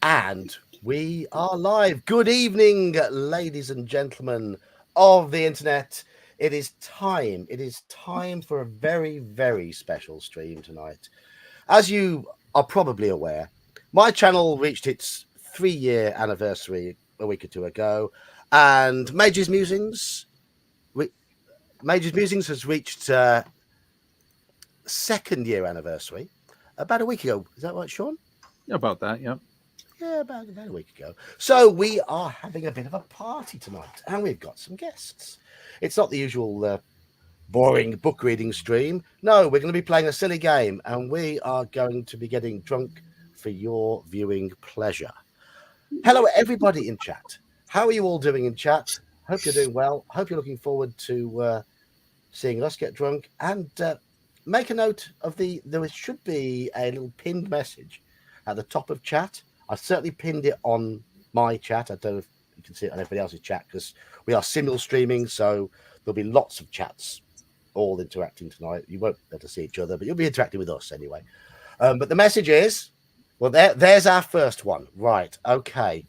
And we are live. Good evening, ladies and gentlemen of the internet. It is time. It is time for a very, very special stream tonight. As you are probably aware, my channel reached its 3-year anniversary a week or two ago, and Major's Musings has reached second year anniversary about a week ago. Is that right, Sean? About that, yeah. Yeah, about a week ago. So we are having a bit of a party tonight, and we've got some guests. It's not the usual boring book reading stream. No, we're going to be playing a silly game, and we are going to be getting drunk for your viewing pleasure. Hello, everybody in chat. How are you all doing in chat? Hope you're doing well. Hope you're looking forward to seeing us get drunk. And make a note of there should be a little pinned message at the top of chat. I certainly pinned it on my chat. I don't know if you can see it on everybody else's chat because we are simul streaming, so there'll be lots of chats all interacting tonight. You won't be able to see each other, but you'll be interacting with us anyway. But the message is, well, there's our first one. Right, okay.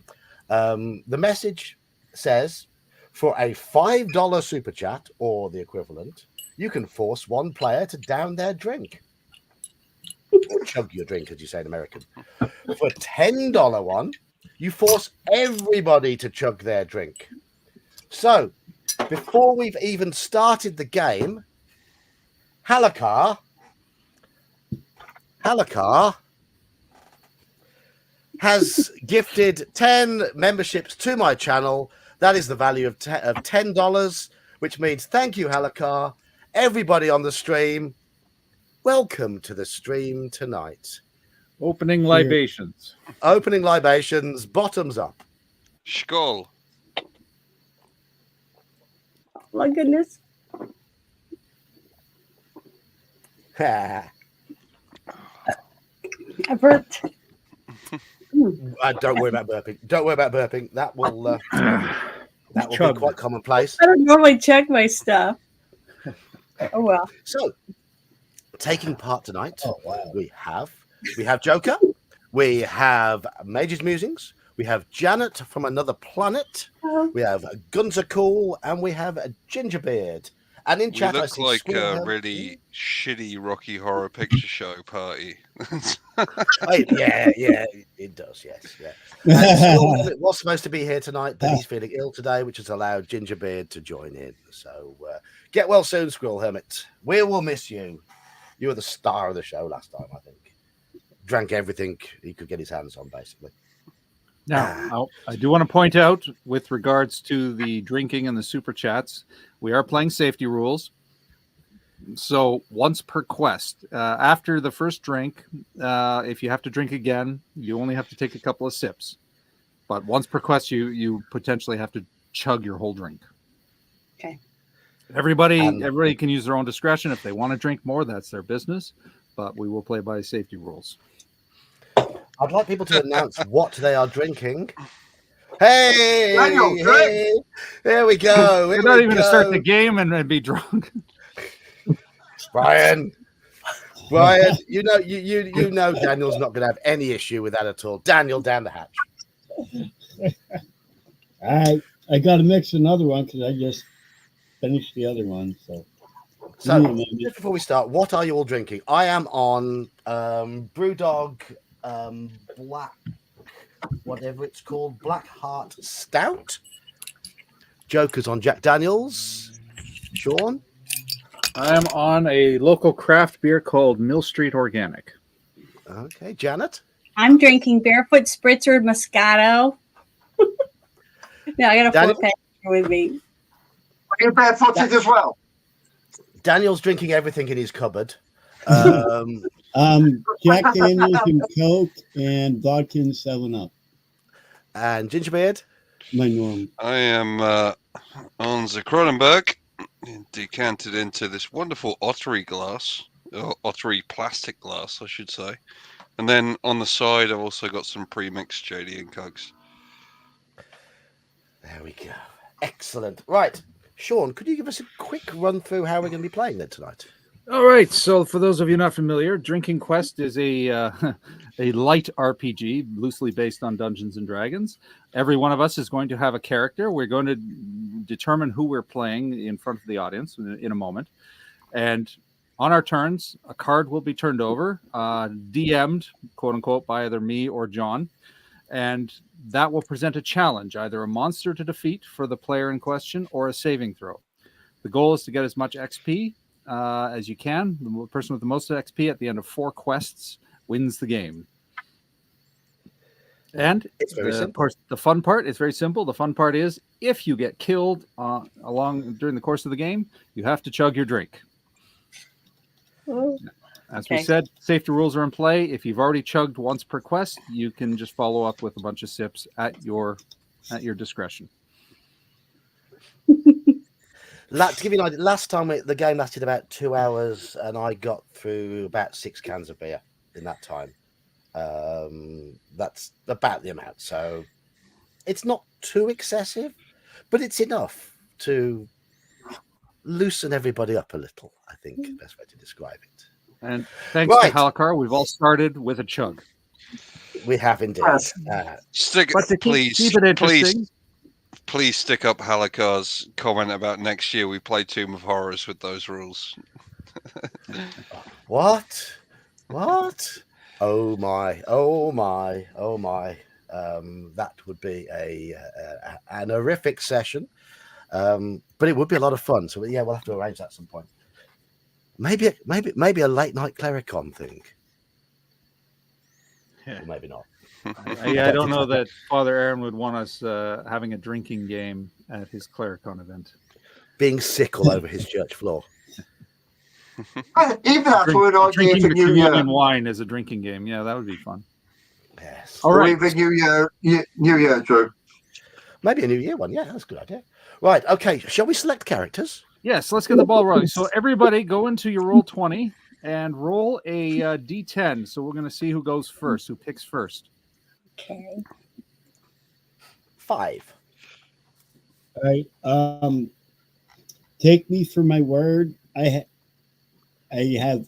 The message says, for a $5 super chat or the equivalent, you can force one player to down their drink. Or chug your drink, as you say in American. For a $10 one, you force everybody to chug their drink. So, before we've even started the game, Halakar has gifted 10 memberships to my channel. That is the value of $10, which means thank you, Halakar. Everybody on the stream, welcome to the stream tonight. Opening libations. Opening libations, bottoms up. Skål. My goodness. Don't worry about burping. Don't worry about burping. That will be quite commonplace. I don't normally check my stuff. Oh well. So, taking part tonight, we have Joker, we have Major's Musings, we have Janet from Another Planet, we have Guns Are Cool, and we have a Gingerbeard. And in chat, we I look see like Squirrel. a really shitty Rocky Horror Picture Show party. Yeah, it does, yes. Yeah. And Squirrel was supposed to be here tonight, but he's feeling ill today, which has allowed Gingerbeard to join in. So get well soon, Squirrel Hermit. We will miss you. You were the star of the show last time, I think. Drank everything he could get his hands on, basically. Now, I do want to point out, with regards to the drinking and the super chats, we are playing safety rules. So once per quest, after the first drink, if you have to drink again, you only have to take a couple of sips. But once per quest, you potentially have to chug your whole drink. Okay. Everybody can use their own discretion. If they want to drink more, that's their business. But we will play by safety rules. I'd like people to announce what they are drinking. Hey, Daniel, hey, there we go. We're not even going to start the game and be drunk. Brian, you know Daniel's not going to have any issue with that at all. Daniel, down the hatch. I got to mix another one because I just finished the other one. So just before we start, what are you all drinking? I am on Brewdog Black, whatever it's called, Black Heart Stout. Joker's on Jack Daniels. Sean? I am on a local craft beer called Mill Street Organic. Okay, Janet? I'm drinking Barefoot Spritzer Moscato. I got a Daniel? 4-pack with me. I get barefooted as well. Daniel's drinking everything in his cupboard. Jack Daniels and Coke and vodka and 7-Up. And Gingerbeard? My norm. I am on the Cronenberg, decanted into this wonderful ottery glass, or ottery plastic glass, I should say. And then on the side, I've also got some pre-mixed JD and Cogs. There we go. Excellent. Right. Sean, could you give us a quick run through how we're going to be playing then tonight? All right. So, for those of you not familiar, Drinking Quest is a a light RPG, loosely based on Dungeons and Dragons. Every one of us is going to have a character. We're going to determine who we're playing in front of the audience in a moment, and on our turns, a card will be turned over, DM'd, quote unquote, by either me or John, and that will present a challenge, either a monster to defeat for the player in question or a saving throw. The goal is to get as much XP as you can. The person with the most XP at the end of 4 quests wins the game. And It's very of simple. course, the fun part is very simple. The fun part is if you get killed during the course of the game, you have to chug your drink. As we said, safety rules are in play. If you've already chugged once per quest, you can just follow up with a bunch of sips at your discretion. To give you an idea, last time the game lasted about 2 hours, and I got through about 6 cans of beer in that time. That's about the amount. So it's not too excessive, but it's enough to loosen everybody up a little, I think, the best way to describe it. And thanks to Halakar, we've all started with a chug. We have indeed. Please stick up Halakar's comment about next year we play Tomb of Horrors with those rules. What? Oh my. That would be an horrific session. But it would be a lot of fun. So yeah, we'll have to arrange that at some point. Maybe a late night Clericon thing. Yeah. Or maybe not. I don't know that Father Aaron would want us having a drinking game at his Clericon event. Being sick all over his church floor. Even that's an idea drinking for the New Year. communion wine as a drinking game. Yeah, that would be fun. Yes. All right. Even New Year, Drew. Maybe a New Year one. Yeah, that's a good idea. Right. Okay. Shall we select characters? Yes, let's get the ball rolling. So everybody go into your roll 20 and roll a D10. So we're going to see who goes first, who picks first. Okay. 5. All right. Take me for my word. I have.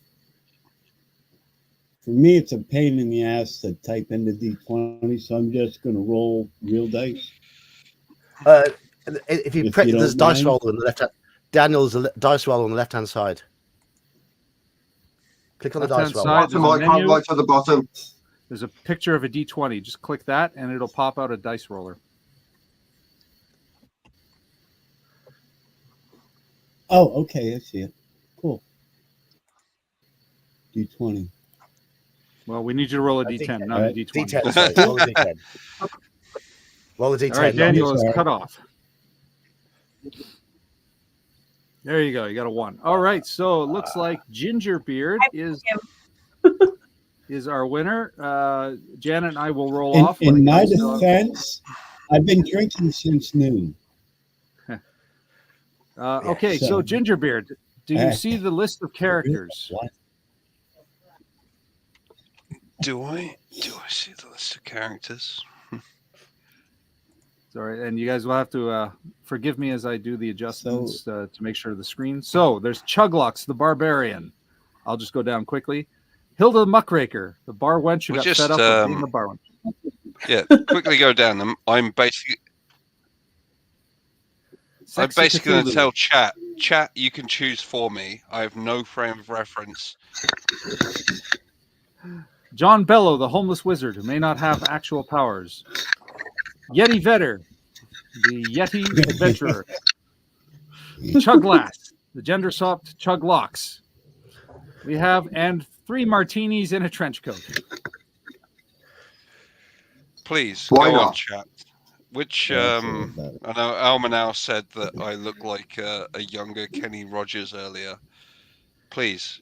For me, it's a pain in the ass to type into D20, so I'm just going to roll real dice. If you press, there's dice roll on the left hand. Daniel, there's a dice roll on the left hand side. Click on the dice roll. Right to the bottom. There's a picture of a D20. Just click that, and it'll pop out a dice roller. Oh, okay. I see it. Cool. D20. Well, we need you to roll a D10, not a D20. D10. Sorry, roll a D10. Roll a D10. All right, Daniel is cut off. There you go. You got a 1. All right. So it looks like Gingerbeard is our winner. Janet and I will roll off. In my defense, I've been drinking since noon. Okay, so Gingerbeard, do you see the list of characters? Do I see the list of characters? Sorry, and you guys will have to forgive me as I do the adjustments to make sure the screen. So there's Chuglux, the barbarian. I'll just go down quickly. Hilda the muckraker, the bar wench who got fed up with being the bar wench. Yeah, quickly go down them. I'm basically going to tell chat, you can choose for me. I have no frame of reference. John Bellow, the homeless wizard who may not have actual powers. Yeti Vetter, the Yeti adventurer. Chuglass, the gender swapped Chuglocks. We have, and 3 martinis in a trench coat. Please, go on, chat. Which, I know Alma now said that I look like a younger Kenny Rogers earlier. Please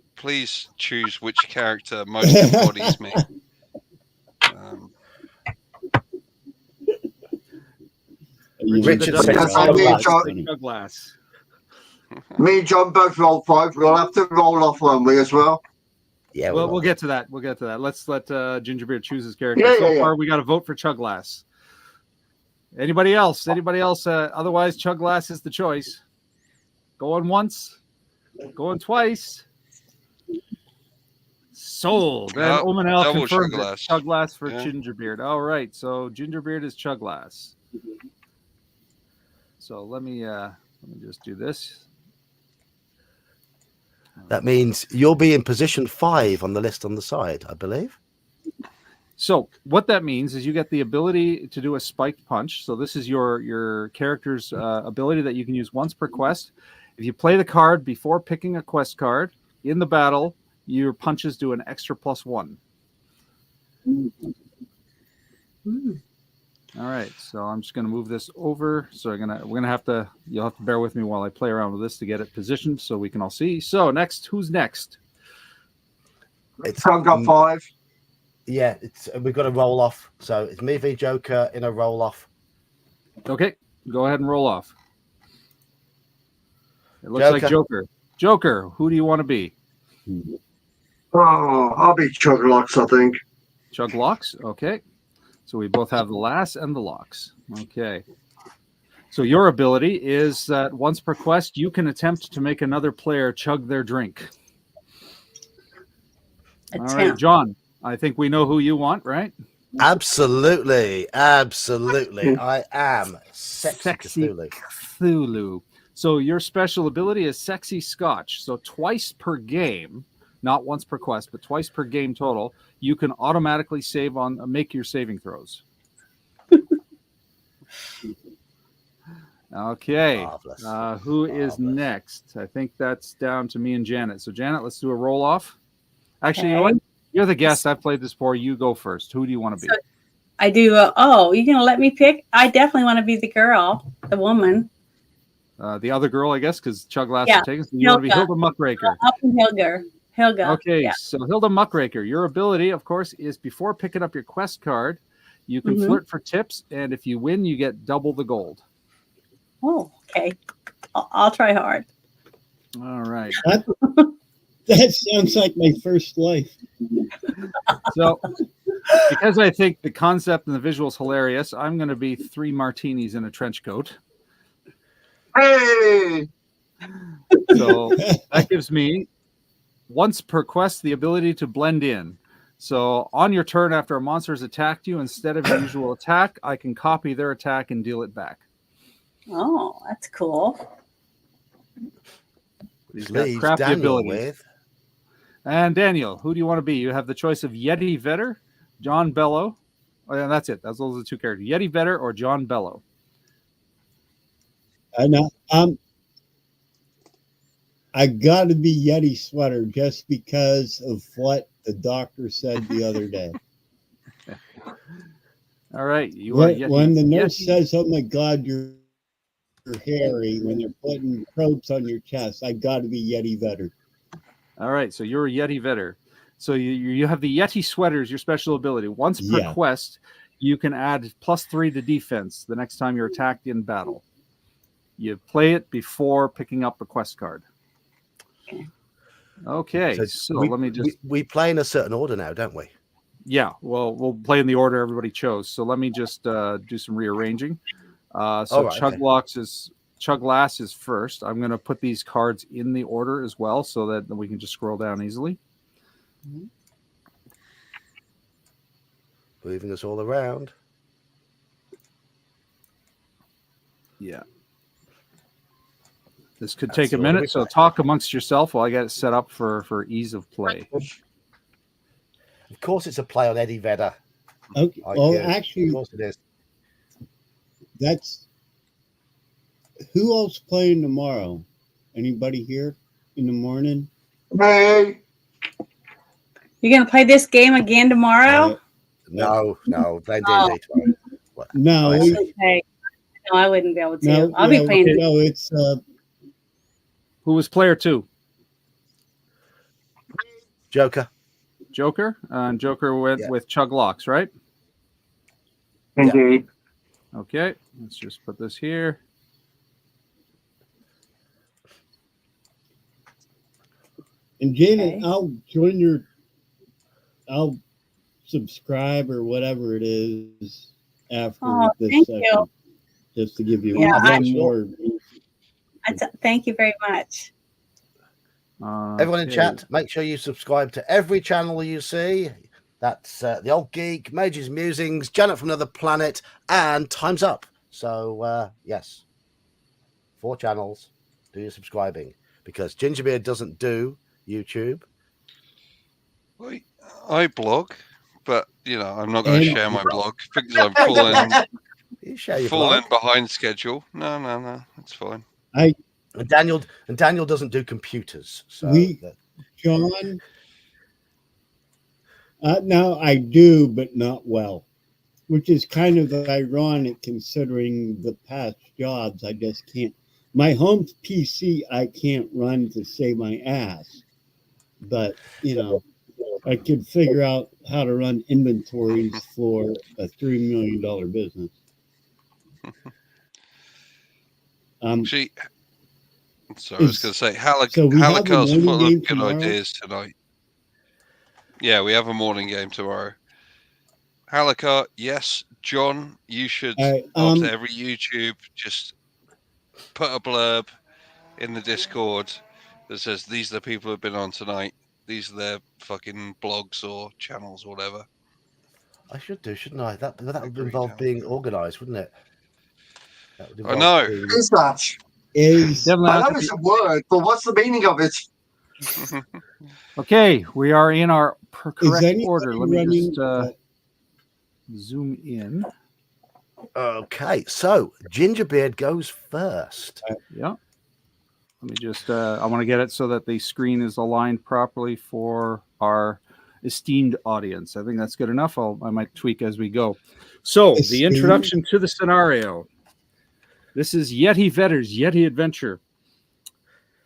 choose which character most embodies me. Richard Chuglass. Me and John both roll 5. We'll have to roll off, won't we, as well? Yeah, we'll get to that. Let's let Gingerbeard choose his character. So far, we got a vote for Chuglass. Anybody else? Otherwise, Chuglass is the choice. Going once, going twice. Sold. And Yep, Omanel double confirmed Chuglass. it. Chuglass for Yeah. Gingerbeard. All right. So Gingerbeard is Chuglass. So let me just do this. That means you'll be in position 5 on the list on the side, I believe. So what that means is you get the ability to do a spiked punch. So this is your character's ability that you can use once per quest. If you play the card before picking a quest card in the battle, your punches do an extra +1. All right, so I'm just going to move this over. So you'll have to bear with me while I play around with this to get it positioned so we can all see. So next, who's next? It's I've got 5. Yeah, we've got to roll off. So it's me v Joker in a roll off. Okay, go ahead and roll off. It looks like Joker. Joker, who do you want to be? Oh, I'll be Chuglocks, I think. Chuglocks, okay. So we both have the lass and the locks. Okay. So your ability is that once per quest, you can attempt to make another player chug their drink. All right, John, I think we know who you want, right? Absolutely. I am sexy Cthulhu. So your special ability is Sexy Scotch. So twice per game, not once per quest, but twice per game total, you can automatically make your saving throws. Okay. Who is next? I think that's down to me and Janet. So Janet, let's do a roll off. Actually, you know what? You're the guest. I've played this before. You go first. Who do you want to be? So I do. You're going to let me pick? I definitely want to be the girl, the woman. The other girl, I guess, because Chuglass is taken. So you want to be Hilda Muckraker. Up in Helga. Okay, so Hilda Muckraker, your ability, of course, is before picking up your quest card, you can flirt for tips, and if you win, you get double the gold. Oh, okay. I'll try hard. All right. That sounds like my first life. So, because I think the concept and the visual is hilarious, I'm going to be 3 martinis in a trench coat. Hey! So that gives me, once per quest, the ability to blend in. So on your turn after a monster has attacked you, instead of your usual attack, I can copy their attack and deal it back. Oh, that's cool. He's got crafty abilities. And Daniel, who do you want to be? You have the choice of Yeti Vetter, John Bello. Oh, yeah, that's it. Those are the 2 characters. Yeti Vetter or John Bello. I know. I got to be Yeti Sweater just because of what the doctor said the other day. All right. When the nurse says, "Oh my God, you're hairy," when they're putting probes on your chest, I got to be Yeti Vetter. All right. So you're a Yeti Vetter. So you have the Yeti Sweaters, your special ability. Once per quest, you can add +3 to defense the next time you're attacked in battle. You play it before picking up a quest card. Okay, so let me just... We play in a certain order now, don't we? Yeah, well, we'll play in the order everybody chose. So let me just do some rearranging. Chuglass is first. I'm going to put these cards in the order as well so that we can just scroll down easily. Moving us all around. Yeah. This could take a minute, so talk amongst yourself while I get it set up for ease of play. Of course, it's a play on Eddie Vedder. Okay. Actually, of course it is. That's who else playing tomorrow? Anybody here in the morning? Hey! You're going to play this game again tomorrow? No, playing D&D tomorrow. No, okay. No, I wouldn't be able to. No, I'll be playing. No, it's who was player 2? Joker. And Joker went with Chuglocks, right? Indeed. Okay, let's just put this here. And Janet, I'll join I'll subscribe or whatever it is after this session. You. Just to give you one more. Thank you very much. Everyone in Okay. chat, make sure you subscribe to every channel you see. That's The Old Geek, Major's Musings, Janet from Another Planet, and Time's Up. So, yes, 4 channels. Do your subscribing, because Gingerbeard doesn't do YouTube. I blog, but I'm not going to And- share my blog because I'm falling You share your blog. falling behind schedule. No, it's fine. I And Daniel doesn't do computers. So John. Now I do, but not well, which is kind of ironic considering the past jobs. I just can't. My home PC I can't run to save my ass, but I could figure out how to run inventories for a $3 million business. Actually, I was going to say, So we have a Halicar's morning full game of good tomorrow? ideas tonight. Yeah, we have a morning game tomorrow. Halicar, yes. John, you should, after every YouTube, just put a blurb in the Discord that says, these are the people who've been on tonight. These are their fucking blogs or channels or whatever. I should do, shouldn't I? That would involve being organised, wouldn't it? That would I know. being... What is that? I know it's a word, but what's the meaning of it? Okay, we are in our correct anybody order. Let me running, just zoom in. Okay, so Gingerbeard goes first. Yeah. Let me just, I want to get it so that the screen is aligned properly for our esteemed audience. I think that's good enough. I might tweak as we go. So the introduction to the scenario. This is Yeti Vetter's Yeti Adventure.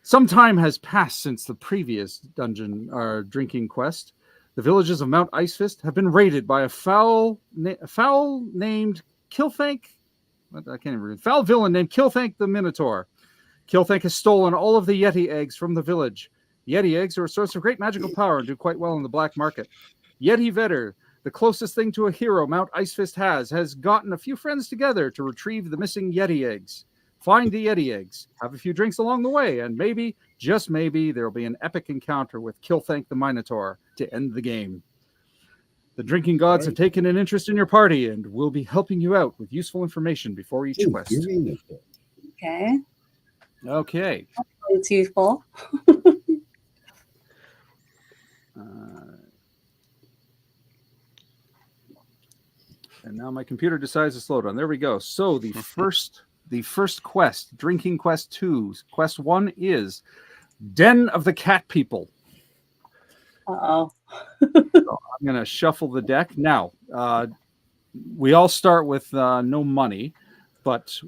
Some time has passed since the previous dungeon or drinking quest. The villages of Mount Icefist have been raided by a foul named Kilthank. I can't even read. Foul villain named Kilthank the Minotaur. Kilthank has stolen all of the Yeti eggs from the village. Yeti eggs are a source of great magical power and do quite well in the black market. Yeti Vetter, the closest thing to a hero Mount Icefist has gotten a few friends together to retrieve the missing Yeti eggs. Find the Yeti eggs, have a few drinks along the way, and maybe, just maybe, there will be an epic encounter with Kilthank the Minotaur to end the game. The drinking gods have taken an interest in your party and will be helping you out with useful information before each quest. Okay. Okay. It's useful. And now my computer decides to slow down. There we go. So the first quest, Drinking Quest 2. Quest 1 is Den of the Cat People. Uh-oh. So I'm going to shuffle the deck. Now, we all start with no money, but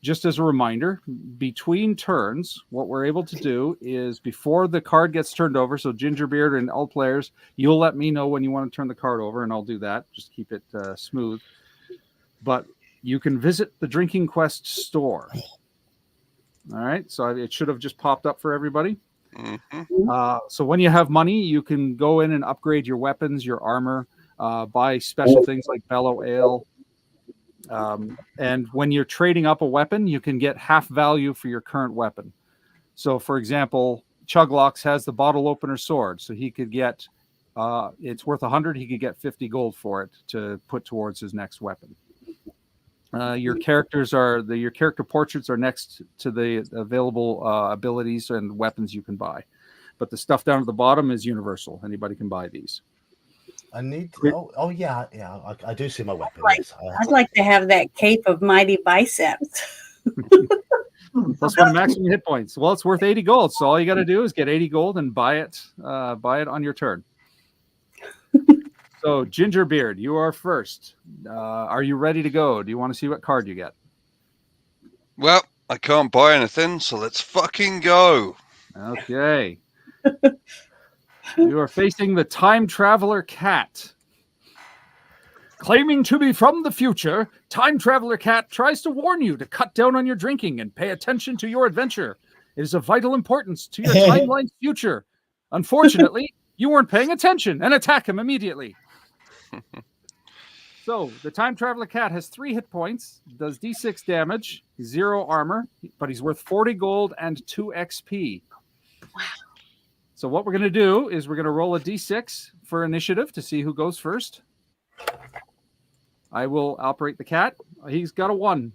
just as a reminder, between turns, what we're able to do is before the card gets turned over, so Gingerbeard and all players, you'll let me know when you want to turn the card over, and I'll do that. Just keep it smooth. But you can visit the Drinking Quest store. All right, so it should have just popped up for everybody. So when you have money, you can go in and upgrade your weapons, your armor, buy special things like Bellow Ale. And when you're trading up a weapon, you can get half value for your current weapon. So, for example, Chuglocks has the bottle opener sword, so he could get it's worth 100. He could get 50 gold for it to put towards his next weapon. Your characters your character portraits are next to the available abilities and weapons you can buy, but the stuff down at the bottom is universal. Anybody can buy these. I need to, yeah. I do see my weapon. I'd like to have that cape of mighty biceps. Plus one maximum hit points. Well, it's worth 80 gold. So all you got to do is get 80 gold and buy it on your turn. So Gingerbeard, you are first. Are you ready to go? Do you want to see what card you get? Well, I can't buy anything, so let's fucking go. Okay. You are facing the Time Traveler Cat. Claiming to be from the future, Time Traveler Cat tries to warn you to cut down on your drinking and pay attention to your adventure. It is of vital importance to your timeline's future. Unfortunately, you weren't paying attention and attack him immediately. So, the Time Traveler Cat has 3 hit points, does D6 damage, 0 armor, but he's worth 40 gold and 2 XP. Wow. So what we're going to do is we're going to roll a d6 for initiative to see who goes first. I will operate the cat. He's got a 1.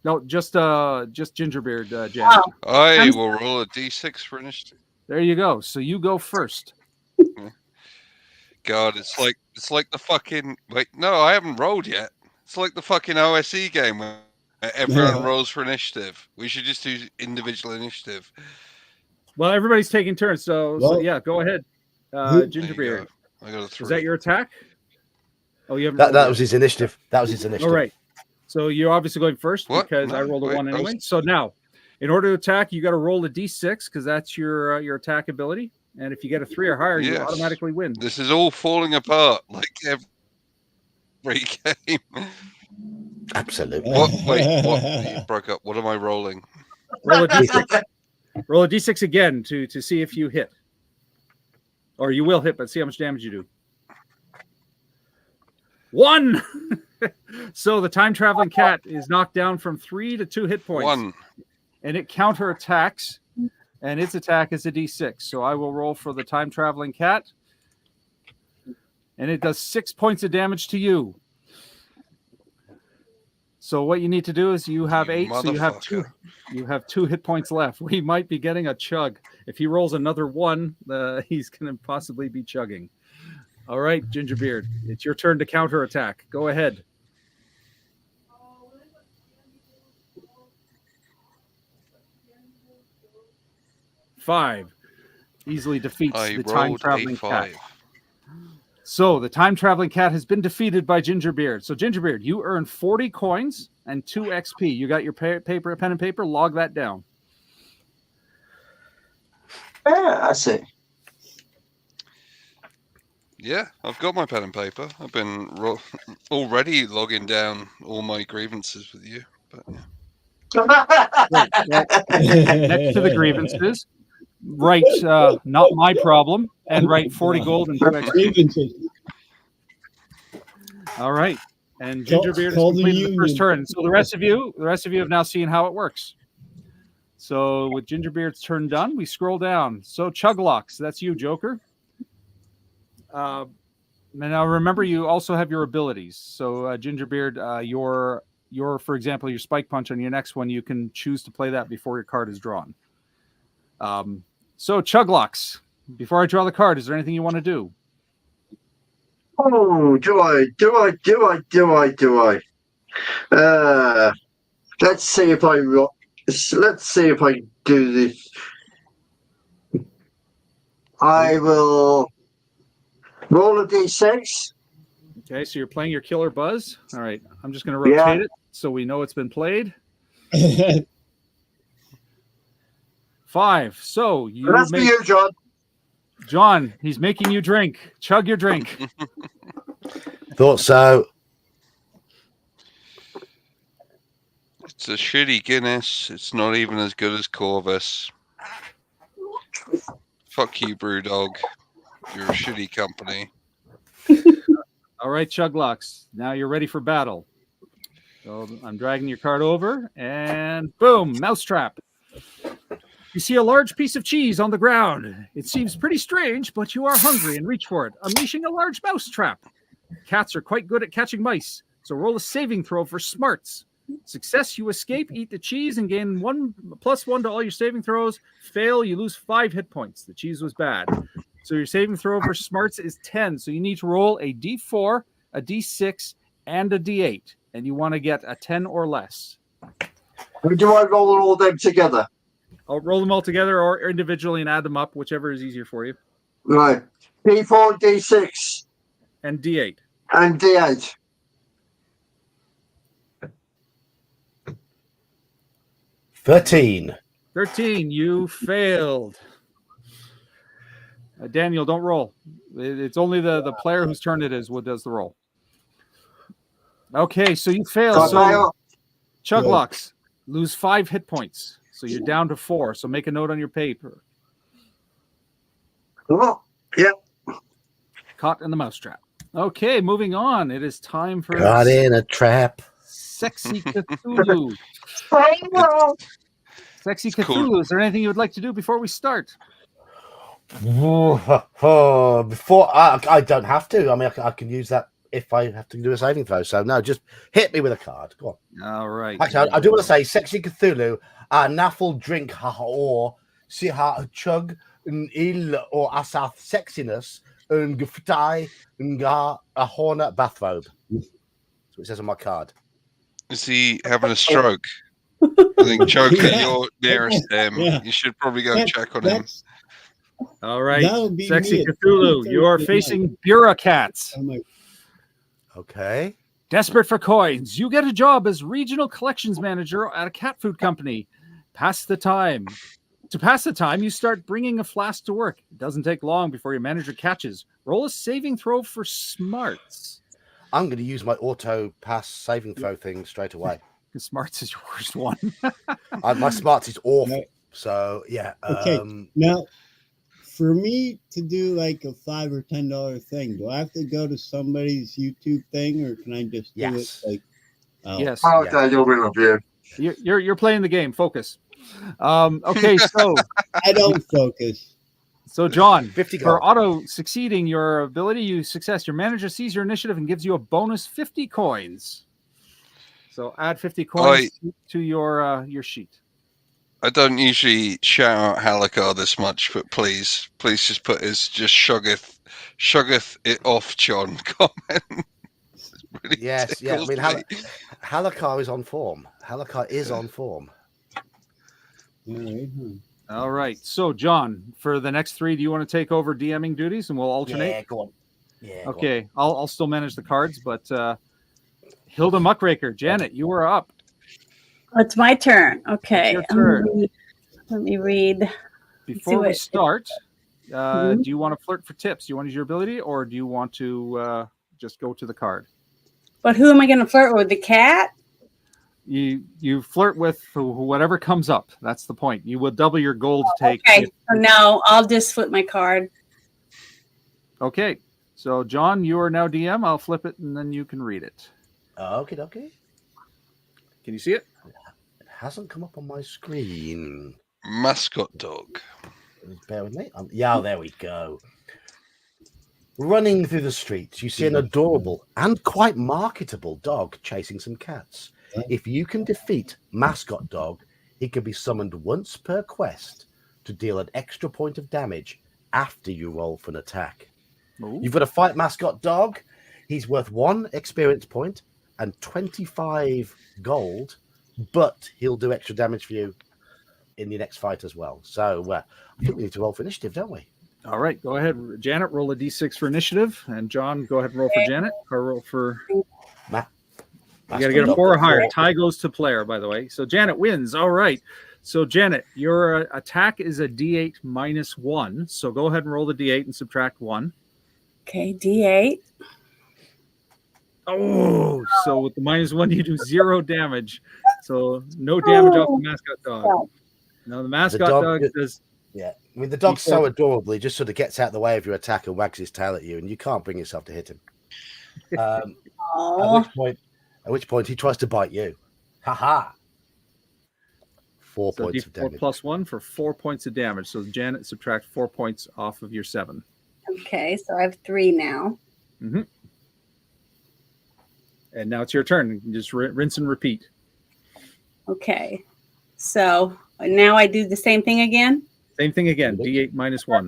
No, just Gingerbeard, Jan. I will roll a d6 for initiative. There you go. So you go first. God, it's like the fucking wait. No, I haven't rolled yet. It's like the fucking OSE game where everyone rolls for initiative. We should just do individual initiative. Well, everybody's taking turns, so yeah, go ahead, Gingerbeard. I got a 3. Is that your attack? Oh, you haven't. That was his initiative. That was his initiative. All right. So you're obviously going first because I rolled a 1 anyway. So now, in order to attack, you got to roll a d6 because that's your attack ability. And if you get a 3 or higher, you automatically win. This is all falling apart like every game. Absolutely. What? Wait, what? You broke up. What am I rolling? Roll a d6. Roll a d6 again to see if you hit. Or you will hit, but see how much damage you do. 1! So the time-traveling cat is knocked down from 3 to 2 hit points. 1. And it counterattacks, and its attack is a d6. So I will roll for the time-traveling cat. And it does 6 points of damage to you. So what you need to do is you have 8, so you have 2 hit points left. We might be getting a chug. If he rolls another 1, he's going to possibly be chugging. All right, Gingerbeard, it's your turn to counterattack. Go ahead. Five easily defeats the time-traveling cat. So the time-traveling cat has been defeated by Gingerbeard. So Gingerbeard, you earn 40 coins and 2 XP. You got your pen and paper? Log that down. Yeah, I see. Yeah, I've got my pen and paper. I've been already logging down all my grievances with you. But next to the grievances, write not my problem, and write 40 gold and 2 XP. All right. And Gingerbeard has completed the first turn. So the rest of you have now seen how it works. So with Gingerbeard's turn done, we scroll down. So Chuglocks, that's you, Joker. Now remember, you also have your abilities. So Gingerbeard, your for example, your Spike Punch on your next one, you can choose to play that before your card is drawn. So Chuglocks, before I draw the card, is there anything you want to do? Oh, do I? Let's see if I do this. I will roll a d6. Okay, so you're playing your Killer Buzz. All right, I'm just going to rotate it so we know it's been played. 5. So you. That's for you, John. John, he's making you drink. Chug your drink. Thought so. it's a shitty Guinness. It's not even as good as Corvus. Fuck you, Brewdog. You're a shitty company. All right, Chuglocks. Now you're ready for battle. So I'm dragging your card over, and boom, mousetrap. You see a large piece of cheese on the ground. It seems pretty strange, but you are hungry and reach for it, unleashing a large mousetrap. Cats are quite good at catching mice, so roll a saving throw for smarts. Success, you escape, eat the cheese, and gain +1 to all your saving throws. Fail, you lose 5 hit points. The cheese was bad. So your saving throw for smarts is 10. So you need to roll a d4, a d6, and a d8. And you want to get a 10 or less. Or do I roll all them together? I'll roll them all together or individually and add them up, whichever is easier for you. Right. D4, D6. And d8. And D8. 13. 13, you failed. Daniel, don't roll. It's only the player whose turn it is what does the roll. Okay, so you fail. So Chuglocks, lose 5 hit points. So you're down to 4. So make a note on your paper. Oh, yeah. Caught in the mousetrap. Okay, moving on. It is time for Got in a trap. Sexy Cthulhu. Sexy It's cool. Cthulhu, is there anything you would like to do before we start? Before I don't have to. I mean, I can use that if I have to do a saving throw. So no, just hit me with a card. Go on. All right. Actually, I do want to say, Sexy Cthulhu, naffle drink or si ha chug il or asath sexiness and gftai nga a hornet bathrobe. That's what it says on my card. Is he having a stroke? I think, Joker, you're nearest him. Yeah. You should probably go check on him. That's All right. That'll be Sexy me at Cthulhu, you are 2:30 facing bureaucrats. I'm like, Okay. Desperate for coins, you get a job as regional collections manager at a cat food company. Pass the time. To pass the time, you start bringing a flask to work. It doesn't take long before your manager catches. Roll a saving throw for smarts. I'm going to use my auto pass saving throw thing straight away. Because smarts is your worst one. My smarts is awful. Right. So yeah. okay. Now, for me to do like a $5 or $10 thing, do I have to go to somebody's YouTube thing, or can I just do Yes. it like? Oh. Yes. Oh, Yeah. Daniel, we love you. You're playing the game. Focus. Okay, I don't focus. so John, 50 for gold. auto succeeding your ability, you success. Your manager sees your initiative and gives you a bonus 50 coins. So add 50 coins to your sheet. I don't usually shout out Halakar this much, but please just put his just shuggeth it off, John comment. Really Yes, yeah. I tickles mean, me. Halakar is on form. Halakar is on form. All right, All right. So John, for the next 3, do you want to take over DMing duties and we'll alternate? Yeah, go on. Yeah. go on. Okay, I'll still manage the cards, but Hilda Muckraker, Janet, you are up. It's my turn. Okay. It's your turn. Let me read. Before we what- start, Mhm. do you want to flirt for tips? Do you want to use your ability, or do you want to just go to the card? But who am I going to flirt with? The cat? You flirt with whatever comes up. That's the point. You will double your gold take. Okay. So no, I'll just flip my card. Okay. So John, you are now DM. I'll flip it and then you can read it. Okay, okay. Can you see it? It hasn't come up on my screen. Mascot dog. Bear with me. Yeah, there we go. Running through the streets, you see an adorable and quite marketable dog chasing some cats. If you can defeat Mascot Dog, he can be summoned once per quest to deal an extra point of damage after you roll for an attack. Ooh. You've got to fight Mascot Dog. He's worth 1 experience point and 25 gold, but he'll do extra damage for you in the next fight as well. So I think we need to roll for initiative, don't we? All right. Go ahead, Janet. Roll a d6 for initiative, and John, go ahead and roll for Janet, or roll for. You got to get a 4 or higher. Tie goes to player, by the way. So Janet wins. All right. So Janet, your attack is a D8 minus 1. So go ahead and roll the D8 and subtract 1. Okay. D8. Oh, so with the minus 1, you do 0 damage. So no damage off the mascot dog. Oh. No, the mascot dog dog does. Yeah. I mean, the dog's so adorable, he just sort of gets out of the way of your attack and wags his tail at you, and you can't bring yourself to hit him. Oh. At which point he tries to bite you. Ha ha. 4 So points of D4 damage. plus 1 for 4 points of damage. So Janet, subtract 4 points off of your 7. Okay. So I have 3 now. Mm-hmm. And now it's your turn. You can just rinse and repeat. Okay. So now I do the same thing again. Same thing again. D8 minus 1.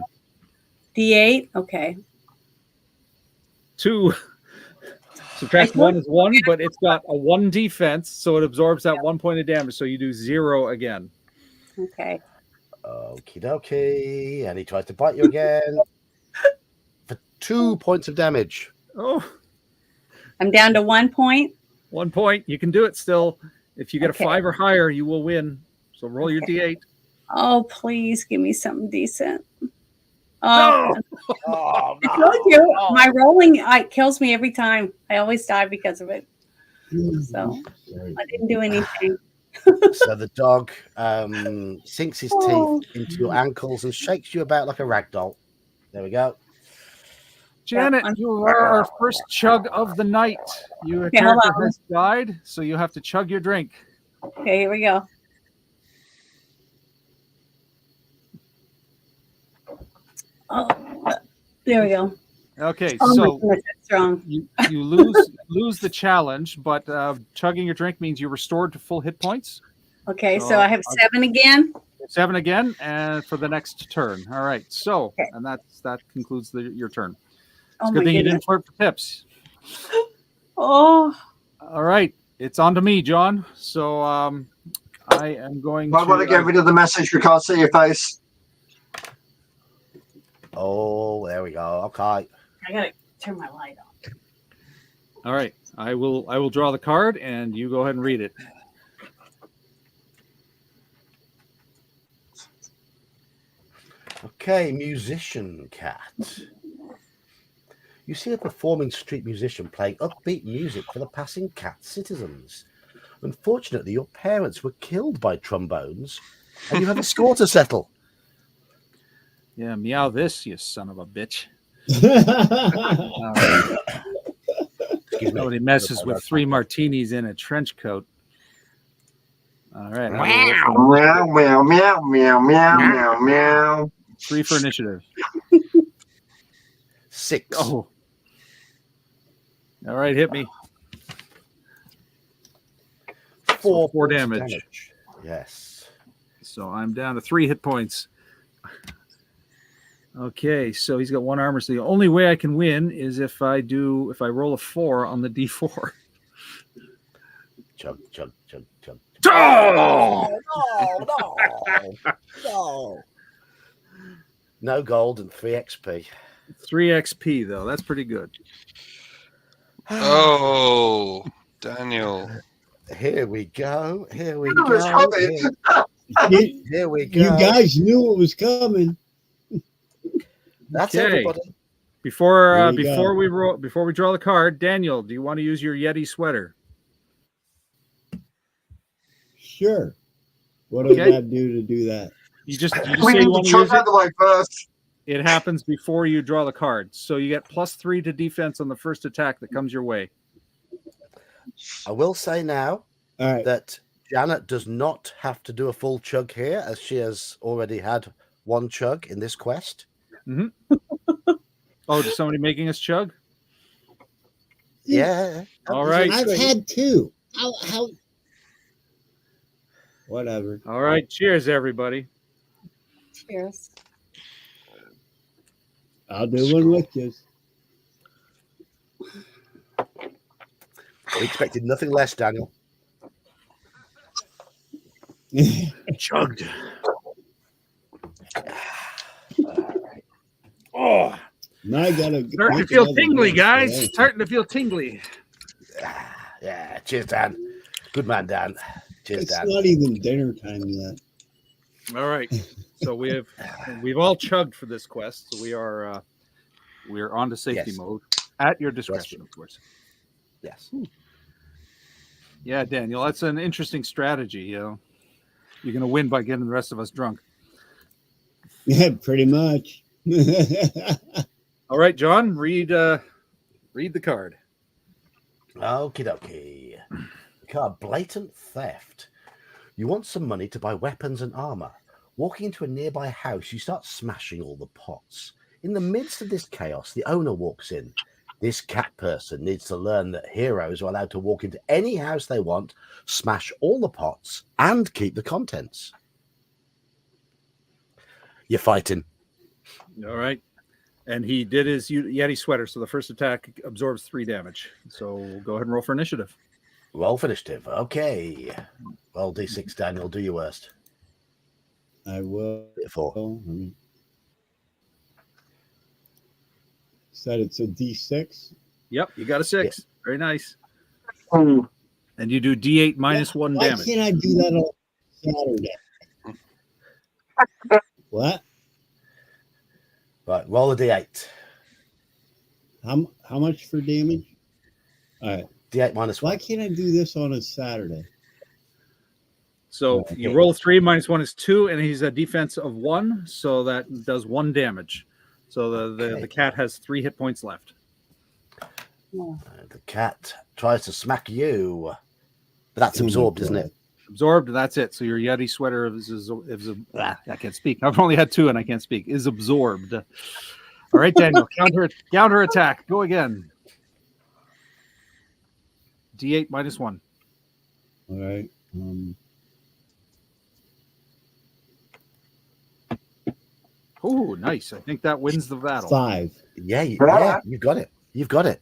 D8. Okay. 2. Subtract 1 is 1, but it's got a 1 defense, so it absorbs that 1 point of damage. So you do 0 again. Okay. Okie dokie. And he tries to bite you again for 2 points of damage. Oh, I'm down to 1 point. 1 point. You can do it still. If you get Okay. a 5 or higher, you will win. So roll your D8. Oh, please give me something decent. Oh, Oh, I told you, my rolling kills me every time. I always die because of it. So I didn't do anything. So the dog sinks his teeth into your ankles and shakes you about like a rag doll. There we go. Janet, you are our first chug of the night. Your character has died, so you have to chug your drink. Okay, here we go. Oh, there we go. Okay, Oh my so goodness, that's strong. you lose the challenge, but chugging your drink means you're restored to full hit points. Okay, so I have 7 again. 7 again, and for the next turn. All right. So, Okay. and that concludes your turn. It's Oh a good my thing you goodness. didn't flirt for tips. Oh, All right, it's on to me, John. So I am going I want to get rid of the message. We can't see your face. Oh, there we go. Okay. I gotta turn my light on. All right, I will draw the card, and you go ahead and read it. Okay, musician cat. You see a performing street musician playing upbeat music for the passing cat citizens. Unfortunately, your parents were killed by trombones, and you have a score to settle. Yeah, meow this, you son of a bitch. Excuse me. Nobody messes with 3 martinis in a trench coat. All right. Meow, meow, meow, meow, meow, meow, meow. 3 for initiative. 6. Oh. All right, hit me. 4 damage. Yes. So I'm down to 3 hit points. Okay, so he's got 1 armor. So the only way I can win is if I roll a 4 on the D4. Chug, chug, chug, chug. Oh! No. No gold and 3 XP. 3 XP though. That's pretty good. Oh, Daniel. Here we go. Here we It was go. coming. Here we go. You guys knew it was coming. That's Okay. everybody. Before There you before go. we draw the card, Daniel, do you want to use your Yeti sweater? Sure. What does Okay. that do to do that? You just We say need you to want to chug use out it. the way first. It happens before you draw the card. So you get +3 to defense on the first attack that comes your way. I will say now All right. that Janet does not have to do a full chug here, as she has already had 1 chug in this quest. Oh, is somebody making us chug? Yeah. All right. I've had 2. How? Whatever. All right. Cheers, everybody. cheers. I'll do one with you. We expected nothing less, Daniel. Chugged. Oh, Now I gotta starting to make feel another tingly, drink, guys. right? Starting to feel tingly. Yeah. Cheers, Dan. Good man, Dan. Cheers, It's Dan. not even dinner time yet. All right. So we've all chugged for this quest. So we are on to safety Yes. mode at your discretion, of course. Yes. Yeah, Daniel, that's an interesting strategy. You know, you're going to win by getting the rest of us drunk. Yeah, pretty much. All right, John, read the card. Okie dokie. Card blatant theft. You want some money to buy weapons and armor. Walking into a nearby house, you start smashing all the pots. In the midst of this chaos, the owner walks in. This cat person needs to learn that heroes are allowed to walk into any house they want, smash all the pots, and keep the contents. You're fighting. All right. And he did his Yeti sweater, so the first attack absorbs 3 damage. So we'll go ahead and roll for initiative. Roll for initiative. Okay. Roll D6, Daniel. Do your worst. I will. 4. Said it's a D6. Yep, you got a 6. Yeah. Very nice. Oh, And you do D8 minus 1 Why damage. can't I do that on Saturday? What? Right. Roll a D8. How much for damage? All right. D8 minus 1. Why can't I do this on a Saturday? So you roll a 3 minus 1 is 2, and he's a defense of 1, so that does 1 damage. So the cat has 3 hit points left. The cat tries to smack you. But that's absorbed, isn't it? Absorbed, and that's it. So your Yeti sweater I can't speak. I've only had 2 and I can't speak. Is absorbed. All right, Daniel. Counter attack. Go again. D8 -1. All right. Oh, nice. I think that wins the battle. 5. Yeah, you've got it. You've got it.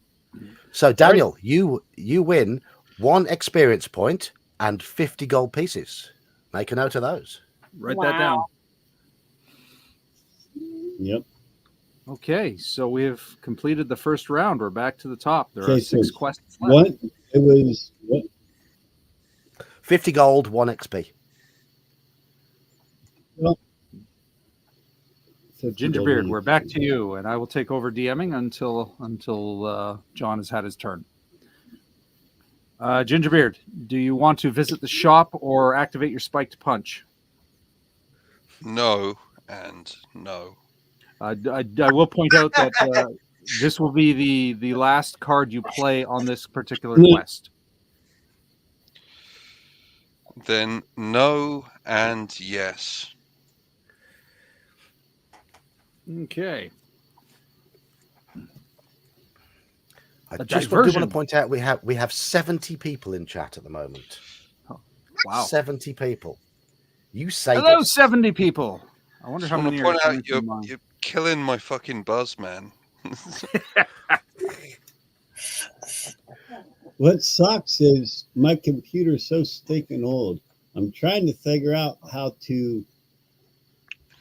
So, Daniel, you win 1 experience point and 50 gold pieces. Make a note of those. Write that down. Yep. Okay, so we have completed the first round. We're back to the top. There are Okay, 6 so quests left. What? It was what? 50 gold, 1 XP. Well, Gingerbeard, we're back to you, and I will take over DMing until John has had his turn. Gingerbeard, do you want to visit the shop or activate your spiked punch? No and no. I will point out that this will be the last card you play on this particular quest. Then no and yes. Okay. I just do want to point out we have 70 people in chat at the moment. Oh, wow. 70 people. You say hello, 70 people. I wonder how many point are out you're killing my fucking buzz, man. What sucks is my computer's so stinking old. I'm trying to figure out how to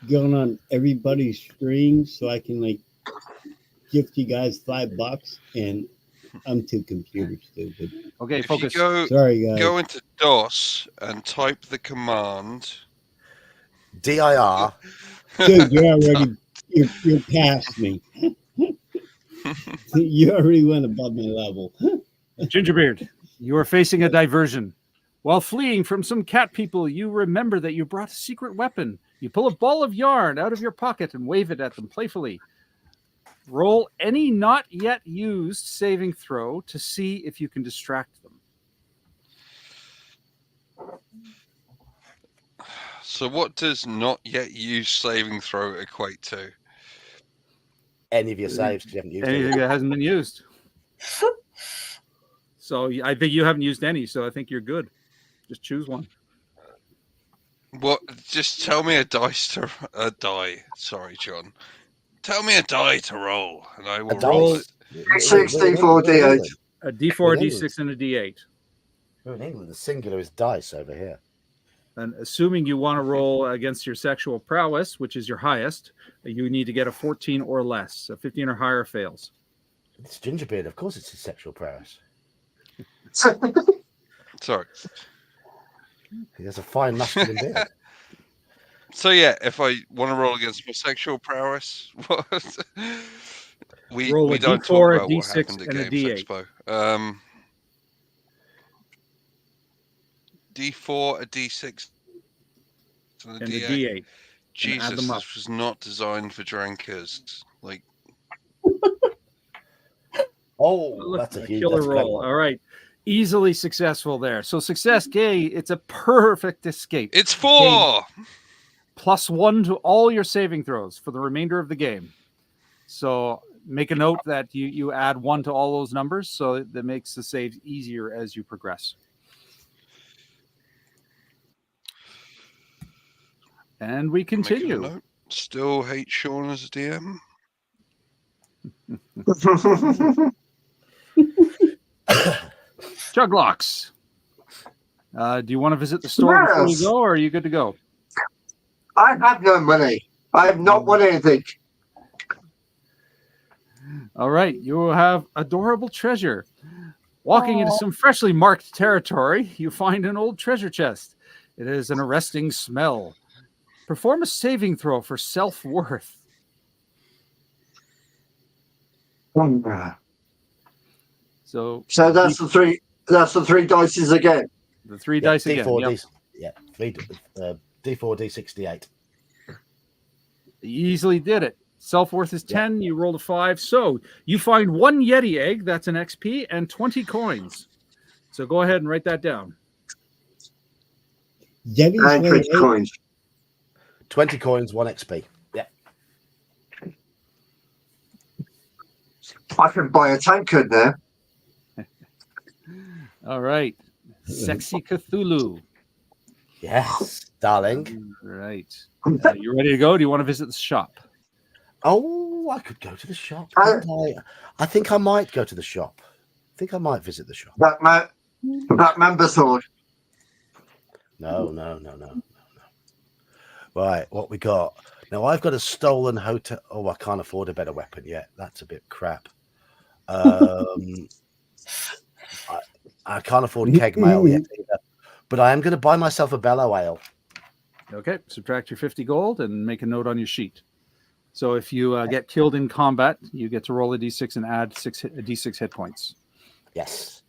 get on everybody's stream so I can like gift you guys $5, and I'm too computer stupid. Okay, if focus. Sorry, guys. Go into DOS and type the command DIR. Dude, you're past me. You already went above my level. Gingerbeard, you are facing a diversion. While fleeing from some cat people, you remember that you brought a secret weapon. You pull a ball of yarn out of your pocket and wave it at them playfully. Roll any not yet used saving throw to see if you can distract them. So what does not yet used saving throw equate to? Any of your saves, because you haven't used Anything it. that hasn't been used. So I think you haven't used any, so I think you're good. Just choose one. What? Just tell me a die. Sorry, John. Tell me a die to roll, and I will roll it. 64 D8. A D4, a D6, and a D8. We're in England. The singular is dice over here. And assuming you want to roll against your sexual prowess, which is your highest, you need to get a 14 or less. A 15 or higher fails. It's Gingerbeard. Of course, it's his sexual prowess. Sorry. He has a fine masculine beard. So yeah, if I want to roll against my sexual prowess, we Roll a don't D4, talk a about what D6, happened at and a Games D8. Expo. D4, a D6, and a And a D8. D8. Jesus, add them up. this was not designed for drinkers. Like, Oh, that's a huge killer that's a roll. one. All right. Easily successful there. So success, Gay, it's a perfect escape. it's 4. +1 to all your saving throws for the remainder of the game. So make a note that you add 1 to all those numbers, so that makes the saves easier as you progress. And we Making a continue. note. Still hate Sean as a DM. Juglocks. Do you want to visit the store before you Yes. go, or are you good to go? I have no money. I have not won anything. All right, you will have adorable treasure. Walking into some freshly marked territory, you find an old treasure chest. It is an arresting smell. Perform a saving throw for self-worth. So that's the three. That's the 3 dices again. the 3 dice again. D4, Yep. D4, D68. You easily did it. Self-worth is 10. You rolled a 5. So you find 1 Yeti egg. That's an XP and 20 coins. So go ahead and write that down. Debbie's And way 20 coins. 20 coins, 1 XP. Yeah. I can buy a tankard now. All right. Sexy Cthulhu. Yes, darling. Right. You ready to go? Do you want to visit the shop? Oh, I could go to the shop. Couldn't I think I might go to the shop. I think I might visit the shop. Black Mamba sword. No. Right, what we got? Now, I've got a stolen hotel. Oh, I can't afford a better weapon yet. That's a bit crap. I can't afford keg mail yet either. But I am going to buy myself a bellow ale. Okay. Subtract your 50 gold and make a note on your sheet. So if you get killed in combat, you get to roll a d6 and add a d6 hit points. Yes.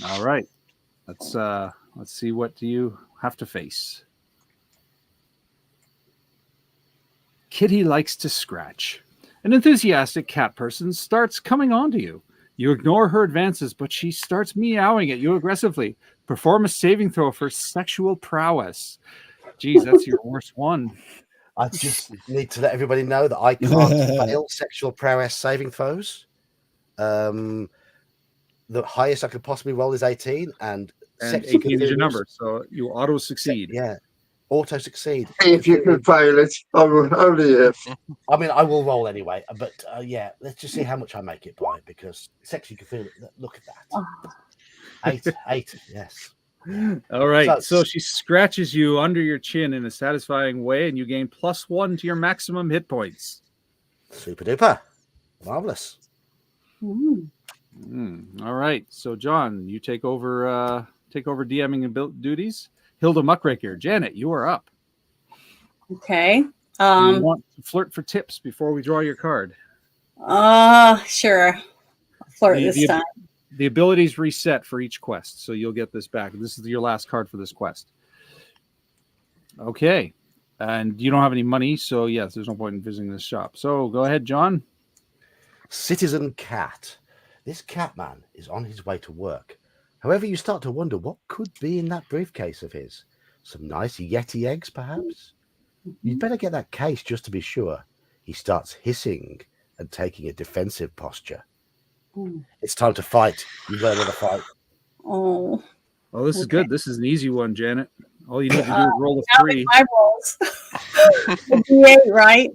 All right. Let's see what you have to face. Kitty likes to scratch. An enthusiastic cat person starts coming on to you. You ignore her advances, but she starts meowing at you aggressively. Perform a saving throw for sexual prowess. Geez, that's your worst one. I just need to let everybody know that I can't fail sexual prowess saving throws. The highest I could possibly roll is 18, and 18 is your number, so you auto succeed. Yeah, auto succeed. If you can fail it, only if. I mean, I will roll anyway, but yeah, let's just see how much I make it by, because sexy Cthulhu, look at that. 8, yes. All right, so she scratches you under your chin in a satisfying way, and you gain +1 to your maximum hit points. Super duper. Marvelous. All right, so John, you take over DMing and duties. Hilda Muckraker, Janet, you are up. Okay. Do you want to flirt for tips before we draw your card? Sure. I'll flirt this time. The abilities reset for each quest, so you'll get this back. This is your last card for this quest. Okay. And you don't have any money, so yes, there's no point in visiting this shop. So go ahead, John. Citizen Cat. This cat man is on his way to work. However, you start to wonder what could be in that briefcase of his. Some nice Yeti eggs, perhaps? You'd better get that case just to be sure. He starts hissing and taking a defensive posture. It's time to fight. You've got another fight. Oh, this is good. This is an easy one, Janet. All you need to do is roll a 3. My rolls. D8, right?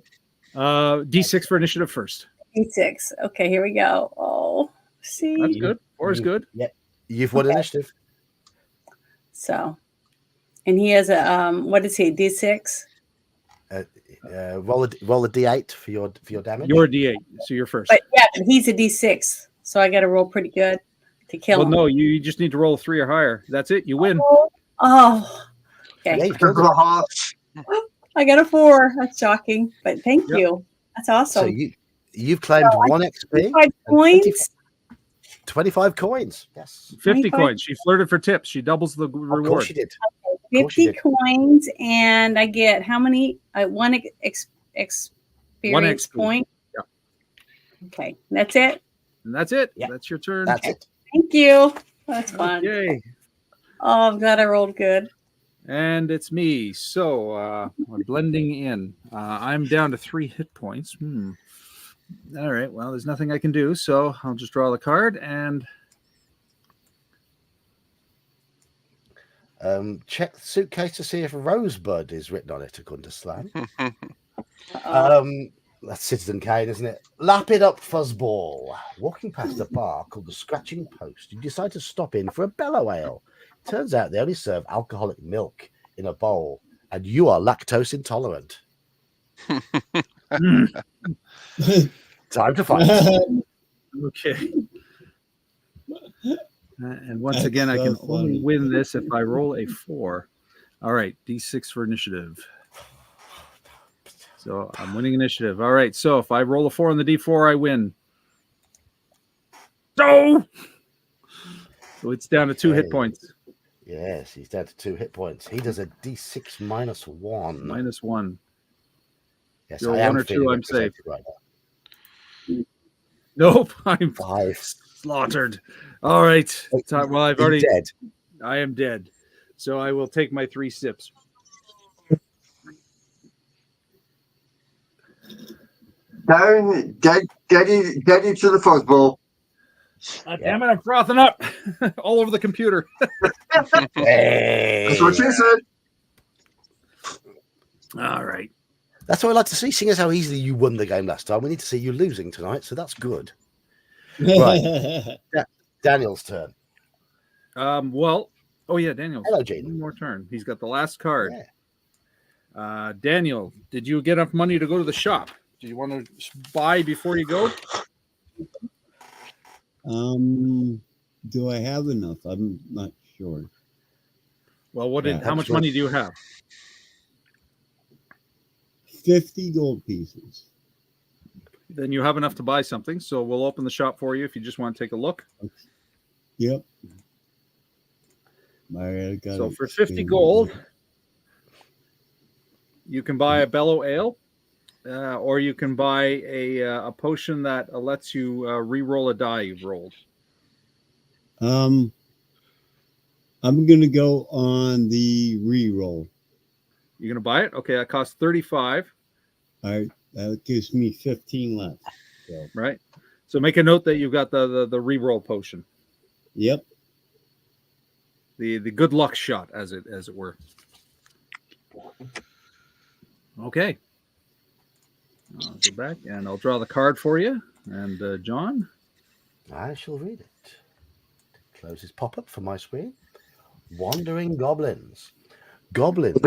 D6 for initiative first. D6. Okay, here we go. Oh, see. That's good. 4 is good. Yep. You've won initiative. So, and he has a what is he? D6. Roll a D8 for your damage. You're a D8, so you're first. But yeah, but he's a D6, so I got to roll pretty good to kill him. No, you just need to roll a 3 or higher. That's it. You win. Oh, okay. Yeah, I got a 4. That's shocking, but thank you. That's awesome. So you've claimed 1 XP. 5 coins. 25 coins. Yes. 50 coins. She flirted for tips. She doubles the reward. Of course she did. 50 coins, and I get how many? 1 experience point. Yeah. Okay, that's it. And that's it. Yeah. That's your turn. That's it. Thank you. That's fun. Yay. Oh, I'm glad I rolled good. And it's me. So we're blending in. I'm down to 3 hit points. All right. Well, there's nothing I can do, so I'll just draw the card and check the suitcase to see if Rosebud is written on it, according to Slam. That's Citizen Kane, isn't it? Lap it up, fuzzball. Walking past a bar called the Scratching Post, you decide to stop in for a bellow ale. Turns out they only serve alcoholic milk in a bowl, and you are lactose intolerant. Time to fight. okay. And once again, I can only win this if I roll a 4. All right, D6 for initiative. So I'm winning initiative. All right, so if I roll a 4 on the D4, I win. Oh! So it's down to 2 hit points. Yes, he's down to 2 hit points. He does a D6 -1. -1. Yes, You're I am 1 or 2, I'm safe. right now. Nope, I'm 5. slaughtered. All right. Well, I've already dead. I am dead. So I will take my 3 sips. Down, get into the football. Damn it, I'm frothing up all over the computer. Hey. That's what she said. All right. That's what I like to see. Seeing as how easily you won the game last time, we need to see you losing tonight. So that's good. Right. Daniel's turn. Well, oh yeah, Daniel's. Hello, Gene. One more turn. He's got the last card. Yeah. Daniel, did you get enough money to go to the shop? Do you want to buy before you go? Do I have enough? I'm not sure. Well, how much money do you have? 50 gold pieces. Then you have enough to buy something. So we'll open the shop for you if you just want to take a look. Yep. So for 50 gold, you can buy a Bellow Ale, or you can buy a potion that lets you re-roll a die you've rolled. I'm gonna go on the re-roll. You're gonna buy it? Okay, that costs 35. All right, that gives me 15 left. So. Right. So make a note that you've got the re-roll potion. Yep. The good luck shot, as it were. Okay. I'll go back and I'll draw the card for you. And John? I shall read it. Close his pop-up for my screen. Wandering goblins. Goblins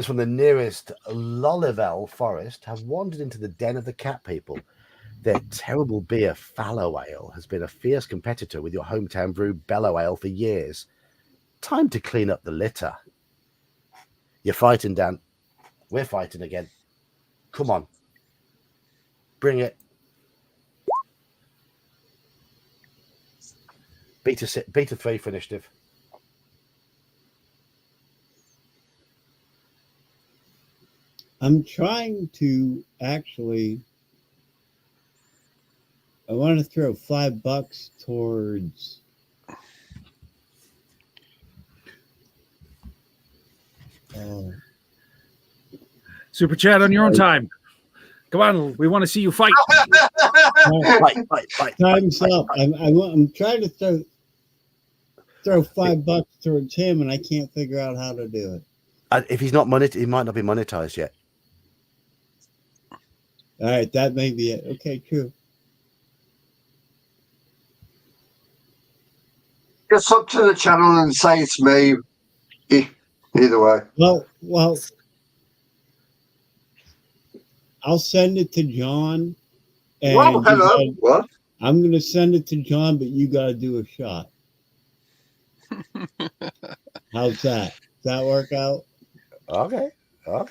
from the nearest Lolivel forest have wandered into the den of the cat people. Their terrible beer, Fallow Ale, has been a fierce competitor with your hometown brew, Bellow Ale, for years. Time to clean up the litter. You're fighting, Dan. We're fighting again. Come on. Bring it. Beat a 3 for initiative. I'm trying to actually. I want to throw $5 towards. Super chat on your own time. Come on, we want to see you fight. Fight. Time's up. I'm trying to throw $5 towards him, and I can't figure out how to do it. If he's not monetized, he might not be monetized yet. All right, that may be it. Okay, true. Just up to the channel and say it's me. Either way. Well, I'll send it to John. And hello. What? I'm going to send it to John, but you got to do a shot. How's that? Does that work out? Okay. How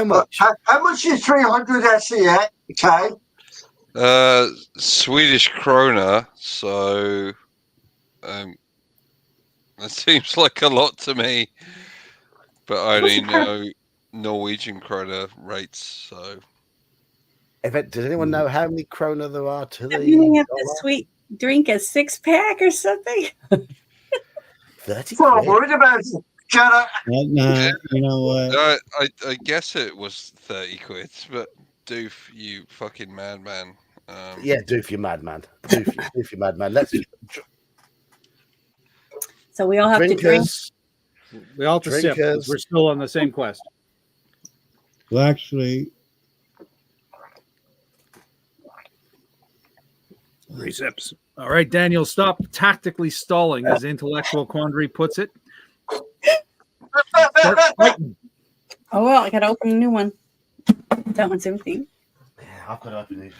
much? How much is 300 SEK? Okay. Swedish krona. So, that seems like a lot to me, but I only know Norwegian krona rates. So, Does anyone know how many krona there are to the? You have to sweet drink a 6-pack or something. 30. Well, I'm worried about it. Shut Nah, you know what? I guess it was 30 quid, but doof, you fucking madman. Yeah, doof, you madman. Doof, you madman. Let's. So we all have to drink. We all have to sip. We're still on the same quest. Well, actually, 3 sips. All right, Daniel, stop tactically stalling, as Intellectual Quandary puts it. Start fighting. Oh, well, I got to open a new one. That one's empty. Yeah, I've got to open it.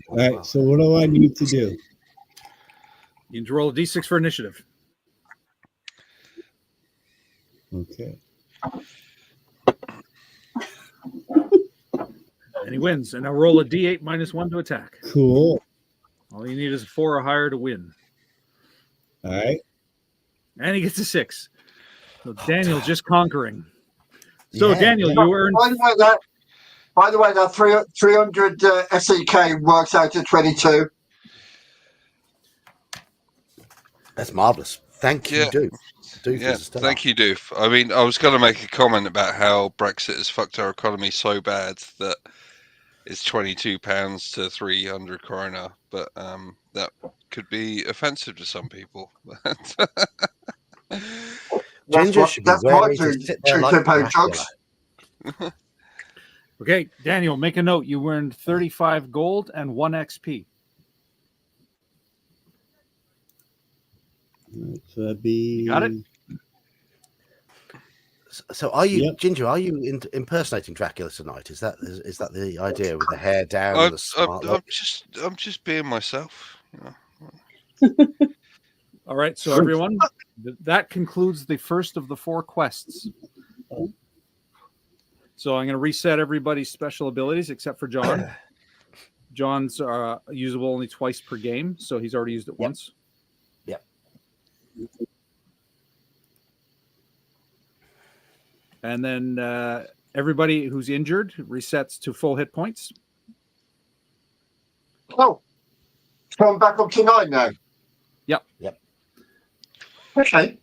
all right, so what do I need to do? You need to roll a d6 for initiative. Okay. And he wins. And now roll a d8 -1 to attack. Cool. All you need is a 4 or higher to win. All right. And he gets a 6. So Daniel's just conquering. So Yeah. Daniel, you earned. By the way, that 300 SEK works out to 22. That's marvelous. Thank you, Yeah. Doof. Doof Yeah, is a star. thank you, Doof. I mean, I was going to make a comment about how Brexit has fucked our economy so bad that it's £22 to 300 krona, but that could be offensive to some people. Ginger should be That's my wary to sit there like £2 Dracula. chugs. Okay, Daniel, make a note. You earned 35 gold and 1 XP. So that'd be. You got it? So, are you, Yep. Ginger? Are you impersonating Dracula tonight? Is that the idea with the hair down I'm, and the smart look? I'm just being myself. You know. All right, so everyone, that concludes the first of the 4 quests. So I'm going to reset everybody's special abilities except for John. John's usable only twice per game, so he's already used it once. Yep. And then everybody who's injured resets to full hit points. Oh, so I'm back up to 9 now. Yep. Yep. Okay.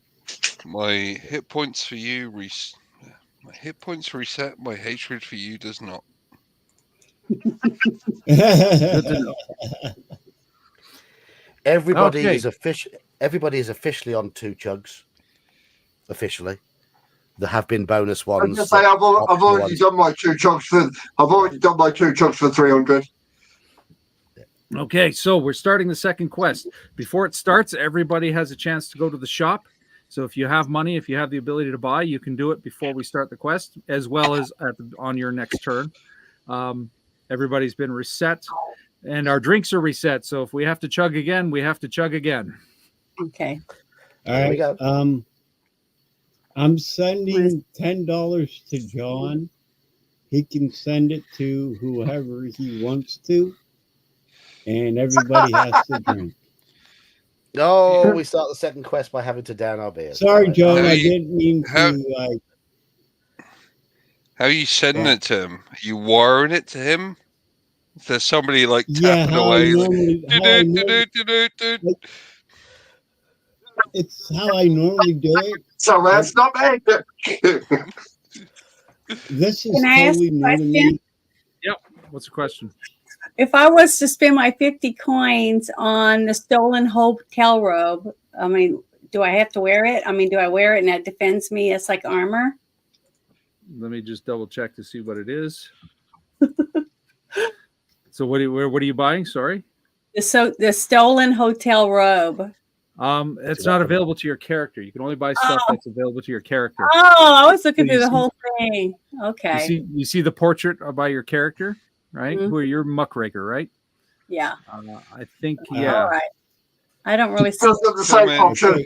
My hit points for you my hit points reset. My hatred for you does not. Good to know. Everybody Okay. is officially on 2 chugs. Officially, there have been bonus I ones. just say I've optional already ones. done my 2 chugs for. I've already done my 2 chugs for 300. Okay, so we're starting the second quest. Before it starts, everybody has a chance to go to the shop. So if you have money, if you have the ability to buy, you can do it before we start the quest, as well as on your next turn. Everybody's been reset, and our drinks are reset. So if we have to chug again, we have to chug again. Okay. All There we right. go. I'm sending $10 to John. He can send it to whoever he wants to, and everybody has to drink. No, we start the second quest by having to down our beers. Sorry, Right. John. How I you- didn't mean how- to. How are you sending Yeah. it to him? Are you wiring it to him? Is there somebody like Yeah, tapping how I away? normally. It's how I normally do it. So that's not me. This is Can I ask totally a new to question? me. What's the question? If I was to spend my 50 coins on the stolen hotel robe, I mean, do I have to wear it? I mean, do I wear it and that defends me? It's like armor. Let me just double check to see what it is. So what are you buying? Sorry. The stolen hotel robe. It's not available to your character. You can only buy stuff that's available to your character. Oh, I was looking So you through the see- whole thing. Okay. You see the portrait by your character, right? Mhm. Who you're muckraker, right? Yeah. I think yeah. All right. I don't really see Just the same in. option.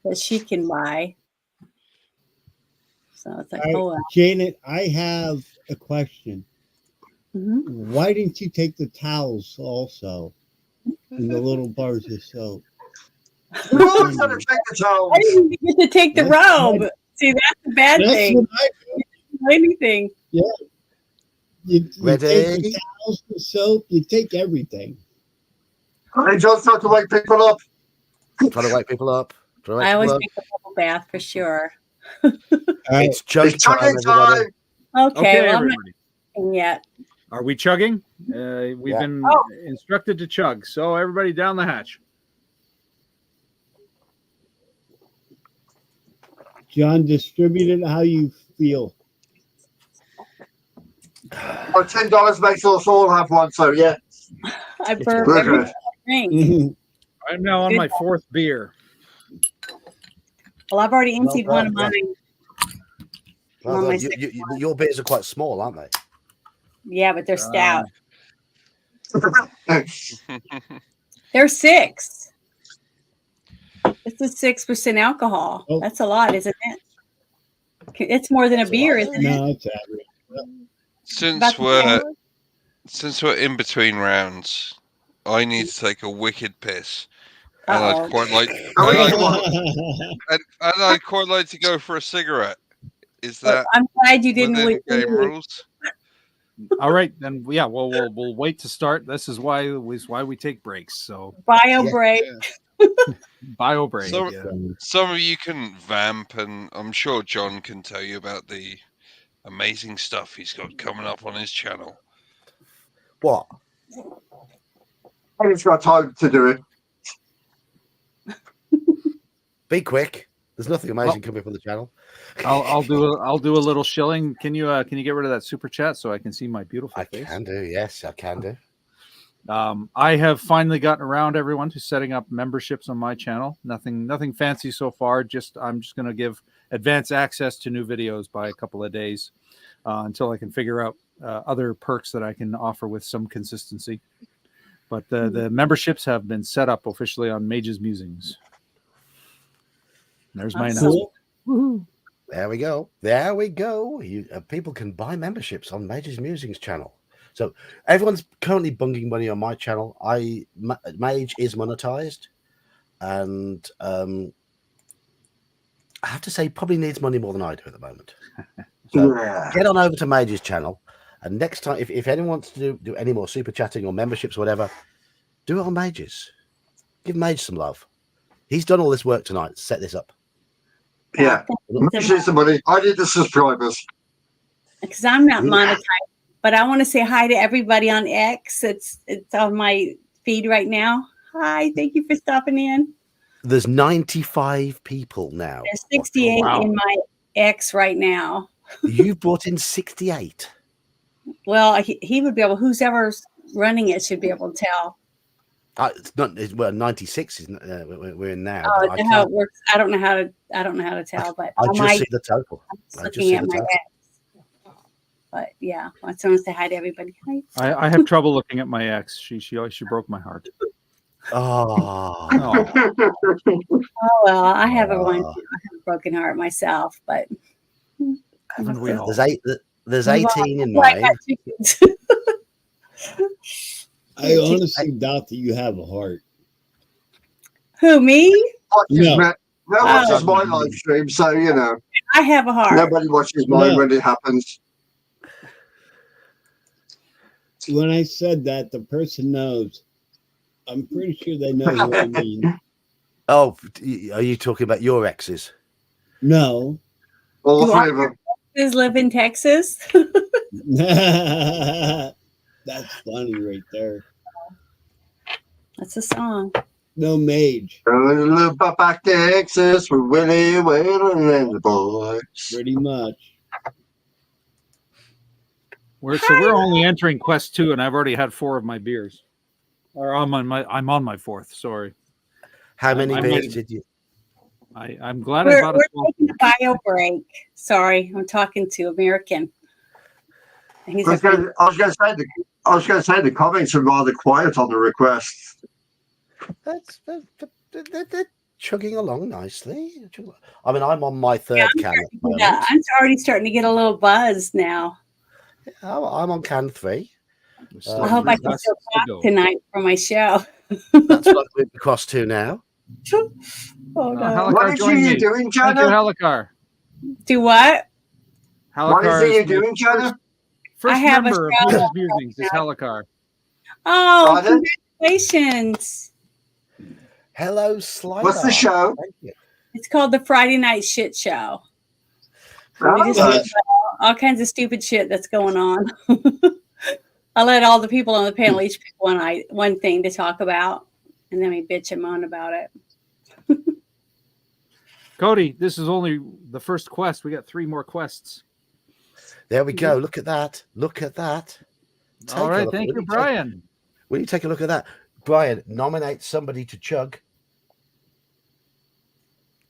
that she can buy. So it's like, All right, oh, well. Janet, I have a question. Mhm. Why didn't you take the towels also and the little bars of soap? Who was going to take the towels? I didn't even get to take the That's robe. right. See, that's the bad That's thing. what I do. Anything. You Ready? take the towels, the soap, you take everything. I just have to wake people up. Trying to wake people up. I always take a bubble bath for sure. All right. It's chug It's time, chugging everybody. time. Okay, well, I'm not everybody. eating yet. Are we chugging? We've Yeah. been Oh. instructed to chug. So everybody down the hatch. John, distribute it how you feel. Well, $10 makes us all have one, so yeah. I It's burp We're every good. drink. I'm now on my 4th beer. Well, I've already Well emptied one done, of yeah. mine. Well On done. my You- second you- your beers are quite small, aren't they? Yeah, but they're stout. Um, They're 6. It's a 6% alcohol. Oh. That's a lot, isn't it? It's more than a That's a beer, lot. isn't it? No, it's average. About the Since we're in between rounds, I need to take a wicked piss, and Uh-oh. I'd quite like, Oh, and yeah. I'd quite like to go for a cigarette. Is Well, that I'm glad you didn't within leave. game rules? all right, then yeah, we'll wait to start. This is why we take breaks. So Bio Yeah. break. Yeah. Bio break. So- Yeah. Some of you can vamp, and I'm sure John can tell you about the amazing stuff he's got coming up on his channel. What? And it's got time to do it. Be quick. There's nothing amazing coming from the channel. I'll do a little shilling. Can you get rid of that super chat so I can see my beautiful I face? can do. Yes, I can do. I have finally gotten around, everyone, to setting up memberships on my channel. Nothing fancy so far. I'm just going to give advance access to new videos by a couple of days until I can figure out other perks that I can offer with some consistency. But the memberships have been set up officially on Mage's Musings. There's my announcement. Woohoo. There we go. There we go. People can buy memberships on Mage's Musings channel. So everyone's currently bunging money on my channel. Mage is monetized, and I have to say, probably needs money more than I do at the moment. So get on over to Mage's channel, and next time, if anyone wants to do any more super chatting or memberships or whatever, do it on Mage's. Give Mage some love. He's done all this work tonight. Set this up. Yeah. Appreciate the money. I need the subscribers. Because I'm not monetized, but I want to say hi to everybody on X. It's on my feed right now. Hi, thank you for stopping in. There's 95 people now. There's 68 in my X right now. You've brought in 68. Well, he would be able. Who's ever running it should be able to tell. Well, 96 is we're in now. Oh, is that how it works? I don't know how to tell, but I just see the total. I'm just looking at my X. But yeah, I just want to say hi to everybody. Hi. I have trouble looking at my ex. She broke my heart. Oh. Oh well, I have I have a broken heart myself, but Haven't we all? There's 18 in I mine. got two kids. I honestly doubt that you have a heart. Who, me? No watches my live stream, so you know. I have a heart. Nobody watches mine when it happens. When I said that, the person knows. I'm pretty sure they know what I mean. Oh, are you talking about your exes? No. All three of them. Does live in Texas? That's funny right there. That's a song. No Mage. Look back to Texas with Willie Whalen and the boys. Pretty much. We're only entering quest 2, and I've already had 4 of my beers. Or I'm on my 4th. Sorry. How many beers did you? I'm glad I bought a We're taking a bio break. Sorry, I'm talking to American. I was going to say the comments are rather quiet on the requests. They're chugging along nicely. I mean, I'm on my 3rd can. Yeah, I'm already starting to get a little buzz now. I'm on can 3. I hope I can still talk tonight for my show. That's what we're across to now. Oh no! Halakar, What is join you me. doing, Thank you, Jana? Halakar. Do what? What Halakar is you is doing, Jana? First I have a member of show. Mage's Musings is Halakar. Oh, Pardon? congratulations! Hello, Slider. What's the show? Thank you. It's called the Friday Night Shit Show. We Oh, just talk about all kinds of stupid shit that's going on. I let all the people on the panel each pick one thing to talk about, and then we bitch and moan about it. Cody, this is only the first quest. We got 3 more quests. There we go. Look at that. Look at that. All right. Thank you, Brian. Will you take a look at that? Brian, nominate somebody to chug.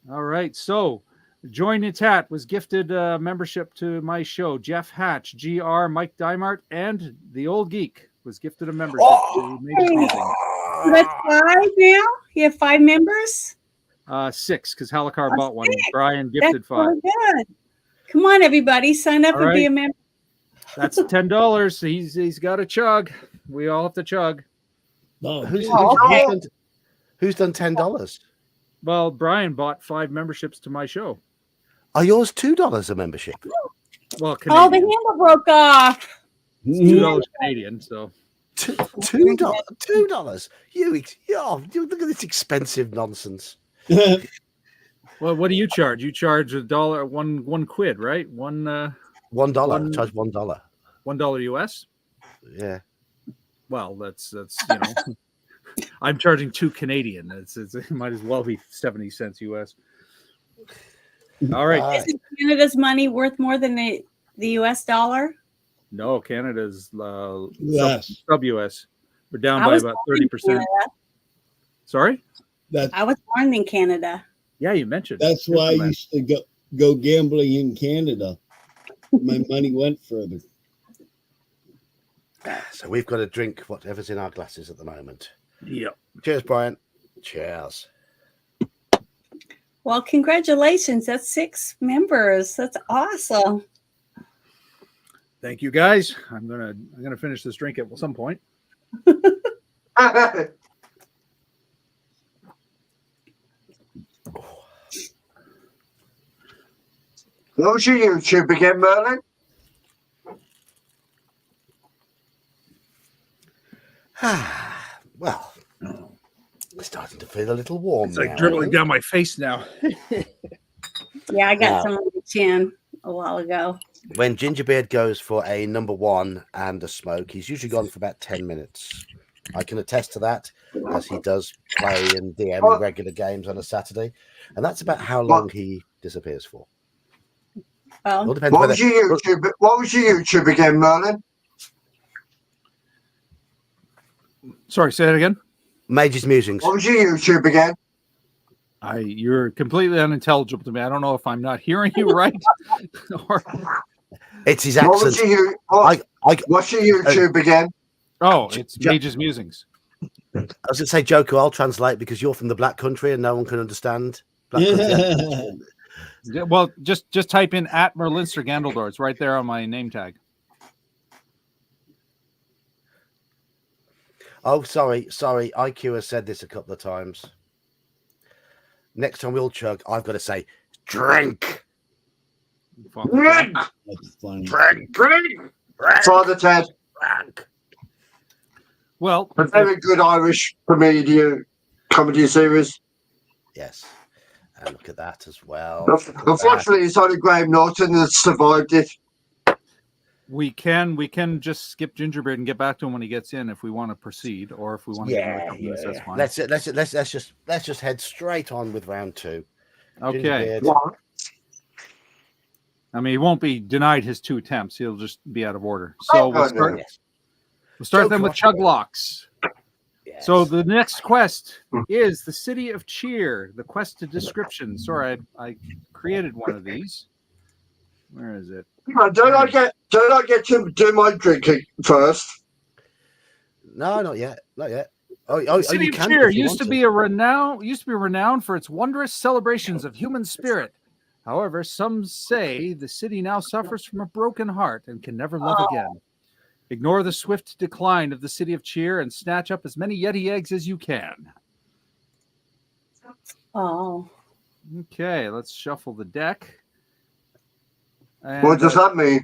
All right. So, Join in Chat was gifted membership to my show. Jeff Hatch, GR, Mike Dimart, and The Old Geek was gifted a membership to Mage's Musings. So that's 5 now? You have 5 members? 6, because Halakar bought one. 6. Brian gifted That's 5. so good. Come on, everybody. Sign up All and be right. a member. That's $10. He's got to chug. We all have to chug. Oh, Who's okay. done $10? Well, Brian bought 5 memberships to my show. Are yours $2 a membership? Well, Oh, the Canadian. handle broke off. $2 Canadian. So $2. You look at this expensive nonsense. Well, what do you charge? You charge $1, one quid, right? $1. One- Charge $1. $1 US. Yeah. Well, that's I'm charging 2 Canadian. It might as well be 70 cents US. All right. Isn't Canada's money worth more than the US dollar? No, Canada's Yes. sub US. We're down I by was about born in 30%. Canada. Sorry? I was born in Canada. Yeah, you mentioned. That's why I Newfoundland. used to go gambling in Canada. My money went further. So we've got to drink whatever's in our glasses at the moment. Yeah. Cheers, Brian. Cheers. Well, congratulations. That's 6 members. That's awesome. Thank you, guys. I'm gonna finish this drink at some point. What was your YouTube again, Merlin? Well, we're starting to feel a little warm. It's like now, dribbling eh? down my face now. Yeah, I got Wow. some on the chin a while ago. When Gingerbeard goes for a number 1 and a smoke, he's usually gone for about 10 minutes. I can attest to that, as he does play and DM regular games on a Saturday, and that's about how long he disappears for. All Well, depends What whether was your YouTube? What was your YouTube again, Merlin? Sorry, say that again. Mage's Musings. What was your YouTube again? You're completely unintelligible to me. I don't know if I'm not hearing you right. or, It's his What was accent. your What's your YouTube again? it's Mage's Musings. I was going to say, Joker, I'll translate because you're from the Black Country and no one can understand Black Country. Yeah, well, just type in at Merlinster Gandaldor. It's right there on my name tag. Oh, sorry. IQ has said this a couple of times. Next time we'll chug, I've got to say, drink. Drink, That's funny. Drink. drink. Father Ted, Drink. Well, a very good Irish comedy series. Yes. And look at that as well. Unfortunately, it's only Graham Norton that survived it. we can just skip Gingerbeard and get back to him when he gets in if we want to proceed, or if we want to give him a couple minutes, that's fine. Let's just head straight on with round 2. Okay. Gingerbeard. I mean, he won't be denied his 2 attempts. He'll just be out of order. So we'll start. Yes. We'll start Joker then with off. Chug Locks. Yes. So the next quest is the City of Cheer. The quest to description. Sorry, I created one of these. Where is it? Don't I get to do my drinking first? No, not yet. Not yet. Oh, City you of can Cheer if you used to want be renowned for its wondrous celebrations of human spirit. However, some say the city now suffers from a broken heart and can never love again. Ignore the swift decline of the City of Cheer and snatch up as many Yeti eggs as you can. oh, Okay, let's shuffle the deck. And, What does that mean?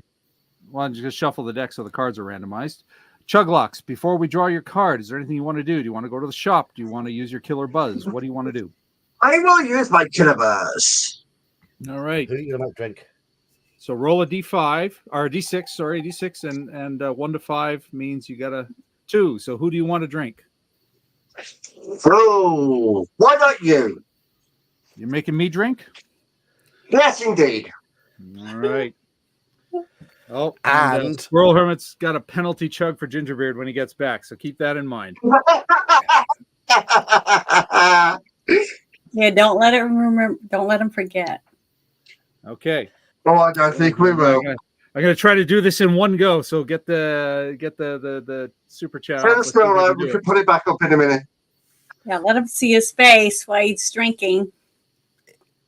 Well, just shuffle the deck so the cards are randomized. Chuglocks, before we draw your card, is there anything you want to do? Do you want to go to the shop? Do you want to use your killer buzz? What do you want to do? I will use my killer buzz. All right. Who are you going to make drink? So roll a d5 or a d6, sorry, d6, and 1 to 5 means you got a 2. So who do you want to drink? Oh, why not you? You're making me drink? Yes, indeed. All right. Oh, And- Squirrel Hermit's got a penalty chug for Gingerbeard when he gets back, so keep that in mind. yeah. Don't let it remember. Don't let him forget. Okay. Oh, I don't think we will. I'm gonna try to do this in one go. So get the super chat. Let off. us Let's see if know. we can We do can it. put it back up in a minute. Yeah, let him see his face while he's drinking.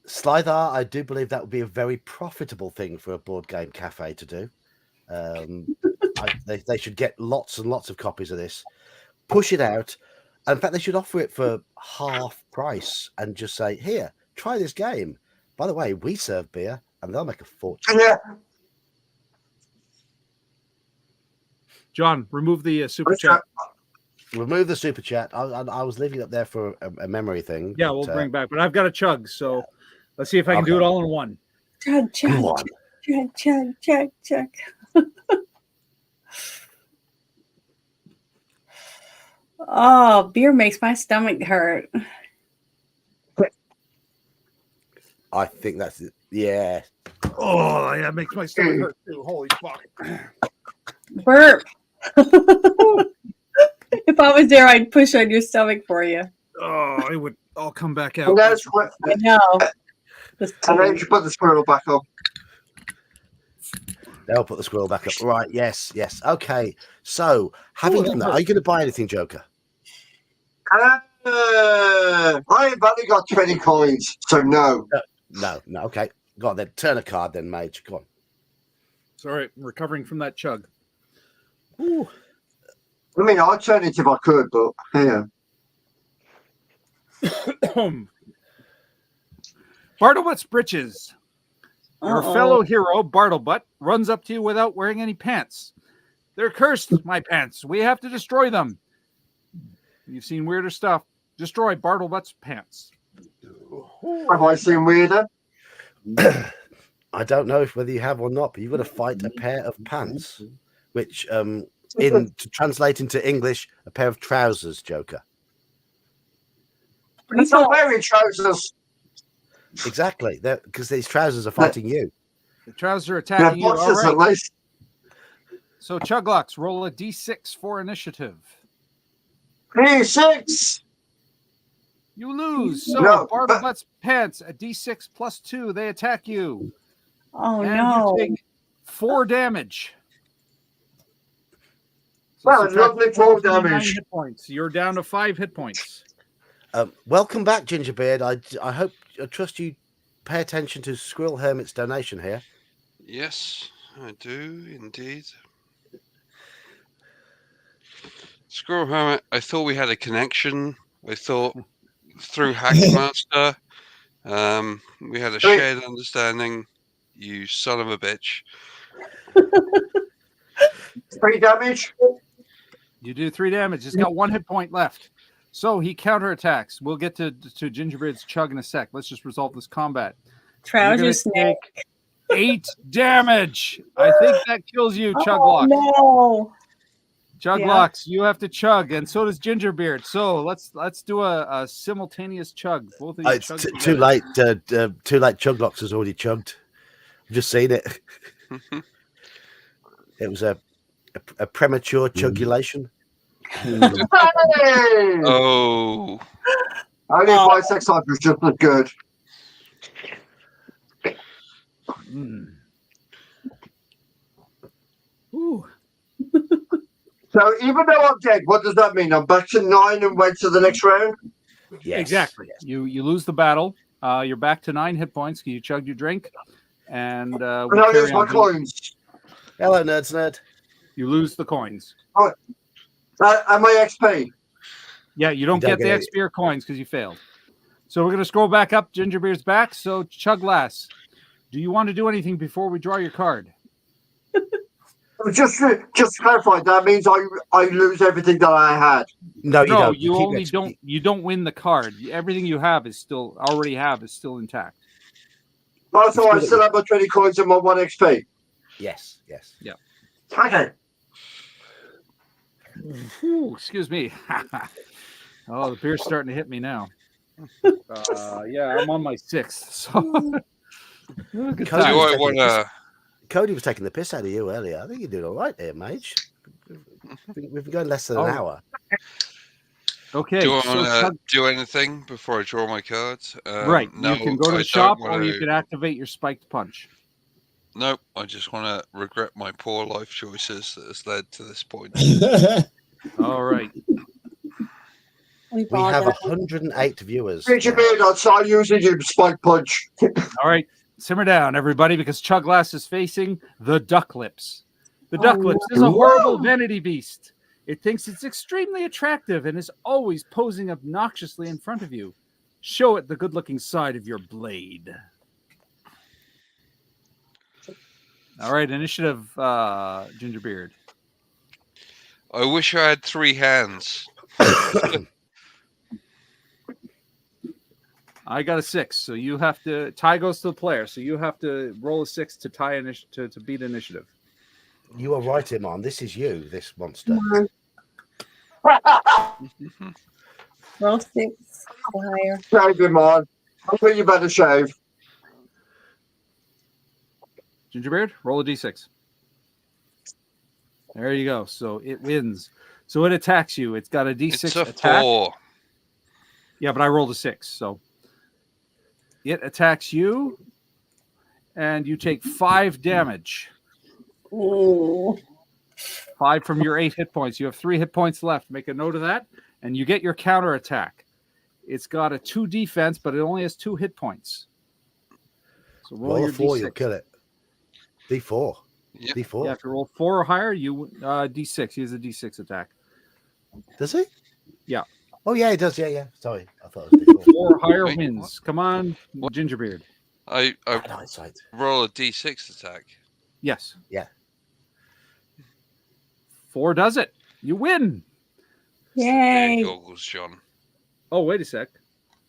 Slither, I do believe that would be a very profitable thing for a board game cafe to do. They should get lots and lots of copies of this, push it out. In fact, they should offer it for half price and just say, here, try this game. By the way, we serve beer, and they'll make a fortune. Yeah. John, remove the super chat. Remove the super chat. I was leaving it up there for a memory thing. Yeah, but, we'll bring it back. But I've got a chug, so let's see if I can do Okay. it all in one. Chug, chug, Come on. chug, chug, chug, chug. Oh, beer makes my stomach hurt. I think that's it. Yeah. Oh, yeah, it makes my stomach hurt too. Holy fuck. Burp. If I was there, I'd push on your stomach for you. Oh, it would all come back out. And then I know. you put the squirrel back up. They'll put the squirrel back up. Right. Yes. Yes. Okay. So, having done that, are you going to buy anything, Joker? I've only got 20 coins, so no. No. Okay. Go on then. Turn a card then, Mage. Go on. Sorry, I'm recovering from that chug. Ooh. I mean, I'd turn it if I could, but yeah. Bartlebutt's Britches. Your Uh-oh. fellow hero, Bartlebutt, runs up to you without wearing any pants. They're cursed, my pants. We have to destroy them. You've seen weirder stuff. Destroy Bartlebutt's pants. Have I seen weirder? I don't know whether you have or not, but you've got to fight a pair of pants, which, to translate into English, a pair of trousers, Joker. It's not wearing trousers. Exactly, because these trousers are fighting you. The trousers are They're attacking you. All boxes at right. least. So, Chuglocks, roll a d6 for initiative. 6. You lose. So, No. Bartlebutt's pants, a d6 plus 2. They attack you. Oh, And no. you take 4 damage. So Well, subtract lovely 4 4 from your 9 damage. hit points. You're down to 5 hit points. Welcome back, Gingerbeard. I trust you pay attention to Squirrel Hermit's donation here. Yes, I do indeed. Squirrel Hermit, I thought we had a connection. I thought through Hackmaster, we had a shared understanding. You son of a bitch. 3 damage. You do 3 damage. He's got 1 hit point left. So he counterattacks. We'll get to Gingerbeard's chug in a sec. Let's just resolve this combat. Trouser snake. 8 damage. I think that kills you, Chuglocks. Oh, no. Chuglocks, you have to chug, and so does Gingerbeard. So let's do a simultaneous chug. Both of you It's chug too together. late. Too late. Chuglocks has already chugged. I've just seen it. It was a premature chugulation. Hey! Oh, Only my sex life was just as good. Mm. Ooh. So even though I'm dead, what does that mean? I'm back to 9 and went to the next round? Yes. Exactly. You lose the battle. You're back to 9 hit points because you chugged your drink, and we And I carry lose my on. coins. Hello, nerds, nerd. You lose the coins. And my XP. Yeah, you don't You don't get the get XP or coins because you failed. So we're going to scroll back up. Gingerbeard's back. So Chuglass, do you want to do anything before we draw your card? Just to clarify, that means I lose everything that I had. No, you No, don't. you keep only XP. don't. You don't win the card. Everything you have is still intact. Also, I still have my 20 coins and my 1 XP. Yes. Okay. Ooh, excuse me. Oh, the beer's starting to hit me now. Yeah, I'm on my 6th. So good Cody do time. I want to? Cody was taking the piss out of you earlier. I think you're doing all right there, Mage. We've been going less than an hour. Okay, Do I so want to Chug- do anything before I draw my cards? right. No, You can go to I the shop, don't or you wanna- can activate your spiked punch. Nope, I just want to regret my poor life choices that has led to this point. All right. We have 108 viewers. Get your now. beard, I'll start using your spike punch. All right. Simmer down, everybody, because Chuglass is facing the Duck Lips. The Duck Lips is a horrible vanity beast. It thinks it's extremely attractive and is always posing obnoxiously in front of you. Show it the good-looking side of your blade. All right, initiative, Gingerbeard. I wish I had 3 hands. I got a 6, so you have to tie goes to the player. So you have to roll a 6 to tie to beat initiative. You are right, Iman. This is you, this monster. Come on. Roll 6 or higher. Shave him on. I think you better shave. Gingerbeard, roll a d6. There you go. So it wins. So it attacks you. It's got a d6 It's a attack. 4. Yeah, but I rolled a 6. So it attacks you, and you take 5 damage. Ooh. 5 from your 8 hit points. You have 3 hit points left. Make a note of that, and you get your counter attack. It's got a 2 defense, but it only has 2 hit points. So roll your a 4, d6. you'll kill it. D4. Yep. D4. Yeah, if you roll 4 or higher, you d6. He has a d6 attack. Does he? Yeah. Oh, yeah, he does. Yeah. Sorry. I thought it was D4. 4 or higher Wait, wins. what? Come on, What? Gingerbeard. I Bad eyesight. roll a d6 attack. Yes. Yeah. 4 does it. You win. Yay. Goggles, John. Oh, wait a sec.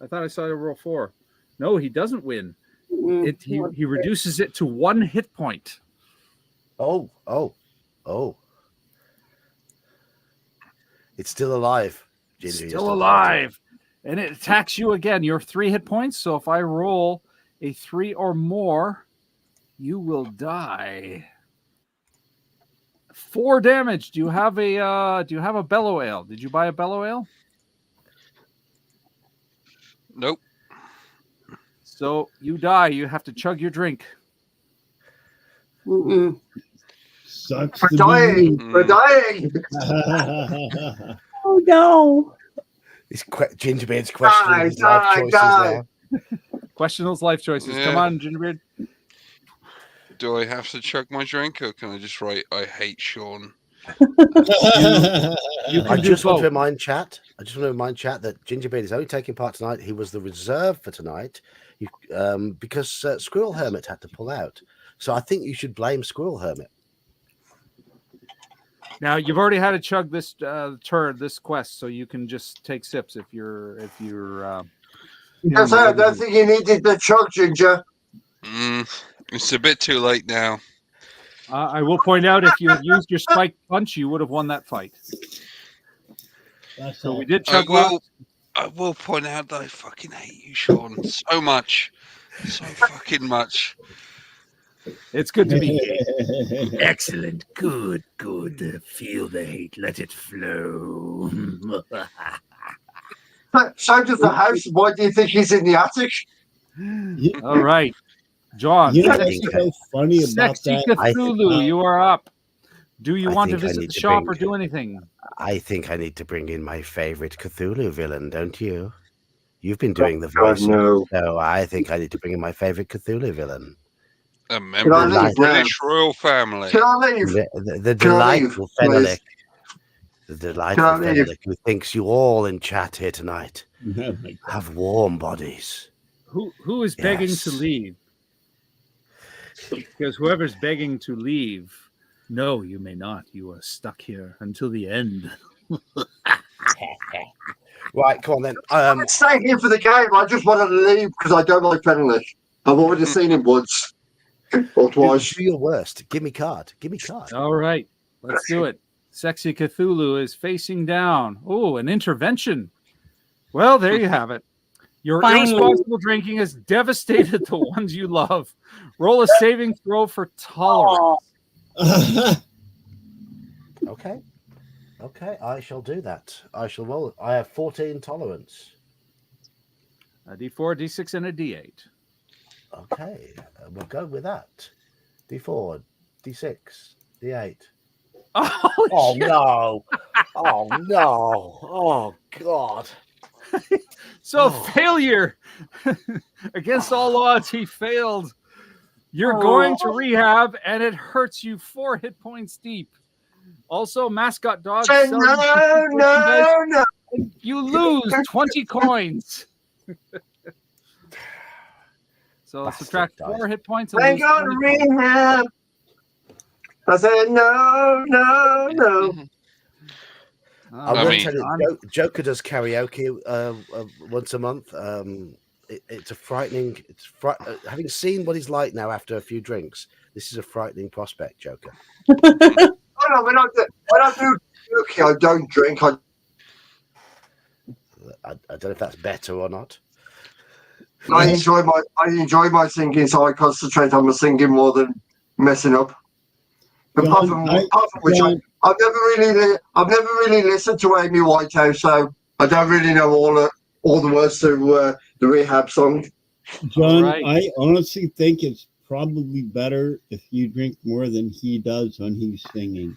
I thought I saw you roll 4. No, he doesn't win. He reduces it to 1 hit point. Oh. It's still alive. Ginger, you're Still alive. And it attacks you again. You're 3 hit points. So if I roll a 3 or more, you will die. 4 damage. Do you have a bellow ale? Did you buy a bellow ale? Nope. So you die. You have to chug your drink. Mm-mm. Sucks We're to dying. Mm. We're dying. be. Oh no. It's Gingerbeard's questioning his Die, life choices die. now. Question those life choices. Come Yeah. on, Gingerbeard. Do I have to chug my drink, or can I just write, I hate Sean? You I can do just want both. to remind chat. That Gingerbeard is only taking part tonight. He was the reserve for tonight, because Squirrel Hermit had to pull out. So I think you should blame Squirrel Hermit. Now you've already had to chug this this quest, so you can just take sips if you're. Yes, I don't think you needed the chug, Ginger. It's a bit too late now. I will point out if you had used your spike punch, you would have won that fight. That's So all. we did I chug will, I will point out that I fucking hate you, Sean, so much. So fucking much. It's good to be here. Excellent. Good. Feel the hate. Let it flow. So does the house. Why do you think he's in the attic? All right, John. You know I what's so funny about Sexy that? Cthulhu, you are up. Do you I want to think I visit need the to shop bring- or do anything? I think I need to bring in my favorite Cthulhu villain, don't you? You've been doing the God, voice, no. so I think I need to bring in my favorite Cthulhu villain. A member of the leave now? British royal family. Can I leave? The Can I leave, delightful please? Fenelek. The delightful Can I leave? Fenelek who thinks you all in chat here tonight Oh my God. have warm bodies. Who is begging to Yes. leave? Because whoever's begging to leave, no, you may not. You are stuck here until the end. Right, come on then. I'm staying here for the game. I just want to leave because I don't like Fenelek. I've already seen him once or twice. Do your worst. Give me card. All right, let's do it. Sexy Cthulhu is facing down. Oh, an intervention. Well, there you have it. Your Finally. irresponsible drinking has devastated the ones you love. Roll a saving throw for tolerance. Okay, I shall do that. I shall roll it. I have 14 tolerance. A D4, D6, and a D8. Okay, we'll go with that. D4, D6, D8. Oh shit. no! Oh no! Oh God! So failure. Against all odds, he failed. You're going to rehab, and it hurts you 4 hit points deep. Also, mascot dog. Say sells no. You lose 20 coins. So Bastard subtract dice. 4 hit points. And I lose got 20 points. rehab. I said no. I I will mean- tell you, Joker does karaoke once a month. It's a frightening. Having seen what he's like now after a few drinks, this is a frightening prospect, Joker. Oh, no, when I do karaoke, I don't drink. I don't know if that's better or not. I enjoy my singing, so I concentrate on my singing more than messing up. Apart from which, I've never really listened to Amy Whitehouse, so I don't really know all the words to the Rehab song. John, All right. I honestly think it's probably better if you drink more than he does when he's singing.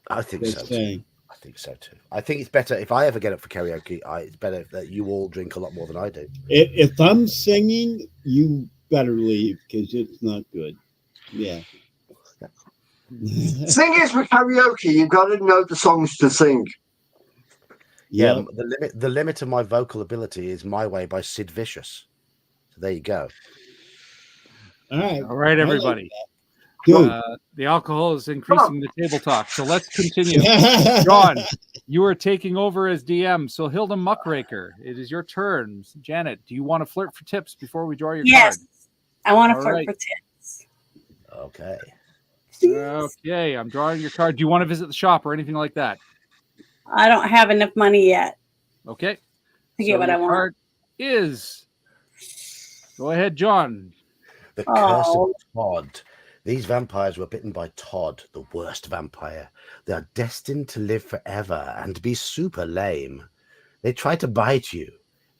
I think Just so. saying. I think so too. I think it's better if I ever get up for karaoke. It's better that you all drink a lot more than I do. If I'm singing, you better leave because it's not good. Yeah. Thing is, with karaoke, you've got to know the songs to sing. Yeah, Yep. the limit of my vocal ability is "My Way" by Sid Vicious. So there you go. All right. All right, everybody. Dude. The alcohol is increasing the table talk. So let's continue. John, you are taking over as DM. So Hilda Muckraker, it is your turn. Janet, do you want to flirt for tips before we draw your Yes, card? I want to All flirt right. for tips. Okay. Okay, I'm drawing your card. Do you want to visit the shop or anything like that? I don't have enough money yet Okay. to get what I your want. card is. Go ahead, John. The Curse of Oh, Todd. These vampires were bitten by Todd, the worst vampire. They are destined to live forever and be super lame. They try to bite you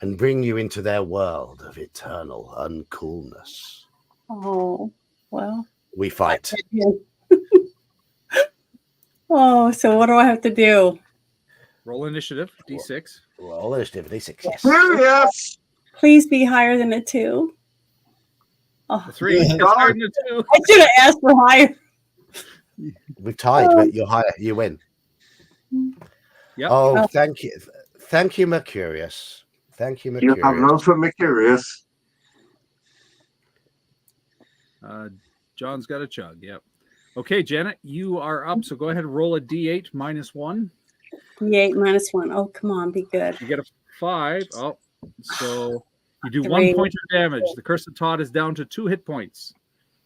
and bring you into their world of eternal uncoolness. oh, well. We fight. Oh, so what do I have to do? Roll initiative, D6. Roll initiative, D6. Yes. Yes. Please be higher than a 2. Oh, A 3. It's higher than a 2. I should have asked for higher. We've tied, but you're higher. You win. Yep. Oh, Oh. thank you. Thank you, Mercurius. Thank you, You have Mercurius. love for Mercurius. John's got a chug. Yep. Okay, Janet, you are up. So go ahead and roll a D8 -1. D8 -1. Oh, come on, be good. You get a 5. Oh, so you do 1 3. point of damage. The Curse of Todd is down to 2 hit points.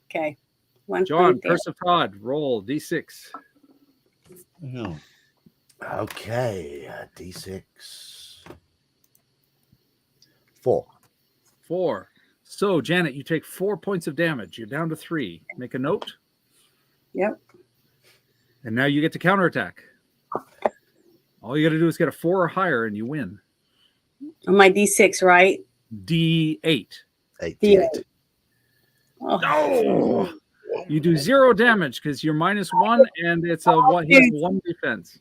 Okay. 1 John, point there. Curse of Todd, roll D6. No. Okay, D6. 4. 4. So, Janet, you take 4 points of damage. You're down to 3. Make a note. Yep. And now you get to counterattack. All you got to do is get a 4 or higher and you win. On my D6, right? D8. 8, D8. D8. Oh, No! You do 0 damage because you're -1 and it's a one. He has 1 defense.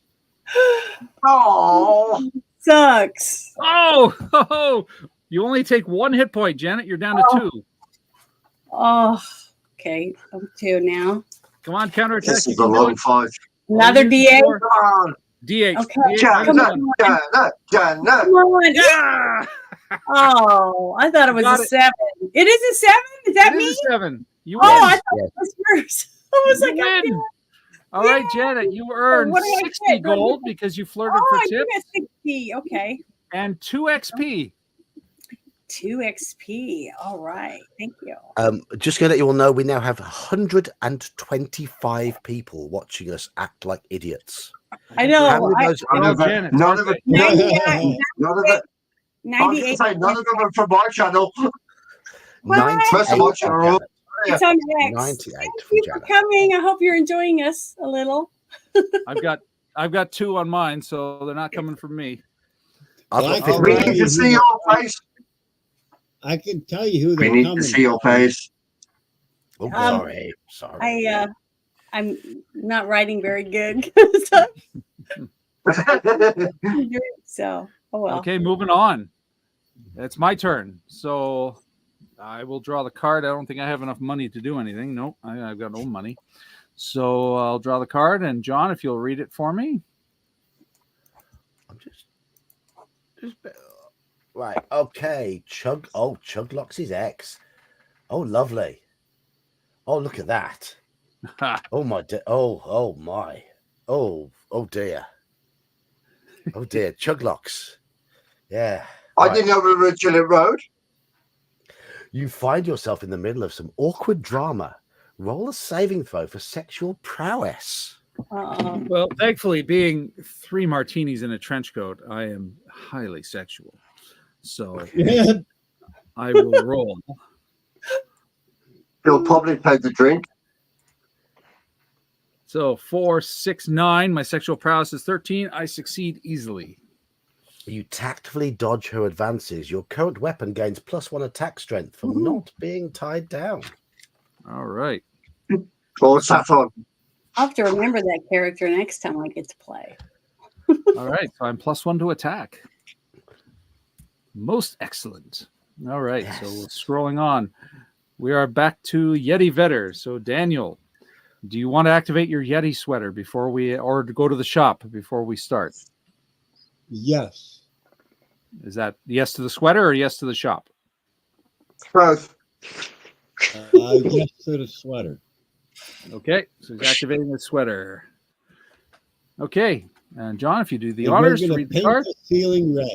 Oh, sucks. Oh! You only take 1 hit point, Janet. You're down to 2. Oh, okay. I'm 2 now. Come on, counterattack. this You is a can do long it. fight. Another D8. Four. Come on, D8. Okay. D8 Janet, Come -1. on. Janet. Come on. Yeah! Oh, I thought it was Got a it. 7. It is a 7? Is that It me? is a 7. You Oh, win. I thought it was yours. I was You like, win. All right, Janet, you earned what do I 60 get? gold because you flirted oh, for I do tips get 60. Okay. and 2 XP. 2 XP. All right. Thank you. Just going to let you all know, we now have 125 people watching us act like idiots. I know. How many of I, those- Janet, None of it. 98, None of it. I was 98. gonna say, none of them are from my channel. What? 98 First of all, from you're Janet. It's on X. 98 Thank from you for Janet. coming. I hope you're enjoying us a little. I've got 2 on mine, so they're not coming from me. I've Well, got I We can 15. tell need you to see who your face. I can tell you who We they're need coming to see your from. face. Oh, Um, sorry. I'm not writing very good. So, oh well. Okay, moving on. It's my turn. So I will draw the card. I don't think I have enough money to do anything. Nope, I've got no money. So I'll draw the card. And John, if you'll read it for me. I'm just right. Okay. Chuglocks his ex. Oh, lovely. Oh, look at that. Oh my. Oh my. Oh dear. Oh dear, Chuglocks. Yeah. I didn't know we were at Gillett Road. You find yourself in the middle of some awkward drama. Roll a saving throw for sexual prowess. Well, thankfully, being 3 martinis in a trench coat, I am highly sexual. So I will roll. He'll probably take the drink. So 4, 6, 9. My sexual prowess is 13. I succeed easily. You tactfully dodge her advances. Your current weapon gains +1 attack strength from not being tied down. All right. Or Saffron. I'll have to remember that character next time I get to play. All right. So I'm +1 to attack. Most excellent. All right. Yes. So scrolling on. We are back to Yeti Vetter. So Daniel, do you want to activate your Yeti sweater before we, or to go to the shop before we start? Yes. Is that yes to the sweater or yes to the shop? Both. Yes to the sweater. Okay, so he's activating the sweater. Okay, and John, if you do the And honors, we're gonna read the paint card. the ceiling red.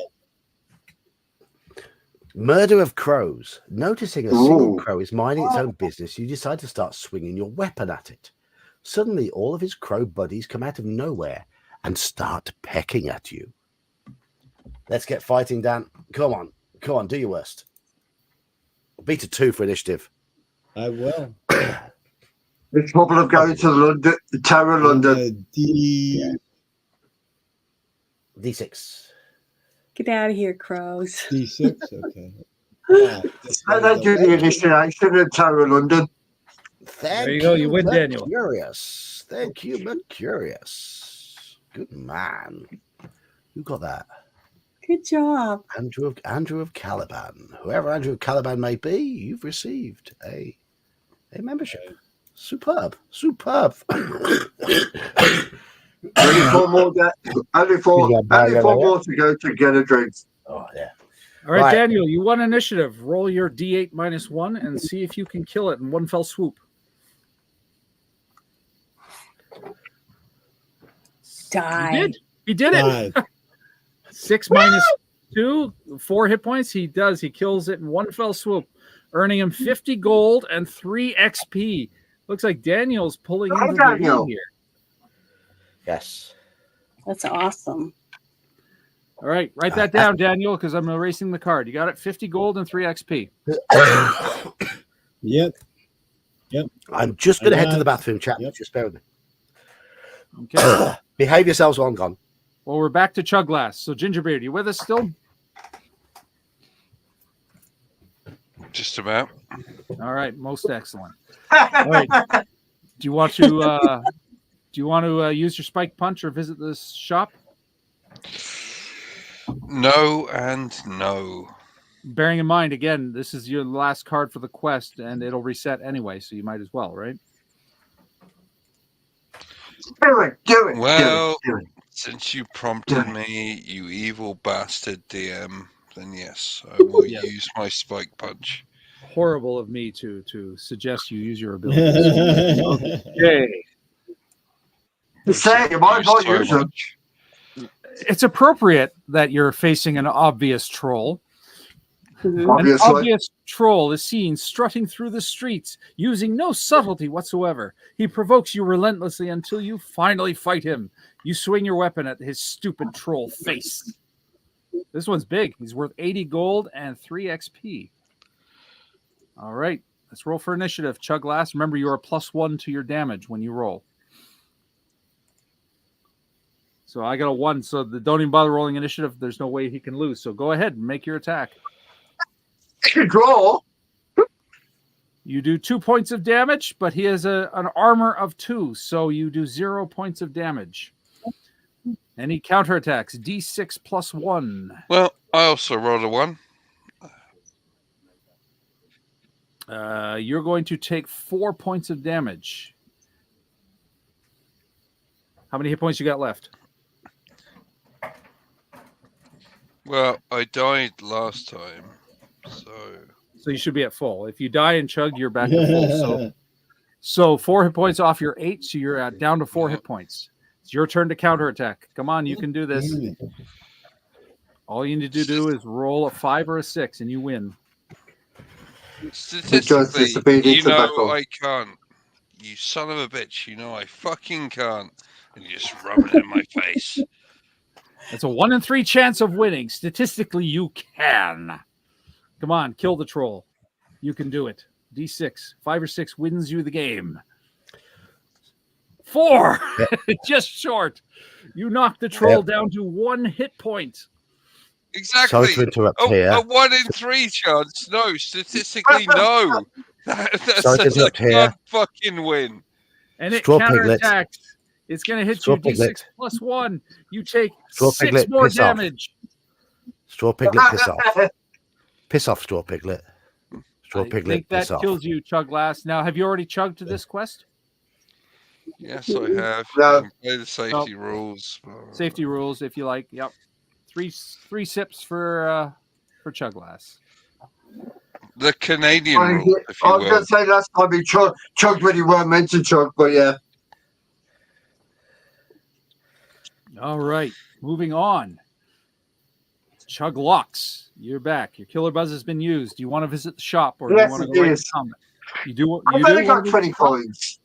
Murder of crows. Noticing a single Ooh. crow is minding its own business, you decide to start swinging your weapon at it. Suddenly, all of his crow buddies come out of nowhere and start pecking at you. Let's get fighting, Dan. Come on, do your worst. Beat a 2 for initiative. I will. The trouble of going to London, the Tower of London. D6. Get out of here, crows. D6. Okay. How they do the initiation at Tower of London. Thank There you go, you win, Daniel. Mercurius. Thank you, Mercurius. Good man. Who got that? Good job. Andrew of Caliban. Whoever Andrew of Caliban may be, you've received a membership. Superb. Only 4 more. Only four more to go to get a drink. Oh yeah. All right, Right. Daniel, you won initiative. Roll your D8 -1 and see if you can kill it in one fell swoop. Die. He did it. 6 -2, 4 hit points. He does. He kills it in one fell swoop, earning him 50 gold and 3 XP. Looks like Daniel's pulling into the lead here. Yes. That's awesome. All right, write that down, Daniel, because I'm erasing the card. You got it? 50 gold and 3 XP. Yep. I'm just going to head to the bathroom, chat. Yep. Just bear with me. Okay. Behave yourselves while I'm gone. Well, we're back to Chug Glass. So, Gingerbeard, you with us still? Just about. All right, most excellent. All right. Do you want to use your spike punch or visit this shop? No and no. Bearing in mind, again, this is your last card for the quest, and it'll reset anyway, so you might as well, right? Do it. Well, do it. since you prompted me, you evil bastard DM, then yes, I will use my spike punch. Horrible of me to suggest you use your abilities. Okay. Say, you might as well use them. It's appropriate that you're facing an obvious troll. An Obviously. obvious troll is seen strutting through the streets, using no subtlety whatsoever. He provokes you relentlessly until you finally fight him. You swing your weapon at his stupid troll face. This one's big. He's worth 80 gold and 3 XP. All right, let's roll for initiative. Chug last. Remember, you are +1 to your damage when you roll. So I got a 1, so don't even bother rolling initiative. There's no way he can lose. So go ahead and make your attack. Draw. You do 2 points of damage, but he has an armor of 2, so you do 0 points of damage. Any counterattacks? D6 +1. Well, I also rolled a 1. You're going to take 4 points of damage. How many hit points you got left? Well, I died last time, so you should be at full. If you die and chug, you're back to full. So 4 hit points off your 8, so you're down to 4 hit points. It's your turn to counterattack. Come on, you can do this. Damn it. All you need to do is roll a 5 or a 6, and you win. Statistically, disobedient you know tobacco. I can't. You son of a bitch, you know I fucking can't. And you just rub it in my face. It's a 1 in 3 chance of winning. Statistically, you can. Come on, kill the troll. You can do it. D6. 5 or 6 wins you the game. 4. Just short. You knocked the troll down to 1 hit point. Exactly. Sorry to interrupt here. A 1 in 3 chance. No, statistically, no. That's Sorry to I interrupt here. can't fucking win. And it Straw Piglet. counterattacks. It's going to hit Straw you Piglet. D6 plus 1. You take Straw 6 Piglet, more piss off. damage. Straw Piglet, piss off. Piss off, Straw Piglet. Straw I Piglet, think that piss off. kills you, Chuglass. Now, have you already chugged to this quest? Yes, I have. No. You can play the safety rules. Safety rules, if you like. Yep. Three sips for Chuglass. The Canadian I rule, if you was will. going to say last time he chugged when you weren't meant to chug, but yeah. All right. Moving on. Chuglocks, you're back. Your killer buzz has been used. Do you want to visit the shop or do Yes, you want to it go right is. to combat? You do. I You bet do I got want to 20 visit the shop? coins.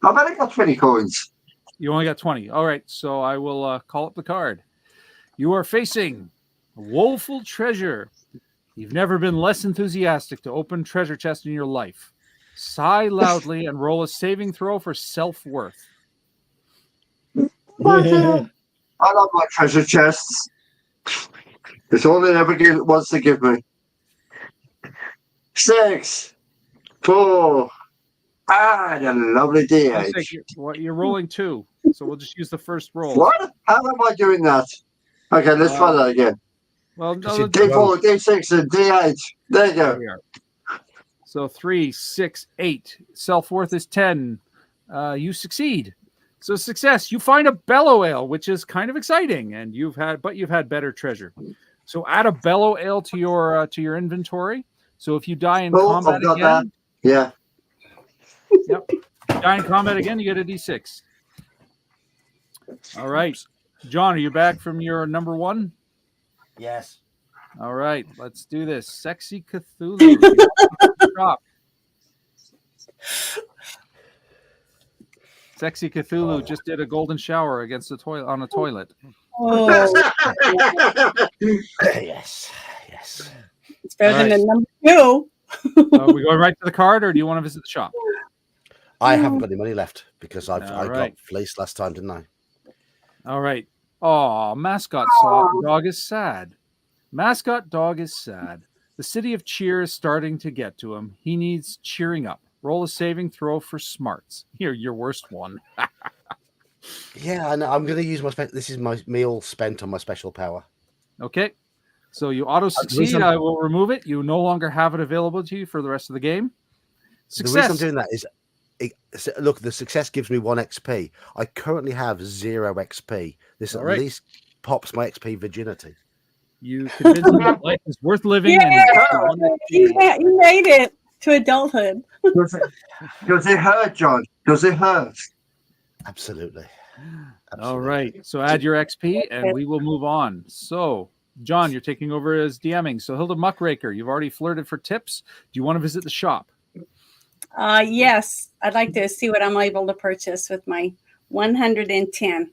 I bet I got 20 coins. You only got 20. All right. So I will call up the card. You are facing a woeful treasure. You've never been less enthusiastic to open treasure chest in your life. Sigh loudly and roll a saving throw for self-worth. I love my treasure chests. It's all it ever wants to give me. 6, 4. The lovely One DH. sec, you're rolling 2, so we'll just use the first roll. What? How am I doing that? Okay, let's try that again. Well, Because no, you D4, D6, and D8. There you there go. we are. So 3, 6, 8. Self-worth is 10. You succeed. So success. You find a bellow ale, which is kind of exciting, and you've had better treasure. So add a bellow ale to your inventory. So if you die in Oh, combat I've got again, that. Yeah. yep. Die in combat again, you get a D6. All right. John, are you back from your number 1? Yes. All right, let's do this. Sexy Cthulhu. Drop. Sexy Cthulhu just did a golden shower against the toilet on a toilet. Oh, Yes. Yes. it's better All than right. the number 2. Are we going right to the card, or do you want to visit the shop? I haven't got any money left because I All got right. fleeced last time, didn't I? All right. Oh, mascot dog is sad. Mascot dog is sad. The city of cheer is starting to get to him. He needs cheering up. Roll a saving throw for smarts. Here, your worst one. Yeah, I know. I'm going to use my. This is my meal spent on my special power. Okay. So you auto succeed. reason- I will remove it. You no longer have it available to you for the rest of the game. The reason Success. I'm doing that is, look, the success gives me 1 XP. I currently have 0 XP. This All at right. least pops my XP virginity. You convince him that life is worth living. Yeah, And you made it to adulthood. Does it hurt, John? Does it hurt? Absolutely. all right. So add your XP and we will move on. So, John, you're taking over as DMing. So, Hilda Muckraker, you've already flirted for tips. Do you want to visit the shop? Yes, I'd like to see what I'm able to purchase with my 110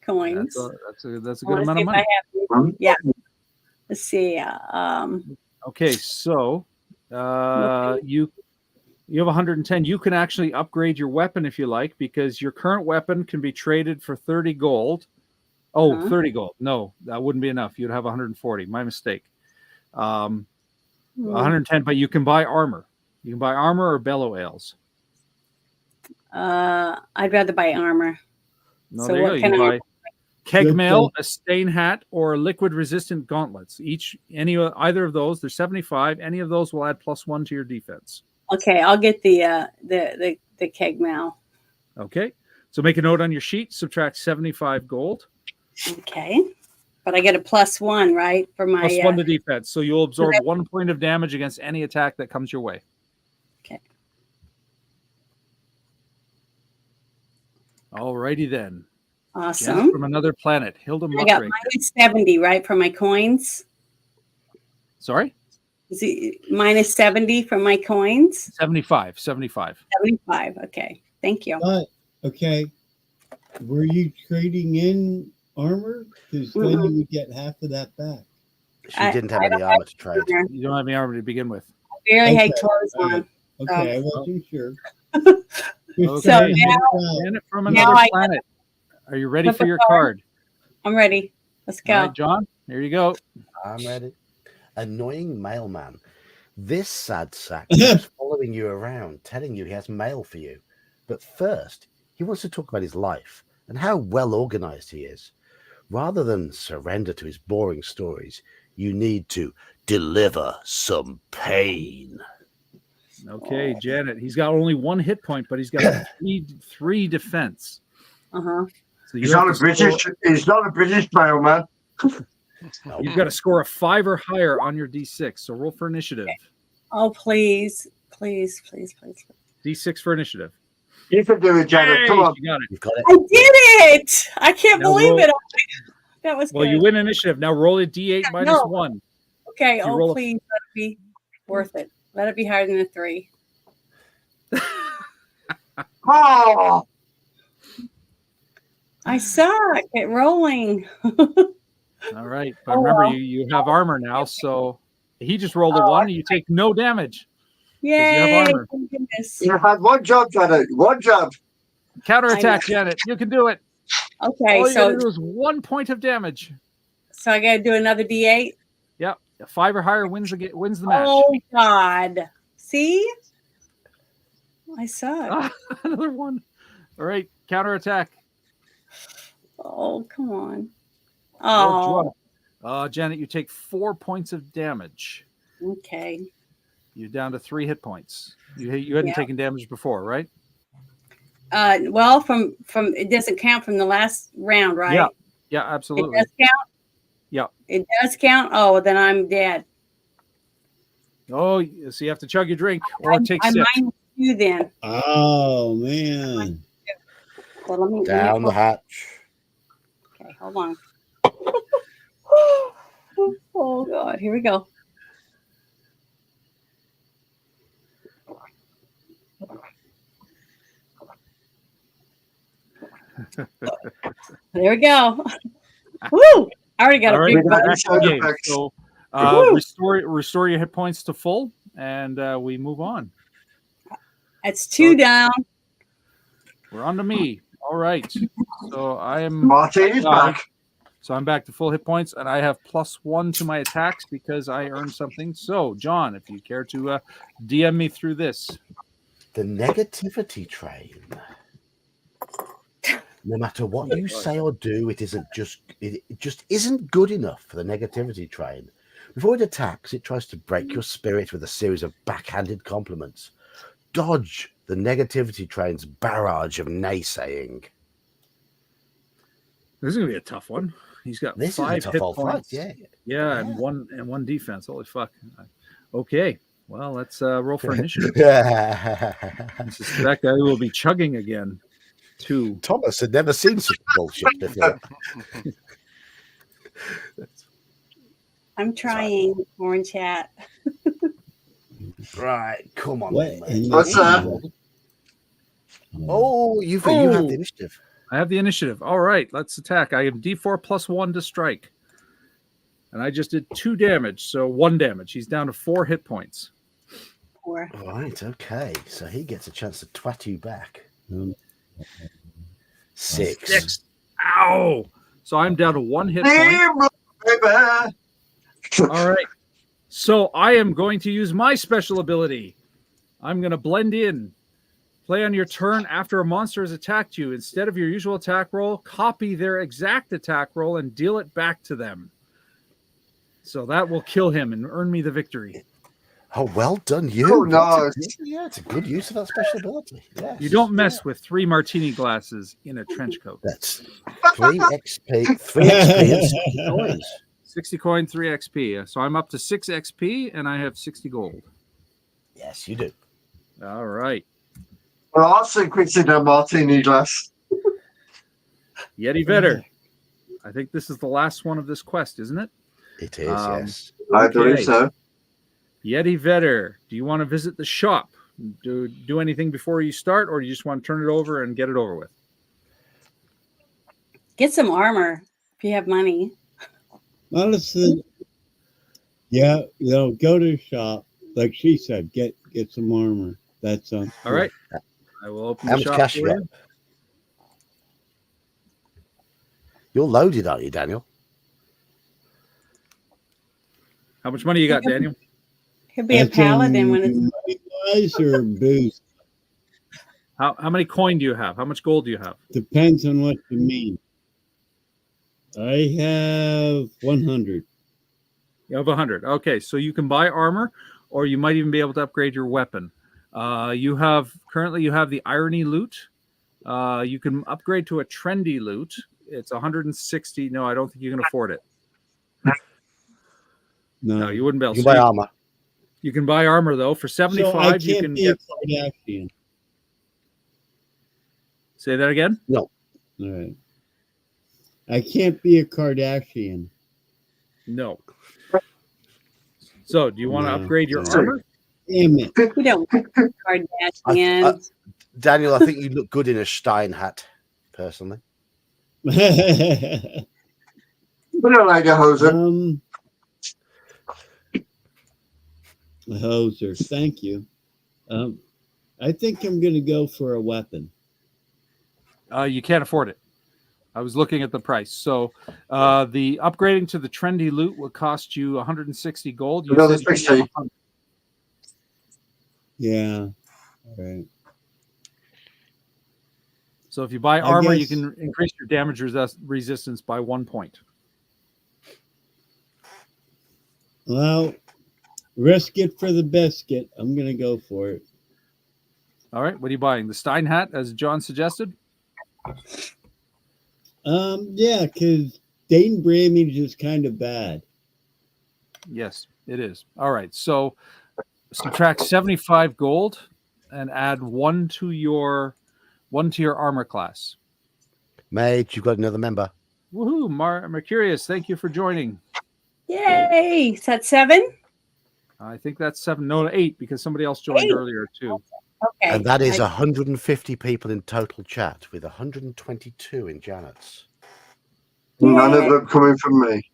coins. That's a I good wanna amount see of if I money. have- yeah. Let's see. Okay, so you have 110. You can actually upgrade your weapon if you like, because your current weapon can be traded for 30 gold. Oh, 30 gold. No, that wouldn't be enough. You'd have 140. My mistake. 110, but you can buy armor. You can buy armor or bellow ales. I'd rather buy armor. No, So there you go. what You can can I- buy keg Good mail, point. a stain hat, or liquid resistant gauntlets. Either of those, there's 75. Any of those will add +1 to your defense. Okay, I'll get the keg mail. Okay. So make a note on your sheet, subtract 75 gold, Okay, but I get a +1, right, for my +1 to defense. So you'll absorb 1 point of damage against any attack that comes your way. Okay. Alrighty then. Awesome. From another planet. Hilda I got Muckrake. minus 70, right, for my coins? Sorry? Is it minus 70 for my coins? 75. 75. Okay. Thank you. But, okay. Were you trading in armor? Because then you would get half of that back. She didn't have any armor to trade. You don't have any armor to begin with. I barely had Okay, clothes all on. right. Okay, I wasn't sure. Okay. So Janet from now another I- planet. Are you ready Flip for a your card. card? I'm ready. Let's go. All right, John, here you go. I'm ready. Annoying mailman. This sad sack keeps following you around, telling you he has mail for you. But first, he wants to talk about his life and how well organized he is. Rather than surrender to his boring stories, you need to deliver some pain. Okay, Janet. He's got only 1 hit point, but he's got three defense. Uh-huh. So He's not a British. He's not a British mailman. You've got to score a 5 or higher on your D6. So roll for initiative. Oh, please. Please. D6 for initiative. You can do it, Janet. Come on. You got it. You've got it. I did it. I can't Now believe roll. it. That was Well, good. you win initiative. Now roll a D8 minus no. 1. Okay. You roll Oh, a- please. Let it be worth it. Let it be higher than a 3. Oh, I suck at rolling. All right. But remember, you have armor now. So he just rolled a 1 and you take no damage. Yay. you have armor. Thank goodness. you had one job, Janet. One job. Counterattack, Janet. You can do it. Okay. All you So, got to do is 1 point of damage. I got to do another D8. Yep. A 5 or higher wins the match. Oh, God. See? I suck. Another 1. All right. Counterattack. Oh, come on. Roll Oh, drop. Janet, you take 4 points of damage. okay. You're down to 3 hit points. You hadn't taken damage before, right? Well, from it doesn't count from the last round, right? Yeah. Yeah, It absolutely. does count? Yeah. It does count? Oh, then I'm dead. Oh, so you have to chug your drink or take I'm sip. minus 2 then. Oh, man. So let me Down the hatch. Okay, hold on. Oh, God. Here we go. There we go. Woo! I already got All a right, big butt. back to the Sound game. effects. So restore your hit points to full, and we move on. That's 2 down. We're on to me. All right. So I am Martini's back. So I'm back to full hit points, and I have +1 to my attacks because I earned something. So, John, if you care to DM me through this. The negativity train. No matter what you say or do, it just isn't good enough for the negativity train. Before it attacks, it tries to break your spirit with a series of backhanded compliments. Dodge the negativity train's barrage of naysaying. This is gonna be a tough one. He's got This 5 is a tough hit old points. fight, yeah. Yeah, and one defense. Holy fuck. Okay. Well, let's roll for initiative. I suspect I will be chugging again. 2. Thomas had never seen such bullshit before. I'm trying, Orange Hat. Right, come on. What then, in mate. the What's that? world? Oh, you have Oh. the initiative. I have the initiative. All right, let's attack. I have D4 +1 to strike. And I just did 2 damage, so 1 damage. He's down to 4 hit points. Or Right, okay. So he gets a chance to twat you back. Um, 6. 6. Ow! So I'm down to 1 hit point. Baby. All right. So I am going to use my special ability. I'm going to blend in. Play on your turn after a monster has attacked you. Instead of your usual attack roll, copy their exact attack roll and deal it back to them. So that will kill him and earn me the victory. Oh, well done, you. Oh, no. It's a good use of that special ability. Yes. You don't mess with 3 martini glasses in a trench coat. That's 3 XP, 3 XP and 60 coins. 60 coin, 3 XP. So I'm up to 6 XP and I have 60 gold. Yes, you do. All right. Well, I'll sink quickly in a martini glass. Yeti Vetter. I think this is the last one of this quest, isn't it? It is, yes. I believe Okay. so. Yeti Vetter, do you want to visit the shop? Do anything before you start, or do you just want to turn it over and get it over with? Get some armor if you have money. Honestly, yeah, go to the shop. Like she said, get some armor. That sounds All good. right. I will open How the much shop cash for you got? you. You're loaded, aren't you, Daniel? How much money you got, Daniel? He'll be a That's paladin when it's money-wise or boost. How many coin do you have? How much gold do you have? Depends on what you mean. I have 100. You have 100. Okay, so you can buy armor, or you might even be able to upgrade your weapon. You have the irony loot. You can upgrade to a trendy loot. It's 160. No, I don't think you can afford it. No, you wouldn't be able You to. can buy armor. You can buy armor though for 75. So I You can't can be a get. Kardashian. Say that again. No. All right. I can't be a Kardashian. No. So, do you want to No. upgrade your No. armor? Damn it. we don't want Kardashians. Daniel, I think you look good in a Stein hat, personally. We don't like a hoser. A hoser. Thank you. I think I'm going to go for a weapon. You can't afford it. I was looking at the price. So, the upgrading to the trendy loot will cost you 160 gold. You Another said you 60. have 100. Yeah. All right. So, if you buy I armor, you guess- can increase your damage resistance by 1 point. Well, risk it for the biscuit. I'm going to go for it. All right. What are you buying? The Stein hat, as John suggested? Yeah, because Dane Bramage is kind of bad. Yes, it is. All right. So, subtract 75 gold and add one to your armor class. Mate, you've got another member. Woohoo, Mercurius, thank you for joining. Yay! Is that 7? I think that's 7, no, 8, because somebody else joined 8. earlier too. Okay. And that is 150 people in total chat, with 122 in Janet's. None of them coming from me.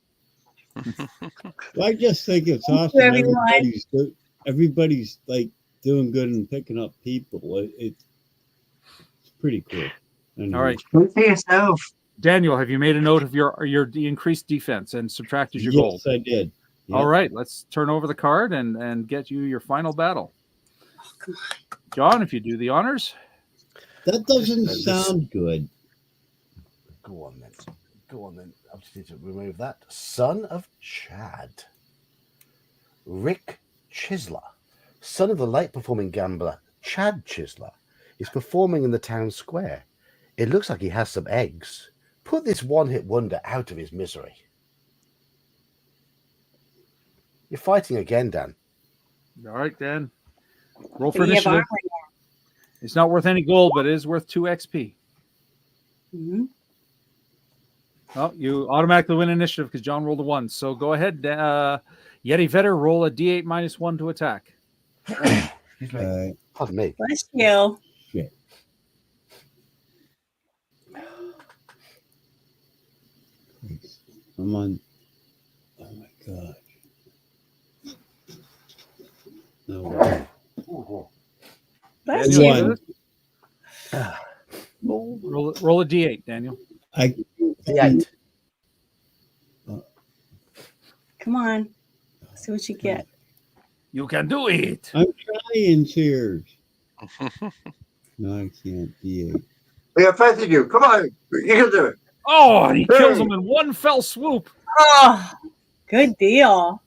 Well, I just think it's Thank you, awesome. everyone. Everybody's like doing good and picking up people. It's pretty cool. Anyway. All right. Look for yourself. Daniel, have you made a note of your increased defense and subtracted your gold? Yes, I did. Yep. All right, let's turn over the card and get you your final battle. John, if you do the honors. That doesn't sound good. Go on then. I just need to remove that. Son of Chad. Rick Chisler, son of the late performing gambler Chad Chisler, is performing in the town square. It looks like he has some eggs. Put this one-hit wonder out of his misery. You're fighting again, Dan. All right, Dan. Roll for Do you have initiative. armor? It's not worth any gold, but it is worth 2 XP. Mhm. Oh, you automatically win initiative because John rolled a 1. So go ahead, Yeti Vetter, roll a D8 -1 to attack. Excuse me. All right. Pardon me. Bless you. Shit. I'm on. Oh my god. No way. Bless Daniel, you. you One. with us? Roll a D8, Daniel. I D8. Come on. See what you get. You can do it. I'm trying, Sears. No, I can't. D8. We have faith in you. Come on. You can do it. Oh, he kills him in one fell swoop. Oh, good deal.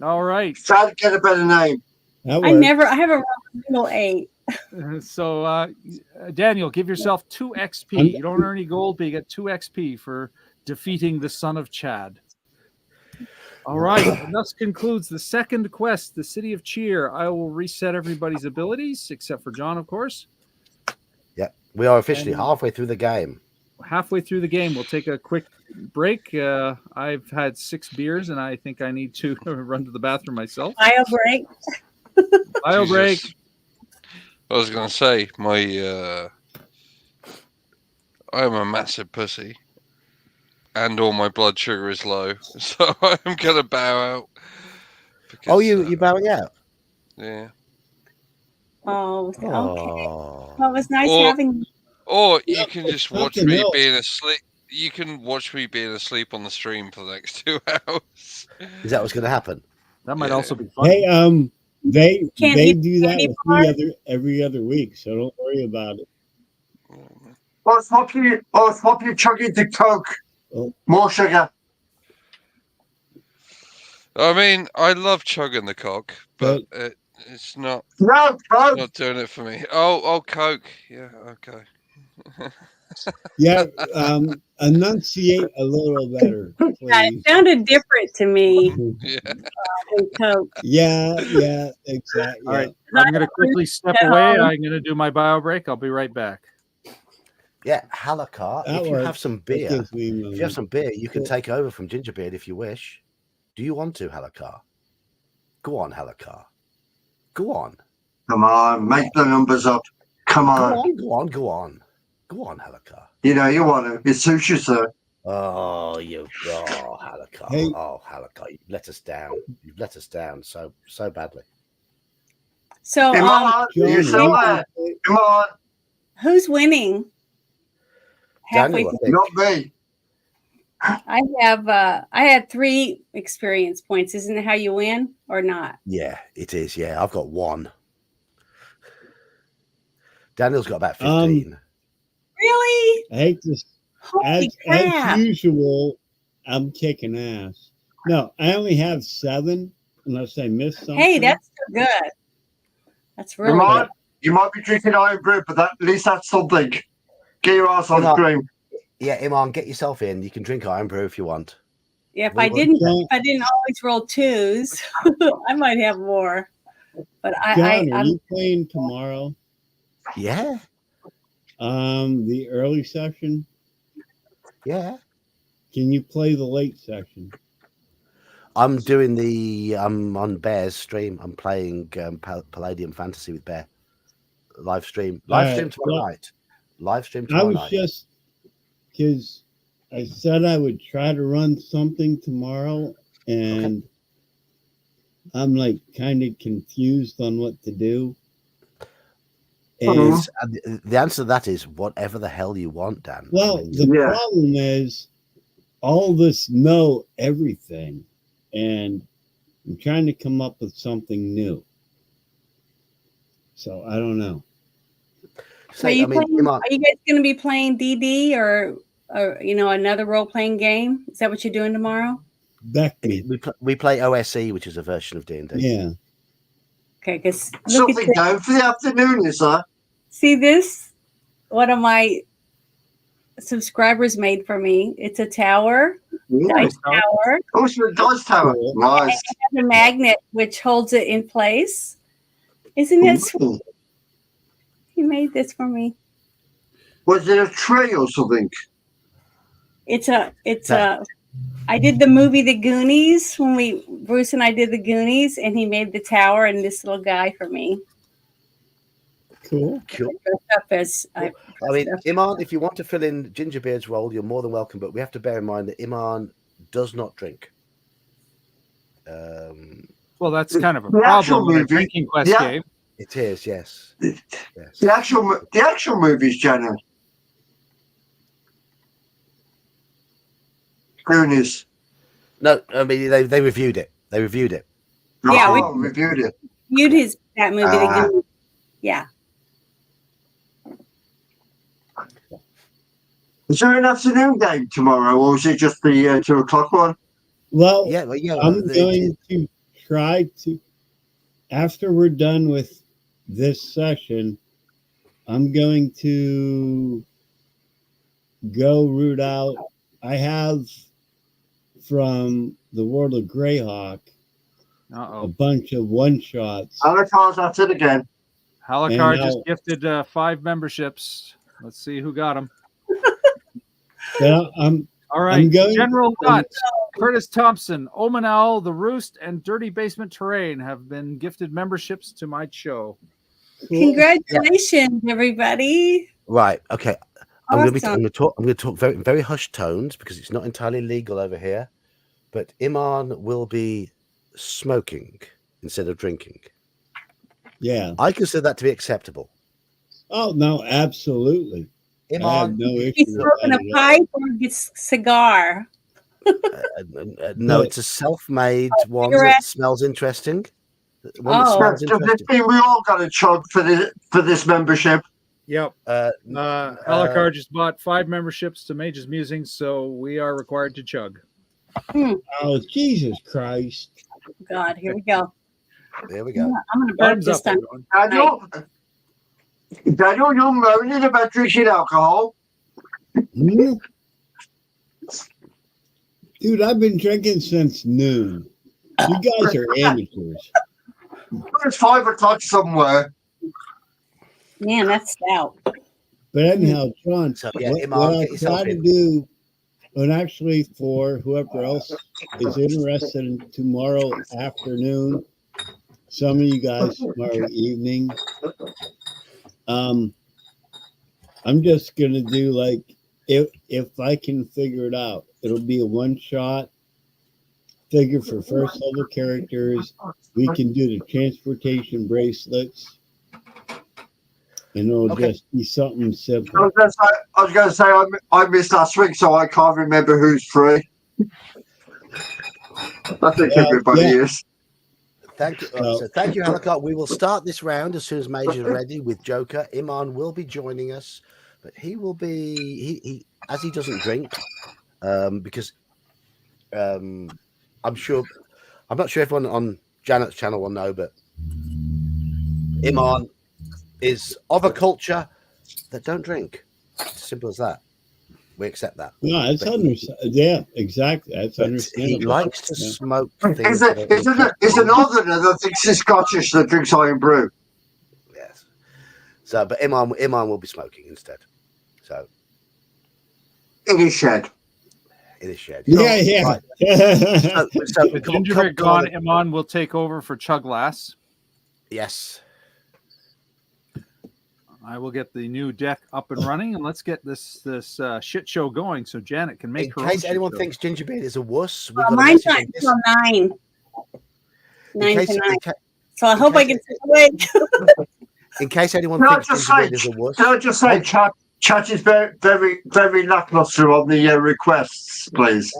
All right. Try to get a better name. That I works. haven't rolled a single 8. So, Daniel, give yourself 2 XP. You don't earn any gold, but you get 2 XP for defeating the son of Chad. All right. And thus concludes the second quest, the City of Cheer. I will reset everybody's abilities, except for John, of course. Yep. We are officially halfway through the game. Halfway through the game, we'll take a quick break. I've had 6 beers, and I think I need to run to the bathroom myself. Bio break. Bio break. Jesus. I was going to say, I am a massive pussy, and all my blood sugar is low, so I'm going to bow out. Because, you bowing out? Yeah. Oh, okay. Oh. Well, it was nice Or- having you. Or you can just watch something me else. being asleep. You can watch me being asleep on the stream for the next 2 hours. Is that what's going to happen? That might Yeah. also be fun. Hey, they Can't they eat do that candy with bars? me every other week, so don't worry about it. Or swap your chuggy to Coke. Oh. More sugar. I mean, I love chugging the cock, but it's not No, Coke. not doing it for me. Oh, Coke. Yeah, okay. Yeah, enunciate a little better, Yeah, please. it sounded different to me. Yeah. Than Coke. Yeah, exactly. All right, I'm going to quickly step away. I'm going to do my bio break. I'll be right back. Yeah, Halakar. That If you have works. some That beer, gives me if you have some beer, you can Cool. take over from Gingerbeard if you wish. Do you want to, Halakar? Go on, Halakar. Go on. Come on, make the numbers up. Come on. Go on, Halakar. You know you want to. It suits you, sir. Oh, Halakar. Hey. Oh, Halakar. You've let us down. You've let us down so badly. So, Come on, you still there? Come on, who's winning? Halfway Daniel, I through. think. not me. I had 3 experience points. Isn't it how you win or not? Yeah, it is. Yeah, I've got 1. Daniel's got about 15. Really? I hate this. Holy As crap. usual, I'm kicking ass. No, I only have 7, unless I missed something. Hey, that's still good. That's really Come on. good. You might be drinking iron brew, but at least that's something. Get your ass on Come on. screen. Yeah, Iman, get yourself in. You can drink iron brew if you want. Yeah, if We I will- didn't always roll 2s, I might have more. But John, are I'm you playing tomorrow? Yeah, The early session? yeah. Can you play the late session? I'm on Bear's stream. I'm playing Palladium Fantasy with Bear. Live stream tomorrow night. Live stream I tomorrow was night. just because I said I would try to run something tomorrow, and I'm like kind of confused on what to do. And The answer to that is whatever the hell you want, Dan. well, I mean, the problem is all this know everything, and I'm trying to come up with something new. So I don't know. are you I mean, playing, Iman, are you guys going to be playing DD or another role playing game? Is that what you're doing tomorrow? Back me. we play OSE, which is a version of D&D. Yeah. Okay, because look at Something this. down for the afternoon, is there? See this? One of my subscribers made for me. It's a tower, dice tower. Oh, it's a dice tower. Cool. Nice. It has a magnet which holds it in place. Isn't it sweet? Ooh. He made this for me. Was it a tray or something? I did the movie The Goonies when Bruce and I did The Goonies, and he made the tower and this little guy for me. Cool. Cool. I mean, Iman, if you want to fill in Gingerbeard's role, you're more than welcome. But we have to bear in mind that Iman does not drink. Well, that's kind of a The actual problem with a movie- drinking quest yeah. game. It is, yes. Yes. The actual movies, Jenna. Goonies. No, I mean they reviewed it. They reviewed it. Yeah, Oh, reviewed it. viewed that movie. The Ah. Goonies. Yeah. Is there an afternoon game tomorrow, or is it just the 2 o'clock one? Well, Yeah, I'm going to try to, after we're done with this session, I'm going to go root out. I have from the World of Greyhawk a Uh-oh. bunch of one-shots. Alatar's at it again. Halakar And just now- gifted 5 memberships. Let's see who got him. Yeah, All right. going- General Nut, Curtis Thompson, Omanal, The Roost, and Dirty Basement Terrain have been gifted memberships to my show. Congratulations, everybody. Right. Okay. I'm going Awesome. to talk. I'm going to talk very, very hushed tones because it's not entirely legal over here. But Iman will be smoking instead of drinking. Yeah. I consider that to be acceptable. Oh no, absolutely. I have Iman, no issue He's with smoking a that at all. pipe or a cigar. no, it's a self-made one cigarette. that smells interesting. One that Oh. smells Does this interesting. mean we all got a chug for this membership? Yep. Alucard just bought 5 memberships to Mage's Musings, so we are required to chug. Oh, Jesus Christ. God, here we go. There we go. I'm going to burp Thumbs this up, time. Daniel, you're moaning about drinking alcohol. Hmm? Dude, I've been drinking since noon. You guys are amateurs. It's 5 o'clock somewhere. Man, that's stout. But anyhow, John, So, yeah, what Iman, I get yourself try to in. do, and actually for whoever else is interested in tomorrow afternoon, some of you guys tomorrow evening, I'm just gonna do like if I can figure it out, it'll be a one-shot figure for first level characters. We can do the transportation bracelets. And it'll Okay. just be something I simple. was going to say I missed last week, so I can't remember who's free. I think everybody yeah. is. Thank you. No. So thank you, Alucard. We will start this round as soon as Mage is ready with Joker. Iman will be joining us, but he will be he as he doesn't drink, because I'm not sure everyone on Janet's channel will know, but Iman is of a culture that don't drink. Simple as that. We accept that. No, it's But understandable. Yeah, exactly. That's But understandable. he likes to Yeah. smoke It's things. a northerner that thinks it's Scottish that drinks iron brew. Yes. So, but Iman will be smoking instead. So In his shed. in his shed. Yeah, yeah. Right. So With come on, Gingerbread come on. gone, Iman will take over for Chuglass. Yes. I will get the new deck up and running, and let's get this shit show going so Janet can make In her own case shit anyone show. thinks Gingerbeard is a wuss, we got a Mine's message not on this. until 9. 9 case- to 9. in ca- So I in hope I case- get to wait. In case anyone Can I thinks just Gingerbeard say- is a wuss, Can I just say, chat is very, very, very lackluster on the requests, please.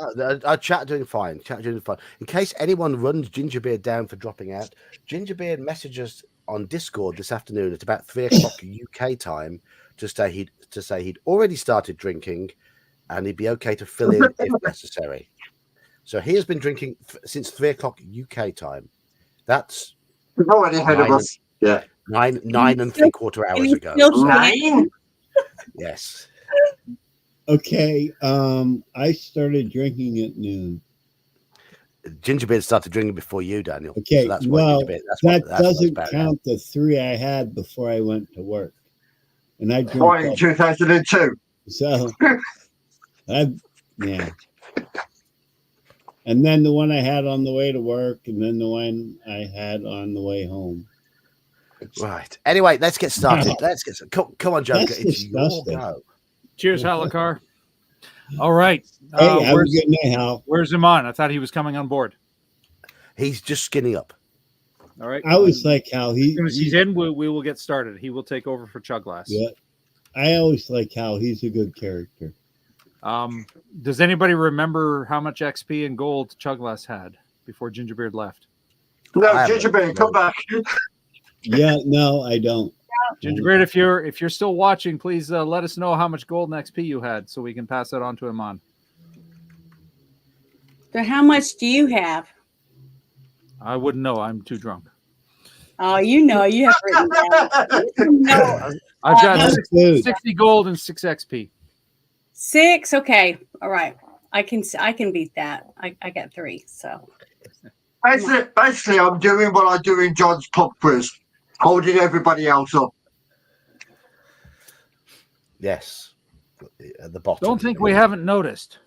our chat doing fine. Chat doing fine. In case anyone runs Gingerbeard down for dropping out, Gingerbeard messages on Discord this afternoon at about 3 o'clock UK time to say he'd already started drinking, and he'd be okay to fill in if necessary. So he has been drinking since 3 o'clock UK time. That's We're already ahead of Nine us. Yeah. nine and 3/4 hours he's ago. still- 9? Yes. Okay. I started drinking at noon. Gingerbeard started drinking before you, Daniel. Okay, So that's why well, Gingerbeard. That that's doesn't about it. count the 3 I had before I went to work. And I Why, in drink 2002? so yeah. And then the one I had on the way to work, and then the one I had on the way home. Right. Anyway, let's get started. Come on, Joker. That's It's your disgusting. go. Cheers, Halakar. All right. Hey, have a where's, good night, Hal. where's Iman? I thought he was coming on board. He's just skinny up. All right. I always like how As soon as he's in, we will get started. He will take over for Chuglass. Yeah. I always like how he's a good character. Does anybody remember how much XP and gold Chuglass had before Gingerbeard left? No, I haven't. Gingerbeard, come back. Yeah, no, I don't. Gingerbeard, if you're still watching, please let us know how much gold and XP you had so we can pass that on to Iman. So how much do you have? I wouldn't know. I'm too drunk. Oh, you know, you have written down. You know. I've got That's good. 60 gold and 6 XP. 6. Okay. All right. I can beat that. I got 3. So Basically, I'm doing what I do in John's pub quiz, holding everybody else up. Yes, at the bottom. Don't think we haven't noticed.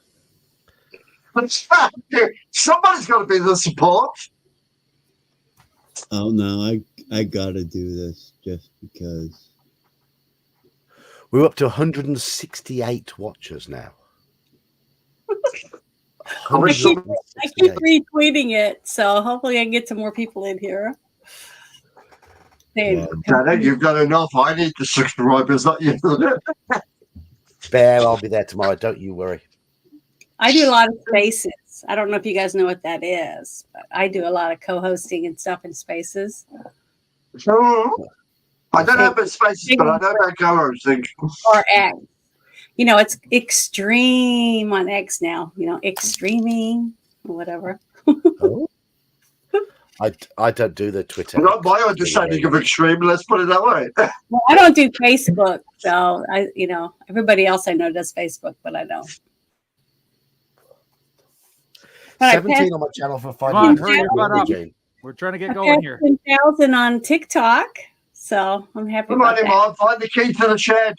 Somebody's got to be the support. Oh no, I gotta do this just because. We're up to 168 watchers now. I keep retweeting it, so hopefully I can get some more people in here. Hey, Dad, you've got enough. I need the subscribers, not you. Bear, I'll be there tomorrow. Don't you worry. I do a lot of spaces. I don't know if you guys know what that is, but I do a lot of co-hosting and stuff in spaces. I don't know about spaces, but I know about co-hosting. Or X. You know, it's extreme on X now. You know, extreming or whatever. Oh. I don't do the Twitter. Not my understanding of extreme. Let's put it that way. Well, I don't do Facebook, so everybody else I know does Facebook, but I don't. 17 on my channel for 5 Come on, minutes. hurry your butt up. We're trying to get going here. 10,000 on TikTok, so I'm happy Come about on, that. Iman, find the key to the shed.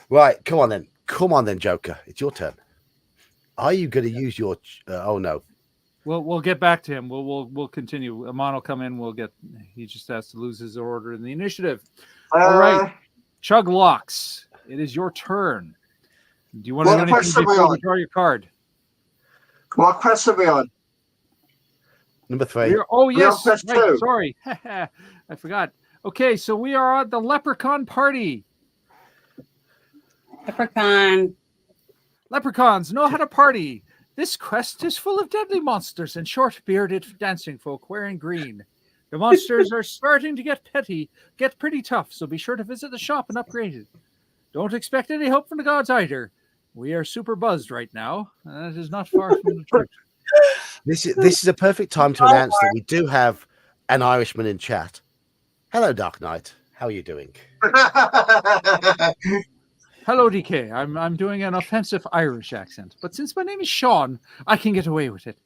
Right, come on then, Joker. It's your turn. Are you going to use your? Oh no. We'll get back to him. We'll continue. Amon will come in. He just has to lose his order in the initiative. All right, Chug Locks. It is your turn. Do you want to do anything before we draw your card? What quest are we on? Number 3. Yes. Right, sorry. I forgot. Okay, so we are at the Leprechaun Party. Leprechauns know how to party. This quest is full of deadly monsters and short-bearded dancing folk wearing green. The monsters are starting to get pretty tough, so be sure to visit the shop and upgrade it. Don't expect any help from the gods either. We are super buzzed right now, and that is not far from the truth. This is a perfect time to announce that we do have an Irishman in chat. Hello, Dark Knight. How are you doing? Hello, DK. I'm doing an offensive Irish accent, but since my name is Sean, I can get away with it.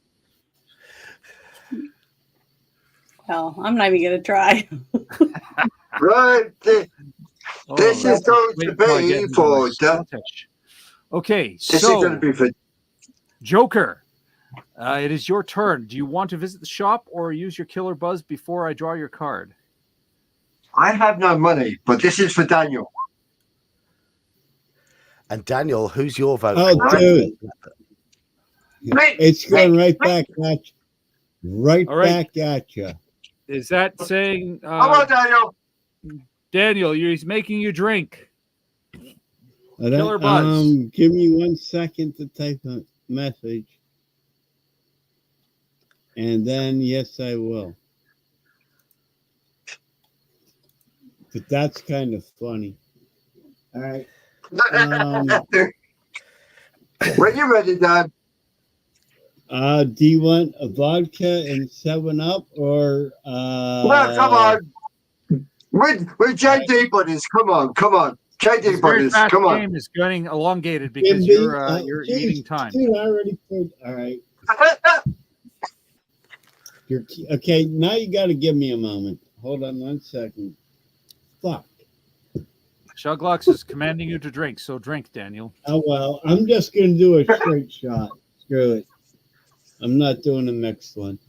Well, I'm not even going to try. Right. This is going to be for Okay, this is going to be for Joker. It is your turn. Do you want to visit the shop or use your killer buzz before I draw your card? I have no money, but this is for Daniel. And Daniel, who's your vote? Oh, dude. It's going right back at you. Back at you. Is that saying... Come on, Daniel. Daniel, he's making you drink. Killer buzz. Give me 1 second to type a message. And then, yes, I will. But that's kind of funny. All right. When you're ready, Dad. Do you want a vodka and 7-Up or? No, come on. We're JD buddies. Come on. JD buddies. Come on. The game is getting elongated because you're eating time. Dude, I already put. All right. Okay, now you got to give me a moment. Hold on 1 second. Fuck. Shuglox is commanding you to drink, so drink, Daniel. Oh, well, I'm just going to do a straight shot. Screw it. I'm not doing a mixed one.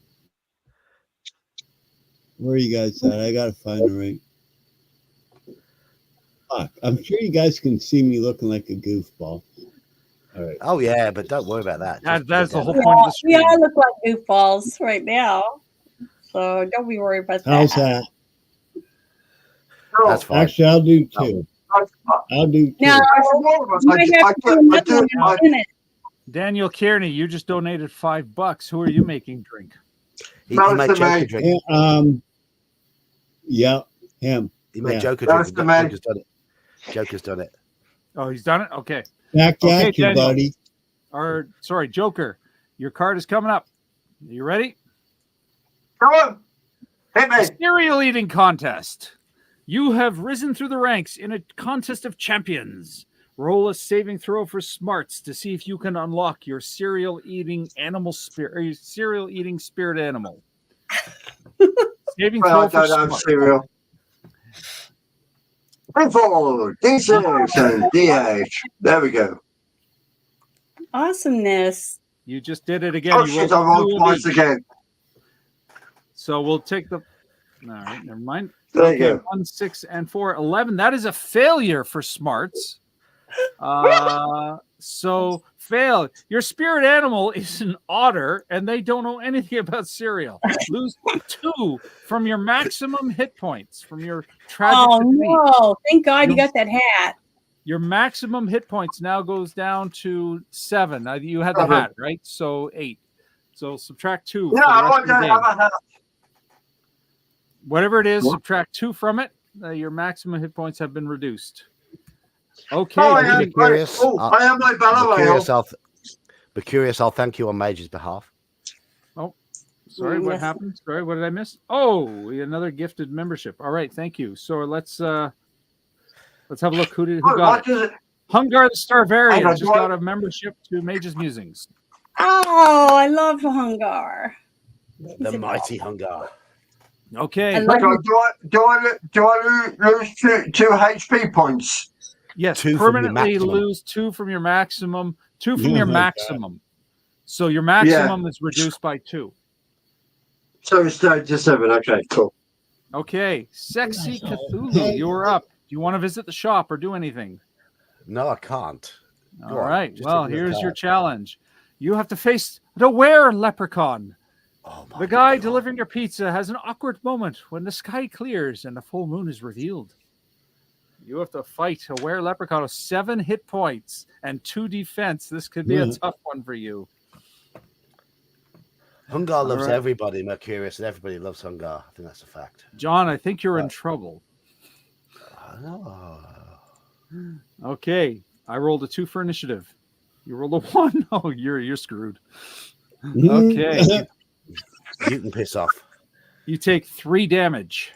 Where are you guys at? I got to find the right. Fuck. I'm sure you guys can see me looking like a goofball. All right. Oh, yeah, but don't worry about that. That's the whole point of the stream. We all look like goofballs right now, so don't be worried about that. How's that? That's fine. Actually, I'll do 2. I'll do 2. No, Daniel Kearney, you just donated $5. Who are you making drink? He made Joker drink. Yeah, him. He made Joker drink. Joker's done it. Oh, he's done it? Okay. Back at you, Daniel. buddy. Sorry, Joker. Your card is coming up. Are you ready? Come on. Hit me. Cereal eating contest. You have risen through the ranks in a contest of champions. Roll a saving throw for smarts to see if you can unlock your cereal eating spirit animal. Saving throw for smarts. Cereal. D4, D6, and D8. There we go. Awesomeness. You just did it again. Oh, You shit, I rolled rolled two of twice each. again. So we'll take the. All right, never mind. There you go. 1, 6, and 4, 11. That is a failure for smarts. So fail. Your spirit animal is an otter, and they don't know anything about cereal. Lose 2 from your maximum hit points from your tragic Oh defeat. no! Thank God you Your- got that hat. Your maximum hit points now goes down to 7. You had the hat, right? So 8. So subtract 2. Yeah, for the I rest want of to the have game. a hat. Whatever it is, What? subtract 2 from it. Your maximum hit points have been reduced. Okay. Oh, I moving- am, curious. I am my Bella Whale. Be curious. I'll thank you on Mage's behalf. Sorry, what Yes. happened? Sorry, what did I miss? Oh, another gifted membership. All right, thank you. So let's have a look. Who Oh, got what it? is it? Hungar the Starvarian Hang on, just do I- got a membership to Mage's Musings. Oh, I love Hungar. The mighty Hungar. Okay. I love Hang on, do I lose two HP points? Yes, 2 from your permanently maximum. lose 2 from your maximum. 2 from Oh your my maximum. So your maximum is reduced by 2. So it's 37. Okay, cool. Okay, Sexy Cthulhu, you're up. Do you want to visit the shop or do anything? No, I can't. All Go on, right. just Well, take me a here's your card. challenge. You have to face the were leprechaun. Oh my The guy God. delivering your pizza has an awkward moment when the sky clears and the full moon is revealed. You have to fight a were leprechaun with 7 hit points and 2 defense. This could be a tough one for you. Hungar loves right. everybody, Mercurius, and everybody loves Hungar. I think that's a fact. John, I think you're in trouble. Oh. Okay. I rolled a 2 for initiative. You rolled a 1. Oh, you're screwed. Mm-hmm. Okay. You can piss off. You take 3 damage.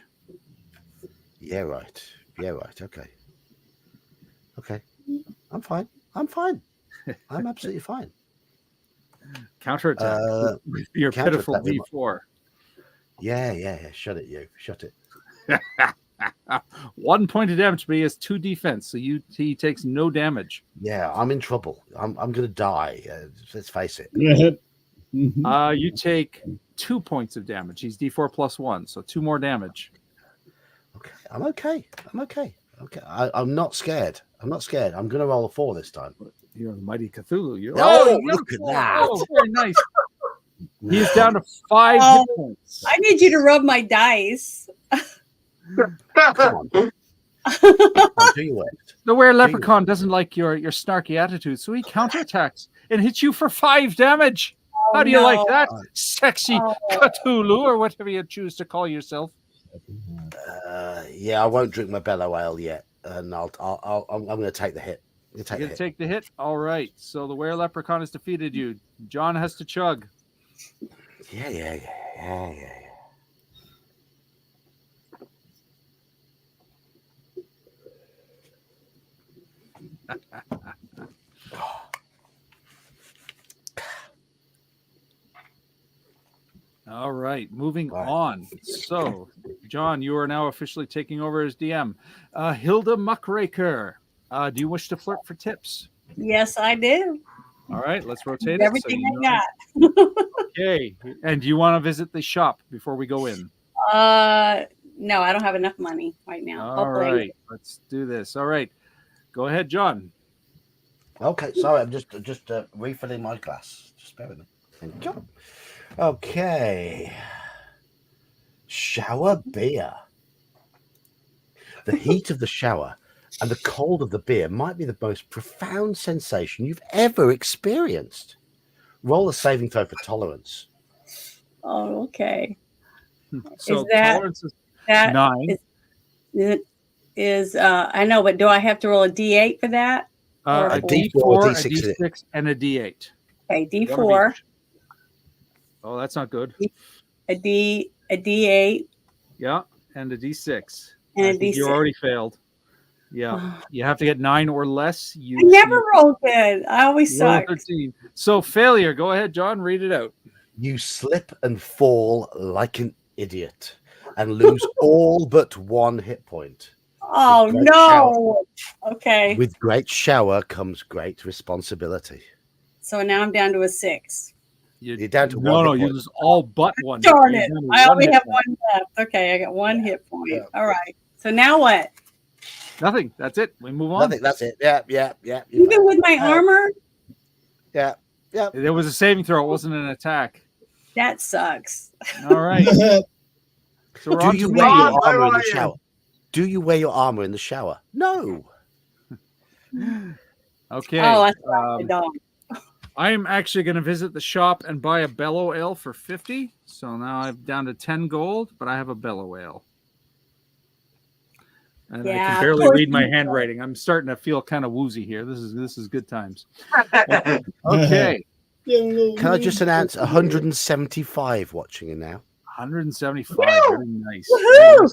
Yeah, right. Yeah, right. Okay. Okay. I'm fine. I'm fine. I'm absolutely fine. Counterattack. Your pitiful counterattack me. V4. Yeah. Shut it, you. Shut it. 1 point of damage, but he has 2 defense, so he takes no damage. Yeah, I'm in trouble. I'm going to die. Let's face it. Mhm. You take 2 points of damage. He's D4 plus 1, so 2 more damage. Okay. I'm okay. Okay. I'm not scared. I'm going to roll a 4 this time. You're the mighty Cthulhu. You Look at that. Oh, very nice. He's down to 5 Oh. hit points. I need you to rub my dice. Come on. Come on, do your worst. The were leprechaun doesn't like your snarky attitude, so he counterattacks and hits you for 5 damage. How do you like that, sexy Oh. Cthulhu, or whatever you choose to call yourself? Yeah, I won't drink my Bello Ale yet, and I'm going to take the hit. You're going to take the hit? All right. So the were leprechaun has defeated you. John has to chug. Yeah. All right, moving Right. on. So, John, you are now officially taking over as DM. Hilda Muckraker, do you wish to flirt for tips? Yes, I do. All right, let's rotate it. Everything you I know. got. Okay, and do you want to visit the shop before we go in? No, I don't have enough money right now. All Hopefully. right, let's do this. All right, go ahead, John. Okay, sorry, I'm just refilling my glass. Just bear with me. Thank you. Okay. Shower beer. The heat of the shower and the cold of the beer might be the most profound sensation you've ever experienced. Roll a saving throw for tolerance. Oh, okay. So that- tolerance is That 9. is I know, but do I have to roll a D8 for that? A A D4, D4, a D6, D6, and a D8. Okay, One of D4, each. Oh, that's not good. a D8, Yeah, and a D6. and I a think you D6. already failed. Yeah, you have to get 9 or less. You I never roll good. I always roll suck. 13. So failure. Go ahead, John. Read it out. You slip and fall like an idiot and lose all but 1 hit point. Oh Great no. Okay. With great shower comes great responsibility. So now I'm down to a 6. You're down to no, one no, hit you point. lose all but one. Darn You're it. down to I one only hit have point. one left. Okay, I got one Yeah. hit point. Yeah. All right. So now what? Nothing. That's it. We move on. Nothing. That's it. Yeah. Even with my armor? Yeah. There was a saving throw. It wasn't an attack. That sucks. All right. So we're Do on you to wear me. your Where armor in are the you? shower? Do you wear your armor in the shower? No. Okay. Oh, that's right. I don't. I am actually going to visit the shop and buy a bellow ale for 50. So now I'm down to 10 gold, but I have a bellow ale. And I Yeah, can of barely course read my you do. handwriting. I'm starting to feel kind of woozy here. This is good times. Okay. Can I just announce 175 watching you now? 175. Very nice. Woohoo!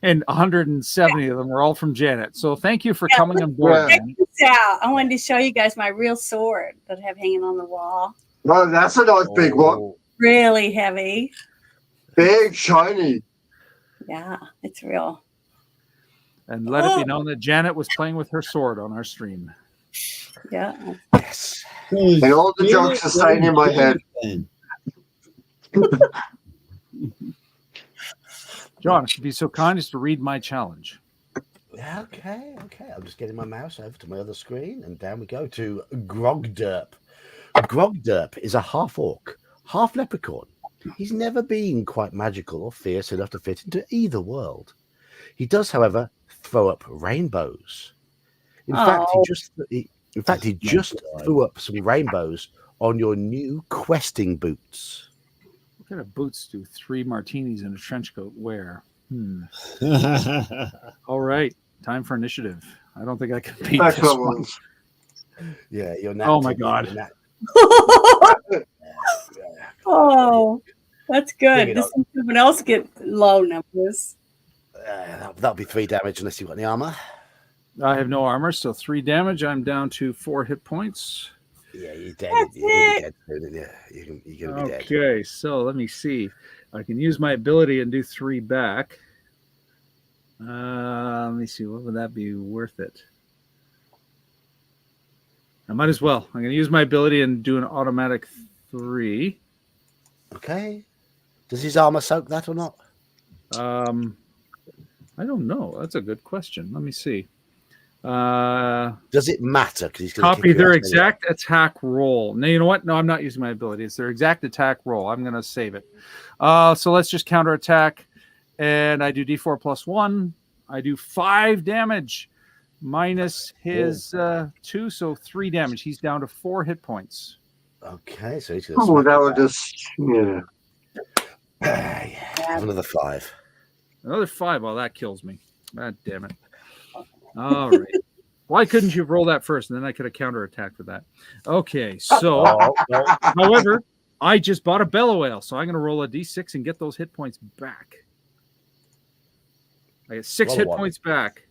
And 170 of them are all from Janet. So thank you for Yeah, coming on board. Yeah. Check Janet. this out. I wanted to show you guys my real sword that I have hanging on the wall. Well, that's a nice big one. Oh, Really heavy. Big, shiny. Yeah, it's real. And let it be known that Janet was playing with her sword on our stream. Yeah. yes. And all the jokes are staying in my head. John, if you'd be so kind as to read my challenge. Okay. I'm just getting my mouse over to my other screen, and down we go to Grogderp. Grogderp is a half orc, half leprechaun. He's never been quite magical or fierce enough to fit into either world. He does, however, throw up rainbows. In fact, he just threw up some rainbows on your new questing boots. What kind of boots do 3 martinis and a trench coat wear? All right. Time for initiative. I don't think I can beat this Excellent one. ones. Yeah, you're Oh my God. Oh, that's Bring good. it This on. is someone else get low numbers. That'll be 3 damage unless you've got any armor. I have no armor, so 3 damage. I'm down to 4 hit points. Yeah, you're dead. That's You're gonna it. be dead soon, yeah. You're gonna be dead. Okay, so let me see. I can use my ability and do 3 back. Let me see. What would that be worth it? I might as well. I'm going to use my ability and do an automatic 3. Okay. Does his armor soak that or not? I don't know. That's a good question. Let me see. Does it matter? Because he's going to Copy their exact attack roll. No, you know what? No, I'm not using my ability. It's their exact attack roll. I'm going to save it. So let's just counterattack. And I do D4 plus 1. I do 5 damage minus his 2. So 3 damage. He's down to 4 hit points. Okay, so he's going to. Oh, that would just, yeah. Have another 5. Another 5. Well, that kills me. God damn it. All right. Why couldn't you roll that first? And then I could have counterattacked with that. Okay, so, however, I just bought a bellow ale, so I'm going to roll a d6 and get those hit points back. I get 6 hit points back.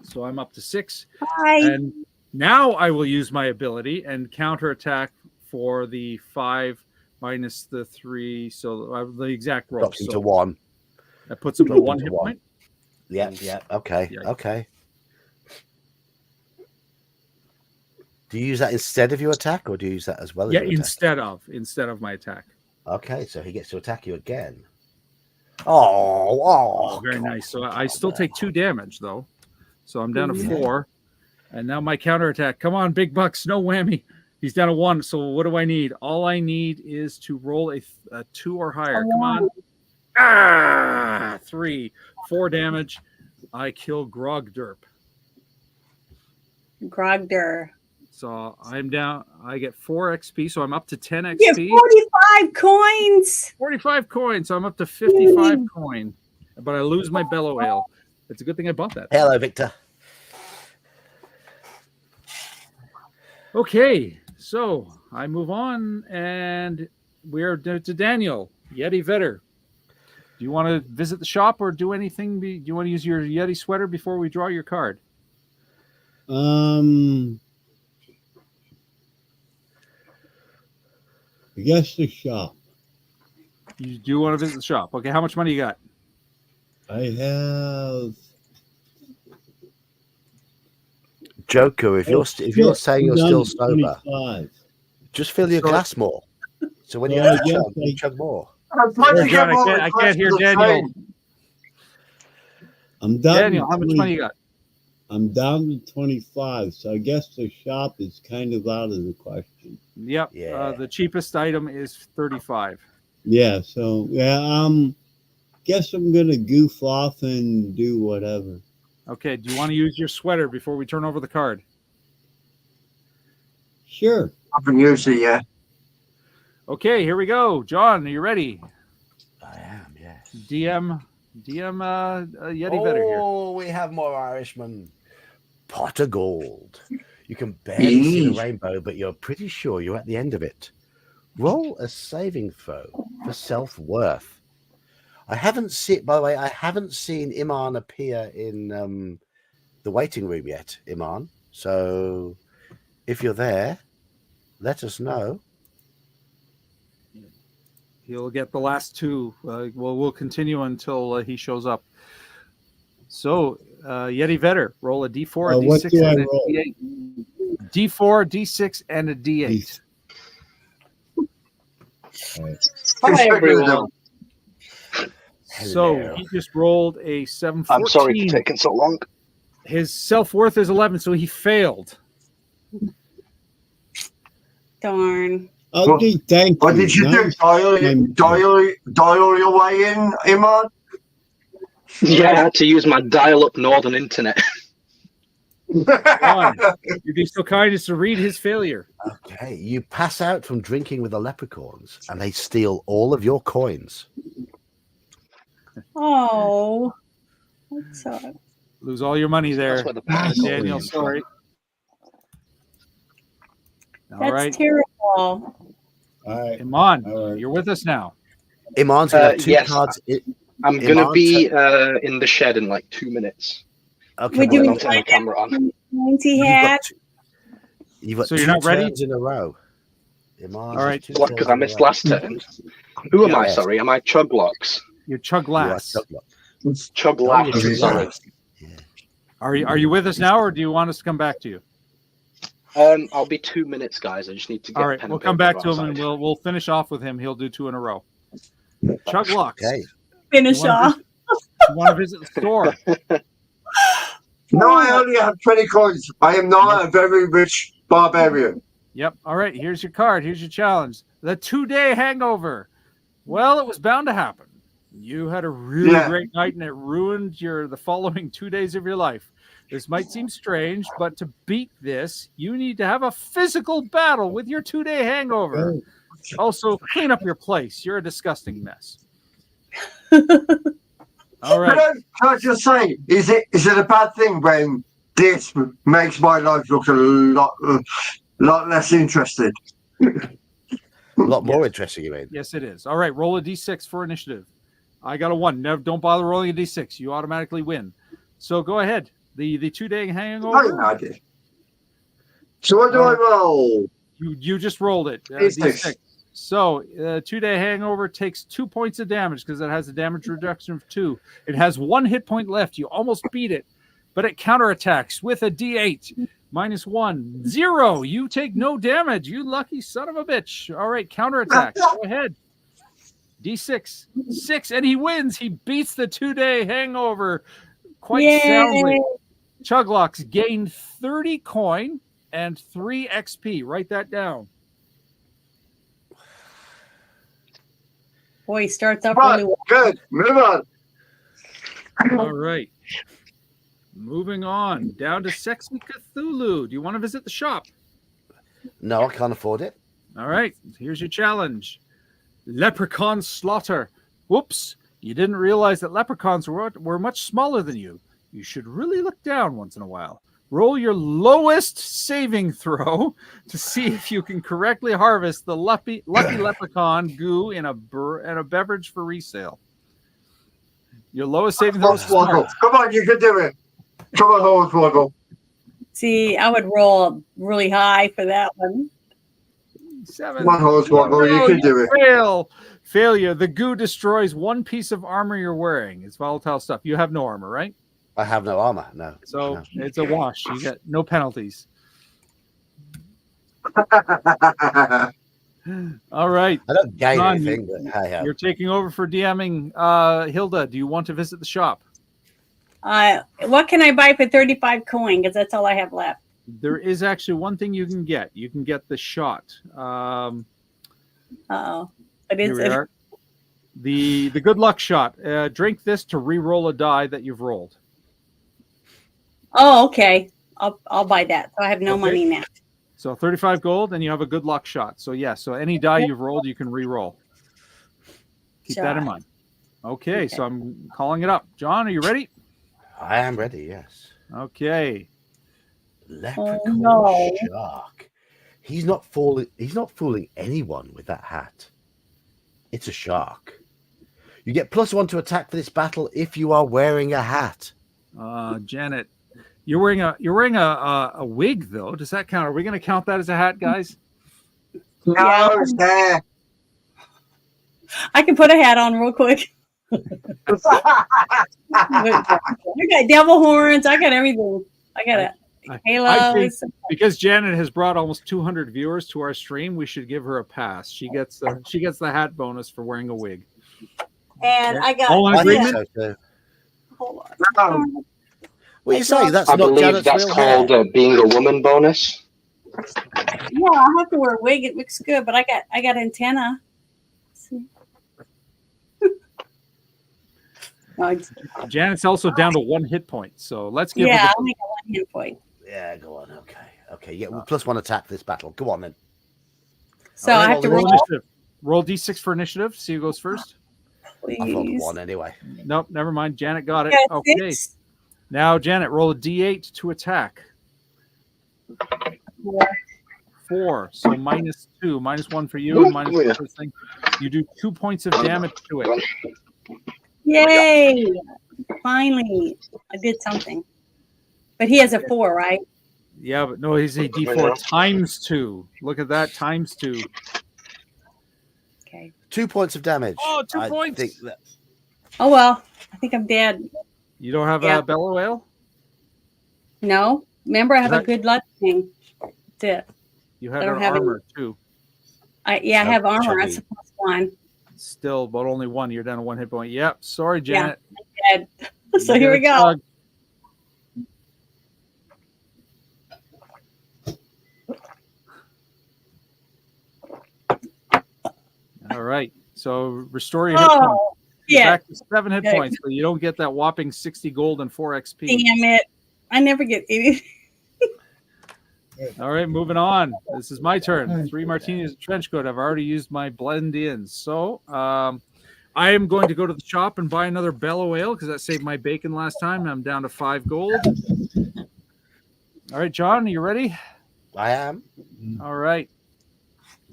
So I'm up to 6. Hi. And now I will use my ability and counterattack for the 5 minus the 3. So the exact roll. Drops into 1. That puts him to 1 hit point. Yeah. Okay. Yeah. Okay. Do you use that instead of your attack, or do you use that as well as Yeah, your attack? instead of my attack. Okay, so he gets to attack you again. Oh, Very come nice. So on, I still take 2 damage though. So I'm down to Yeah. 4. And now my counterattack. Come on, big bucks, no whammy. He's down to 1. So what do I need? All I need is to roll a 2 or higher. Come on. 3, 4 damage. I kill Grogderp. Grogder. So I'm down. I get 4 XP. So I'm up to 10 XP. You have 45 coins. 45 coins. So I'm up to 55 coin. But I lose my bellow ale. It's a good thing I bought that. Hello, Victor. Okay. So I move on and we're to Daniel, Yeti Vetter. Do you want to visit the shop or do anything? Do you want to use your Yeti sweater before we draw your card? I guess the shop. You do want to visit the shop. Okay, how much money you got? I have. Joker, if you're saying you're still sober, 25. just fill your So- glass more. So when you Well, have to I guess chug, you I- chug more. I'm trying to John, get more I can't hear requests for the Daniel. train. I'm down. Daniel, to how much 20 money you got? I'm down to 25, so I guess the shop is kind of out of the question. Yep. Yeah. The cheapest item is 35. Yeah, so guess I'm gonna goof off and do whatever. Okay. Do you want to use your sweater before we turn over the card? Sure. I haven't used it yet. Okay, here we go. John, are you ready? I am, yes. DM Yeti better here. Oh, we have more Irishmen. Pot of gold. You can barely see the rainbow, but you're pretty sure you're at the end of it. Roll a saving throw for self-worth. By the way, I haven't seen Iman appear in the waiting room yet, Iman. So if you're there, let us know. He'll get the last two. We'll continue until he shows up. So, Yeti Vetter, roll a D4, a What D6, do I and a roll? D8. D4, D6, and a D8. Hi, everyone. So Hello. he just rolled a 714. I'm sorry for taking so long. His self-worth is 11, so he failed. Darn. Okay, thank you. What did you do? Dial your way in, Iman? Yeah, I had to use my dial-up northern internet. John, you'd be so kind as to read his failure. Okay, you pass out from drinking with the leprechauns, and they steal all of your coins. Oh. That sucks. Lose all your money there. That's where the panic always Daniel, comes from. sorry. All That's right. terrible. All right. Iman, All right. you're with us now. Iman's going to have two Yes. cards. I'm going to Iman, be in the shed in like 2 minutes. Okay, Would I you don't turn the camera on. Pointy you've hat? got So two you're not ready? turns in a row. Iman All has right. two What? turns Because I in a missed row. last turn. Who am I? Yes. Sorry, am I Chuglocks? You're Chug You are Lass. Chuglock. Chuglocks. you're Sorry. Are you with us now, or do you want us to come back to you? I'll be 2 minutes, guys. I just need to get. All right, pen we'll and come paper back to him, and outside. we'll finish off with him. He'll do two in a row. Chug Locks. Okay. Finish You wanna off. You want to visit the store? No, I only have 20 coins. I am not a very rich barbarian. Yep. All right. Here's your card. Here's your challenge. The 2-day hangover. Well, it was bound to happen. You had a really great night, and it ruined the following 2 days of your life. This might seem strange, but to beat this, you need to have a physical battle with your 2-day hangover. Also, clean up your place. You're a disgusting mess. All right. Can I just say, is it a bad thing when this makes my life look a lot less interesting? A lot more interesting, you mean? Yes, it is. All right. Roll a D6 for initiative. I got a 1. Never, don't bother rolling a D6. You automatically win. So go ahead. The 2-day hangover. I did. So what do I roll? You just rolled it. D6. So 2-day hangover takes 2 points of damage because it has a damage reduction of 2. It has 1 hit point left. You almost beat it, but it counterattacks with a D8 -1. 0. You take no damage. You lucky son of a bitch. All right, counterattack. Go ahead. D6. 6, and he wins. He beats the 2-day hangover quite soundly. Chuglocks gained 30 coin and 3 XP. Write that down. Boy, he starts up Right, really well. good. Move on. All right. Moving on down to Sexy Cthulhu. Do you want to visit the shop? No, I can't afford it. All right. Here's your challenge. Leprechaun slaughter. Whoops. You didn't realize that leprechauns were much smaller than you. You should really look down once in a while. Roll your lowest saving throw to see if you can correctly harvest the lucky leprechaun goo in a beverage for resale. Your lowest saving throw is Hornswoggle. Come on, you can do it. Come on, Hornswoggle. See, I would roll really high for that one. 7. Come on, Hornswoggle, you can do it. Failure. The goo destroys one piece of armor you're wearing. It's volatile stuff. You have no armor, right? I have no armor. No. So no. it's a wash. You get no penalties. All right. I don't gain John, anything, but hey, You're taking over for DMing. Hilda, do you want to visit the shop? What can I buy for 35 coin? Because that's all I have left. There is actually one thing you can get. You can get the shot. Oh, but Here we are. The good luck shot. Drink this to re-roll a die that you've rolled. Oh, okay. I'll buy that. So I have no Okay. money now. So 35 gold, and you have a good luck shot. So yeah, so any die you've rolled, you can re-roll. Keep that in mind. Okay, so I'm calling it up. John, are you ready? I am ready, yes. Okay. Leprechaun shark. He's not fooling anyone with that hat. It's a shark. You get +1 to attack for this battle if you are wearing a hat. Janet, you're wearing a wig though. Does that count? Are we going to count that as a hat, guys? No, it's there. I can put a hat on real quick. I got devil horns. I got everything. I got a halo. I think because Janet has brought almost 200 viewers to our stream, we should give her a pass. She gets the hat bonus for wearing a wig. And I got all in agreement. Hold No. on. What you say? That's I not believe Janet's that's real called hair. being a woman bonus. Yeah, I have to wear a wig. It looks good, but I got antenna. Let's see. No, Janet's also down to 1 hit point, so let's give her yeah, the I'll make a 1 hit point. Yeah, go on. Okay. Yeah, well, +1 attack for this battle. Go on then. So I have to roll. initiative. Roll d6 for initiative. See who goes first. I rolled Please. 1 anyway. Nope, never mind. Janet got it. Got Okay. 6. Now, Janet, roll a d8 to attack. 4. So -2. -1 for you and -1 for this thing. You do 2 points of damage to it. Yay! Finally, I did something. But he has a 4, right? Yeah, but no, he's a d4 times 2. Look at that, times 2. Okay. 2 points of damage. Oh, 2 I points. think that- Oh well, I think I'm dead. You don't have Yeah. a bellow ale? No, remember I have a Right. good luck thing. That's it. You had I don't an have any- armor too. I have armor. That's a +1. Still, but only 1. You're down to 1 hit point. Yep. Sorry, Janet. Dead. So You here get we a go. tug. All right. So restore your hit points. Oh, You're yeah. back to 7 hit Okay. points, but you don't get that whopping 60 gold and 4 XP. Damn it! I never get any. All right, moving on. This is my turn. 3 martinis, trench coat. I've already used my blend in. So I am going to go to the shop and buy another bellow ale because that saved my bacon last time. I'm down to 5 gold. All right, John, are you ready? I am. All right.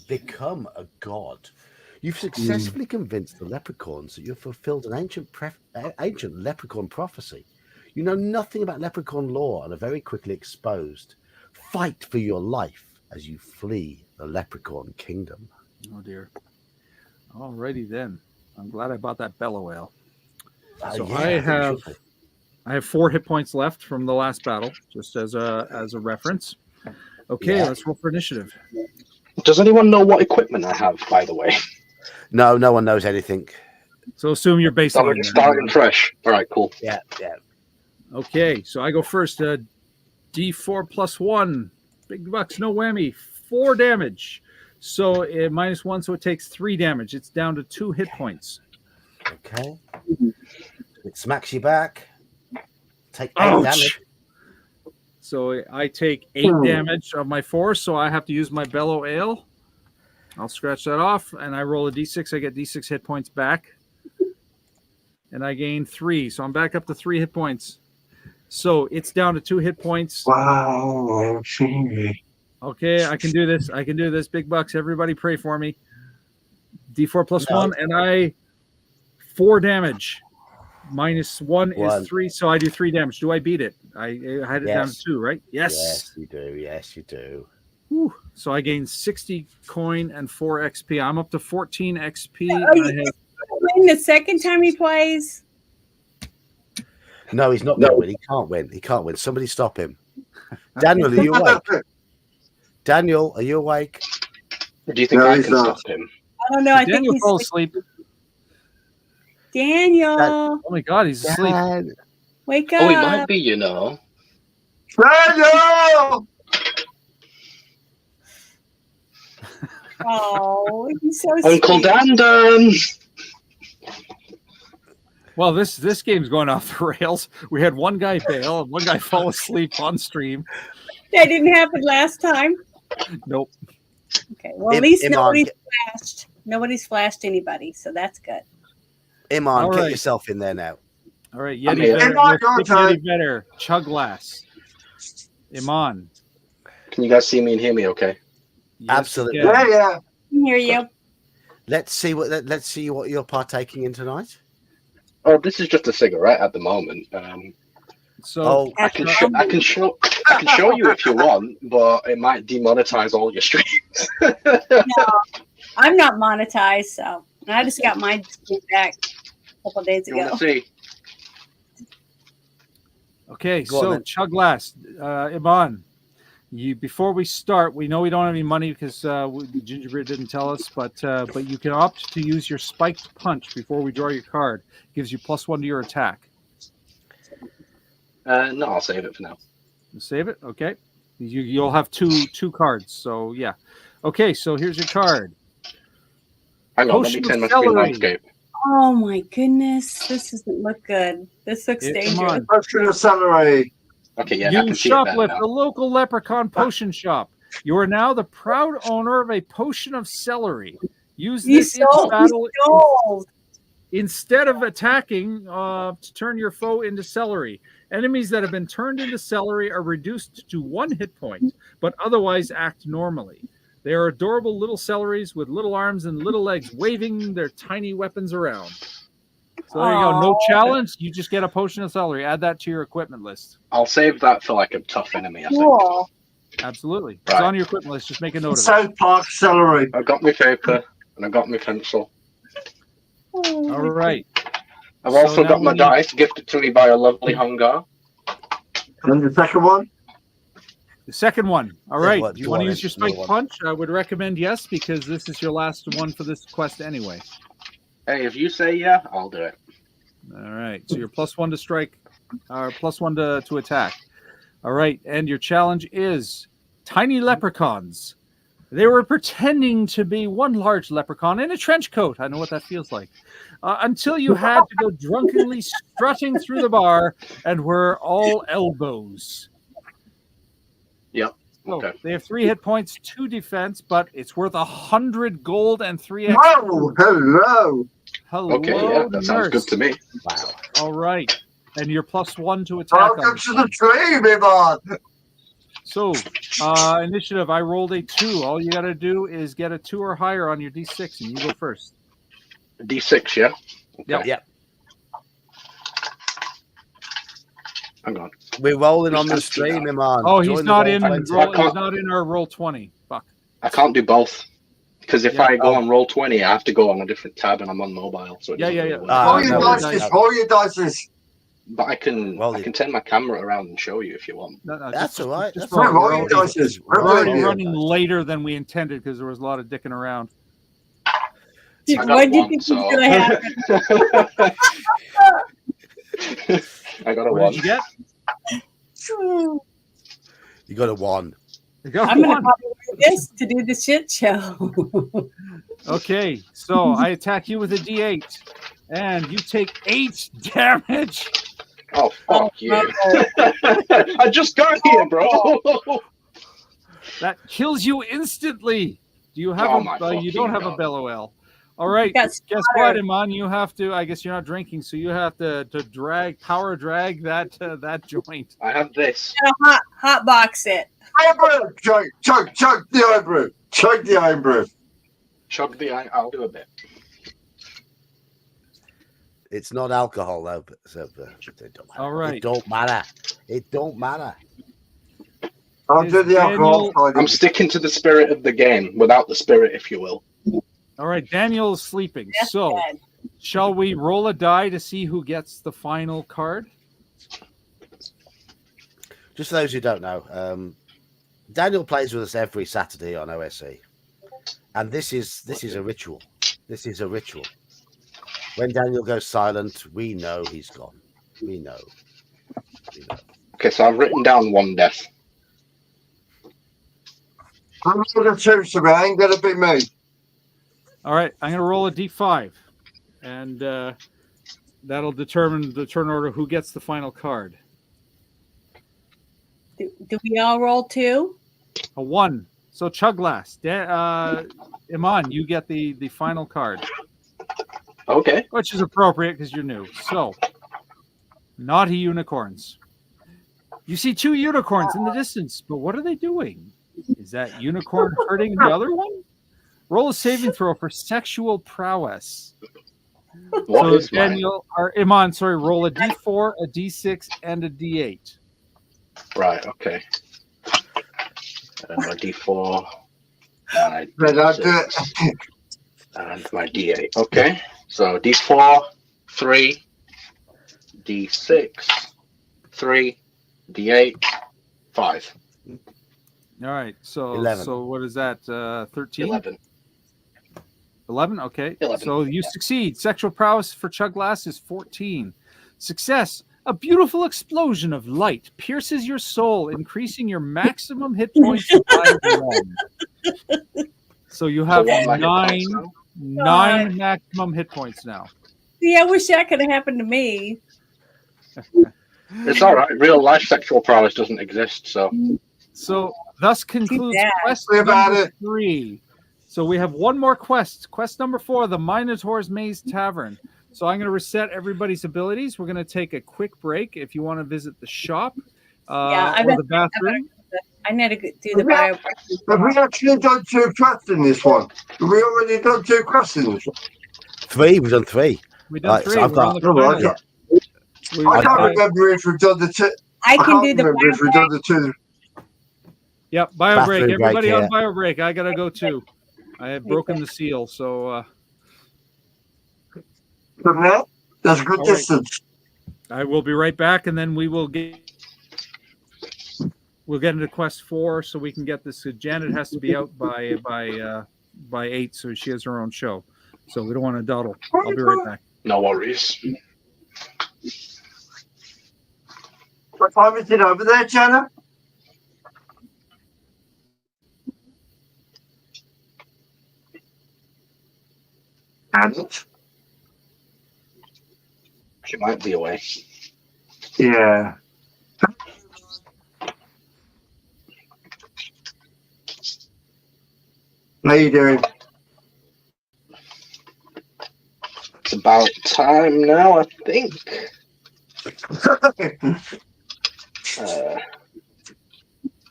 Become a god. You've successfully convinced the leprechauns that you've fulfilled an ancient leprechaun prophecy. You know nothing about leprechaun lore and are very quickly exposed. Fight for your life as you flee the leprechaun kingdom. Oh, dear. All righty then. I'm glad I bought that bellow ale. So Yeah, I think you have should be. I have 4 hit points left from the last battle, just as a reference. Okay, Yeah. let's roll for initiative. Does anyone know what equipment I have, by the way? No one knows anything. So assume you're So basically we're starting fresh. All right, cool. Yeah. Okay, so I go first. D4 +1. Big bucks, no whammy. 4 damage. So -1, so it takes 3 damage. It's down to 2 hit points. Okay. It smacks you back. Take 8 Ouch. damage. So I take 8 damage of my 4, so I have to use my bellow ale. I'll scratch that off, and I roll a d6. I get d6 hit points back. And I gain 3, so I'm back up to 3 hit points. So it's down to 2 hit points. Wow. Okay, I can do this. I can do this. Big bucks. Everybody pray for me. D4 +1, and I 4 damage. -1 One. is 3, so I do 3 damage. Do I beat it? I had it down to Yes. 2, right? Yes. Yes, you do. Yes, you do. Whew. So I gained 60 coin and 4 XP. I'm up to 14 XP. Oh, And I have win the second time he plays. No, he's not going to win. He can't win. He can't win. Somebody stop him. Daniel, are you awake? Daniel, are you awake? Do you think No, I he's can not. stop him? I don't know. I think Daniel he's fell asleep. Daniel. Oh my God, he's asleep. Dan- Wake up. Oh, he might be, you know. Daniel! Oh, he's so Uncle sweet. Dandon! Well, this game's going off the rails. We had one guy bail and one guy fall asleep on stream. That didn't happen last time. Nope. Okay. Well, at least Iman, nobody's flashed. Nobody's flashed anybody, so that's good. Iman, All get right. yourself in there now. All right, I'm Yeti here. better. Iman, You'll your stick turn. Yeti better. Chug glass. Iman. Can you guys see me and hear me okay? Yes, Absolutely. you can. Yeah. I can hear you. Let's see what you're partaking in tonight. Oh, this is just a cigarette at the moment. So Oh, I can show you if you want, but it might demonetize all your streams. I'm not monetized, so I just got mine back a couple days You want ago. to see? okay, Go on so then. chug glass. Iman, before we start, we know we don't have any money because Gingerbread didn't tell us, but you can opt to use your spiked punch before we draw your card. Gives you +1 to your attack. No, I'll save it for now. Save it, okay. You'll have two cards, so yeah. Okay, so here's your card. Hang on, let Potion me of turn my screen celery. landscape. Oh my goodness, this doesn't look good. This looks Come dangerous. on. Potion of celery. Okay, yeah, I You can see it better shoplift now. the local leprechaun potion shop. You are now the proud owner of a potion of celery. Use You this in stole, battle you stole. instead of attacking to turn your foe into celery. Enemies that have been turned into celery are reduced to 1 hit point, but otherwise act normally. They are adorable little celeries with little arms and little legs, waving their tiny weapons around. So there you go. No Aw. challenge. You just get a potion of celery. Add that to your equipment list. I'll save that for like a tough enemy, I think. Cool. Absolutely. It's Right. on your equipment list. Just make a note of it. South Park celery. I got my paper and I got my pencil. Oh, All right. I've So also now got my we need- dice gifted to me by a lovely hunger. And the second one? The second one. All Yeah, right. what, Do you go want to on use your then. Another spike one. punch? I would recommend yes, because this is your last one for this quest anyway. Hey, if you say yeah, I'll do it. All right. So you're +1 to strike, or +1 to attack. All right. And your challenge is tiny leprechauns. They were pretending to be one large leprechaun in a trench coat. I know what that feels like. Until you had to go drunkenly strutting through the bar and were all elbows. Yep. So Okay. they have 3 hit points, 2 defense, but it's worth 100 gold and 3 XP. Whoa, hello. Hello, Okay, yeah, that sounds nurse. good to me. Wow. All right. And you're +1 to attack. Welcome to the dream, Iman. So, initiative, I rolled a 2. All you got to do is get a 2 or higher on your D6, and you go first. D6, yeah? Okay. Yep. Yep. Hang on. We're rolling on the Just stream, empty Iman. Oh, Join he's the not roll in. 20. He's not in our roll 20. Fuck. I can't do both. Because if Yeah. I go Oh. on roll 20, I have to go on a different tab and I'm on mobile. So it Yeah, doesn't yeah, really yeah. work. Ah, Roll your no, dices. no. Roll your dices. But I can Well, turn my camera around and show you if you want. No, That's just- all right. just That's roll. all Roll right. your Roll dices. it. We're Roll already your running later than we intended because there was a lot of dicking around. I got What do you one, think so... is going to happen? I got a What one. did you get? You got a 1. You got I'm going to one. probably do this to do the shit show. Okay, so I attack you with a D8, and you take 8 damage. Oh, fuck you. no. I just got here, bro. That kills you instantly. Do you have Oh my you don't have fucking a God. Bellowell. All right. got Guess what, splattered. Iman? You have to. I guess you're not drinking, so you have to power drag that joint. I have this. Hot box it. Iron chug the iron brew. Chug the iron brew. Chug the eye. I'll do a bit. It's not alcohol, though. But, so, it don't matter. All right. It don't matter. It don't matter. I'll Is do the alcohol. Daniel- I'm sticking to the spirit of the game, without the spirit, if you will. All right, Daniel is sleeping. That's So, bad. shall we roll a die to see who gets the final card? Just for those who don't know, Daniel plays with us every Saturday on OSE, and this is a ritual. This is a ritual. When Daniel goes silent, we know he's gone. We know. We know. Okay, so I've written down one death. I'm going to choose to be. Ain't going to be me. All right, I'm going to roll a d5, and that'll determine the turn order who gets the final card. Do we all roll 2? A 1. So chug last. Iman, you get the final card, Okay. which is appropriate because you're new. So, naughty unicorns. You see 2 unicorns in the distance, but what are they doing? Is that unicorn hurting the other one? Roll a saving throw for sexual prowess. What So is mine? Daniel or Iman, sorry, roll a d4, a d6, and a d8. Right, okay. My D4, my Then I'll do D6, it. and my D8. Okay, so D4, 3, D6, 3, D8, 5. All right. So 11. So what is that? 13? 11. 11? Okay. 11. So you succeed. Sexual prowess for Chug Glass is 14. Success. A beautiful explosion of light pierces your soul, increasing your maximum hit points by 1. So you have So what am I hit points now? 9 maximum hit points now. See, I wish that could have happened to me. It's all right. Real life sexual prowess doesn't exist, so. So thus concludes bad. quest Sorry about number it. 3. So we have one more quest. Quest number 4, the Minotaur's Maze Tavern. So I'm going to reset everybody's abilities. We're going to take a quick break if you want to visit the shop I or bet- the bathroom. I need to do the bio. Have we actually done 2 quests in this one? Have we already done 2 quests in this one? 3. We've done 3. We've done Right, 3. so I've We're on got- the Oh, final. okay. We- I can't remember if we've done the 2. I can can't do the remember if we've done the 2. Yep, bio Bathroom break. break, Everybody on yeah. bio break. I got to go too. I have broken the seal. So From there, there's a good All right. distance. I will be right back, and then we'll get into quest 4 so we can get this. Janet has to be out by 8, so she has her own show. So we don't want to dawdle. I'll be right back. No worries. What time is it over there, Jenna? And She might be away. yeah. How you doing? It's about time now, I think.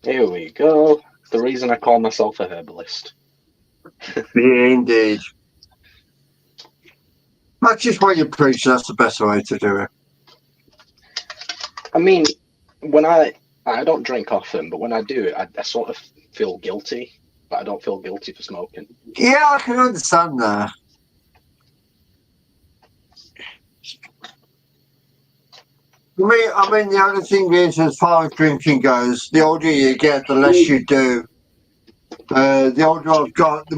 Here we go. The reason I call myself a herbalist. Yeah, indeed. That's just what you preach. That's the best way to do it. I mean, when I don't drink often, but when I do, I sort of feel guilty, but I don't feel guilty for smoking. Yeah, I can understand that. I mean, the only thing is, as far as drinking goes, the older you get, the less you do. The older I've got, the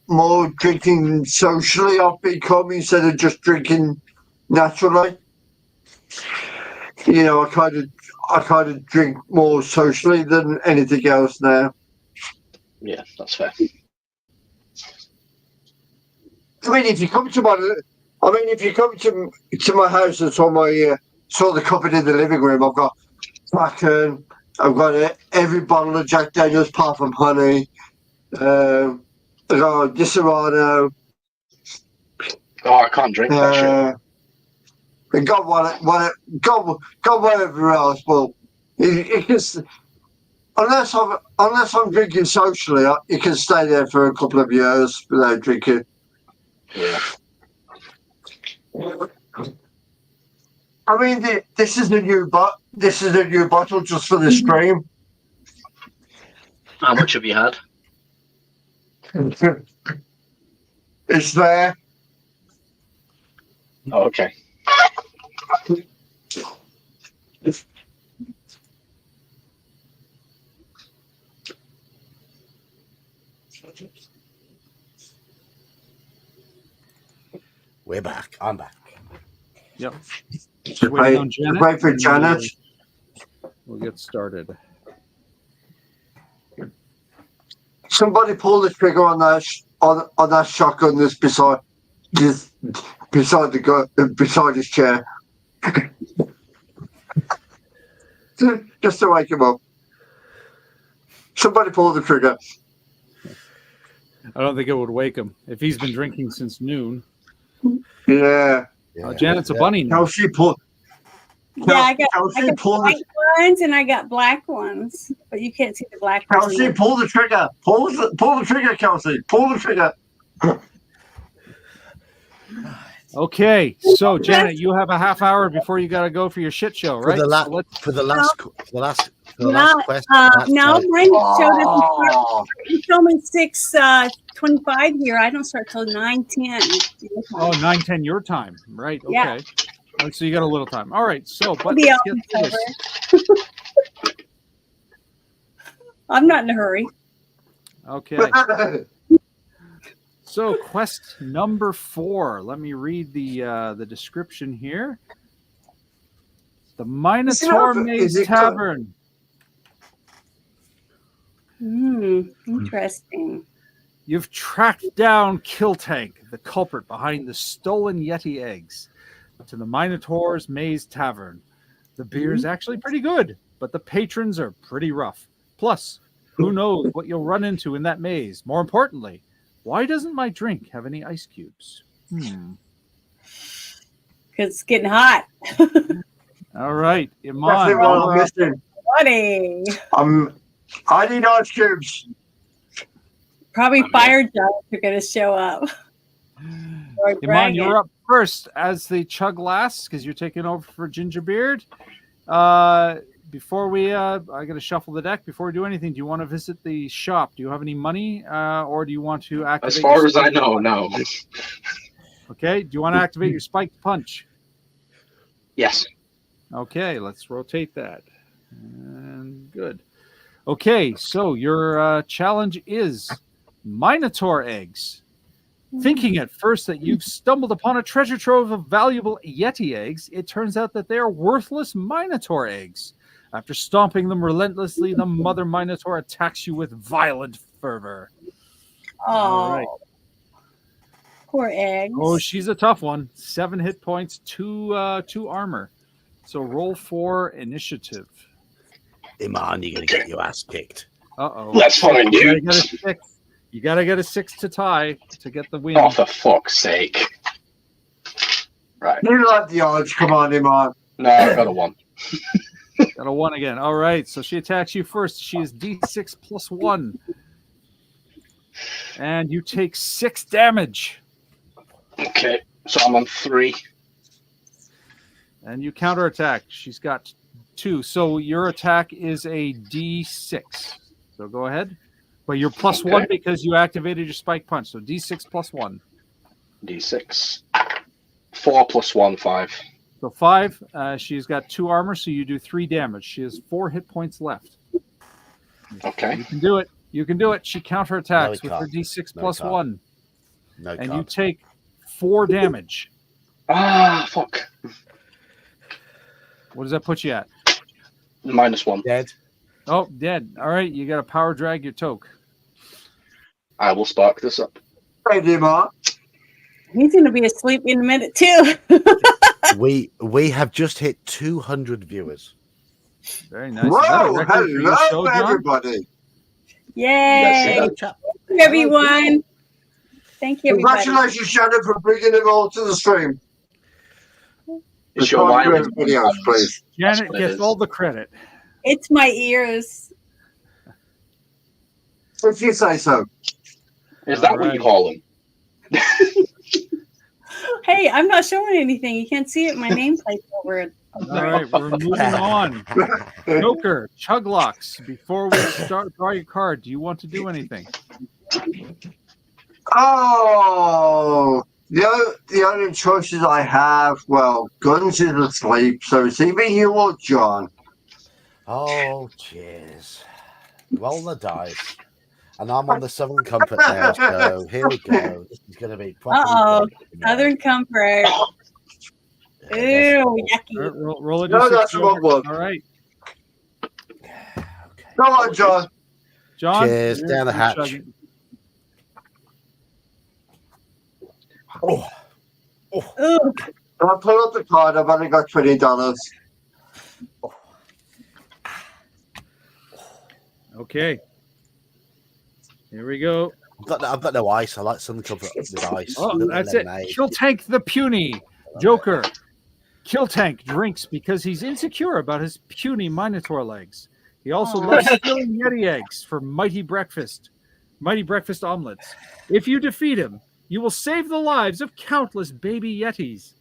more drinking socially I've become instead of just drinking naturally. You know, I kind of drink more socially than anything else now. Yeah, that's fair. I mean, if you come to my house and saw the cupboard in the living room, I've got Kraken, I've got every bottle of Jack Daniels apart from honey. I've got Disaronno. Oh, I can't drink that shit. And got whatever else. Well, it just unless I'm drinking socially, you can stay there for a couple of years without drinking. Yeah. I mean, this is a new bottle just for the stream. How much have you had? It's there. Oh, okay. We're back. I'm back. Yep. Just Waiting on wait, Janet, wait for and Janet. We'll get started. Somebody pull the trigger on that on that shotgun that's beside beside his chair. Just to wake him up. Somebody pull the trigger. I don't think it would wake him if he's been drinking since noon. Yeah. Janet's a bunny now. Kelsey pull. Yeah, I got pull white ones and I got black ones, but you can't see the black ones. Kelsey, pull the trigger. Pull the trigger, Kelsey. Pull the trigger. Okay, so Janet, you have a half hour before you got to go for your shit show, right? For the last quest. No, mine you told me 6:25 here. I don't start till 9:10. Oh, 9:10 your time, right? Okay. Yeah. All right, so you got a little time. All right, so but Be let's out get through this. I'm not in a hurry. Okay. So quest number 4. Let me read the description here. The Minotaur Maze Tavern. Interesting. You've tracked down Killtank, the culprit behind the stolen Yeti eggs, to the Minotaur's Maze Tavern. The beer's actually pretty good, but the patrons are pretty rough. Plus, who knows what you'll run into in that maze? More importantly, why doesn't my drink have any ice cubes? Because it's getting hot. All right, That's Iman. what I'm missing. Buddy. I need ice cubes. Probably fire giants are going to show up. Or Iman, dragon. you're up first as the chug lasts because you're taking over for Gingerbeard. Before we, I got to shuffle the deck. Before we do anything, do you want to visit the shop? Do you have any money, or do you want to activate? As far as I know, no. Okay. Do you want to activate your spiked punch? Yes. Okay, let's rotate that. And good. Okay, so your challenge is Minotaur eggs. Thinking at first that you've stumbled upon a treasure trove of valuable Yeti eggs, it turns out that they are worthless Minotaur eggs. After stomping them relentlessly, the mother Minotaur attacks you with violent fervor. Oh, All right. poor eggs. Oh, she's a tough one. 7 hit points, 2 armor. So roll for initiative. Iman, you're going to get your ass kicked. Uh-oh. That's fine, dude. You got to get a 6 to tie to get the win. Oh, for fuck's sake. Right. You like the odds. Come on, Iman. No, I got a 1. Got a 1 again. All right, so she attacks you first. She is D6 plus 1. And you take 6 damage. Okay, so I'm on 3. And you counterattack. She's got 2. So your attack is a D6. So go ahead. But you're plus 1 because you activated your spike punch. So D6 plus 1. D6. 4 plus 1, 5. So 5. She's got 2 armor, so you do 3 damage. She has 4 hit points left. Okay. You can do it. You can do it. She counterattacks No, with her D6 plus can't. 1. No, And can't. you take 4 damage. Ah, fuck. What does that put you at? -1. Dead. Oh, dead. All right, you got to power drag your toke. I will spark this up. Hey, Iman. He's going to be asleep in a minute, too. We have just hit 200 viewers. Very nice. Is that a Whoa, record for your show, hello, John? everybody. Yay. Hello, chap. Thank you, everyone. Thank you, everybody. Congratulations, Shannon, for bringing them all to the stream. It's your Thank you, wild everybody else, please. Janet what it gets is. all the credit. It's my ears. If you say so. Is that what you call them? Hey, I'm not showing anything. You can't see it. My nameplate over All right, we're moving on. Joker, Chuglocks. Before we start, draw your card. Do you want to do anything? Oh, the only choices I have, well, Guns is asleep, so it's either you or John. Oh, cheers. Roll the dice. And I'm on the Southern Comfort now, so here we go. This is going to be properly. Uh-oh, great. Southern Comfort. Yeah, Ew, All yucky. right, roll a No, d6, that's the wrong Joker. one. All right, okay. Come on, John. John. Cheers, you're- down the you're hatch. chugging. Oh, Ooh, I pull up the card. I've only got $20. Okay. Here we go. I've got no ice. I like Southern Comfort with ice. Oh, Little that's it. lemonade. Kill Tank the Puny. Joker. Kill Tank drinks because he's insecure about his puny Minotaur legs. He also loves stealing Yeti eggs for mighty breakfast omelets. If you defeat him, you will save the lives of countless baby Yetis.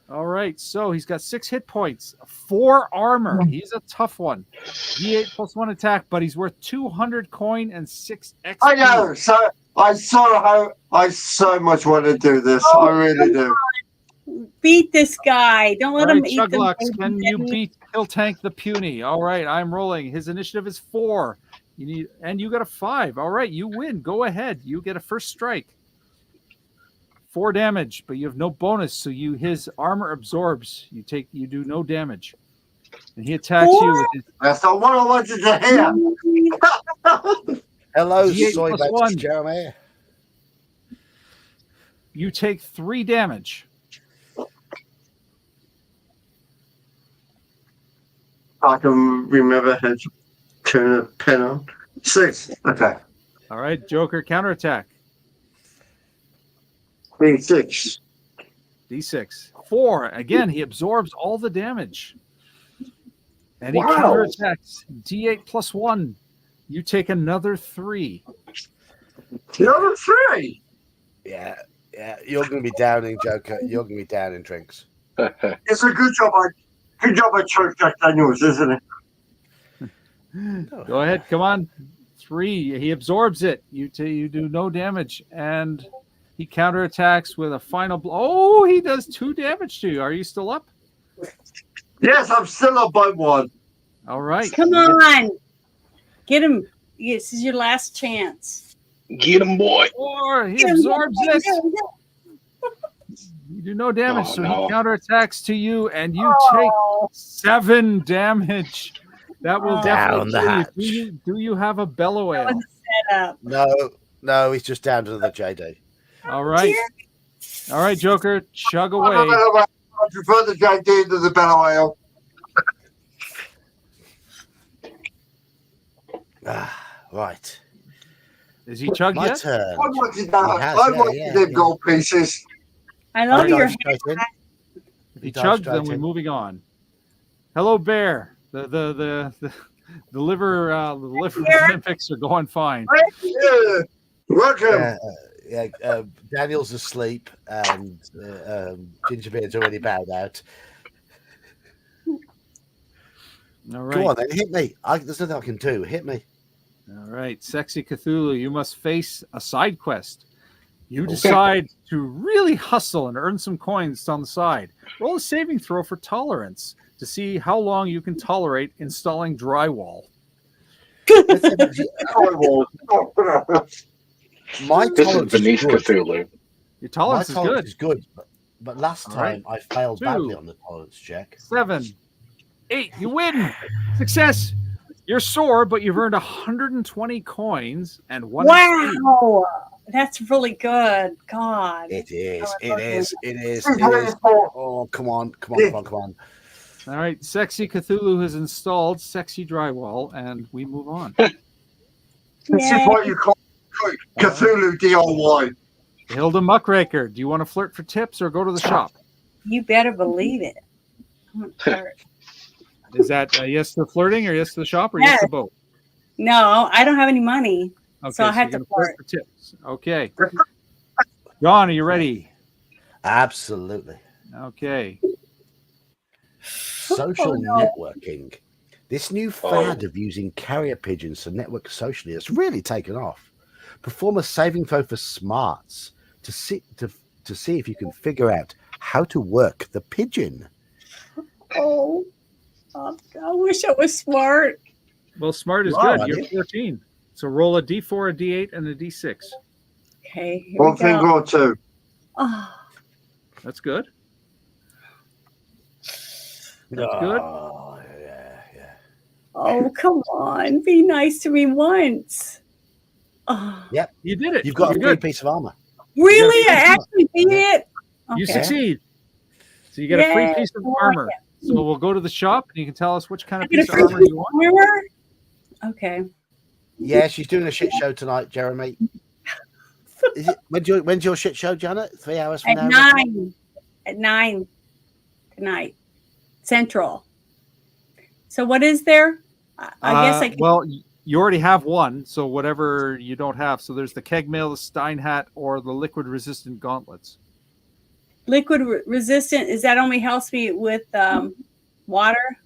All right, so he's got 6 hit points, 4 armor. He's a tough one. D8 plus 1 attack, but he's worth 200 coin and 6 XP. I know. So I so much want to do this. I really do. beat this guy. Don't let All him right, eat them. Chuglocks, can you beat Kill Tank the Puny? All right, I'm rolling. His initiative is 4. You got a 5. All right, you win. Go ahead. You get a first strike. 4 damage, but you have no bonus, so his armor absorbs. You do no damage. And he attacks you with his That's not what I wanted to hear. Hello, D8 soy plus bits, 1. Jeremy. You take 3 damage. I can remember how to turn a pen on. 6. Okay. All right, Joker counterattack. 6. D6. 4. Again, he absorbs all the damage. And he Wow. counterattacks. D8 plus 1. You take another 3. Another 3. Yeah. You're going to be downing, Joker. You're going to be down in drinks. It's a good job I chose Jack Daniels, isn't it? Go ahead. Come on. 3. He absorbs it. You do no damage. And he counterattacks with a final blow. Oh, he does 2 damage to you. Are you still up? Yes, I'm still up by 1. All right. Come on. Get him. This is your last chance. Get him, boy. 4. He Get him, absorbs get him, it. get him, get You do no damage, Oh, so no. he counterattacks to you, and you him. take Oh, 7 damage. That will Down definitely the kill hatch. you. Do you have a bellow that ale? was a setup. No, he's just down to the JD. All right. All right, Joker, chug away. I prefer the Jack D to the Bellow Ale. Right. Is he chugged My yet? turn. I wanted that. He has, I yeah, wanted yeah, them yeah. gold pieces. I love Dive your straight in. If he Dive chugged, straight then we're in. moving on. Hello, Bear. The liver Olympics are going fine. Yeah. Welcome. Daniel's asleep and Gingerbeard's already bowed out. All Go on right. then, hit me. There's nothing I can do. Hit me. All right. Sexy Cthulhu, you must face a side quest. You decide to really hustle and earn some coins on the side. Roll a saving throw for tolerance to see how long you can tolerate installing drywall. My This is tolerance beneath is good. Cthulhu. Your My tolerance is tolerance good. is good, but last All time I failed 2. badly on the tolerance check. 7, 8. You win. Success. You're sore, but you've earned 120 coins and 1 XP. Wow. That's really good. God. It is. Oh, It is. It is. It's It very is. important. Oh, come on. All right. Sexy Cthulhu has installed sexy drywall, and we move on. This is what you call Cthulhu DIY. Hilda Muckraker, do you want to flirt for tips or go to the shop? You better believe it. I'm gonna flirt. Is that a yes to flirting or yes to the shop or yes Yes. to both? No, I don't have any money. Okay, So I had you're to gonna flirt flirt. for tips. Okay. John, are you ready? Absolutely. Okay. social no. networking. This new fad of using carrier pigeons to network socially has really taken off. Perform a saving throw for smarts to see if you can figure out how to work the pigeon. Oh, I wish I was smart. Well, smart is Wow, good. You're buddy. 14. So roll a D4, a D8, and a D6. Okay, here One we finger go. or two. Oh, That's good. That's good. Oh, yeah. oh, come on. Be nice to me once. Oh, Yep. You did it. You've got a You're free good. piece of armor. really? I actually beat it? You Okay. succeed. So you get a free Yay. piece of armor. So we'll go to the shop and you can tell us which kind I of get a piece of free armor piece you of want. armor? Okay. Yeah, she's doing a shit show tonight, Jeremy. Is it when's your shit show, Janet? 3 hours from At now? 9. At 9 tonight. Central. So what is there? I guess I can. Well, you already have one, so whatever you don't have. So there's the keg mail, the Stein hat, or the liquid resistant gauntlets. Liquid resistant, is that only helps me with water?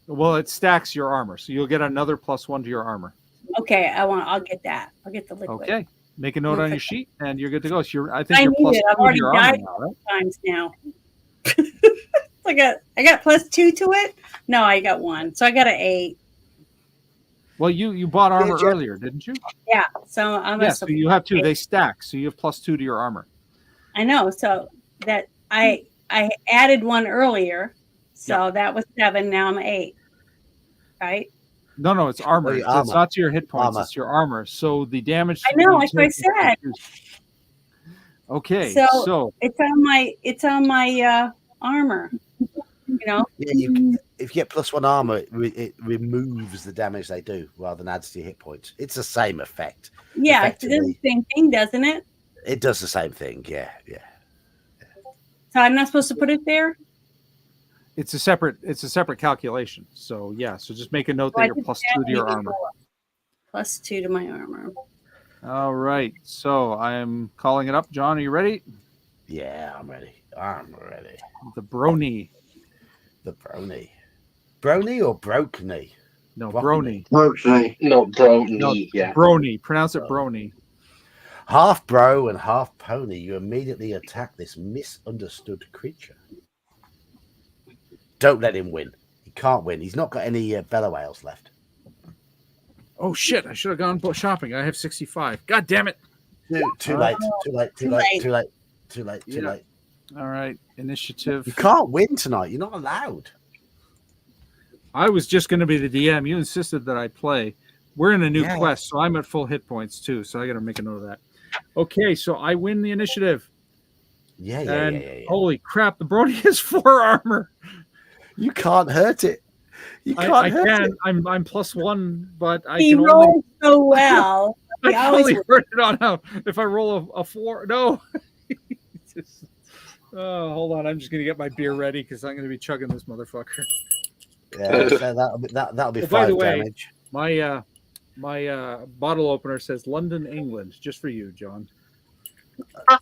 Well, it stacks your armor, so you'll get another +1 to your armor. Okay, I'll get that. I'll get the liquid. Okay, make a note on your sheet, and you're good to go. So I I think you're need it. I've +2 to already your armor died now, right? times now. I got +2 to it. No, I got 1, so I got an 8. Well, you bought armor Jeff. earlier, didn't you? Yeah, so I'm Yeah, so you have 2. They stack, so you have +2 to your armor. I know. So that I added 1 earlier, so that was 7. Now I'm 8. Right? No, it's armor. Oh, your It's armor. not to your hit points. Armor. It's your armor. So the damage. I know, you that's what I take is said. reduced. Okay, So- so It's on my armor. You know. Yeah, if you get +1 armor, it removes the damage they do rather than adds to your hit points. It's the same effect. Yeah, it does the Effectively. same thing, doesn't it? It does the same thing. Yeah. So I'm not supposed to put it there. it's a separate calculation. So yeah, so just make a note Oh, that I you're did +2 that to your maybe armor. more. +2 to my armor. All right, so I'm calling it up. John, are you ready? Yeah, I'm ready. I'm ready. The Brony. The brony. Brony or brokeny? No, Brony. Brony. Okay. No, bro, No, knee, yeah. Brony. Pronounce it Brony. Half bro and half pony, you immediately attack this misunderstood creature. Don't let him win. He can't win. He's not got any bellow ales left. Oh shit! I should have gone shopping. I have 65. God damn it! Too late. Too late. Too late. Too late. Too late. Too Yeah. late. All right, initiative. You can't win tonight. You're not allowed. I was just going to be the DM. You insisted that I play. We're in a new Yeah. quest, so I'm at full hit points too. So I got to make a note of that. Okay, so I win the initiative. Yeah. Holy crap, the Brony has 4 armor. You can't hurt it. You can't I hurt can. it. I'm +1, but I He can only rolls so well. I He can always only hurt it on out. If I roll a 4, no. Hold on, I'm just gonna get my beer ready because I'm gonna be chugging this motherfucker. Yeah, so that'll be Oh, by 5 the way, damage. My bottle opener says London, England, just for you, John.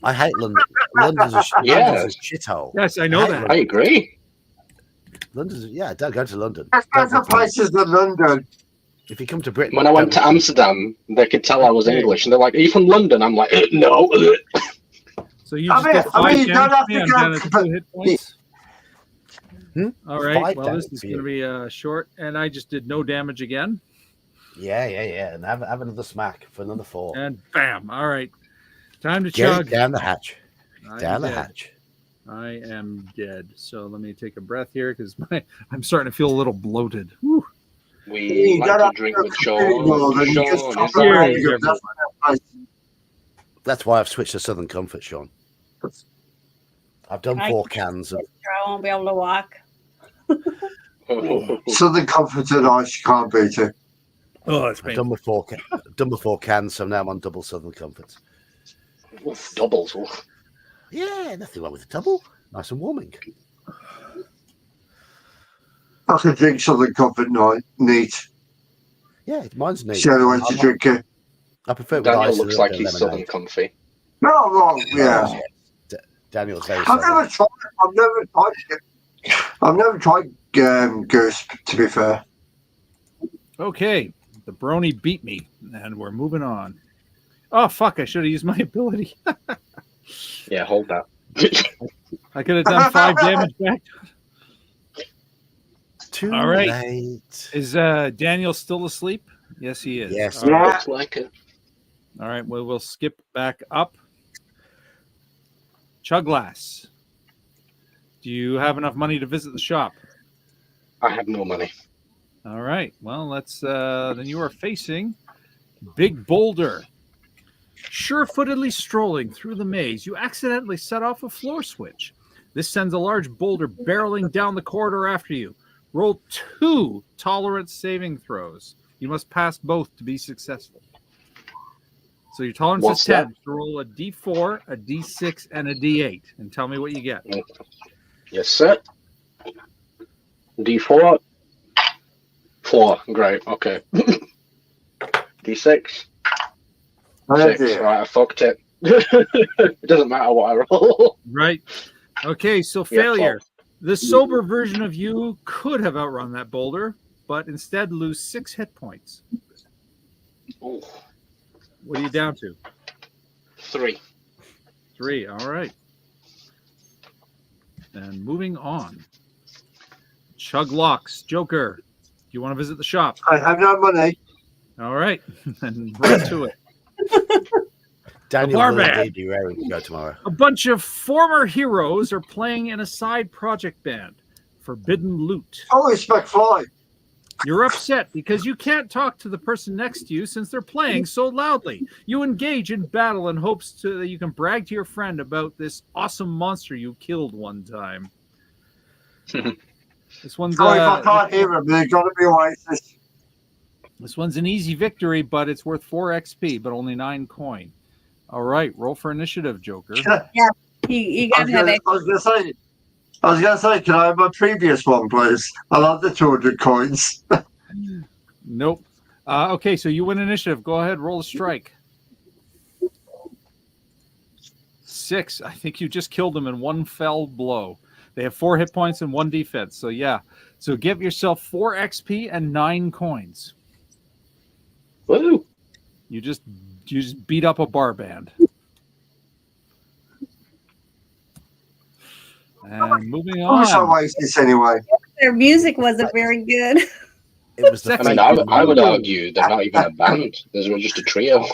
I hate London. London's a shithole. Yes, I know hate that. London. I agree. Don't go to London. There's Don't better go to London. places than London. If you come to Britain, When I went don't to go Amsterdam, they could tell I was English, and they're like, "Are you from London?" I'm like, "No." So you I just mean- get I 5 mean, you don't damage have to to me. I'm go down to- at 2 hit points. All right. 5 Well, damage this is for going to you. be short, and I just did no damage again. Yeah. And have another smack for another 4. And bam! All right, time to Get chug. it down the hatch. I'm Down the dead. hatch. I am dead. So let me take a breath here because I'm starting to feel a little bloated. Whew. We You like don't to have drink to with go to Sean. London, you just Sean chop is it Here, around, here, you- that's the place. That's why I've switched to Southern Comfort, Sean. I've done 4 cans of. I won't be able to walk. Southern Comfort and Ice, you can't beat it. Oh, it's I've done my 4 cans, so now I'm on double Southern Comforts. Oof, doubles. Oof. Yeah, nothing wrong with a double. Nice and warming. I can drink Southern Comfort neat. Yeah, mine's neat. It's the only way to drink it. I prefer it with Daniel ice and a looks little like bit he's of Southern lemonade. comfy. No, wrong. Yeah. Daniel's very I've southern. never tried it. I've never tried it. I've never tried Goose, to be fair. Okay, the brony beat me, and we're moving on. Oh, fuck, I should have used my ability. Yeah, hold that. I could have done 5 damage back. Too All right. late. Is Daniel still asleep? Yes, he is. Yes. All right. Looks like it. All right, well, we'll skip back up. Chuglass, do you have enough money to visit the shop? I have no money. All right, well, let's then you are facing Big Boulder. Sure-footedly strolling through the maze, you accidentally set off a floor switch. This sends a large boulder barreling down the corridor after you. Roll 2 tolerance saving throws. You must pass both to be successful. So your tolerance What's is 10. that? So roll a D4, a D6, and a D8, and tell me what you get. Yes, sir. D4. 4. Great. Okay. D6. Oh, 6. dear. Right, I fucked it. It doesn't matter what I roll. Right. Okay, so Yeah, failure. The sober version of you could have outrun that boulder, but instead lose 6 hit points. Ooh, What are you down to? 3. 3. All right. And moving on. Chuglocks, Joker. Do you want to visit the shop? I have no money. All right. And right to it. Daniel bar will band. indeed be raring to go tomorrow. A bunch of former heroes are playing in a side project band. Forbidden Loot. I respect Fly. You're upset because you can't talk to the person next to you since they're playing so loudly. You engage in battle in hopes that you can brag to your friend about this awesome monster you killed one time. This one's Sorry if I can't hear him. There's got to be Oasis. This one's an easy victory, but it's worth 4 XP, but only 9 coin. All right, roll for initiative, Joker. You I got to have it. was gonna say, can I have my previous one, please? I love the 200 coins. Nope. Okay, so you win initiative. Go ahead, roll a strike. 6. I think you just killed them in one fell blow. They have 4 hit points and 1 defense. So yeah. So give yourself 4 XP and 9 coins. Woo! You just beat up a bar band. And moving I wish on. Oasis anyway. Their music wasn't very good. It was the I mean, I would argue they're not even a band. They're just a trio.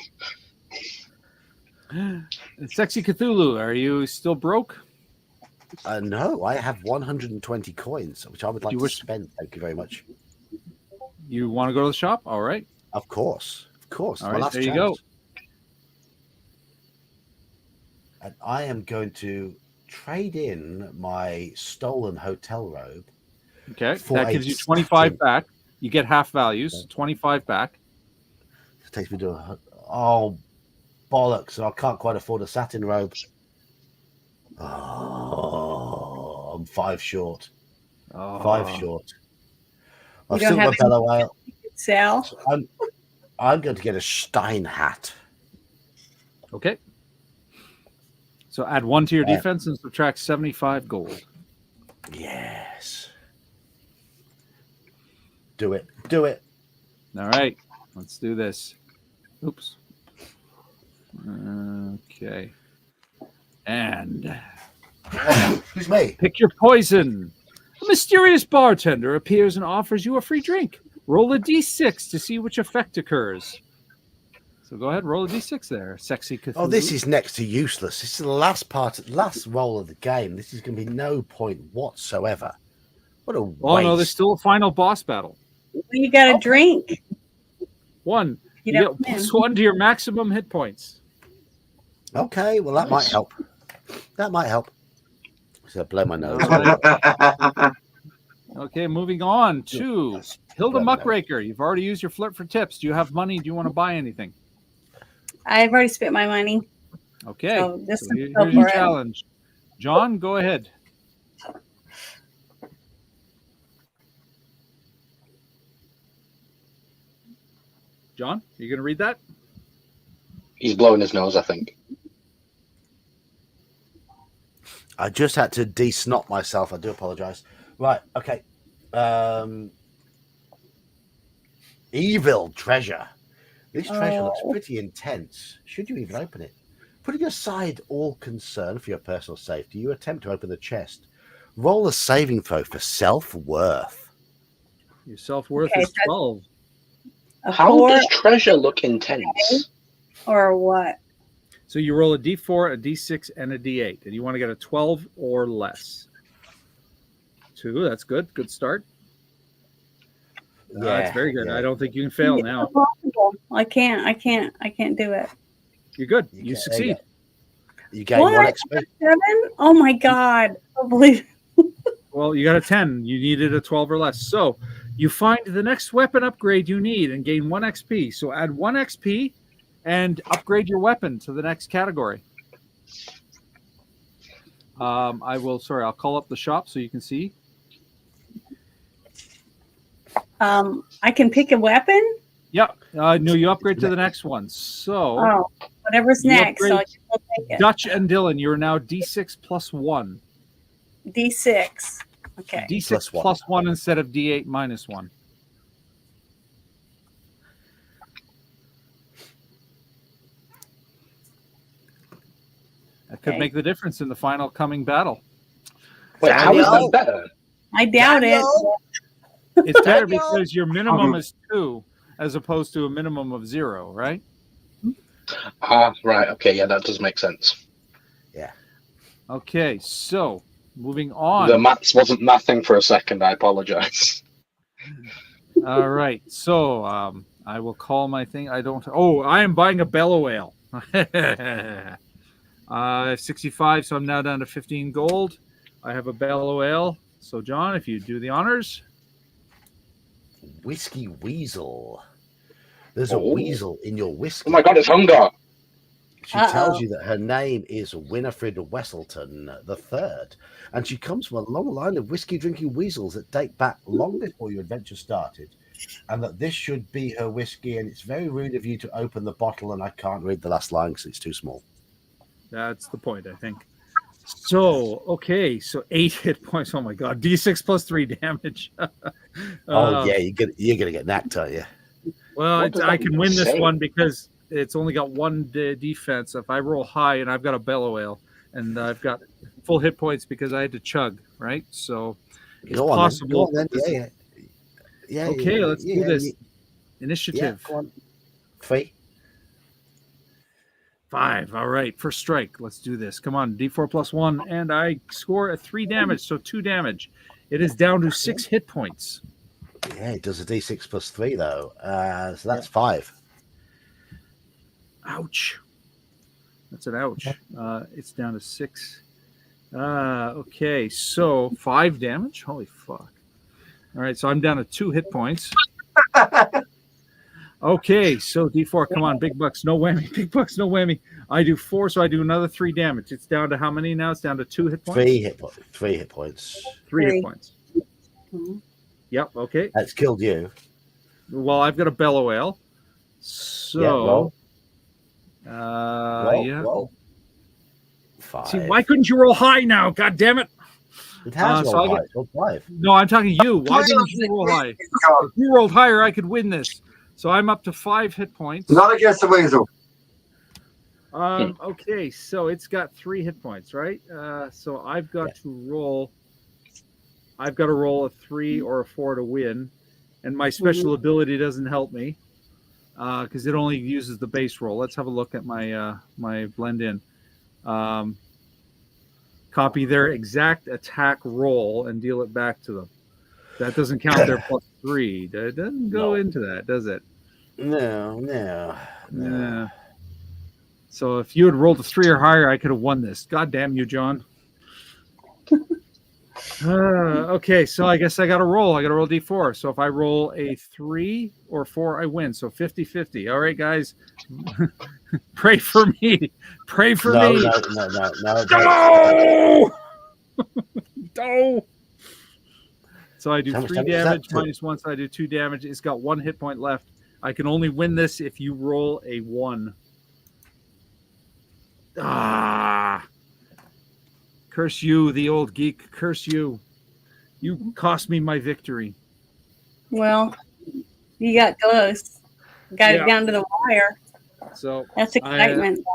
Sexy Cthulhu, are you still broke? No, I have 120 coins, which I would like You to wish- spend. Thank you very much. You want to go to the shop? All right. Of course. Of course. All My right, last there you chance. go. And I am going to trade in my stolen hotel robe. Okay. For That a gives you 25 statue. back. You get half values, 25 back. It takes me to bollocks! I can't quite afford a satin robe. Oh, I'm 5 short. Oh. 5 short. I've don't still have got Bella Whale. Sal. I'm going to get a Stein hat. Okay. So add 1 to your Yeah. defense and subtract 75 gold. Yes. Do it. Do it. All right. Let's do this. Oops. Okay. And Excuse me. pick your poison. A mysterious bartender appears and offers you a free drink. Roll a d6 to see which effect occurs. So go ahead, roll a d6 there. Sexy Cthulhu. Oh, this is next to useless. This is the last roll of the game. This is going to be no point whatsoever. What a waste. Oh, no, there's still a final boss battle. You got a drink. 1. You You don't get win. +1 to your maximum hit points. Okay, well, that might help. That might help. So blow my nose. Okay, moving on to Hilda Blow my nose. Muckraker. You've already used your flirt for tips. Do you have money? Do you want to buy anything? I've already spent my money. Okay. So this So is here's your for it. challenge. John, go ahead. John, are you going to read that? He's blowing his nose, I think. I just had to de-snot myself. I do apologize. Right, okay. Evil treasure. This treasure looks pretty intense. Should you even open it? Putting aside all concern for your personal safety, you attempt to open the chest. Roll a saving throw for self-worth. Your self-worth Okay, is 12. How 4 does treasure look intense? or what? So you roll a d4, a d6, and a d8. And you want to get a 12 or less. 2, that's good. Good start. That's very good. Yeah. I don't think you can fail It's now. impossible. I can't do it. You're good. You You get- succeed. You gain What? 1 XP. 7? Oh my God. I believe. Well, you got a 10. You needed a 12 or less. So you find the next weapon upgrade you need and gain 1 XP. So add 1 XP and upgrade your weapon to the next category. I'll call up the shop so you can see. I can pick a weapon. Yep. No, you upgrade to the next one. So Oh, whatever's You next. So I upgrade- guess I'll take it. Dutch and Dylan, you're now D6 plus 1. D6. Okay. D6 plus 1 instead of D8 minus 1. That could Okay. make the difference in the final coming battle. Wait, how is Daniel? that better? I doubt it. Daniel? It's better because your minimum is 2 as opposed to a minimum of 0, right? Right. Okay. Yeah, that does make sense. Okay, so moving on. The maths wasn't mathing for a second. I apologize. All right, so I will call my thing. I am buying a bellow ale. 65, so I'm now down to 15 gold. I have a bellow ale. So, John, if you do the honors. Whiskey Weasel. There's a Oh. weasel in your whiskey. Oh my God, it's hunger. She tells you that her name is Winifred Wesselton III, and she comes from a long line of whiskey drinking weasels that date back long before your adventure started, and that this should be her whiskey, and it's very rude of you to open the bottle, and I can't read the last line because it's too small. That's the point, I think. So, okay, so 8 hit points. Oh my God, D6 plus 3 damage. Yeah, you're gonna get knacked, aren't you? Well, What does I that can win this say? one because it's only got 1 defense. If I roll high and I've got a bellow ale and I've got full hit points because I had to chug, right? So it's Go on, possible. then. Go on, then. Yeah. Okay, let's do this. Yeah, Initiative. go on. 3. 5. All right, first strike. Let's do this. Come on, D4 plus 1, and I score a 3 damage, so 2 damage. It is down to 6 hit points. Yeah, it does a D6 plus 3 though. So that's 5. Ouch. That's an ouch. It's down to 6. Okay, so 5 damage. Holy fuck. All right, so I'm down to 2 hit points. Okay, so D4, come on, big bucks, no whammy, big bucks, no whammy. I do 4, so I do another 3 damage. It's down to how many now? It's down to 2 hit points? 3 hit points. 3 hit points. 3 hit Three. points. Mhm. Yep, okay. That's killed you. Well, I've got a bellow ale. So, roll. yeah. Roll. 5. See, why couldn't you roll high now? God damn it. It has so rolled I high. It's rolled 5. No, I'm talking you. Why didn't you roll high? If you rolled higher, I could win this. So I'm up to 5 hit points. Not against the weasel. Okay, so it's got 3 hit points, right? So I've got to roll. I've got to roll a 3 or a 4 to win, and my special ability doesn't help me because it only uses the base roll. Let's have a look at my my blend in. Copy their exact attack roll and deal it back to them. That doesn't count their plus 3. That doesn't go into that, does it? No. Yeah. So if you had rolled a 3 or higher, I could have won this. God damn you, John. Okay, so I guess I got to roll. I got to roll D4. So if I roll a 3 or 4, I win. So 50-50. All right, guys. Pray for me. Pray for me. No. No. So I do How much 3 damage is damage that? minus 1, so I do 2 damage. It's got 1 hit point left. I can only win this if you roll a 1. Curse you, the old geek. Curse you. You cost me my victory. Well, you got close. Got Yeah. it down to the wire. So That's excitement.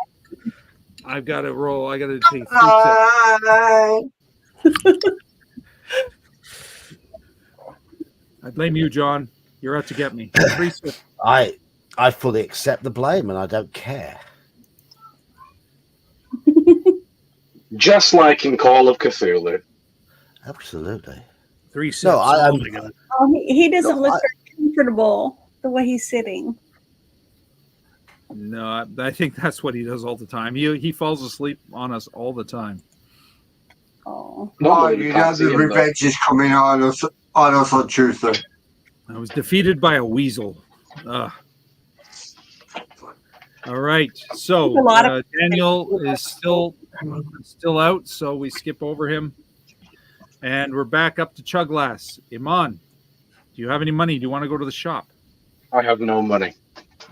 I've got to roll. I got to take 3 tips. I blame you, John. You're out to get me. 3 tips. I fully accept the blame, and I don't care. Just like in Call of Cthulhu. Absolutely. 3 tips. No, Oh, he doesn't look very comfortable the way he's sitting. No, I think that's what he does all the time. He falls asleep on us all the time. Oh, You know the revenge is coming on us on Tuesday. I was defeated by a weasel. All right, so Daniel is still out, so we skip over him, and we're back up to Chuglass. Iman, do you have any money? Do you want to go to the shop? I have no money.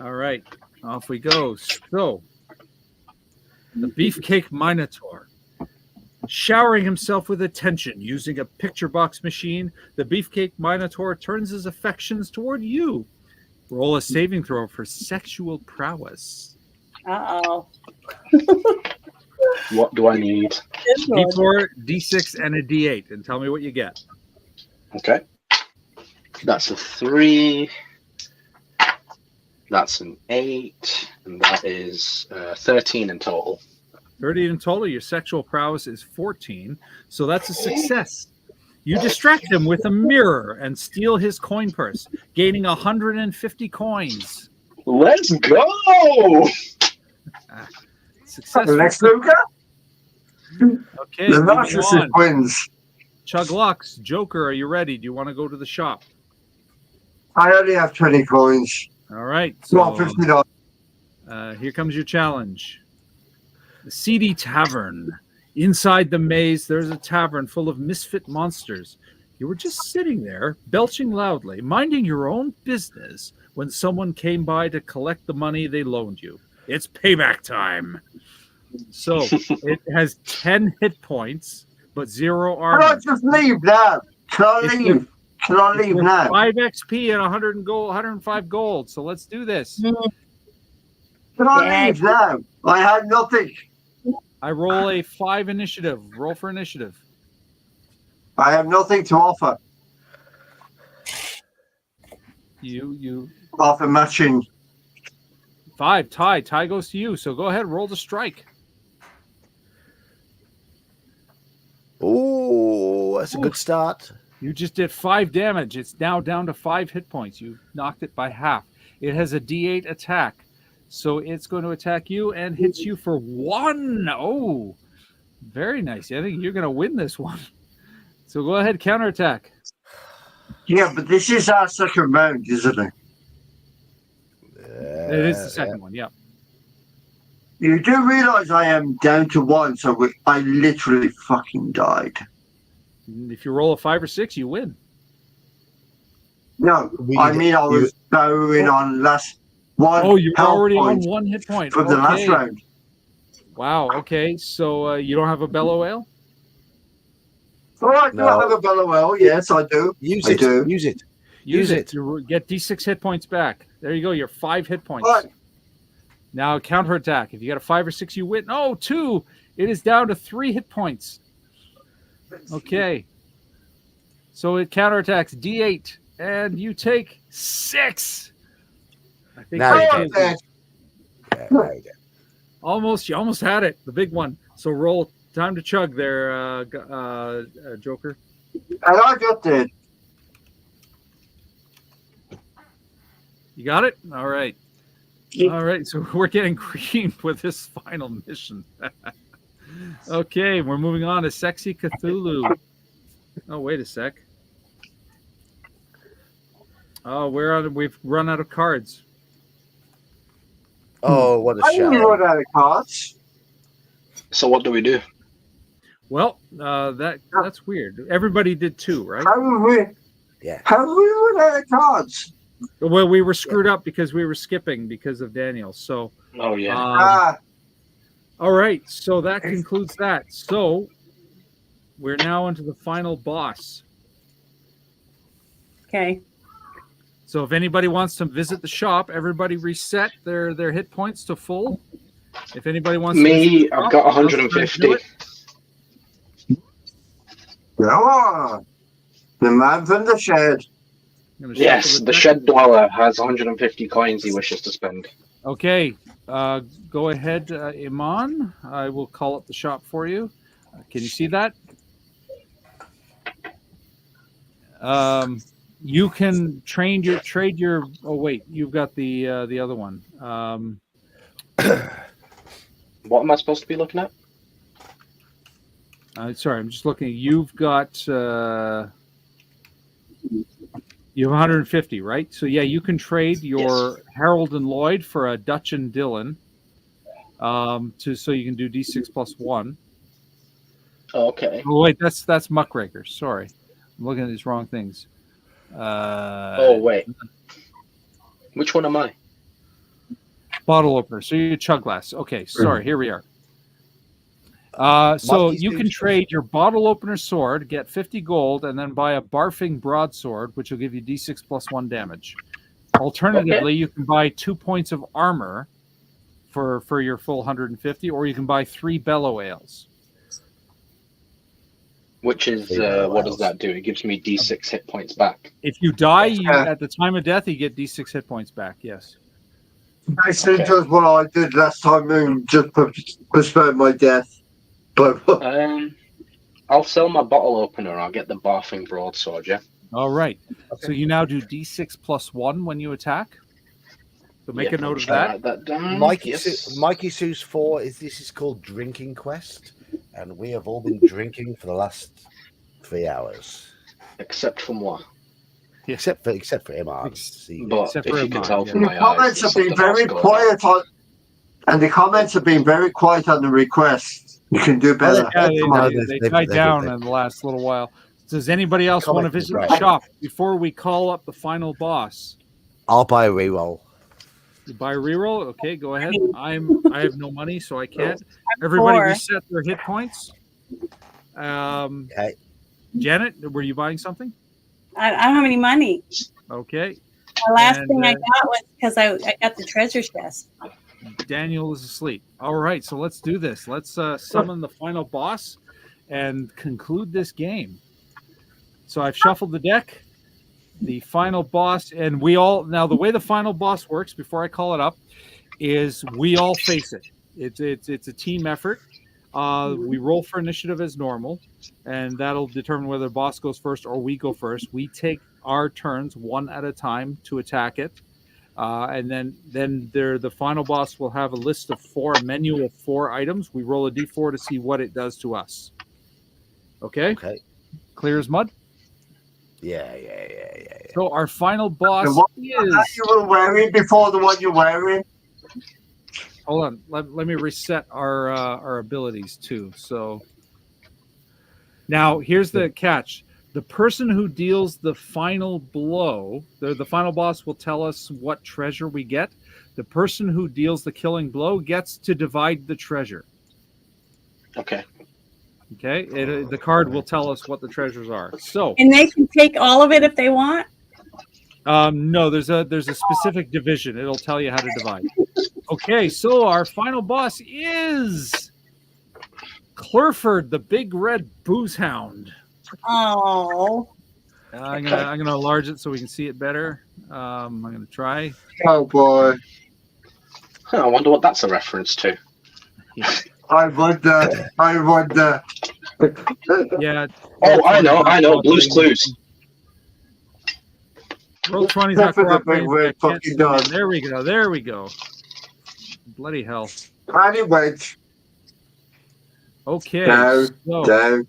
All right, off we go. So the Beefcake Minotaur. Showering himself with attention using a picture box machine, the Beefcake Minotaur turns his affections toward you. Roll a saving throw for sexual prowess. uh-oh. What do I need? D4, D6, and a D8, and tell me what you get. Okay. That's a 3. That's an 8. And that is 13 in total. 30 in total. Your sexual prowess is 14, so that's a success. You distract him with a mirror and steal his coin purse, gaining 150 coins. Let's go! Success. Lex Luger? Okay, The moving narcissist on. wins. Chuglux, Joker, are you ready? Do you want to go to the shop? I only have 20 coins. All right. Well, So, $50. here comes your challenge. The Seedy Tavern. Inside the maze, there's a tavern full of misfit monsters. You were just sitting there, belching loudly, minding your own business, when someone came by to collect the money they loaned you. It's payback time. So it has 10 hit points, but 0 armor. Can I just leave now? Can I leave? Can I leave now? 5 XP and 105 gold. So let's do this. Can I leave now? I have nothing. I roll a 5 initiative. Roll for initiative. I have nothing to offer. You. Offer matching. 5. Tie. Tie goes to you. So go ahead. Roll the strike. Oh, that's a good start. You just did 5 damage. It's now down to 5 hit points. You knocked it by half. It has a D8 attack. So it's going to attack you and hits you for 1. Oh, very nice. I think you're going to win this one. So go ahead, counterattack. Yeah, but this is our second round, isn't it? It is the second one, yeah. You do realise I am down to 1, so I literally fucking died. If you roll a 5 or 6, you win. No, I was going on last one. Oh, you're health already on point 1 hit point. from the last round. Wow, okay. So you don't have a bellow ale? All right, do I have a bellow ale? Yes, I do. Use I it. do. Use it. Use it. You get D6 hit points back. There you go. You're 5 hit points. All right. Now counterattack. If you got a 5 or 6, you win. Oh, 2. It is down to 3 hit points. Okay. So it counterattacks D8, and you take 6. I think Now you did. almost. You almost had it. The big one. So roll. Time to chug there, Joker. And I just did. You got it? All right. All right. So we're getting creamed with this final mission. Okay. We're moving on to Sexy Cthulhu. Oh, wait a sec. Oh, we've run out of cards. Oh, what a I didn't shame. run out of cards. So what do we do? Well, that's weird. Everybody did 2, right? How have we run out of cards? Well, we were screwed up because we were skipping because of Daniel. So, Oh, yeah. all right. So that concludes that. So we're now into the final boss. Okay. So if anybody wants to visit the shop, everybody reset their hit points to full. If anybody wants to visit Me, the I've shop, got I'll start to do 150. it. Yeah. The man from the shed. I'm gonna Yes, shuffle the deck. shed dweller has 150 coins he wishes to spend. Okay, go ahead, Iman. I will call up the shop for you. Can you see that? You can trade your. Oh wait, you've got the other one. What am I supposed to be looking at? Sorry, I'm just looking. You've got you have 150, right? So yeah, you can trade your Harold and Lloyd for a Dutch and Dylan. So you can do D6 plus 1. Okay. Oh wait, that's Muckraker. Sorry, I'm looking at these wrong things. Oh, wait. Which one am I? Bottle opener. So you chug glass. Okay, sorry. Here we are. So you can trade your bottle opener sword, get 50 gold, and then buy a barfing broadsword, which will give you D6 plus 1 damage. Alternatively, you can buy 2 points of armor for your full 150, or you can buy 3 bellow ales. Which is, what does that do? It gives me D6 hit points back. If you die, at the time of death, you get D6 hit points back, yes. Basically does what I did last time and just postponed my death. But I'll sell my bottle opener. I'll get the barfing broadsword, yeah? All right. Okay. So you now do D6 plus 1 when you attack. So make a note of that. Write that down. Mikey Sue's 4 this is called Drinking Quest, and we have all been drinking for the last 3 hours. Except for moi. Except for Iman. But if you can tell from the my comments eyes, have been very quiet on, and the comments have been very quiet on the request. You can do better. They died down in the last little while. Does anybody else want to visit the shop before we call up the final boss? I'll buy a reroll. You buy a reroll? Okay, go ahead. I have no money, so I can't. Everybody reset their hit points. Okay. Janet, were you buying something? I don't have any money. Okay. The last thing I got was because I got the treasure chest. Daniel is asleep. All right, so let's do this. Let's summon the final boss and conclude this game. So I've shuffled the deck. The final boss, and we all now the way the final boss works before I call it up is we all face it. It's a team effort. We roll for initiative as normal, and that'll determine whether the boss goes first or we go first. We take our turns one at a time to attack it, and then the final boss will have a list of a menu of 4 items. We roll a d4 to see what it does to us. Okay. Clear as mud. Yeah. So our final boss the one is that you were wearing before the one you're wearing. Hold on. Let me reset our abilities too. So now here's the catch. The person who deals the final blow, the final boss will tell us what treasure we get. The person who deals the killing blow gets to divide the treasure. Okay. The card will tell us what the treasures are. So, and they can take all of it if they want. No, there's a specific division. It'll tell you how to divide. Okay, so our final boss is Clurford, the big red booze hound. Oh. I'm gonna enlarge it so we can see it better. I'm gonna try. Oh boy! I wonder what that's a reference to. Yeah. I wonder. Yeah. Oh, I know. Blue's Clues. Roll 20's not cooperating. There we go. Bloody hell. Anyway. Okay. Down.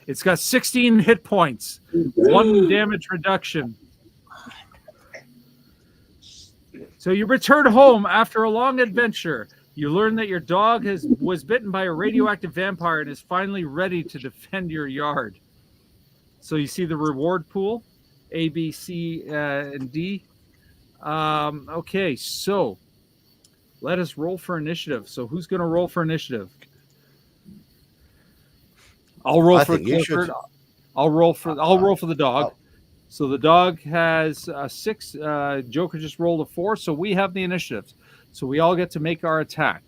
It's got 16 hit points, 1 damage reduction. So you return home after a long adventure. You learn that your dog was bitten by a radioactive vampire and is finally ready to defend your yard. So you see the reward pool, A, B, C, and D. Okay, so let us roll for initiative. So who's going to roll for initiative? I'll roll I for think you should. Clifford. I'll roll for the dog. Oh. So the dog has a 6. Joker just rolled a 4, so we have the initiative. So we all get to make our attack.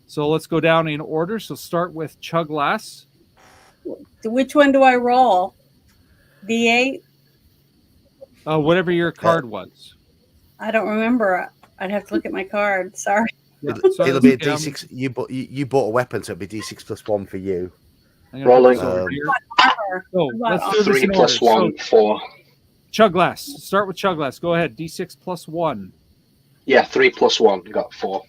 So let's go down in order. So start with Chuglass. Which one do I roll? D8? Whatever your card was. I don't remember. I'd have to look at my card. Sorry. Yeah, It'll be a D6. You bought a weapon, so it'll be D6 plus 1 for you. Rolling. So let's do this 3 in plus order. 1, 4. Chuglass. Start with Chuglass. Go ahead. D6 plus 1. Yeah, 3 plus 1. Got 4.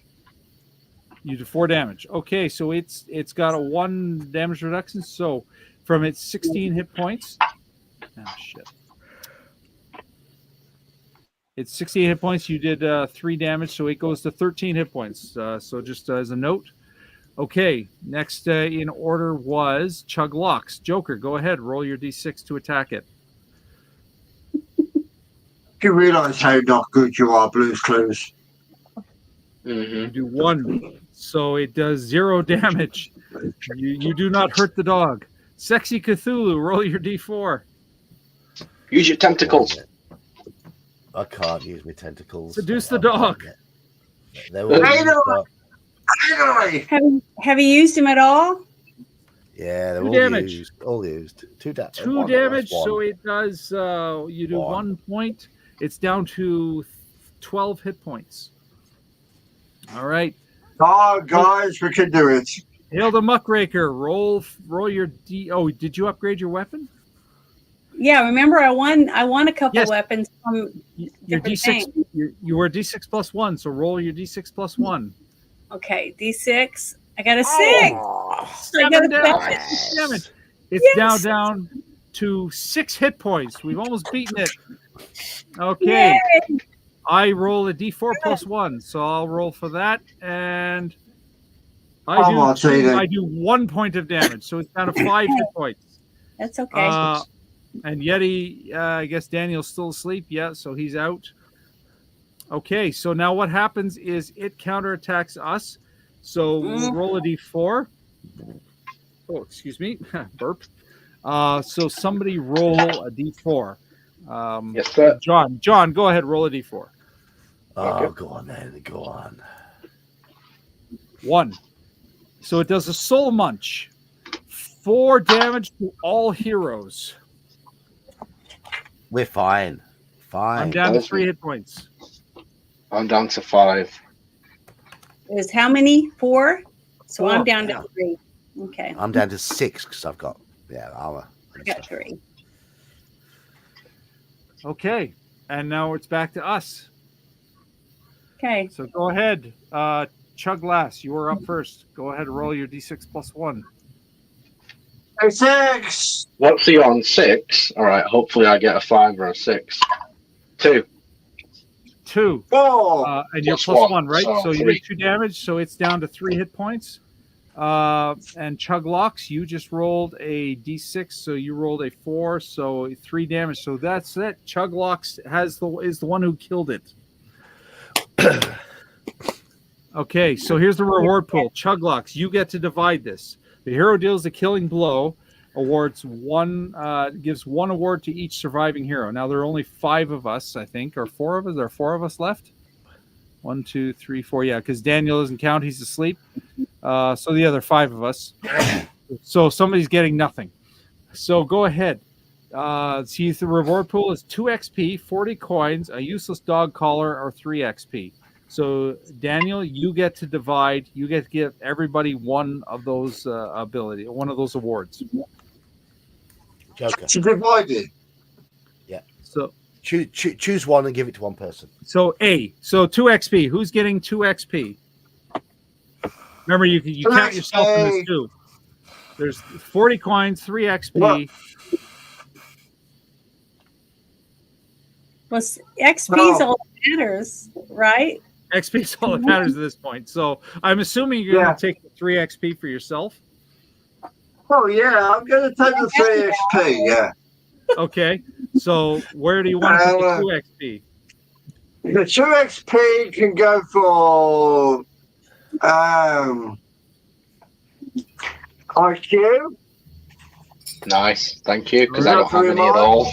You do 4 damage. Okay, so it's got a 1 damage reduction. So from its 16 hit points. Oh shit. It's 16 hit points. You did 3 damage, so it goes to 13 hit points. So just as a note. Okay, next in order was Chuglocks. Joker, go ahead. Roll your D6 to attack it. Do you realise how not good you are, Blue's Clues? You do 1, so it does 0 damage. You do not hurt the dog. Sexy Cthulhu, roll your D4. Use your tentacles. I can't use my tentacles. Seduce the dog. They were Have you used him at all? yeah, they're 2 all damage. used. All used. 2 damage. 2 damage, so it does. You do 1 point. It's down to 12 hit points. All right. Oh, guys, we can do it. Hail the Muckraker. Roll your D. Oh, did you upgrade your weapon? Yeah, remember I won a couple Yes. weapons from Your different D6. things. You were D6 plus 1, so roll your D6 plus 1. Okay, D6. I got a 6. Oh, I got a 7 damage. seven. Damage. It's now Yes. down to 6 hit points. We've almost beaten it. Okay. Yay. I roll a D4 plus 1, so I'll roll for that, and I do 1 point of damage, so it's down to 5 hit points. That's okay. And Yeti, I guess Daniel's still asleep. Yeah, so he's out. Okay, so now what happens is it counterattacks us. So we'll roll a D4. Oh, excuse me. Burp. So somebody roll a D4. Yes, sir. John, go ahead, roll a D4. Oh, go on then. Go on. 1. So it does a soul munch. 4 damage to all heroes. We're fine. Fine. I'm down to 3 hit points. I'm down to 5. There's how many? 4? So 4. I'm down to 3. Okay. I'm down to 6 because I've got armor. I got 3. Okay, and now it's back to us. Okay. So go ahead, Chuglass. You are up first. Go ahead and roll your D6 plus 1. 6. What's he on? 6? All right, hopefully I get a 5 or a 6. 2. 2. 4. And you're Plus plus one, 1, right? so So you 3. did 2 damage, so it's down to 3 hit points. And Chuglocks, you just rolled a D6, so you rolled a 4, so 3 damage. So that's it. Chuglocks is the one who killed it. Okay, so here's the reward pool. Chuglocks, you get to divide this. The hero deals a killing blow, gives 1 award to each surviving hero. Now there are only 5 of us, I think, or 4 of us. There are 4 of us left. 1, 2, 3, 4. Yeah, because Daniel doesn't count; he's asleep. So the other 5 of us. So somebody's getting nothing. So go ahead. See, the reward pool is 2 XP, 40 coins, a useless dog collar, or 3 XP. So Daniel, you get to divide. You get to give everybody one of those one of those awards. Joker. To divide it. Yeah. So choose one and give it to one person. So 2 XP. Who's getting 2 XP? Remember, you count yourself in this too. There's 40 coins, 3 XP. Well, XP is all that matters, right? XP is all that matters at this point. So I'm assuming you're going to take the 3 XP for yourself. Oh, yeah, I'm going to take the 3 XP, yeah. Okay, so where do you want to take the 2 XP? The 2 XP can go for IQ. Nice, thank you, because I Alright. don't have any at all.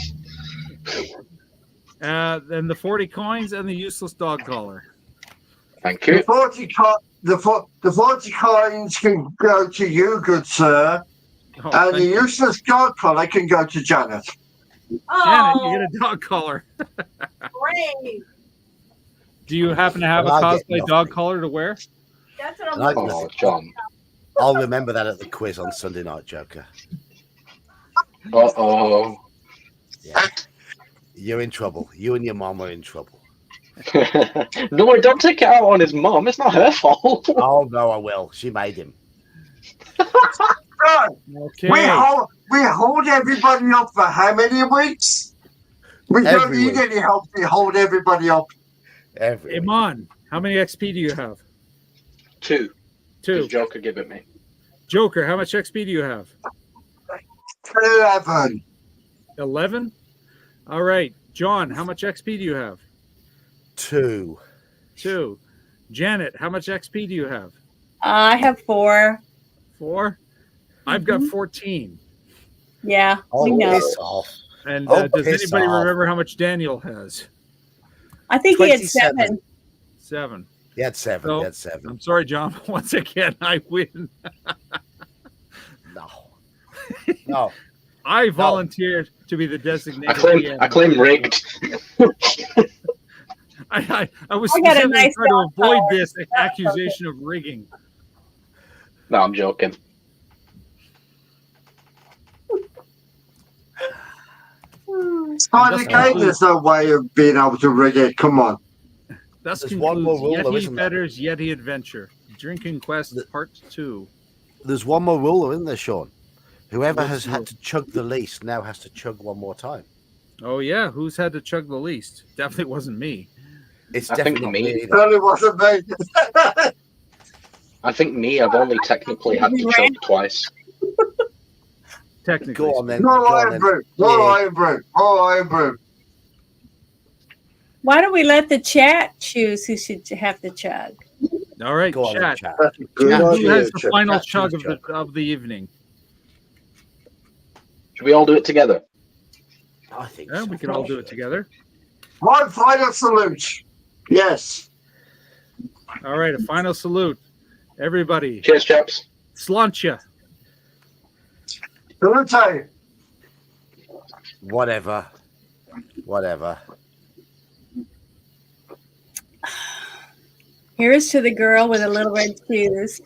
Then the 40 coins and the useless dog collar. Thank The you. 40 coins can go to you, good sir, Oh, and the thank you. useless dog collar can go to Janet. Janet, you get a dog collar. Great. Do you happen to have a Well, I'll get cosplay nothing. dog collar to wear? That's what I'm And I- looking Oh, John. I'll remember that at the quiz on Sunday night, Joker. Uh-oh. Yeah. You're in trouble. You and your mom are in trouble. No, don't take it out on his mum. It's not her fault. Oh, no, I will. She made him. Right. Okay. We hold everybody up for how many weeks? We don't Every need week. any help. We hold everybody up. Every week. Iman, how many XP do you have? 2. Two. Does Joker give it me? Joker, how much XP do you have? 11. 11? All right. John, how much XP do you have? 2. 2. Janet, how much XP do you have? I have 4. 4? I've got 14. Yeah, we Oh, know. piss off. And Oh, does piss anybody off. remember how much Daniel has? I think he had 27. 7. 7. He had 7. No. He had 7. I'm sorry, John. Once again, I win. No. No. I volunteered to be the I designated claim DM. rigged. I was I got a specifically nice trying to dog avoid collar. this accusation of rigging. No, I'm joking. Spider Game, there's no way of being able to rig it. Come on. Thus There's one more concludes rule, though, Yeti isn't there? Fetters Yeti Adventure. Drinking Quest Part 2. There's one more rule, isn't there, Sean? Whoever What's has the had rule? to chug the least now has to chug one more time. Oh, yeah. Who's had to chug the least? Definitely wasn't me. It's I think definitely not me. me either. Certainly wasn't me. I think me, I've only technically had to choke twice. Technically. Go on then. More Go on iron then. brew. More iron brew. More iron brew. Why don't we let the chat choose who should have to chug? All right, Go on then, chat. chat. That's a good Chat. Who idea. has the final Chat, chug choose of the evening? Should we all do it together? I think Yeah, so. we can all do it together. One final salute. Yes. All right, a final salute. Everybody, Cheers, chaps. slancha. Salute. Whatever. Whatever. Here's to the girl with the little red shoes.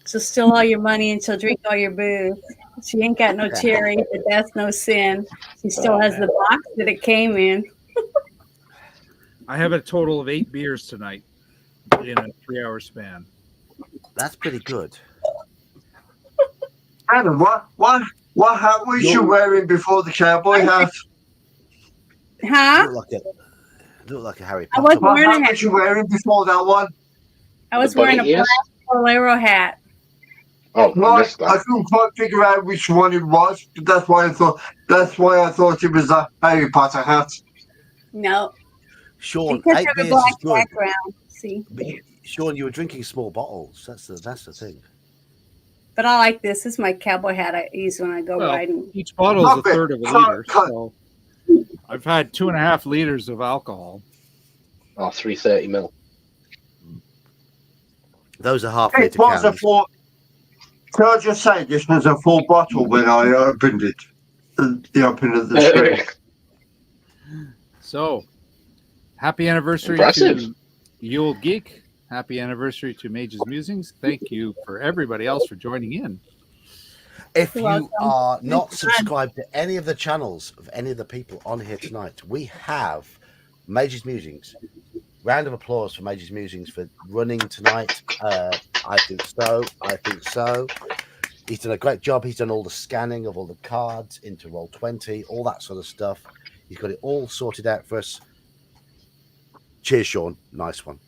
She'll steal all your money and she'll drink all your booze. She ain't got no cherry, but that's no sin. She still has the box that it came in. I have a total of 8 beers tonight in a 3-hour span. That's pretty good. Adam, what hat was you wearing before the cowboy hat? Huh? Look like a Harry I Potter. wasn't What wearing a hat hat. was you wearing before that one? I was The bunny wearing a ears? black bolero hat. Oh, I Right, missed I that. couldn't quite figure out which one it was, but that's why I thought it was a Harry Potter hat. No, Sean, because 8 of the beers black is good. background. See, But Sean, you were drinking small bottles. That's the thing. but I like this. This is my cowboy hat I use when I go Well, riding. each bottle is a Love it. third of a Cut, liter. cut. So I've had 2.5 liters of alcohol. Oh, 330 mil. Those are half It litre was a cans. full. Can I just say this was a full bottle when I opened it? The opening of the screen. So, happy anniversary Impressive. to You Old Geek. Happy anniversary to Mage's Musings. Thank you for everybody else for joining in. If You're you welcome. are not Thank you, Fred. subscribed to any of the channels of any of the people on here tonight, we have Mage's Musings. Round of applause for Mage's Musings for running tonight. I think so. I think so. He's done a great job. He's done all the scanning of all the cards into Roll20, all that sort of stuff. He's got it all sorted out for us. Cheers, Sean. Nice one.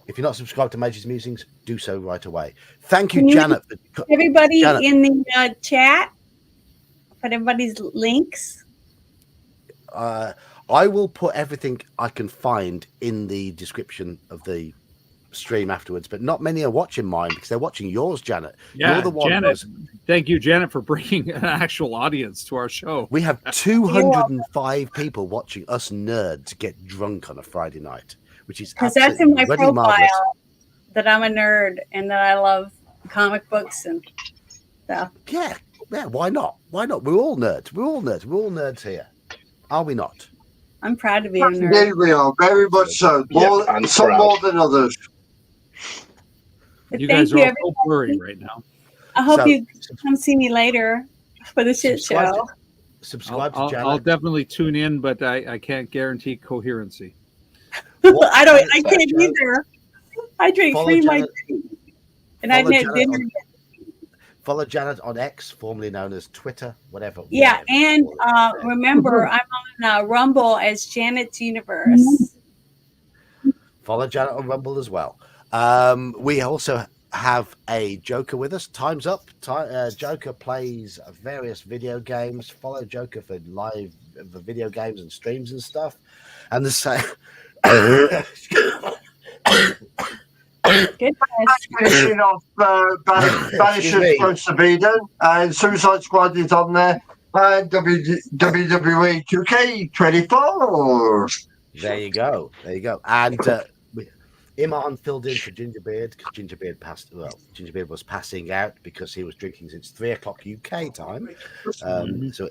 If you're not subscribed to Mage's Musings, do so right away. Thank you, Can you- Janet. Everybody Janet. in the chat, put everybody's links. I will put everything I can find in the description of the stream afterwards, but not many are watching mine because they're watching yours, Janet. Yeah, You're the one Janet. Thank you, Janet, for bringing an actual audience to our show. We have 205 people watching us nerds get drunk on a Friday night, which is Because that's in my bloody profile marvelous. that I'm a nerd and that I love comic books and stuff. Yeah, why not? Why not? We're all nerds. We're all nerds here. Are we not? I'm proud to be a nerd. Indeed we are, very much so. Some more than others. But You thank guys are you, all so blurry right now. I hope So- you come see me later for the shit Subscribe show. Subscribe to I'll Janet. definitely tune in, but I can't guarantee coherency. I Janet's can't show. either. I drink Follow 3 of my Janet- drinks. And I follow didn't Janet dinner on- yet. Follow Janet on X, formerly known as Twitter, whatever. Yeah, whatever you and call it. remember, I'm on Rumble as Janet's Universe. Follow Janet on Rumble as well. We also have a Joker with us. Time's up. Joker plays various video games. Follow Joker for video games and streams and stuff. And the same. That's finishing off Banishers from Sabine, and Suicide Squad is on there, and WWE 2K24. There you go. And Iman filled in for Gingerbeard because Gingerbeard was passing out because he was drinking since 3 o'clock UK time. So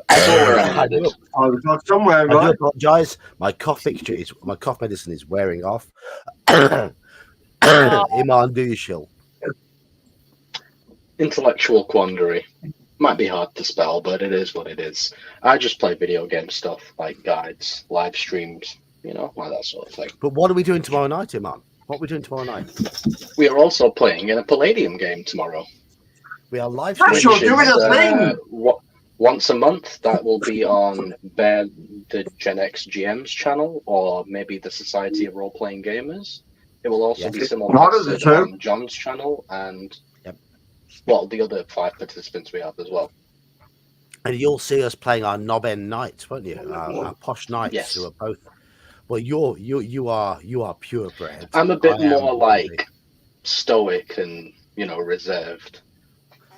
I do apologize. My cough medicine is wearing off. Iman, do you shill? Intellectual quandary. Might be hard to spell, but it is what it is. I just play video game stuff like guides, live streams, like that sort of thing. But what are we doing tomorrow night, Iman? What are we doing tomorrow night? We are also playing in a Palladium game tomorrow. We are live That's streaming. your doing a thing. Once a month, that will be on the Gen X GM's channel, or maybe the Society of Role Playing Gamers. It will also be simulcasted on John's channel and the other 5 participants we have as well. And you'll see us playing our knob end nights, won't you? Our posh nights, Yes. who are both. Well, you are purebred. I'm a bit more like stoic and reserved.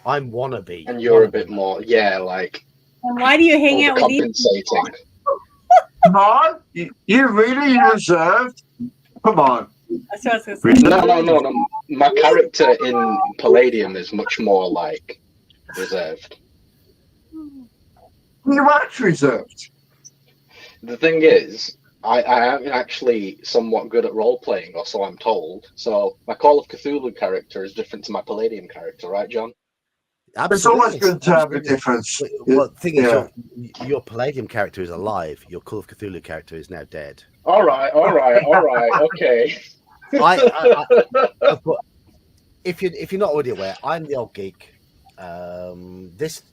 I'm wannabe, and you're a bit more, like. And why do you hang out with these? Compensating. Come on, you really reserved? Come on. That's what I was gonna say. No. My character in Palladium is much more like reserved. You act reserved. The thing is, I am actually somewhat good at role playing, or so I'm told. So my Call of Cthulhu character is different to my Palladium character, right, John? Absolutely. It's always good to have a difference. Well, the thing is, your Palladium character is alive. Your Call of Cthulhu character is now dead. All right, okay. If you're not already aware, I'm the old geek. This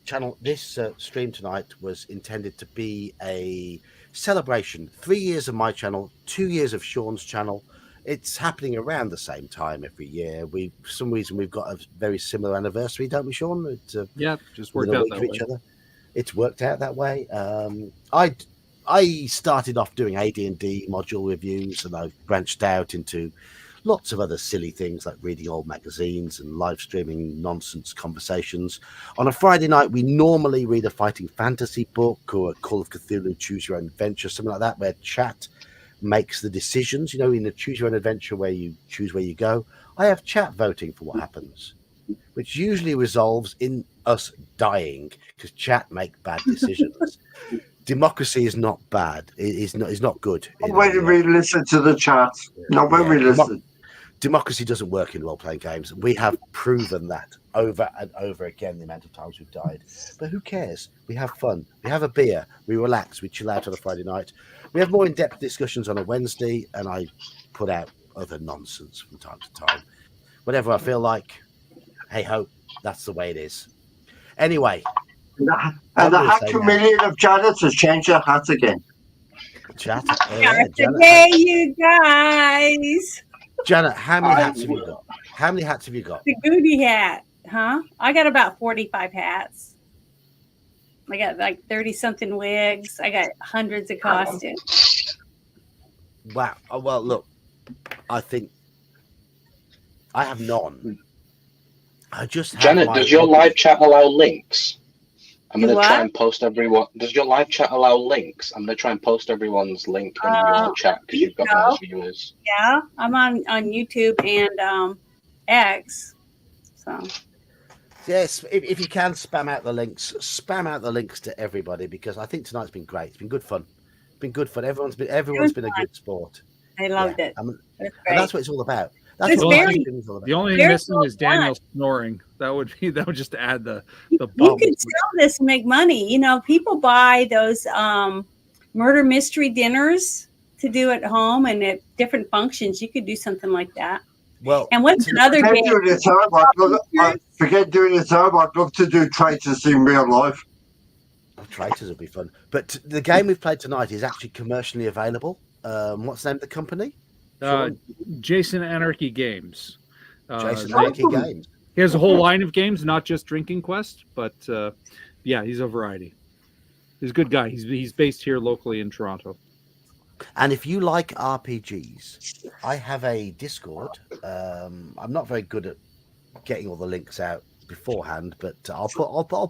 stream tonight was intended to be a celebration. 3 years of my channel, 2 years of Sean's channel. It's happening around the same time every year. For some reason we've got a very similar anniversary, don't we, Sean? Just worked out that way. It's worked out that way. I started off doing AD&D module reviews, and I've branched out into lots of other silly things like reading old magazines and live streaming nonsense conversations. On a Friday night, we normally read a fighting fantasy book or a Call of Cthulhu Choose Your Own Adventure, something like that, where chat makes the decisions. In a Choose Your Own Adventure where you choose where you go, I have chat voting for what happens, which usually resolves in us dying because chat make bad decisions. Democracy is not bad. It's not good. When we listen to the chat, we listen. Democracy doesn't work in role-playing games. We have proven that over and over again, the amount of times we've died. But who cares? We have fun. We have a beer. We relax. We chill out on a Friday night. We have more in-depth discussions on a Wednesday, and I put out other nonsense from time to time. Whatever I feel like, hey ho, that's the way it is. Anyway. And the hat chameleon of Janet has changed her hat again. Janet. Hey, you guys. Janet, how many hats have you got? How many hats have you got? The Goody hat, huh? I got about 45 hats. I got like 30-something wigs. I got hundreds of costumes. Wow. Oh, well, look, I think I have none. I just have Janet, does your live chat allow links? I'm going to try and post everyone. Does your live chat allow links? I'm going to try and post everyone's link in your chat because you've got most viewers. Yeah, I'm on YouTube and X. So. Yes, if you can spam out the links to everybody, because I think tonight's been great. It's been good fun. It's been good fun. Everyone's been a good sport. I loved it. And that's what it's all about. That's it's what very, the only thing missing is Daniel snoring. That would just add the you could sell this and make money. You know, people buy those murder mystery dinners to do at home and at different functions. You could do something like that. Well, and what's another game? Forget doing it home. I'd love to do traitors in real life. Oh, traitors would be fun. But the game we've played tonight is actually commercially available. What's the name of the company? Jason Anarchy Games. Jason Anarchy Games. He has a whole line of games, not just Drinking Quest, but yeah, he's a variety. He's a good guy. He's based here locally in Toronto. And if you like RPGs, I have a Discord. I'm not very good at getting all the links out beforehand, but I'll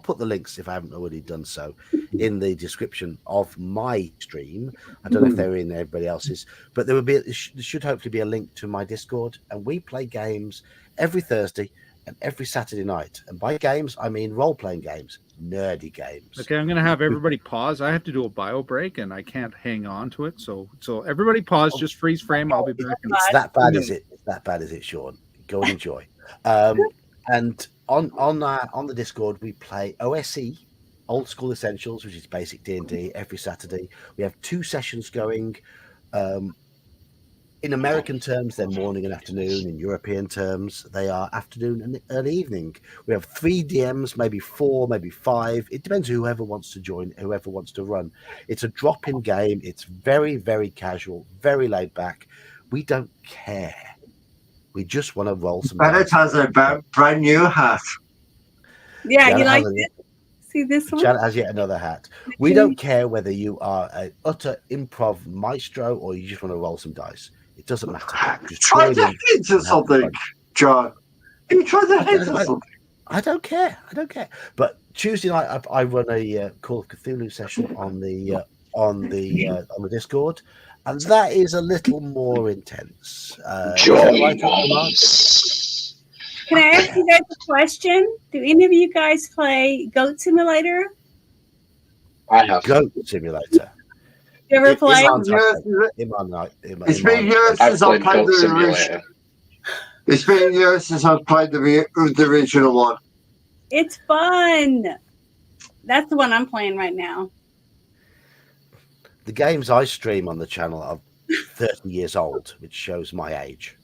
put the links, if I haven't already done so, in the description of my stream. I don't know if they're in everybody else's, but there should hopefully be a link to my Discord, and we play games every Thursday and every Saturday night. And by games, I mean role-playing games, nerdy games. Okay, I'm going to have everybody pause. I have to do a bio break, and I can't hang on to it. So everybody pause, just freeze frame. I'll be back. It's that bad, is it? It's that bad, is it, Sean? Go and enjoy. And on the Discord, we play OSE, Old School Essentials, which is basic D&D, every Saturday. We have 2 sessions going. In American terms, they're morning and afternoon. In European terms, they are afternoon and early evening. We have 3 DMs, maybe 4, maybe 5. It depends whoever wants to join, whoever wants to run. It's a drop-in game. It's very, very casual, very laid back. We don't care. We just want to roll some. Bennett has a brand new hat. Yeah, Janet, you like it? See this one? Janet has yet another hat. We don't care whether you are an utter improv maestro or you just want to roll some dice. It doesn't matter. Just try to hint something, John. You try to hint something. I don't care. But Tuesday night, I run a Call of Cthulhu session on the Discord. And that is a little more intense. Can I ask you guys a question? Do any of you guys play Goat Simulator? I have. Goat Simulator. You ever play? It's been years since I've played the original. It's been years since I've played the original one. It's fun. That's the one I'm playing right now. The games I stream on the channel are 30 years old, which shows my age.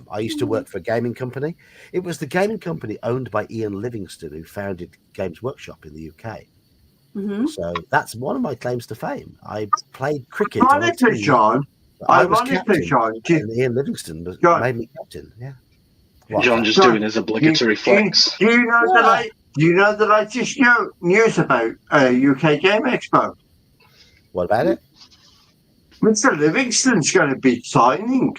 I used to work for a gaming company. It was the gaming company owned by Ian Livingstone, who founded Games Workshop in the UK. Mm-hmm. So that's one of my claims to fame. I played cricket. Ironically, John. Ian Livingstone made me captain. Yeah. What? John just doing his obligatory flex. Do you know the latest news about UK Game Expo? What about it? Mr. Livingstone's going to be signing.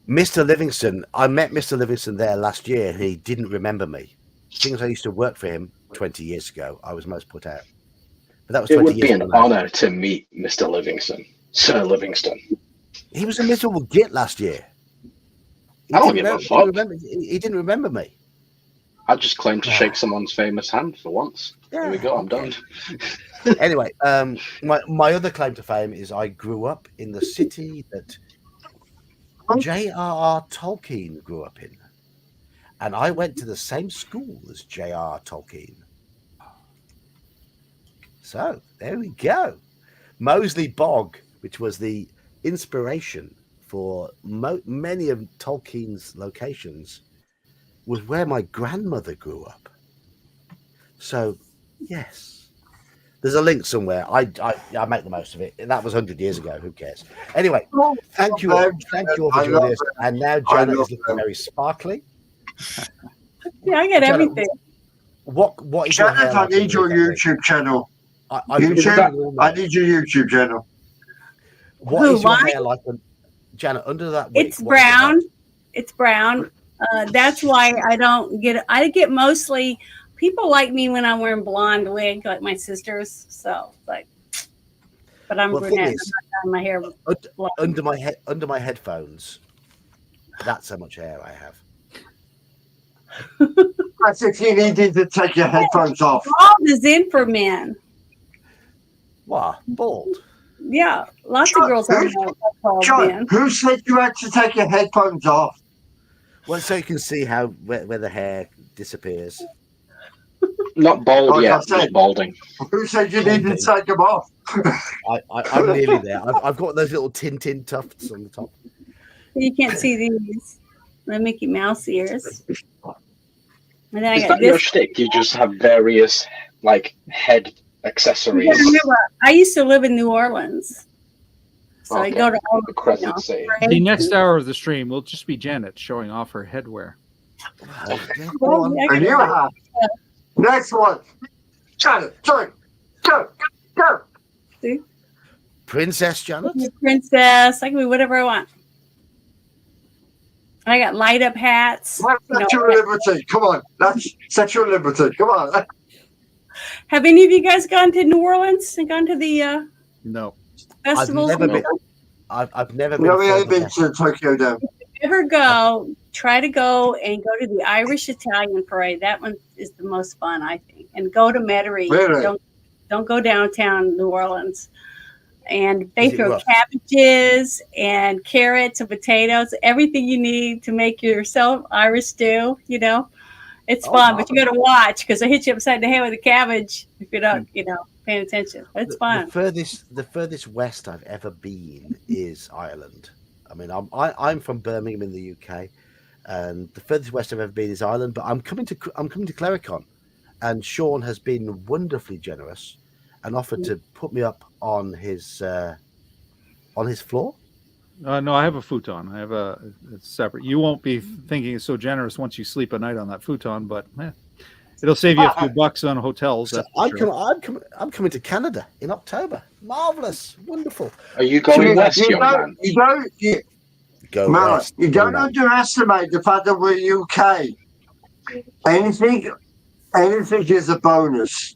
Mr. Livingstone, I met Mr. Livingstone there last year, and he didn't remember me. Things I used to work for him 20 years ago, I was most put out. But that was 20 years ago. It would be an honour to meet Mr. Livingstone, Sir Livingstone. He was a miserable git last year. He didn't remember me. I just claimed to shake someone's famous hand for once. Yeah, here we go, I'm done. Anyway, my other claim to fame is I grew up in the city that J.R.R. Tolkien grew up in. And I went to the same school as J.R.R. Tolkien. So, there we go. Moseley Bog, which was the inspiration for many of Tolkien's locations, was where my grandmother grew up. So, yes. There's a link somewhere. I make the most of it. That was 100 years ago. Who cares? Anyway, thank you all for joining us. And now Janet is looking very sparkly. Yeah, I get Janet, everything. What is Janet, I need your YouTube channel. I need your YouTube channel. What is your hair like? Janet, under that wig, It's brown. It's brown. That's why I don't get. I get mostly people like me when I'm wearing blonde wig, like my sisters. So like, but I'm brunette. I'm not dyeing my hair blonde. under my headphones. That's how much hair I have. That's if you needed to take your headphones off. Bald is in for men. What? Bald? Yeah, lots of girls are bald men. Who said you had to take your headphones off? Well, so you can see how where the hair disappears. Not bald yet, just balding. Who said you needed to take them off? I'm nearly there. I've got those little tin tufts on the top. You can't see these. The Mickey Mouse ears. And then I Is got that this. your shtick? You just have various like head accessories. Remember, I used to live in New Orleans. So I go to all the Crescent City. The next hour of the stream will just be Janet showing off her headwear. And you have. Next one. Janet, go. See? Princess Janet? Princess. I can be whatever I want. I got light up hats. Sexual liberty. Come on. That's sexual liberty. Come on. Have any of you guys gone to New Orleans and gone to the no festivals? I've never been. No, we ain't been to Tokyo Dome. If you ever go, try to go and go to the Irish Italian parade. That one is the most fun, I think. And go to Metairie. Really? Don't go downtown New Orleans. And they throw cabbages and carrots and potatoes, everything you need to make yourself Irish stew, you know. It's fun, but you got to watch because they hit you upside the head with a cabbage if you don't, paying attention. It's fun. The furthest west I've ever been is Ireland. I mean, I'm from Birmingham in the UK, and the furthest west I've ever been is Ireland. But I'm coming to Claricon, and Sean has been wonderfully generous and offered to put me up on his floor. No, I have a futon. I have it's separate. You won't be thinking it's so generous once you sleep a night on that futon, but it'll save you a few bucks on hotels. So I'm coming to Canada in October. Marvelous, wonderful. Are you going west, young man? You don't underestimate the fact that we're UK. Anything is a bonus.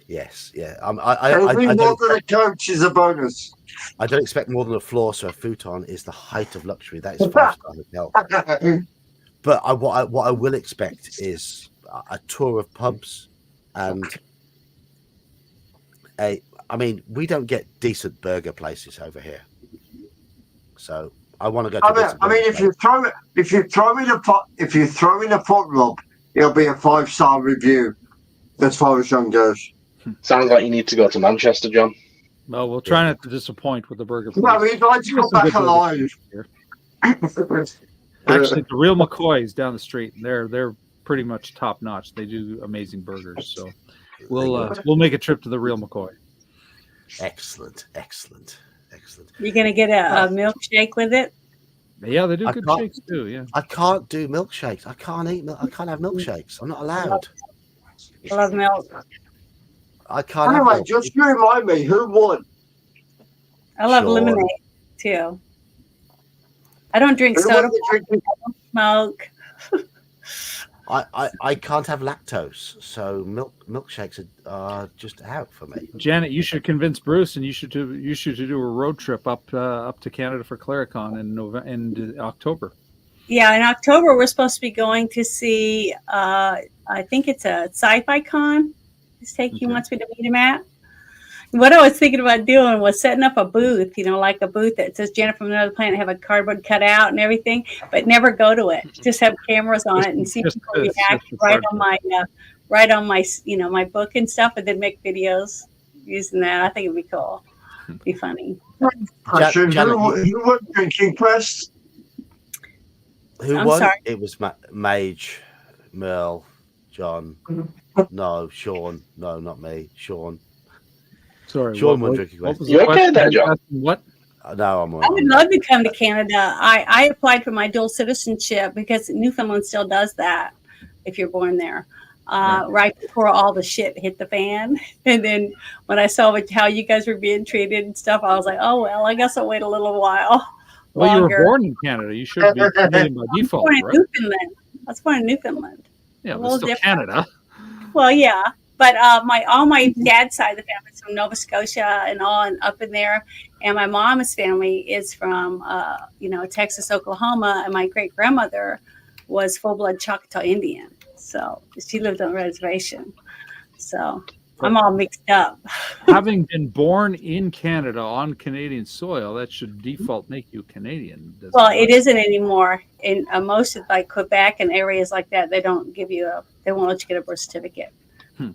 Yes, yeah. Anything more than a coach is a bonus. I don't expect more than a floor, so a futon is the height of luxury. That is 5-star hotel. But what I will expect is a tour of pubs and we don't get decent burger places over here, so I want to go to. If you throw in a pot rub, it'll be a 5-star review as far as John goes. Sounds like you need to go to Manchester, John. Well, we'll try not to disappoint with the burger. No, we'd like to come back alive. Actually, the Real McCoy's down the street. They're pretty much top notch. They do amazing burgers. So we'll make a trip to the Real McCoy. Excellent. You're gonna get a milkshake with it. Yeah, they do good shakes too. Yeah, I can't do milkshakes. I can't eat milk. I can't have milkshakes. I'm not allowed. I love milk. I can't. Anyway, just remind me who won. I love lemonade too. I don't drink soda. I don't smoke. I can't have lactose, so milkshakes are just out for me. Janet, you should convince Bruce, and you should do a road trip up to Canada for Claricon in October. Yeah, in October we're supposed to be going to see. I think it's a sci-fi con. He wants me to meet him at. What I was thinking about doing was setting up a booth, like a booth that says Janet from Another Planet, have a cardboard cutout and everything, but never go to it. Just have cameras on it and see people react right on my my book and stuff, and then make videos using that. I think it'd be cool. It'd be funny. Question: Who won Drinking Quest? Who I'm won? sorry. It was Mage, Merle, John. No, Sean. No, not me. Sean. Sorry, Sean won Drinking Quest. You okay there, John? What? No, I'm. I would love to come to Canada. I applied for my dual citizenship because Newfoundland still does that if you're born there. Right before all the shit hit the fan. And then when I saw how you guys were being treated and stuff, I was like, oh, well, I guess I'll wait a little while. Well, you were longer. born in Canada. You should be Canadian by default, Born in right? Newfoundland. I was born in Newfoundland. Yeah, A but little still different. Canada. Well, yeah, but all my dad's side of the family is from Nova Scotia and all, and up in there, and my mom's family is from Texas, Oklahoma, and my great grandmother was full blood Choctaw Indian, so she lived on a reservation. So I'm all mixed up. Having been born in Canada on Canadian soil, that should default make you Canadian. Well, it isn't anymore. In most of like Quebec and areas like that, they don't give you they won't let you get a birth certificate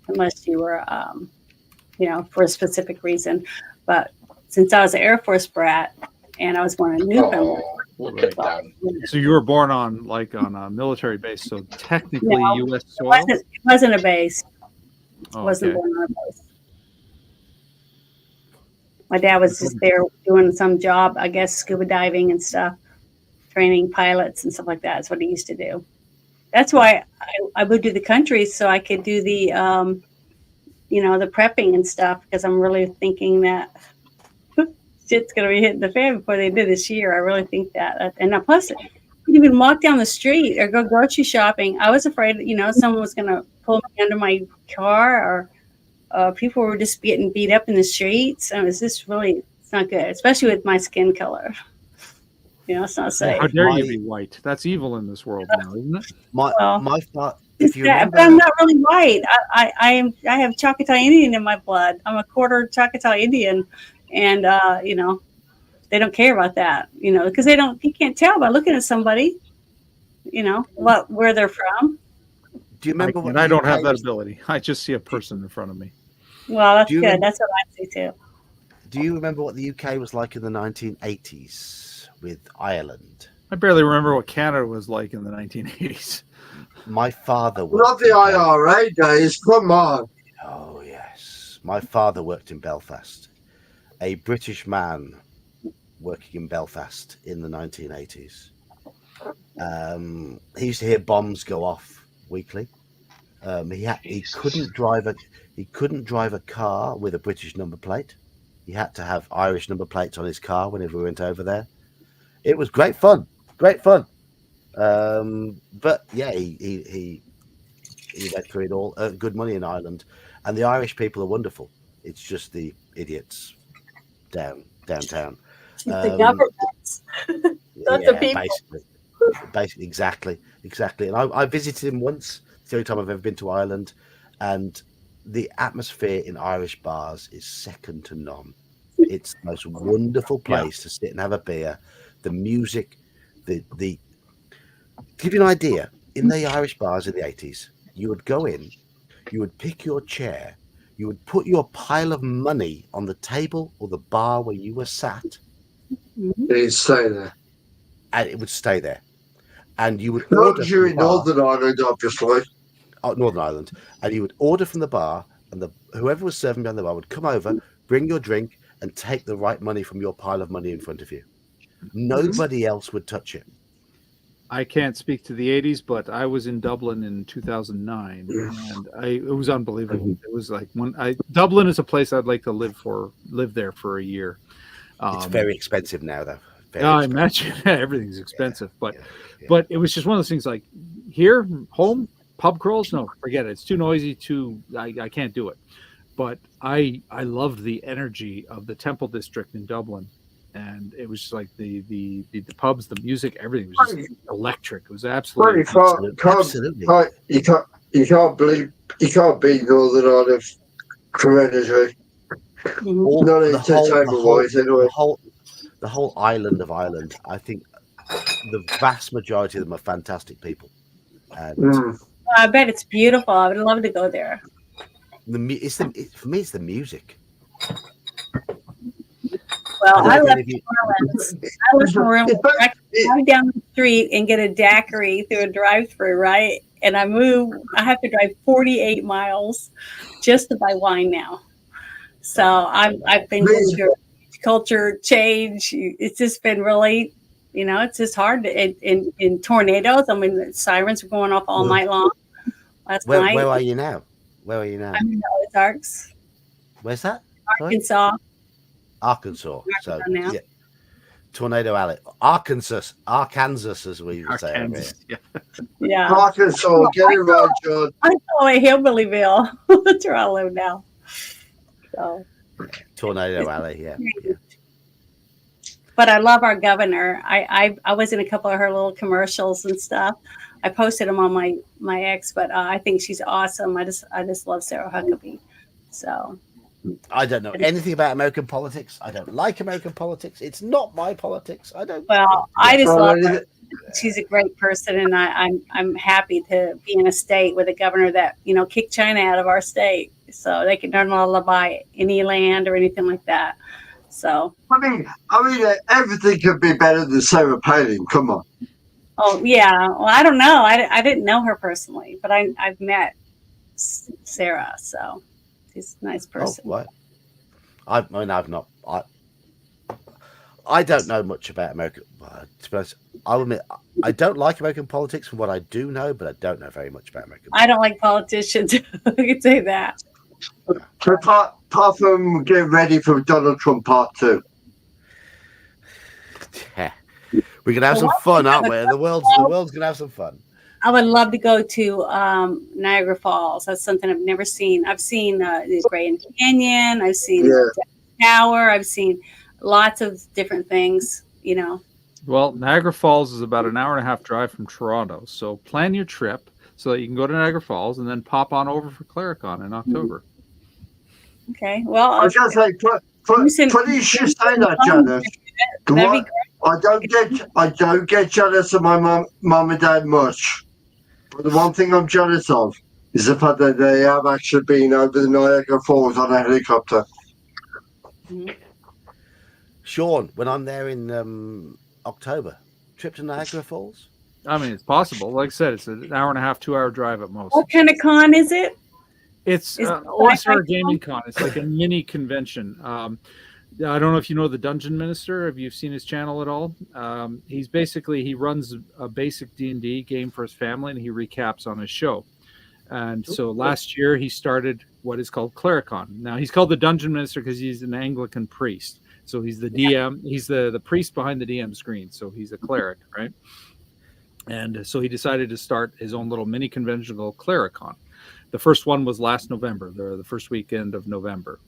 unless you were, for a specific reason. But since I was an Air Force brat and I was born in Newfoundland, look at that. So you were born on a military base, so technically U.S. soil. It wasn't a base. Oh, Wasn't okay. born on a base. My dad was just there doing some job, I guess, scuba diving and stuff, training pilots and stuff like that. That's what he used to do. That's why I moved to the country so I could do the, the prepping and stuff, because I'm really thinking that shit's going to be hitting the fan before they do this year. I really think that. And now, plus, you couldn't even walk down the street or go grocery shopping. I was afraid, someone was going to pull me under my car, or people were just getting beat up in the streets. And it's not good, especially with my skin color. It's not safe. How dare you be white? That's evil in this world now, isn't it? My thought. If you But remember, I'm not really white. I have Choctaw Indian in my blood. I'm a quarter Choctaw Indian, and they don't care about that, because you can't tell by looking at somebody, where they're from. do you remember I don't have that ability. I just see a person in front of me. Well, that's Do you good. remember- That's what I see too. Do you remember what the UK was like in the 1980s with Ireland? I barely remember what Canada was like in the 1980s. My father Not worked the IRA days. Come on. Oh, yes. My father worked in Belfast. A British man working in Belfast in the 1980s. He used to hear bombs go off weekly. He couldn't drive a car with a British number plate. He had to have Irish number plates on his car whenever we went over there. It was great fun. Great fun. But yeah, he went through it all. Earned good money in Ireland, and the Irish people are wonderful. It's just the idiots downtown. The governments, not the people. Basically, exactly. And I visited him once. It's the only time I've ever been to Ireland, and the atmosphere in Irish bars is second to none. It's the most wonderful place to sit and have a beer. The music, the to give you an idea, in the Irish bars in the 80s, you would go in, you would pick your chair, you would put your pile of money on the table or the bar where you were sat. It'd stay there. And it would stay there. And you would Not order you in from the bar. Northern Ireland, obviously. Northern Ireland, and you would order from the bar, and whoever was serving behind the bar would come over, bring your drink, and take the right money from your pile of money in front of you. Nobody else would touch it. I can't speak to the 80s, but I was in Dublin in 2009, and it was unbelievable. It was like Dublin is a place I'd like to live there for a year. It's very expensive now, though. I imagine everything's expensive, but it was just one of those things. Like here, home pub crawls, no, forget it. It's too noisy. I can't do it. But I loved the energy of the Temple District in Dublin, and it was just like the pubs, the music, everything was just electric. It was absolutely. You can't beat Northern Ireland for energy. Not entertainment-wise, anyway. The whole island of Ireland, I think the vast majority of them are fantastic people. And I bet it's beautiful. I would love to go there. For me, it's the music. Well, I left New Orleans. I left New Orleans. I could drive down the street and get a daiquiri through a drive-through, right? And I have to drive 48 miles just to buy wine now. So I've been going through a culture change. It's just been really, it's just hard in tornadoes. I mean, the sirens were going off all night long last night. Where are you now? I'm in the Ozarks. Where's that? Arkansas. Arkansas. So, yeah. Tornado Alley, Arkansas, as we would say over here. Yeah. Yeah. Arkansas, get it right, John. I call it Hillbillyville. That's where I live now. So. Tornado Alley, yeah. But I love our governor. I was in a couple of her little commercials and stuff. I posted them on my ex, but I think she's awesome. I just love Sarah Huckabee. So I don't know anything about American politics. I don't like American politics. It's not my politics. I don't. Well, I just love her. She's a great person, and I'm happy to be in a state with a governor that kicked China out of our state, so they can not buy any land or anything like that. So I mean, everything could be better than Sarah Palin. Come on. Oh yeah, well I don't know. I didn't know her personally, but I've met Sarah, so she's a nice person. Oh, what? I've not. I don't know much about American. To be honest, I'll admit I don't like American politics from what I do know, but I don't know very much about American. I don't like politicians. I can say that. Apart from getting ready for Donald Trump Part 2. Yeah. We're gonna have some fun, aren't we? The world's gonna have some fun. I would love to go to Niagara Falls. That's something I've never seen. I've seen the Grand Canyon. I've seen the Tower. I've seen lots of different things. Well, Niagara Falls is about an hour and a half drive from Toronto. So plan your trip so that you can go to Niagara Falls and then pop on over for Claricon in October. Okay. Well, I was going to say, funny you should say that, Janice. I don't get jealous of my mum and dad much. But the one thing I'm jealous of is the fact that they have actually been over the Niagara Falls on a helicopter. Mm-hmm. Sean, when I'm there in October, trip to Niagara Falls? I mean, it's possible. Like I said, it's an hour and a half, 2 hour drive at most. What kind of con is it? It's OSR Gaming Con. It's like a mini convention. I don't know if you know the Dungeon Minister. Have you seen his channel at all? He runs a basic D&D game for his family, and he recaps on his show. And so last year he started what is called Claricon. Now he's called the Dungeon Minister because he's an Anglican priest. So he's the DM. He's the priest behind the DM screen. So he's a cleric, right? And so he decided to start his own little mini convention called Claricon. The first one was last November, the first weekend of November.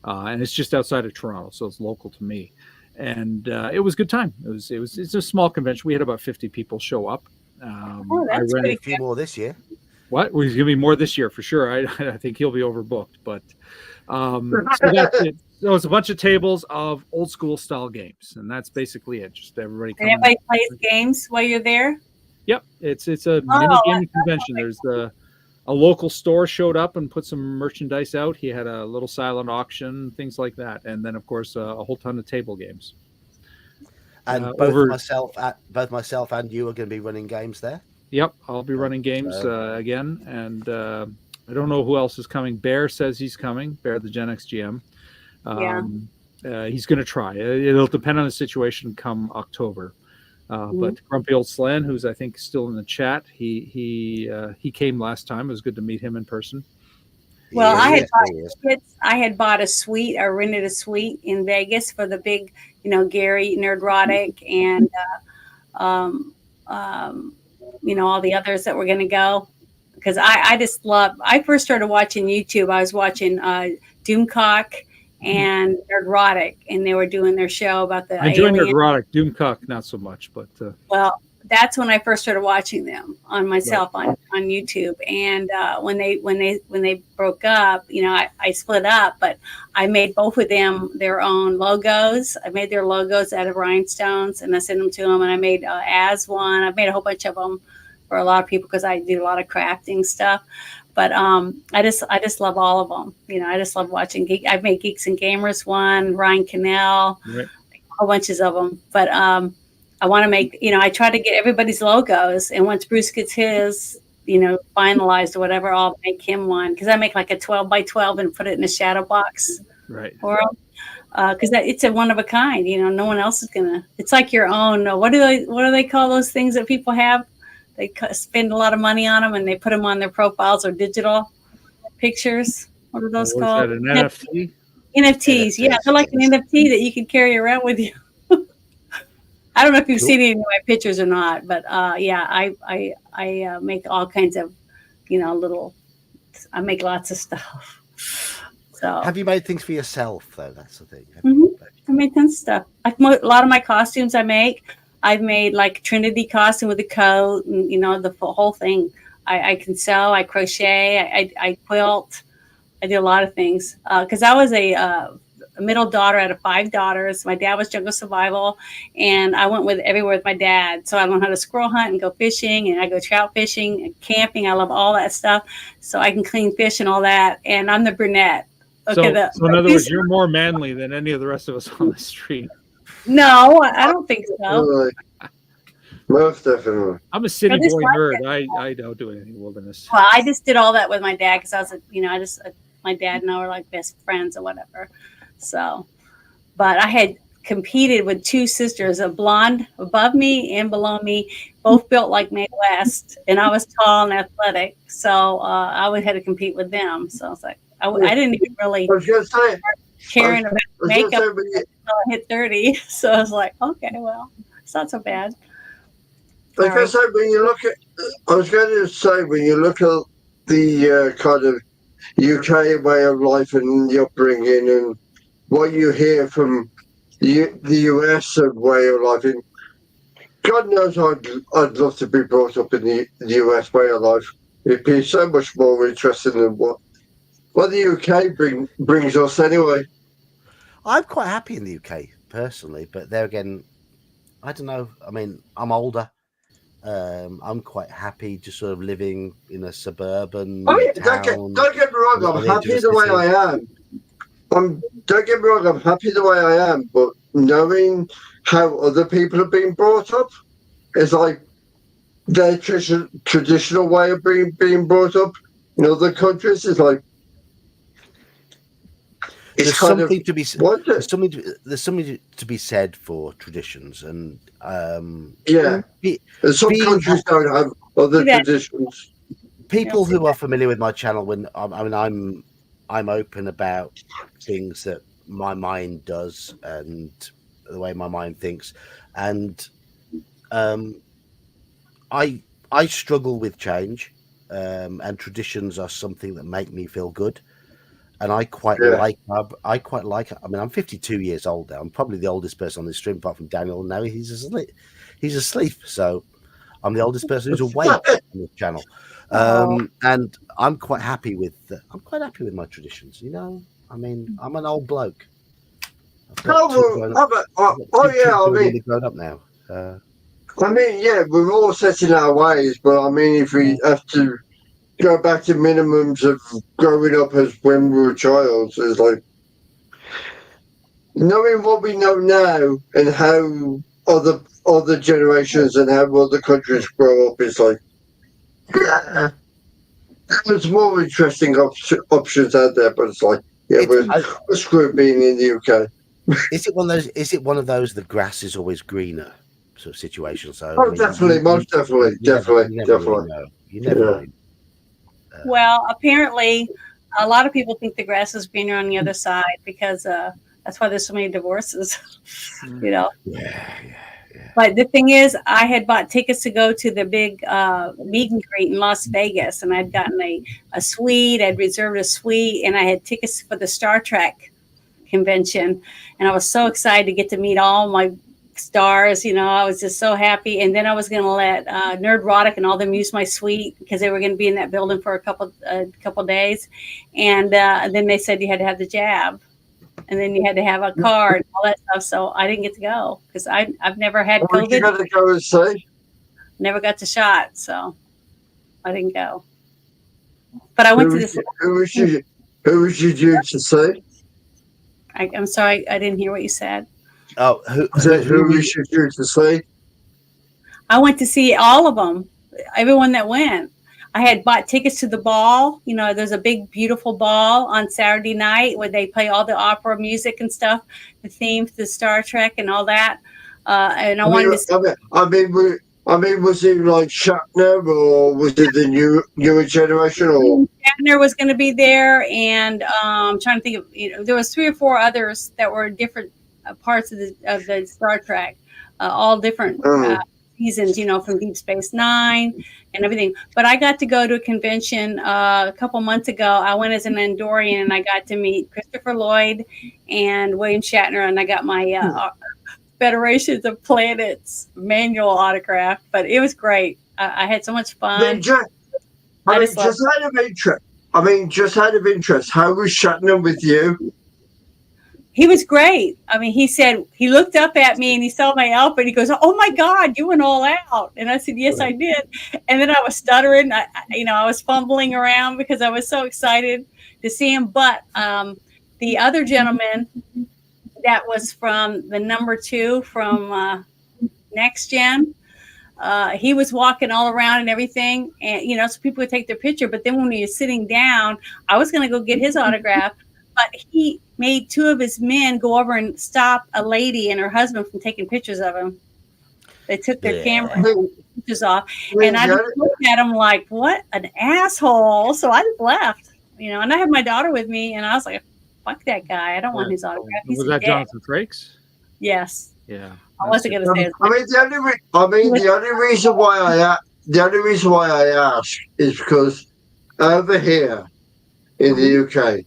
And it's just outside of Toronto, so it's local to me. And it was a good time. It's a small convention. We had about 50 people show up. That's I ran a few more this year. What? Well, he's going to be more this year for sure. I think he'll be overbooked. But so that's it. So it's a bunch of tables of old school style games, and that's basically it. Just everybody. And everybody plays games while you're there. Yep, it's a mini gaming convention. There's a local store showed up and put some merchandise out. He had a little silent auction, things like that, and then of course a whole ton of table games. And both myself and you are going to be running games there. Yep, I'll be running games again, and I don't know who else is coming. Bear says he's coming. Bear, the Gen X GM. He's going to try. It'll depend on the situation come October. But Grumpy Old Slan, who's I think still in the chat, he came last time. It was good to meet him in person. Well, I had bought a suite or rented a suite in Vegas for the big, Gary Nerdrotic and all the others that were going to go, because I just love. I first started watching YouTube. I was watching Doomcock and Nerdrotic, and they were doing their show about the. I enjoyed Nerdrotic, Doomcock not so much, but well, that's when I first started watching them on myself on YouTube. And when they broke up, I split up, but I made both of them their own logos. I made their logos out of rhinestones, and I sent them to them. And I made As one. I've made a whole bunch of them for a lot of people because I do a lot of crafting stuff. But I just love all of them. I just love watching. I've made Geeks and Gamers one, Ryan Cannell, a whole bunches of them. But I want to make, I try to get everybody's logos. And once Bruce gets his, finalized or whatever, I'll make him one. Because I make like a 12 by 12 and put it in a shadow box. Right. For him. Because it's a one of a kind. No one else is gonna. It's like your own. What do they call those things that people have? They spend a lot of money on them and they put them on their profiles or digital pictures. What are those called? An NFT? NFTs. Yeah, they're like an NFT that you can carry around with you. I don't know if you've Cool. seen any of my pictures or not, but yeah, I make all kinds of, I make lots of stuff. So Have you made things for yourself though? That's the thing. I made tons of stuff. A lot of my costumes I've made like Trinity costume with a coat and the whole thing. I can sew, I crochet, I quilt. I do a lot of things because I was a middle daughter out of 5 daughters. My dad was jungle survival, and I went everywhere with my dad. So I learned how to squirrel hunt and go fishing, and I go trout fishing and camping. I love all that stuff. So I can clean fish and all that. And I'm the brunette. Okay, so in other words, you're more manly than any of the rest of us on the street. No, I don't think so. Most definitely. I'm a city boy nerd. I don't do anything wilderness. Well, I just did all that with my dad because I was, my dad and I were like best friends or whatever. So, but I had competed with 2 sisters, a blonde above me and below me, both built like Mae West, and I was tall and athletic. So I would have to compete with them. So I was like, I didn't even really start caring about makeup until I hit 30. So I was like, okay, well, it's not so bad. I was going to say, when you look at the kind of UK way of life and the upbringing and what you hear from the US way of life, and God knows I'd love to be brought up in the US way of life. It'd be so much more interesting than what the UK brings us anyway. I'm quite happy in the UK personally, but there again, I don't know. I mean, I'm older. I'm quite happy just sort of living in a suburban town. Don't get me wrong, I'm happy the way I am. Don't get me wrong, I'm happy the way I am, but knowing how other people have been brought up is like their traditional way of being brought up in other countries is like there's something to be said for traditions, and some countries don't have other traditions. People who are familiar with my channel, I'm open about things that my mind does and the way my mind thinks, and I struggle with change, and traditions are something that make me feel good. And I quite like it. I mean, I'm 52 years old now. I'm probably the oldest person on this stream, apart from Daniel. Now he's asleep. So I'm the oldest person who's awake on this channel. And I'm quite happy with my traditions. I mean, I'm an old bloke. Grown up now. I mean, we're all set in our ways, but I mean, if we have to go back to minimums of growing up as when we were a child, so it's like knowing what we know now and how other generations and how other countries grow up is like there's more interesting options out there, but it's like we're screwed being in the UK. Is it one of those the grass is always greener sort of situation? So definitely. You never know. Well, apparently, a lot of people think the grass is greener on the other side because that's why there's so many divorces. Yeah. But the thing is, I had bought tickets to go to the big meet and greet in Las Vegas, and I'd gotten a suite. I'd reserved a suite, and I had tickets for the Star Trek convention, and I was so excited to get to meet all my stars. I was just so happy. And then I was going to let Nerdrotic and all them use my suite because they were going to be in that building for a couple days. And then they said you had to have the jab, and then you had to have a card and all that stuff. So I didn't get to go because I've never had COVID. You got to go and see? Never got the shot, so I didn't go. But I went to this. Who was you due to see? I'm sorry, I didn't hear what you said. Oh, who was you due to see? I went to see all of them, everyone that went. I had bought tickets to the ball. There's a big, beautiful ball on Saturday night where they play all the opera music and stuff, the theme to Star Trek and all that. And I wanted to see. I mean, was it like Shatner or was it the newer generation? Or Shatner was going to be there, and I'm trying to think of. There was 3 or 4 others that were different parts of the Star Trek. all different seasons, you know, from Deep Space Nine and everything. But I got to go to a convention a couple months ago. I went as an Andorian, and I got to meet Christopher Lloyd and William Shatner, and I got my Federations of Planets manual autograph. But it was great. I had so much fun. Just out of interest, how was Shatner with you? He was great. I mean, he said, he looked up at me and he saw my outfit. He goes, "Oh my God, you went all out." And I said, "Yes, I did." And then I was stuttering. I was fumbling around because I was so excited to see him. But the other gentleman that was from the number 2 from Next Gen, he was walking all around and everything. And, you know, so people would take their picture. But then when he was sitting down, I was going to go get his autograph. But he made 2 of his men go over and stop a lady and her husband from taking pictures of him. They took their camera and took pictures off. And I just looked at him like, what an asshole. So I just left, you know, and I had my daughter with me, and I was like, fuck that guy. I don't want his autograph. Was that Jonathan Frakes? Yes. Yeah. I wasn't going to say it. The only reason why I ask is because over here in the UK,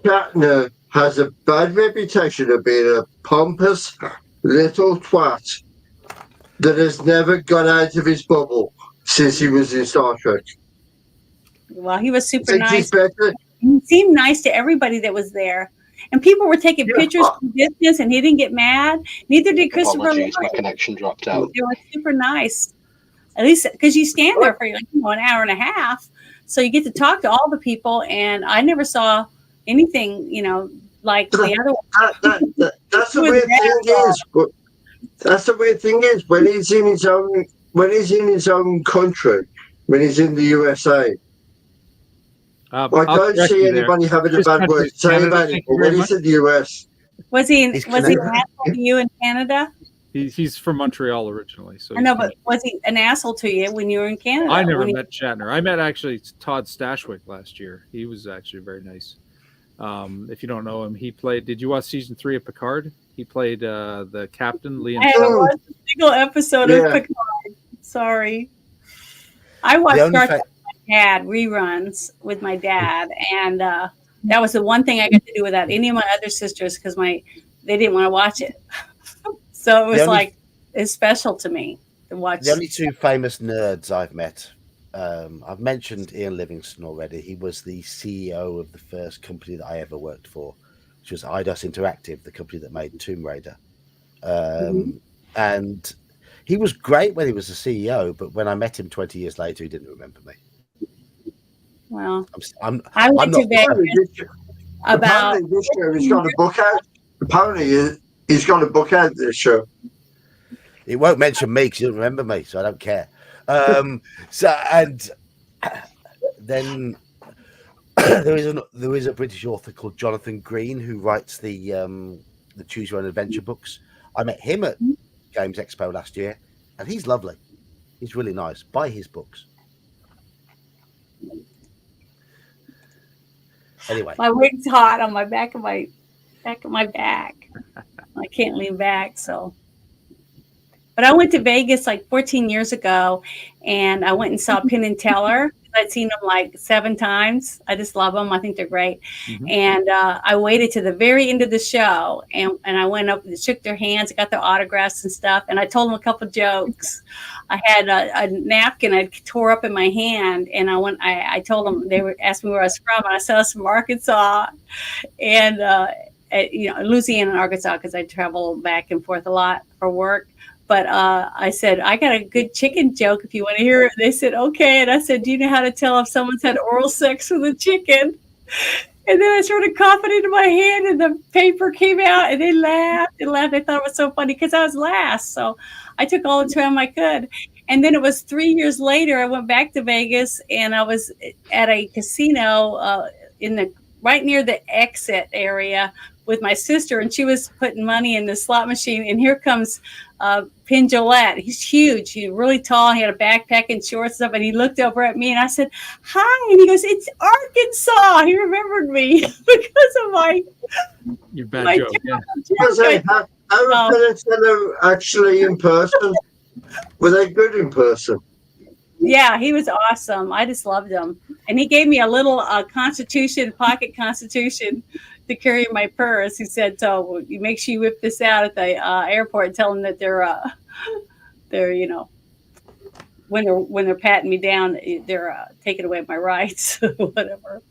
Shatner has a bad reputation of being a pompous little twat that has never got out of his bubble since he was in Star Trek. Well, he was super nice. He seemed nice to everybody that was there. And people were taking pictures from distance, and he didn't get mad. Neither did Christopher Lloyd. My connection dropped out. They were super nice. At least because you stand there for like, you know, an hour and a half. So you get to talk to all the people, and I never saw anything, you know, like the other one. That's the weird thing is. That's the weird thing is when he's in his own country, when he's in the USA. I don't see anybody having a bad word to say about it. But when he's in the US, was he an asshole to you in Canada? He's from Montreal originally, so I know, but was he an asshole to you when you were in Canada? I never met Shatner. I met actually Todd Stashwick last year. He was actually very nice. If you don't know him, he played. Did you watch season 3 of Picard? He played the captain, Liam. I haven't watched a single episode of Picard. Sorry, I watched Star Trek with my dad reruns with my dad, and that was the one thing I got to do without any of my other sisters because they didn't want to watch it. So it was it's special to me to watch. The only 2 famous nerds I've met. I've mentioned Ian Livingstone already. He was the CEO of the first company that I ever worked for, which was Eidos Interactive, the company that made Tomb Raider. And he was great when he was the CEO, but when I met him 20 years later, he didn't remember me. Well, I went to Vegas about this year he's got a book out. Apparently, he's got a book out this show. It won't mention me because he doesn't remember me, so I don't care. Then there is a British author called Jonathan Green who writes the Choose Your Own Adventure books. I met him at Games Expo last year, and he's lovely. He's really nice. Buy his books. Anyway, my wig's hot on my back of my back. I can't lean back, so. But I went to Vegas like 14 years ago, and I went and saw Penn and Teller. I'd seen them like 7 times. I just love them. I think they're great. And I waited to the very end of the show, and I went up and shook their hands, got their autographs and stuff. And I told them a couple jokes. I had a napkin I tore up in my hand, and I told them, they were asking me where I was from, and I said I was from Arkansas, and Louisiana and Arkansas, because I travel back and forth a lot for work. But I said, I got a good chicken joke if you want to hear it. They said, okay. And I said, do you know how to tell if someone's had oral sex with a chicken? And then I started coughing into my hand, and the paper came out, and they laughed and laughed. They thought it was so funny because I was last. So I took all the time I could. And then it was 3 years later, I went back to Vegas, and I was at a casino right near the exit area with my sister, and she was putting money in the slot machine. And here comes Penn Jillette. He's huge. He's really tall. He had a backpack and shorts and stuff. And he looked over at me, and I said, "Hi." And he goes, "It's Arkansas." He remembered me because of your bad joke. Yeah. How Donatello actually in person? Were they good in person? Yeah, he was awesome. I just loved him. And he gave me a little pocket constitution to carry in my purse. He said, so you make sure you whip this out at the airport and tell them that they're, you know, when they're patting me down, they're taking away my rights, whatever.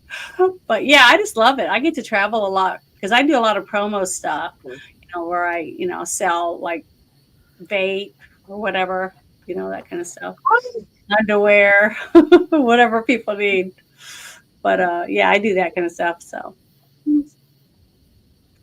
But yeah, I just love it. I get to travel a lot because I do a lot of promo stuff, you know, where I, you know, sell like vape or whatever, you know, that kind of stuff. Underwear, whatever people need. But yeah, I do that kind of stuff. So,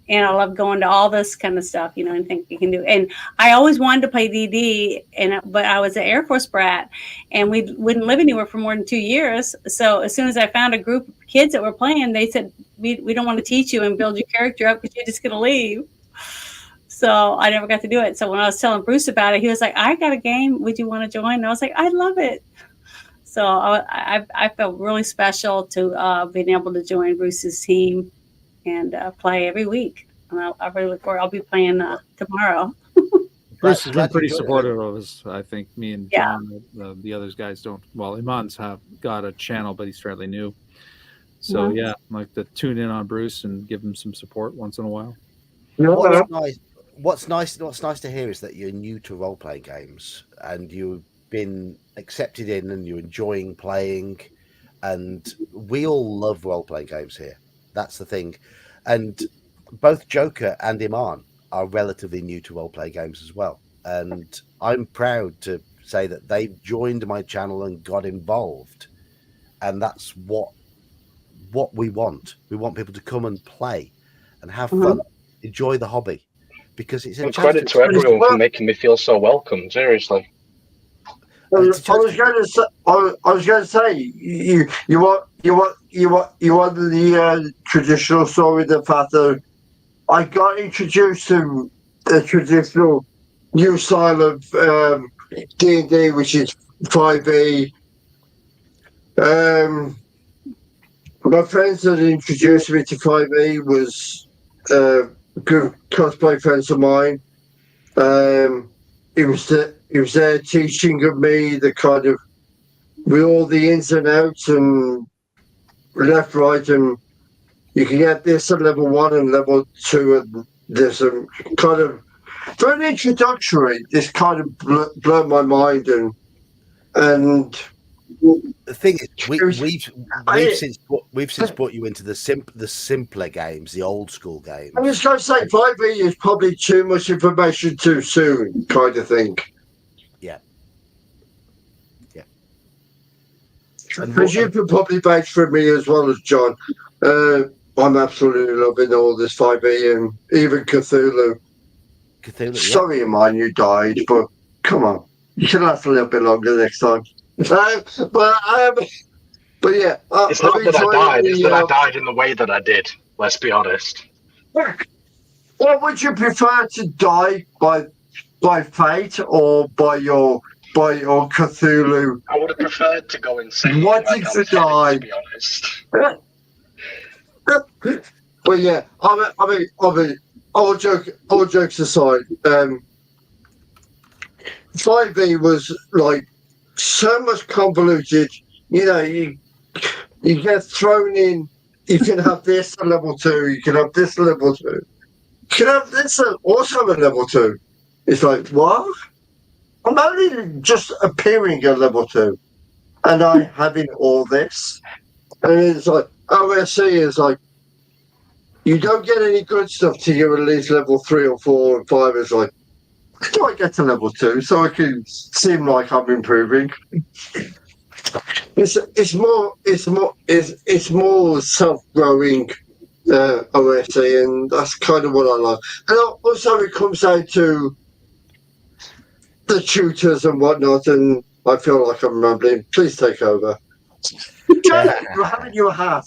and I love going to all this kind of stuff, you know, and think you can do. And I always wanted to play DD, but I was an Air Force brat, and we wouldn't live anywhere for more than 2 years. So as soon as I found a group of kids that were playing, they said, we don't want to teach you and build your character up because you're just going to leave. So I never got to do it. So when I was telling Bruce about it, he was like, I got a game. Would you want to join? And I was like, I love it. So I felt really special to being able to join Bruce's team and play every week. And I really look forward. I'll be playing tomorrow. Bruce has been pretty supportive of us. I think me and John, the other guys don't. Well, Iman's have got a channel, but he's fairly new. So yeah, I like to tune in on Bruce and give him some support once in a while. What's nice to hear is that you're new to role playing games and you've been accepted in and you're enjoying playing, and we all love role playing games here. That's the thing. And both Joker and Iman are relatively new to role playing games as well. And I'm proud to say that they've joined my channel and got involved. And that's what we want. We want people to come and play and have fun, enjoy the hobby, because it's a credit to everyone for making me feel so welcome. Seriously. I was going to say you want the traditional story, the fact that I got introduced to the traditional new style of D&D, which is 5e. My friends that introduced me to 5e was good cosplay friends of mine. He was there teaching of me the kind of, with all the ins and outs and left, right, and you can get this at level 1 and level 2 and there's some kind of, for an introductory, this kind of blurred my mind and the thing is, we've since brought you into the simpler games, the old school games. I'm just going to say 5e is probably too much information too soon, kind of thing. Yeah. Because you can probably vouch for me as well as John. I'm absolutely loving all this 5e and even Cthulhu. Sorry, man, you died, but come on, you can last a little bit longer next time. But yeah, it's not that I died; it's that I died in the way that I did. Let's be honest. What would you prefer, to die by fate or by your Cthulhu? I would have preferred to go insane. Wanting to die. To be honest. But yeah, I mean, all jokes aside, 5e was like so much convoluted. You know, you get thrown in. You can have this at level 2. You can have this at level 2. You can have this also at level 2. It's like, what? I'm only just appearing at level 2, and I'm having all this. And it's like, OSC is like, you don't get any good stuff till you're at least level 3 or 4 and 5. It's like, how do I get to level 2 so I can seem like I'm improving? It's more self-growing OSC, and that's kind of what I like. And also it comes down to the tutors and whatnot, and I feel like I'm rambling. Please take over. You're having your hat.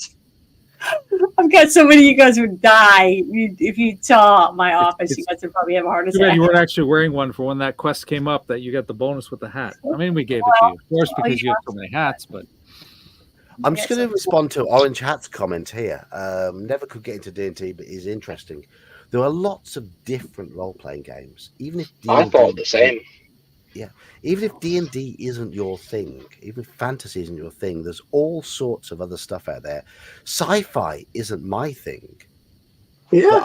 I've got so many of you guys would die if you saw my office. You guys would probably have a heart attack. You weren't actually wearing one for when that quest came up, that you got the bonus with the hat. I mean, we gave it to you, of course, because you have so many hats. But I'm just going to respond to Orange Hat's comment here. Never could get into D&D, but is interesting. There are lots of different role-playing games. Even if I thought the same. Yeah, even if D&D isn't your thing, even if fantasy isn't your thing, there's all sorts of other stuff out there. Sci-fi isn't my thing. Yeah. But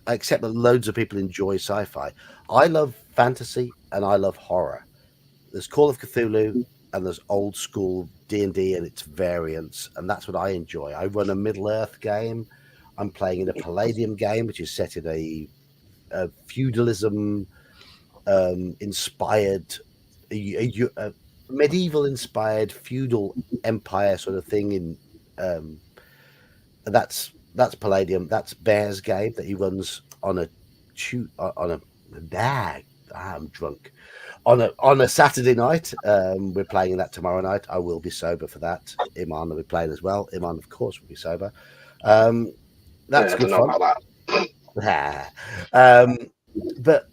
I accept that loads of people enjoy sci-fi. I love fantasy and I love horror. There's Call of Cthulhu and there's old school D&D and its variants, and that's what I enjoy. I run a Middle-earth game. I'm playing in a Palladium game, which is set in a feudalism inspired, a medieval inspired feudal empire sort of thing. In that's Palladium. That's Bear's game that he runs on a I'm drunk. On a Saturday night. We're playing that tomorrow night. I will be sober for that. Iman will be playing as well. Iman, of course, will be sober. That's good fun. But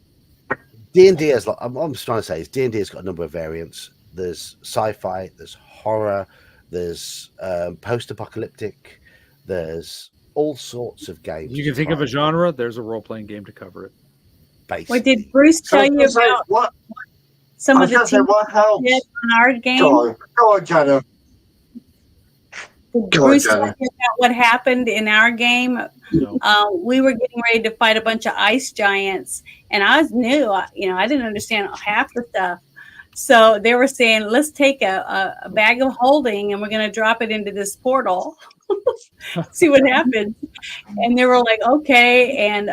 D&D is like, I'm just trying to say is D&D has got a number of variants. There's sci-fi, there's horror, there's post-apocalyptic, there's all sorts of games. You can think of a genre, there's a role-playing game to cover it. Basically. What did Bruce tell you about what? some of the teams what helps? on our game? Go on, Jenna. Did Bruce tell you about what happened in our game? No. We were getting ready to fight a bunch of ice giants, and I was new. I didn't understand half the stuff. So they were saying, let's take a bag of holding, and we're going to drop it into this portal. See what happens. And they were like, okay. And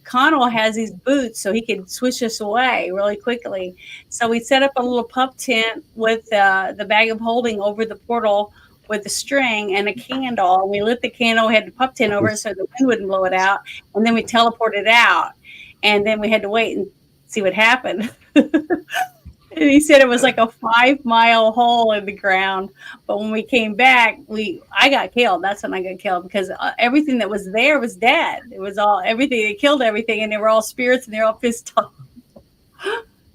Connell has these boots so he could swish us away really quickly. So we set up a little pup tent with the bag of holding over the portal with a string and a candle. We lit the candle, we had the pup tent over it so the wind wouldn't blow it out. And then we teleported out. And then we had to wait and see what happened. And he said it was like a 5-mile hole in the ground. But when we came back, I got killed. That's when I got killed because everything that was there was dead. It was all everything. They killed everything, and they were all spirits, and they're all pissed off.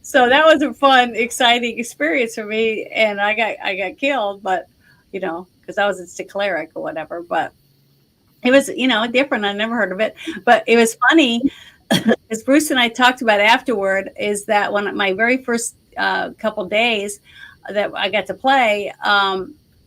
So that was a fun, exciting experience for me. And I got killed, but because I was a stick cleric or whatever. But it was different. I never heard of it, but it was funny. As Bruce and I talked about afterward, is that when my very first couple days that I got to play,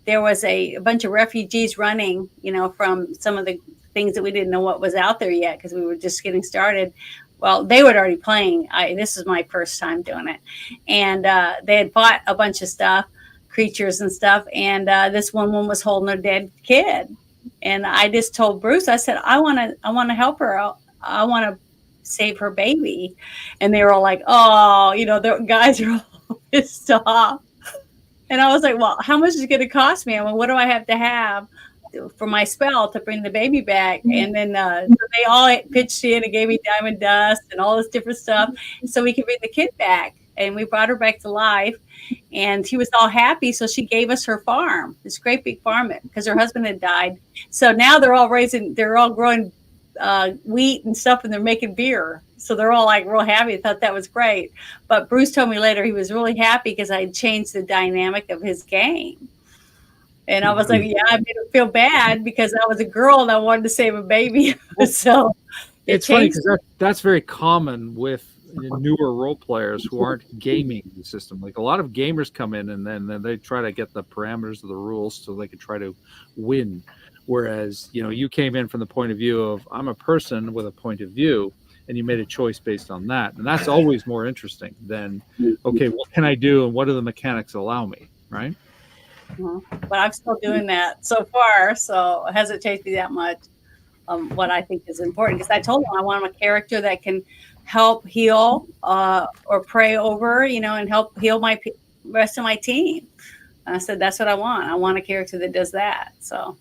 there was a bunch of refugees running, from some of the things that we didn't know what was out there yet because we were just getting started. Well, they were already playing. This is my first time doing it, and they had bought a bunch of stuff, creatures and stuff, and this one woman was holding a dead kid, and I just told Bruce, I said, I want to help her. I want to save her baby. And they were all like, oh, the guys are all pissed off. And I was like, well, how much is it going to cost me? I mean, what do I have to have for my spell to bring the baby back? And then so they all pitched in and gave me diamond dust and all this different stuff so we could bring the kid back. And we brought her back to life, and she was all happy. So she gave us her farm, this great big farm, because her husband had died. So now they're all growing wheat and stuff, and they're making beer. So they're all like real happy. I thought that was great. But Bruce told me later he was really happy because I changed the dynamic of his game. And I was like, yeah, I made him feel bad because I was a girl and I wanted to save a baby. So it's funny because that's very common with newer role players who aren't gaming the system. Like a lot of gamers come in and then they try to get the parameters of the rules so they can try to win. Whereas, you came in from the point of view of I'm a person with a point of view, and you made a choice based on that. And that's always more interesting than, okay, what can I do and what do the mechanics allow me, right? But I'm still doing that so far, so it hasn't changed me that much. What I think is important, because I told him I want a character that can help heal or pray over, and help heal my rest of my team. And I said, that's what I want. I want a character that does that. So.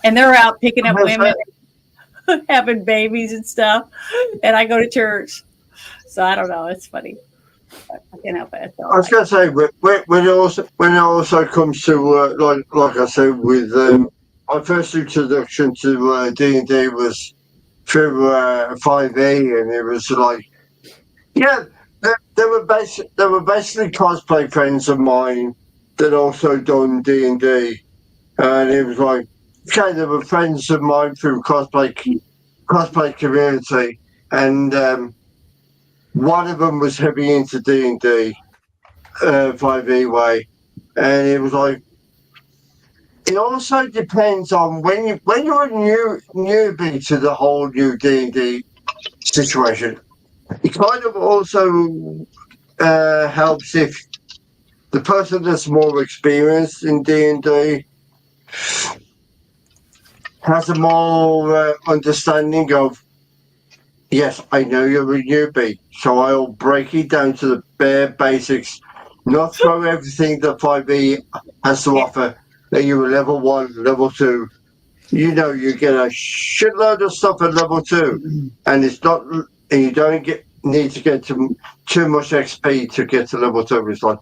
And they're out picking up women, having babies and stuff. And I go to church. So I don't know. It's funny. I can't help it. I was going to say, when it also comes to, like I said, with my first introduction to D&D was through 5e, and it was like, yeah, they were basically cosplay friends of mine that also done D&D. And it was like, okay, they were friends of mine through cosplay cosplay community, and one of them was heavy into D&D 5e way, and it was like, it also depends on when you're a newbie to the whole new D&D situation. It kind of also helps if the person that's more experienced in D&D has a more understanding of, yes, I know you're a newbie, so I'll break it down to the bare basics, not throw everything that 5e has to offer, that you're a level 1, level 2. You know, you get a shitload of stuff at level 2, and it's not, and you don't need to get too much XP to get to level 2. It's like,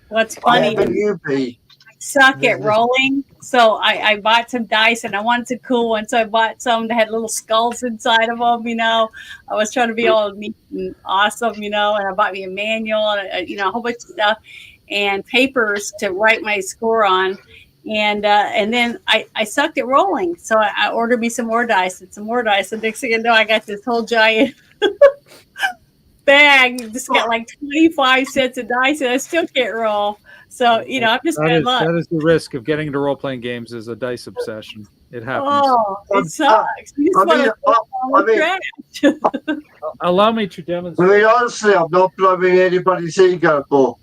What's funny, I am a newbie. Suck at rolling, so I bought some dice and I wanted some cool ones, so I bought some that had little skulls inside of them. I was trying to be all neat and awesome, and I bought me a manual and a whole bunch of stuff and papers to write my score on, and then I sucked at rolling, so I ordered me some more dice and some more dice, and next thing you know, I got this whole giant bag, just got like 25 sets of dice, and I still can't roll. So, I'm just bad luck. That is the risk of getting into role-playing games, is a dice obsession. It happens. Oh, it sucks. You just want to allow me to demonstrate. I mean, honestly, I'm not blaming anybody's ego, but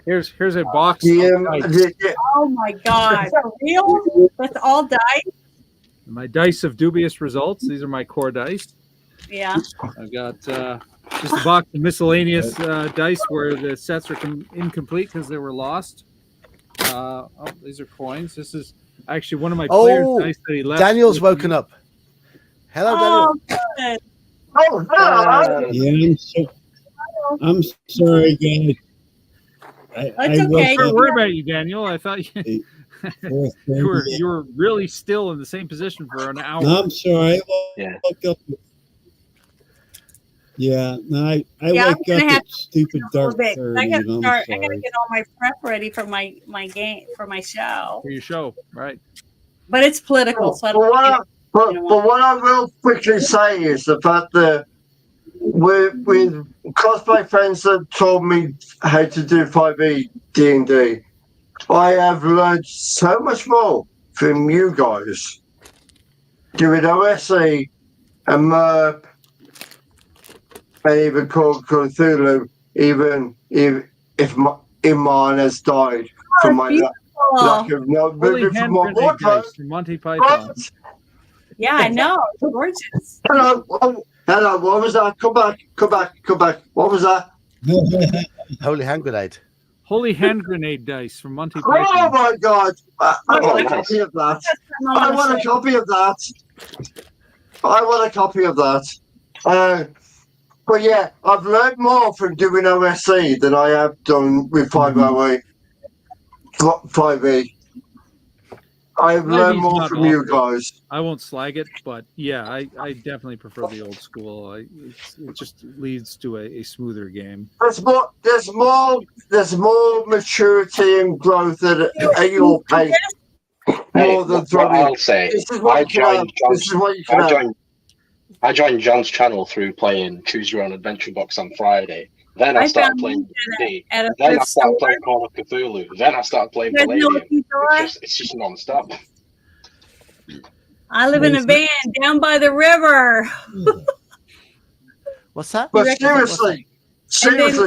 here's a box. Oh my God! For real? That's all dice. My dice of dubious results. These are my core dice. Yeah. I've got just a box of miscellaneous dice where the sets are incomplete because they were lost. These are coins. This is actually one of my players' dice that he left. Daniel's woken up. Hello, Daniel. Hello. Yeah, I'm sorry, guys. It's okay. Don't worry about you, Daniel. I thought you were really still in the same position for an hour. No, I'm sorry. I woke up. Yeah, no, I wake up at stupid dark 30. I gotta get all my prep ready for my game, for my show. For your show, right? But it's political, so I don't. But what I will quickly say is the fact that with cosplay friends that told me how to do 5e D&D, I have learned so much more from you guys doing OSE and MERP and even Call of Cthulhu, even if Iman has died from my lack of moving from my wardrobe. Monty Python. Yeah, I know. It's gorgeous. Hello. What was that? Come back. What was that? Holy hand grenade. Holy hand grenade dice from Monty Python. Oh my God! I want a copy of that. I want a copy of that. But yeah, I've learned more from doing OSE than I have done with 5e. I've learned more from you guys. I won't slag it, but yeah, I definitely prefer the old school. It just leads to a smoother game. There's more maturity and growth at your pace. More than throwing. I'll say, I joined John's channel through playing Choose Your Own Adventure Box on Friday. Then I started playing D&D. Then I started playing Call of Cthulhu. Then I started playing Palladium. It's just non-stop. I live in a van down by the river. What's that? But seriously,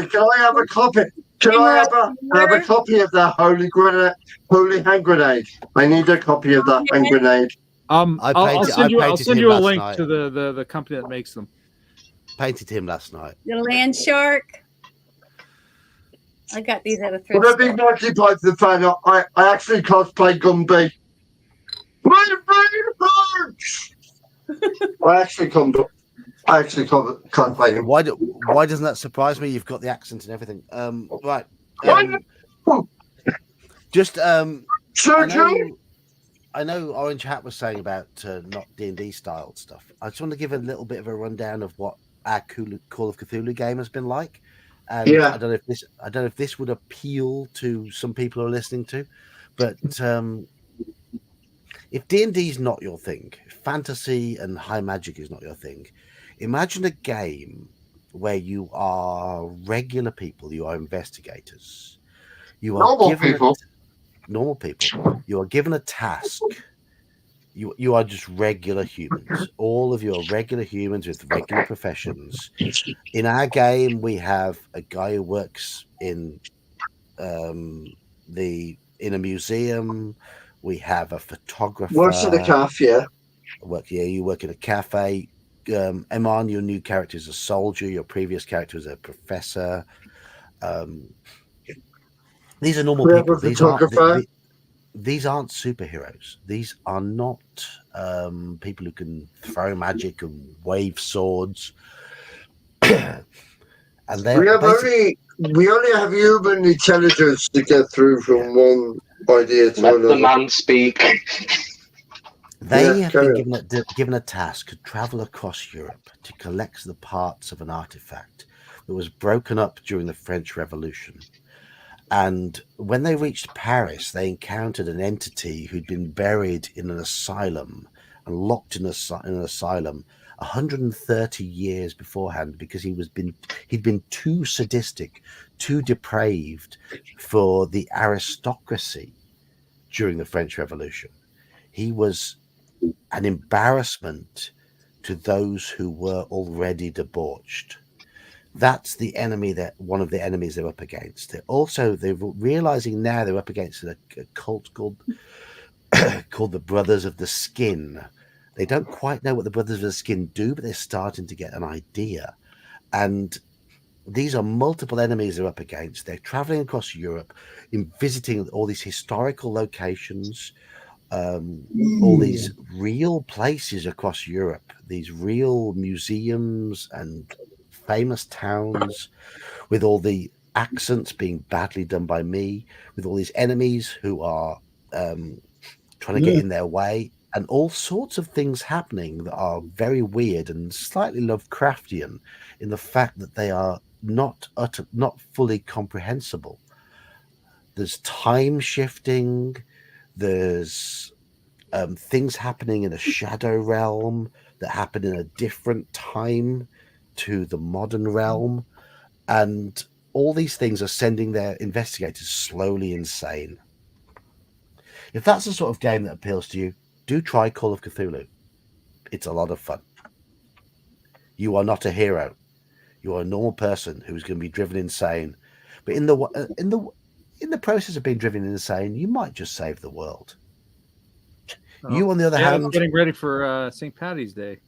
can I have a copy? Can I have a copy of that holy hand grenade? I need a copy of that hand grenade. I'll send you a link to the company that makes them. Painted him last night. The land shark. I got these at a thrift store. But a big Monty Python fan. I actually cosplay Gumby. I actually cosplay him. Why doesn't that surprise me? You've got the accent and everything. Right. I know Orange Hat was saying about not D&D style stuff. I just want to give a little bit of a rundown of what our Call of Cthulhu game has been like. And I don't know if this would appeal to some people who are listening to, but if D&D is not your thing, if fantasy and high magic is not your thing, imagine a game where you are regular people, you are investigators, you are Normal given people. normal people, you are given a task. You are just regular humans. All of you are regular humans with regular professions. In our game, we have a guy who works in in a museum. We have a photographer. Works at the cafe, yeah. You work in a cafe. Eman, your new character is a soldier. Your previous character is a professor. These are normal We have people. a photographer. These aren't superheroes. These are not people who can throw magic and wave swords. And they're we only have human intelligence to get through from one idea to another. Let the man speak. They have been given a task to travel across Europe to collect the parts of an artifact that was broken up during the French Revolution. And when they reached Paris, they encountered an entity who'd been buried in an asylum and locked in an asylum 130 years beforehand because he'd been too sadistic, too depraved for the aristocracy during the French Revolution. He was an embarrassment to those who were already debauched. That's the enemy, one of the enemies they're up against. They're realizing now they're up against a cult called the Brothers of the Skin. They don't quite know what the Brothers of the Skin do, but they're starting to get an idea. And these are multiple enemies they're up against. They're traveling across Europe, visiting all these historical locations, all these real places across Europe, these real museums and famous towns, with all the accents being badly done by me, with all these enemies who are trying to get in their way, and all sorts of things happening that are very weird and slightly Lovecraftian in the fact that they are not fully comprehensible. There's time shifting. There's things happening in a shadow realm that happen in a different time to the modern realm, and all these things are sending their investigators slowly insane. If that's the sort of game that appeals to you, do try Call of Cthulhu. It's a lot of fun. You are not a hero. You are a normal person who's going to be driven insane, but in the process of being driven insane, you might just save the world. You, on the other hand, getting ready for St. Patty's Day.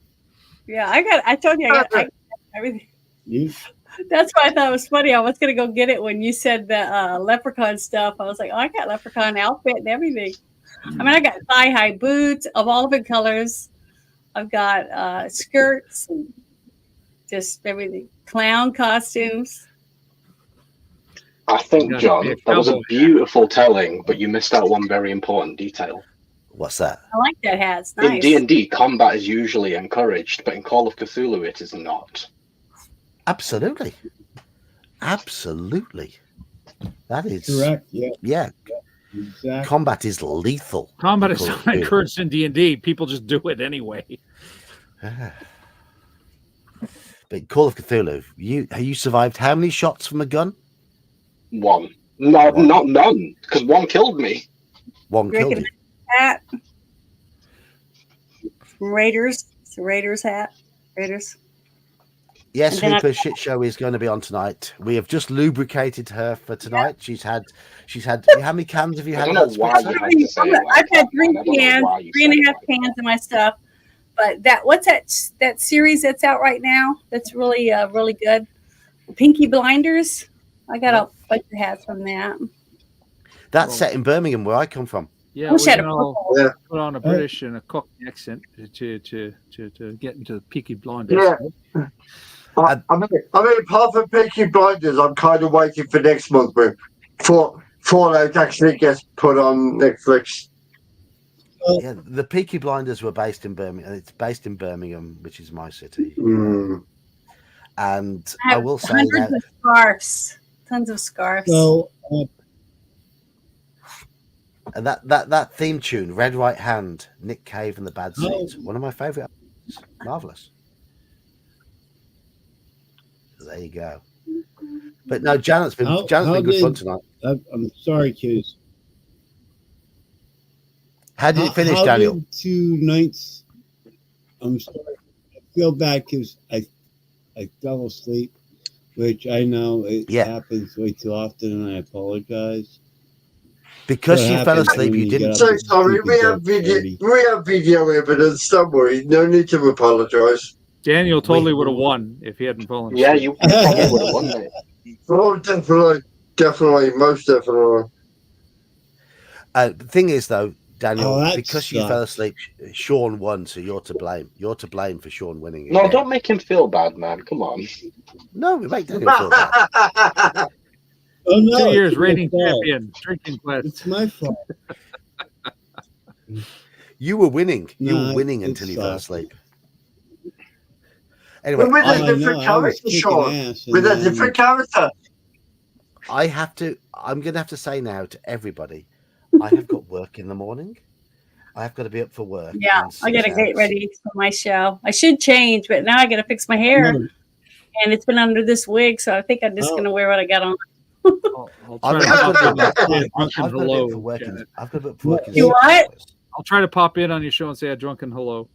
Yeah, I told you I got everything. That's why I thought it was funny. I was going to go get it when you said the leprechaun stuff. I was like, oh, I got leprechaun outfit and everything. I mean, I got thigh-high boots of all different colors. I've got skirts and just everything. Clown costumes. I think, John, that was a beautiful telling, but you missed out one very important detail. What's that? I like that hat. It's nice. In D&D, combat is usually encouraged, but in Call of Cthulhu, it is not. Absolutely. That is correct. Yeah. Exactly. Combat is lethal. Combat is not encouraged in D&D. People just do it anyway. But Call of Cthulhu, you survived how many shots from a gun? One. No, not none, because one killed me. One killed you. Hat. Raiders. It's a Raiders hat. Raiders. Yes, Hooper's shit show is going to be on tonight. We have just lubricated her for tonight. Yeah. She's had. How many cans have you had? I don't know why you have to say it like I've had 3 cans, 3.5 cans of my stuff. But what's that series that's out right now? That's really really good. Pinky Blinders. I got a bunch of hats from that. That's set in Birmingham, where I come from. Yeah, we can all put on a British and a Cockney accent to get into the Peaky Blinders. Yeah. I mean, apart from Peaky Blinders, I'm kind of waiting for next month when Fallout actually gets put on Netflix. Yeah, the Peaky Blinders were based in Birmingham. It's based in Birmingham, which is my city. And I will say hundreds of scarves, tons of scarves. So, And that theme tune, Red Right Hand, Nick Cave and the Bad Seeds, one of my favourite. Marvelous. So there you go. But no, Janet's been good fun tonight. I'm sorry, Cuse. How did it finish, Daniel? Did 2 nights. I'm sorry. I feel bad because I fell asleep, which I know it happens way too often, and I apologize. Because you fell asleep, you didn't. So sorry. We have video evidence. Don't worry. No need to apologize. Daniel totally would have won if he hadn't fallen asleep. Yeah, you probably would have won, mate. Oh, definitely, most definitely. The thing is, though, Daniel, because sucks. you fell asleep, Sean won, so you're to blame. You're to blame for Sean winning. No, don't make him feel bad, man. Come on. No, we make Daniel feel bad. Oh, no, 2 years reigning champion, drinking quest. It's my fault. You were winning. You were winning until you fell asleep. Anyway, with a different character, Sean. With a different character. I'm going to have to say now to everybody, I have got work in the morning. I have got to be up for work. Yeah, I got to get ready for my show. I should change, but now I got to fix my hair. And it's been under this wig, so I think I'm just going to wear what I got on. I'll try to pop in on your show and say a drunken hello.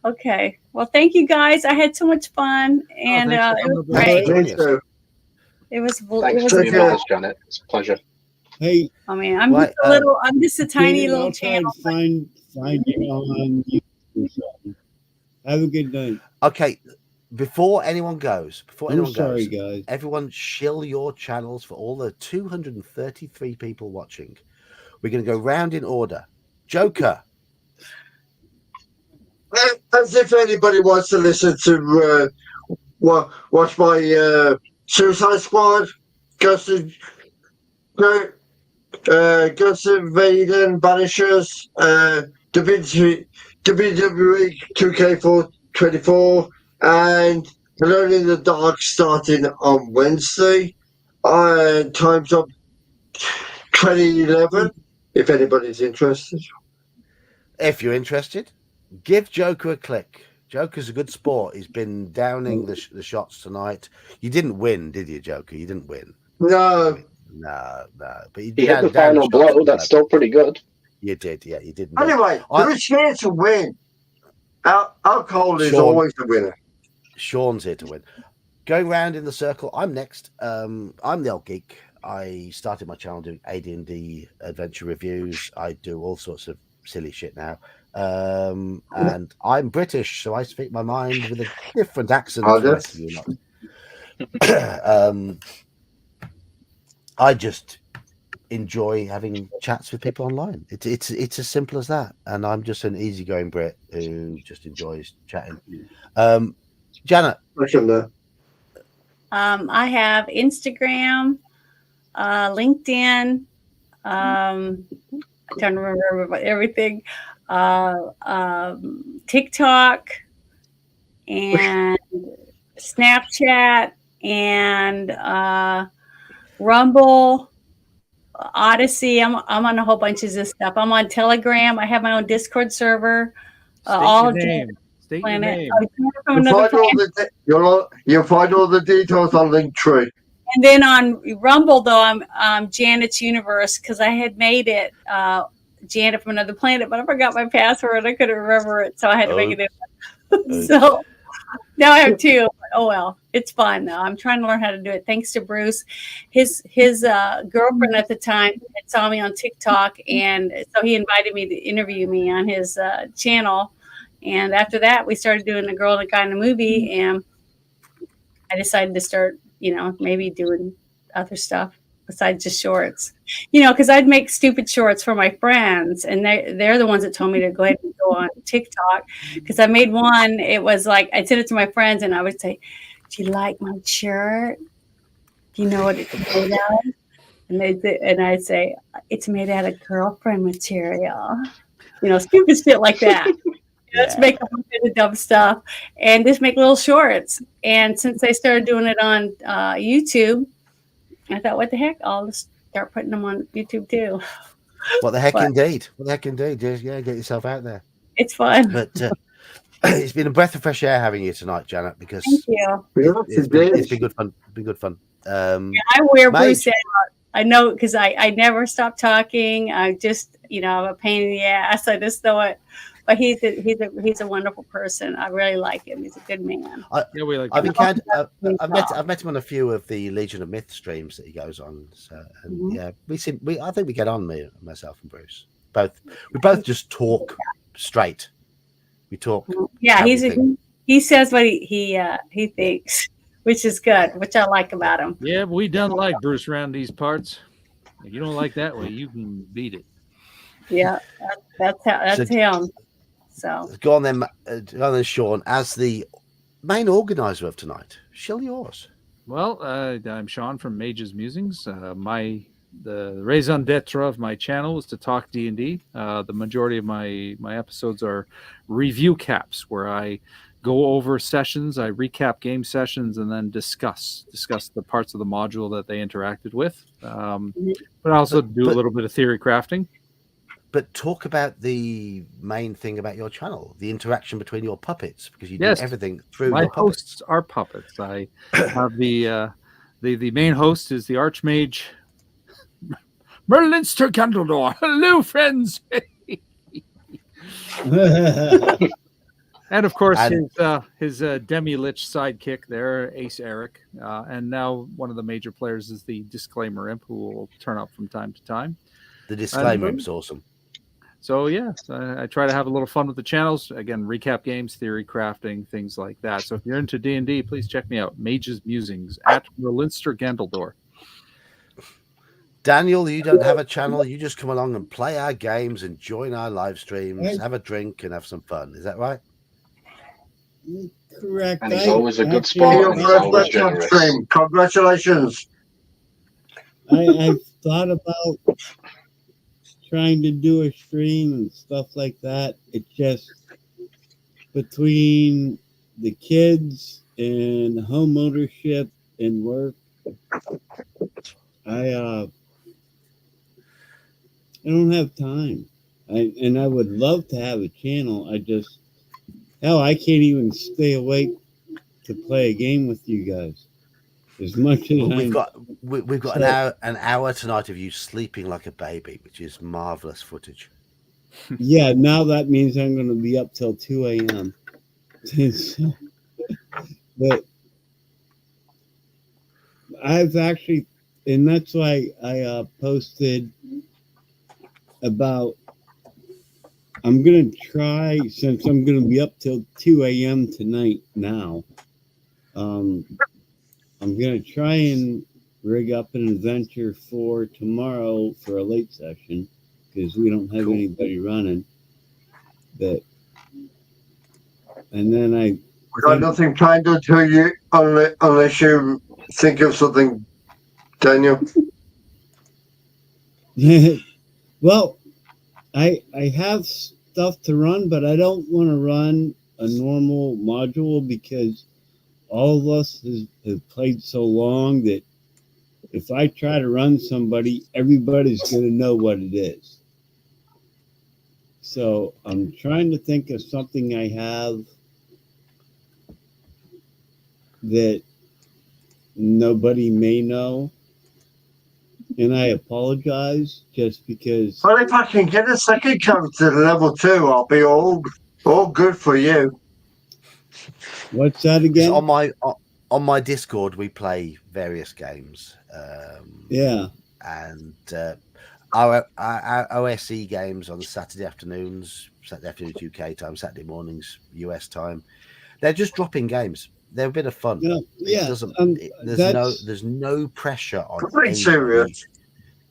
Okay. Well, thank you guys. I had so much fun, and it was great. It was Janet. It's a pleasure. Hey, I mean, I'm just a tiny little channel. Find you on YouTube. Have a good night. Okay. Before anyone goes, guys. Everyone shill your channels for all the 233 people watching. We're going to go round in order. Joker. As if anybody wants to listen to watch my Suicide Squad, Gus and Vaden, Banishers, WWE 2K24, and Alone in the Dark starting on Wednesday. Time's up 2011. If anybody's interested. If you're interested, give Joker a click. Joker's a good sport. He's been downing the shots tonight. You didn't win, did you, Joker? You didn't win. No. But he hit the final blow. That's still pretty good. You did, yeah. You didn't. Anyway, there is here to win. Alcohol is always the winner. Sean's here to win. Going round in the circle, I'm next. I'm the old geek. I started my channel doing AD&D adventure reviews. I do all sorts of silly shit now. And I'm British, so I speak my mind with a different accent. I just enjoy having chats with people online. It's as simple as that. And I'm just an easygoing Brit who just enjoys chatting. Janet. I have Instagram, LinkedIn. I can't remember everything. TikTok and Snapchat and Rumble, Odyssey. I'm on a whole bunch of this stuff. I'm on Telegram. I have my own Discord server. State your name. You'll find all the details on Linktree. And then on Rumble, though, I'm Janet's Universe because I had made it Janet from Another Planet, but I forgot my password. I couldn't remember it, so I had to make it up. So now I have 2. Oh well, it's fun though. I'm trying to learn how to do it. Thanks to Bruce, his girlfriend at the time had saw me on TikTok, and so he invited me to interview me on his channel. And after that, we started doing A Girl and a Guy in a Movie, and I decided to start, maybe doing other stuff besides just shorts, because I'd make stupid shorts for my friends, and they're the ones that told me to go ahead and go on TikTok, because I made one. It was like I'd send it to my friends, and I would say, "Do you like my shirt? Do you know what it's made out of?" And I'd say, "It's made out of girlfriend material," stupid shit like that. Let's make a bunch of dumb stuff and just make little shorts. And since I started doing it on YouTube, I thought, what the heck? I'll just start putting them on YouTube too. What the heck, But indeed. What the heck, indeed. Just, yeah, get yourself out there. it's fun. But it's been a breath of fresh air having you tonight, Janet, because Thank you. it's been good fun. It's been good fun. I wear Mage. Bruce out. I know because I never stop talking. I just I'm a pain in the ass. I just know it. But he's a wonderful person. I really like him. He's a good man. Yeah, we like. I've encountered. I've I've met him on a few of the Legion of Myth streams that he goes on. So, and Mhm. yeah, I think we get on, myself and Bruce. We both just talk straight. We talk. Yeah, everything. he says what he thinks, which is good, which I like about him. Yeah, but we don't like Bruce around these parts. If you don't like that way, you can beat it. Yeah, that's him. So Go on then, Sean, as the main organizer of tonight. Shill yours. Well, I'm Sean from Mage's Musings. The raison d'etre of my channel is to talk D&D. The majority of my episodes are review caps, where I go over sessions, I recap game sessions, and then discuss the parts of the module that they interacted with. But I also do a little bit of theory crafting. But talk about the main thing about your channel, the interaction between your puppets, because you do Yes, everything through my your puppets. hosts are puppets. I have the main host is the Archmage Merlinster Candledore. Hello, friends. And of course, his demi-lich sidekick there, Ace Eric. And now one of the major players is the Disclaimer Imp, who will turn up from time to time. The Disclaimer Imp's awesome. So, yeah, I try to have a little fun with the channels. Again, recap games, theory crafting, things like that. So if you're into D&D, please check me out. Mage's Musings at Merlinster Gandaldor. Daniel, you don't have a channel. You just come along and play our games and join our live streams, have a drink and have some fun. Is that right? Correct. And he's always a good sport. Your And he's first always webcam generous. stream. Congratulations. I've thought about trying to do a stream and stuff like that. It just, between the kids and home ownership and work, I don't have time. I would love to have a channel. I can't even stay awake to play a game with you guys. As much as we've got an hour tonight of you sleeping like a baby, which is marvelous footage. Yeah, now that means I'm going to be up till 2 a.m. But I've actually, and that's why I posted about, I'm going to try, since I'm going to be up till 2 a.m. tonight now, I'm going to try and rig up an adventure for tomorrow for a late session, because we don't have anybody running. And then We got nothing planned until you, unless you think of something, Daniel. Well, I have stuff to run, but I don't want to run a normal module, because all of us have played so long that if I try to run somebody, everybody's going to know what it is. So I'm trying to think of something I have that nobody may know. And I apologize, just because. Well, if I can get a second character to level 2, I'll be all good for you. What's that again? On my Discord, we play various games. Yeah. And our OSE games on Saturday afternoons UK time, Saturday mornings US time. They're just dropping games. They're a bit of fun. Yeah. There's no pressure on. Pretty serious.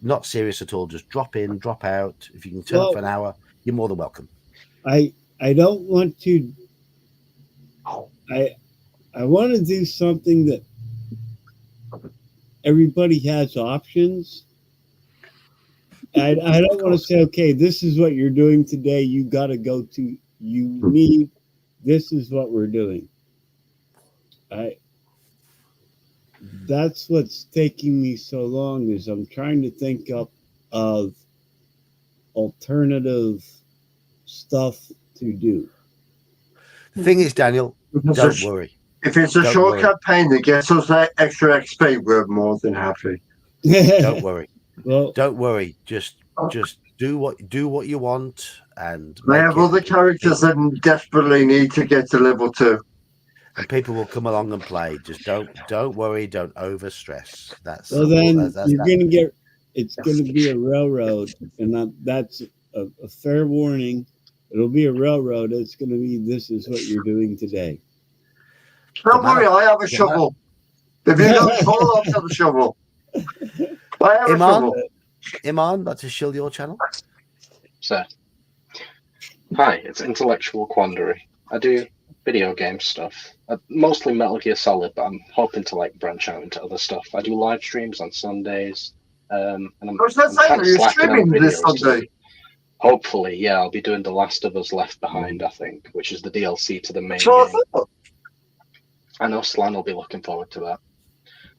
Not serious at all. Just drop in, drop out. If you can turn up for an hour, you're more than welcome. I don't want to. I want to do something that everybody has options. I don't want to say, okay, this is what you're doing today. You got to go to. This is what we're doing. That's what's taking me so long, is I'm trying to think of alternative stuff to do. The thing is, Daniel, don't worry. If it's a Don't short worry. campaign that gets us that extra XP, we're more than happy. Don't worry. Well, Don't worry. Just do what you want, and I have other characters that desperately need to get to level 2. and people will come along and play. Just don't worry. Don't over stress. That's well, then you're gonna get. It's gonna be a railroad, and that's a fair warning. It'll be a railroad. It's gonna be. This is what you're doing today. Don't worry, I have a shovel. If you don't fall, I've got a shovel. I have a shovel. Iman, that's to shield your channel. So, hi, it's Intellectual Quandary. I do video game stuff, mostly Metal Gear Solid, but I'm hoping to branch out into other stuff. I do live streams on Sundays, and I'm are you streaming this Sunday? Hopefully, yeah, I'll be doing The Last of Us Left Behind, I think, which is the DLC to the main game. I know Slan will be looking forward to that.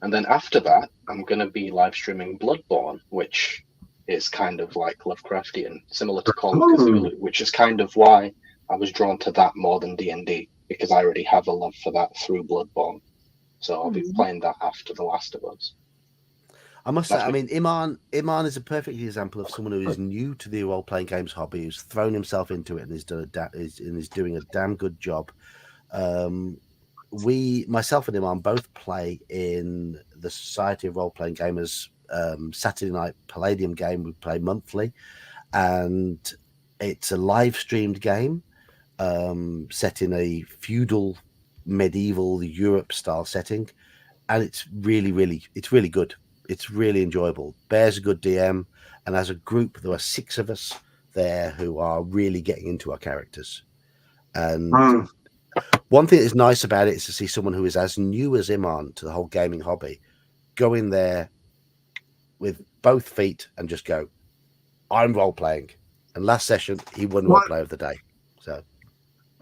And then after that, I'm going to be live streaming Bloodborne, which is kind of like Lovecraftian, similar to Call of Cthulhu, which is kind of why I was drawn to that more than D&D, because I already have a love for that through Bloodborne. So I'll be playing that after The Last of Us. I must say, I mean, Iman is a perfect example of someone who is new to the role-playing games hobby, who's thrown himself into it and is doing a damn good job. Myself and Iman both play in the Society of Role-Playing Gamers Saturday night Palladium game. We play monthly, and it's a live-streamed game set in a feudal, medieval Europe-style setting, and it's really good. It's really enjoyable. Bear's a good DM, and as a group, there are 6 of us there who are really getting into our characters. And one thing that's nice about it is to see someone who is as new as Iman to the whole gaming hobby go in there with both feet and just go, I'm role playing. And last session, he won role player of the day. So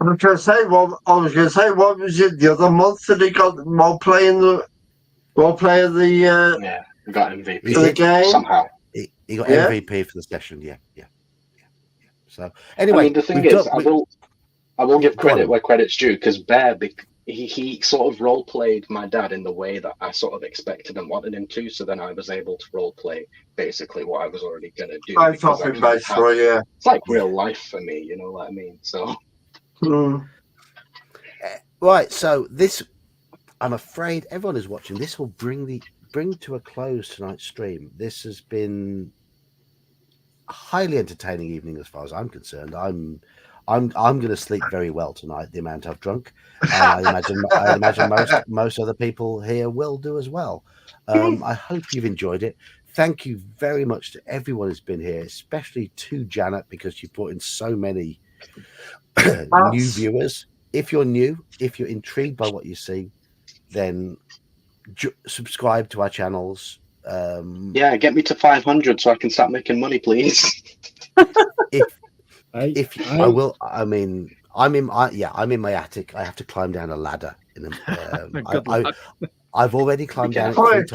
I was going to say, what was it the other month that he got role player yeah, we got MVP for the game somehow. He got MVP for the session. Yeah. So anyway, I mean, the thing is, I will give credit where credit's due, because Bear, he sort of role played my dad in the way that I sort of expected and wanted him to. So then I was able to role play basically what I was already going to do. It's like real life for me, you know what I mean? So right. So this, I'm afraid everyone is watching. This will bring to a close tonight's stream. This has been a highly entertaining evening as far as I'm concerned. I'm going to sleep very well tonight. The amount I've drunk, I imagine most other people here will do as well. I hope you've enjoyed it. Thank you very much to everyone who's been here, especially to Janet, because you brought in so many new viewers. If you're new, if you're intrigued by what you see, then subscribe to our channels. Yeah, get me to 500 so I can start making money, please. I will. I mean, I'm in my attic. I have to climb down a ladder. I've already climbed down. I've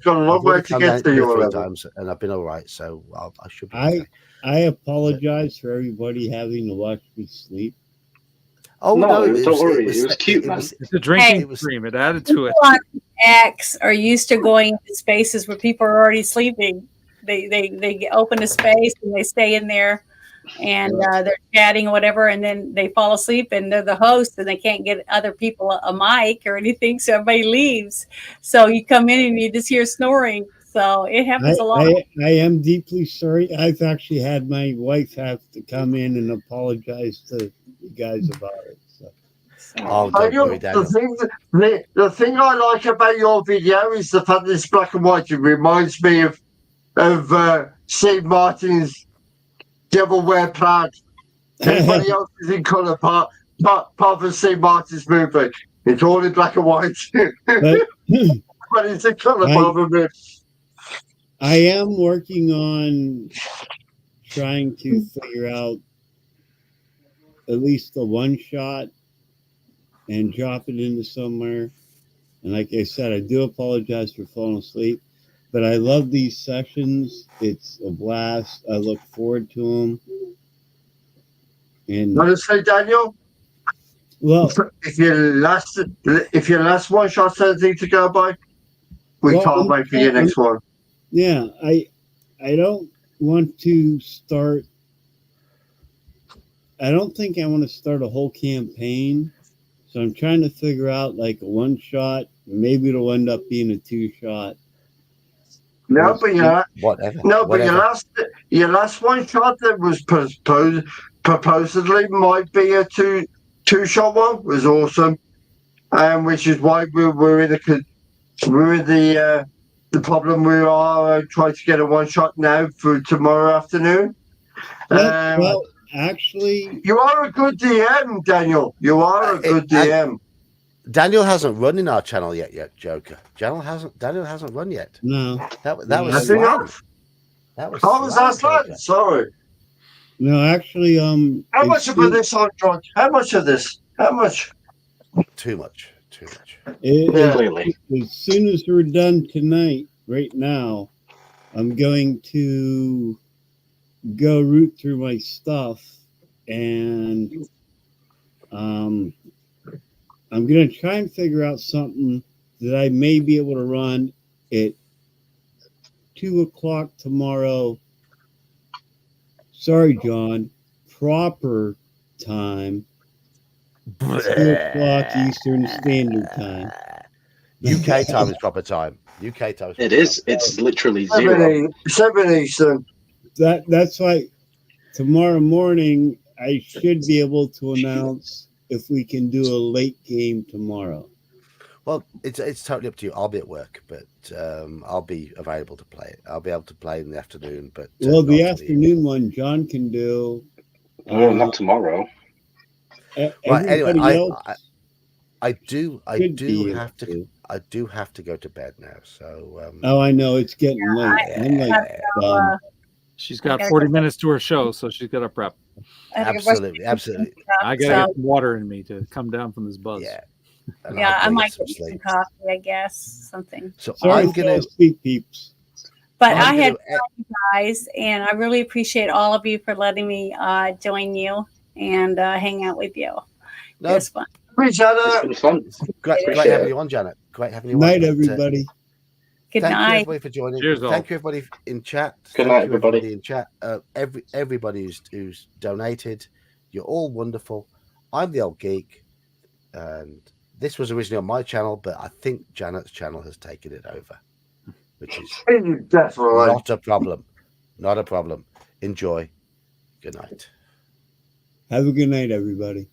got a long way to get to you 3 times, and I've been all right. So I should be. Okay. I apologize for everybody having to watch me sleep. Oh no! Don't worry. It was cute, man. It's a drinking stream. It added to it. X are used to going into spaces where people are already sleeping. They open a space and they stay in there, and they're chatting or whatever, and then they fall asleep and they're the host and they can't get other people a mic or anything, so everybody leaves. So you come in and you just hear snoring. So it happens a lot. I am deeply sorry. I've actually had my wife have to come in and apologize to you guys about it. The thing I like about your video is the fact that it's black and white. It reminds me of Steve Martin's Devil Wear Plaid. Everybody else is in colour, apart from Steve Martin's movie. It's all in black and white. But it's in colour, apart from it. I am working on trying to figure out at least the one shot and drop it into somewhere. And like I said, I do apologize for falling asleep. But I love these sessions. It's a blast. I look forward to them. And Want to say, Daniel? well, if your last one shot's anything to go by, we can't wait for your next one. Yeah, I don't want to start. I don't think I want to start a whole campaign. So I'm trying to figure out like a one shot. Maybe it'll end up being a 2-shot. No, but whatever. Your last one shot that was supposedly might be a two-shot one was awesome, which is why we're in the problem. We are trying to get a one shot now for tomorrow afternoon. Well, actually, you are a good DM, Daniel. You are a good DM. Daniel hasn't run in our channel yet, Joker. Daniel hasn't run yet. No. That was Slan. That was Slan. Sorry. No, actually, how much of this on John? How much of this? How much? Too much. Clearly. As soon as we're done tonight, right now, I'm going to go root through my stuff, and I'm going to try and figure out something that I may be able to run at 2:00 tomorrow. Sorry, John. Proper time. 2:00 Eastern Standard Time. UK time is proper time. UK time. It is. It's literally 0. 7 Eastern. That's why tomorrow morning I should be able to announce if we can do a late game tomorrow. Well, it's totally up to you. I'll be at work, but I'll be available to play it. I'll be able to play in the afternoon, but the afternoon one John can do. Not tomorrow. Right. Anyway, I do have to go to bed now. So. I know it's getting late. She's got 40 minutes to her show, so she's got to prep. Absolutely. I got to get water in me to come down from this buzz. Yeah, I might get some coffee, I guess, something. So sorry, I'm gonna speak, peeps. But I had fun, guys, and I really appreciate all of you for letting me join you and hang out with you. It was fun. It's been fun. Great having you on, Janet. Great having you on. Night, everybody. Good Thank night. you, everybody, for joining. Cheers, Thank you, everybody in chat. Good night, everybody. In chat. Everybody who's donated. You're all wonderful. I'm the Old Geek, and this was originally on my channel, but I think Janet's channel has taken it over, which is not a problem. Not a problem. Enjoy. Good night. Have a good night, everybody.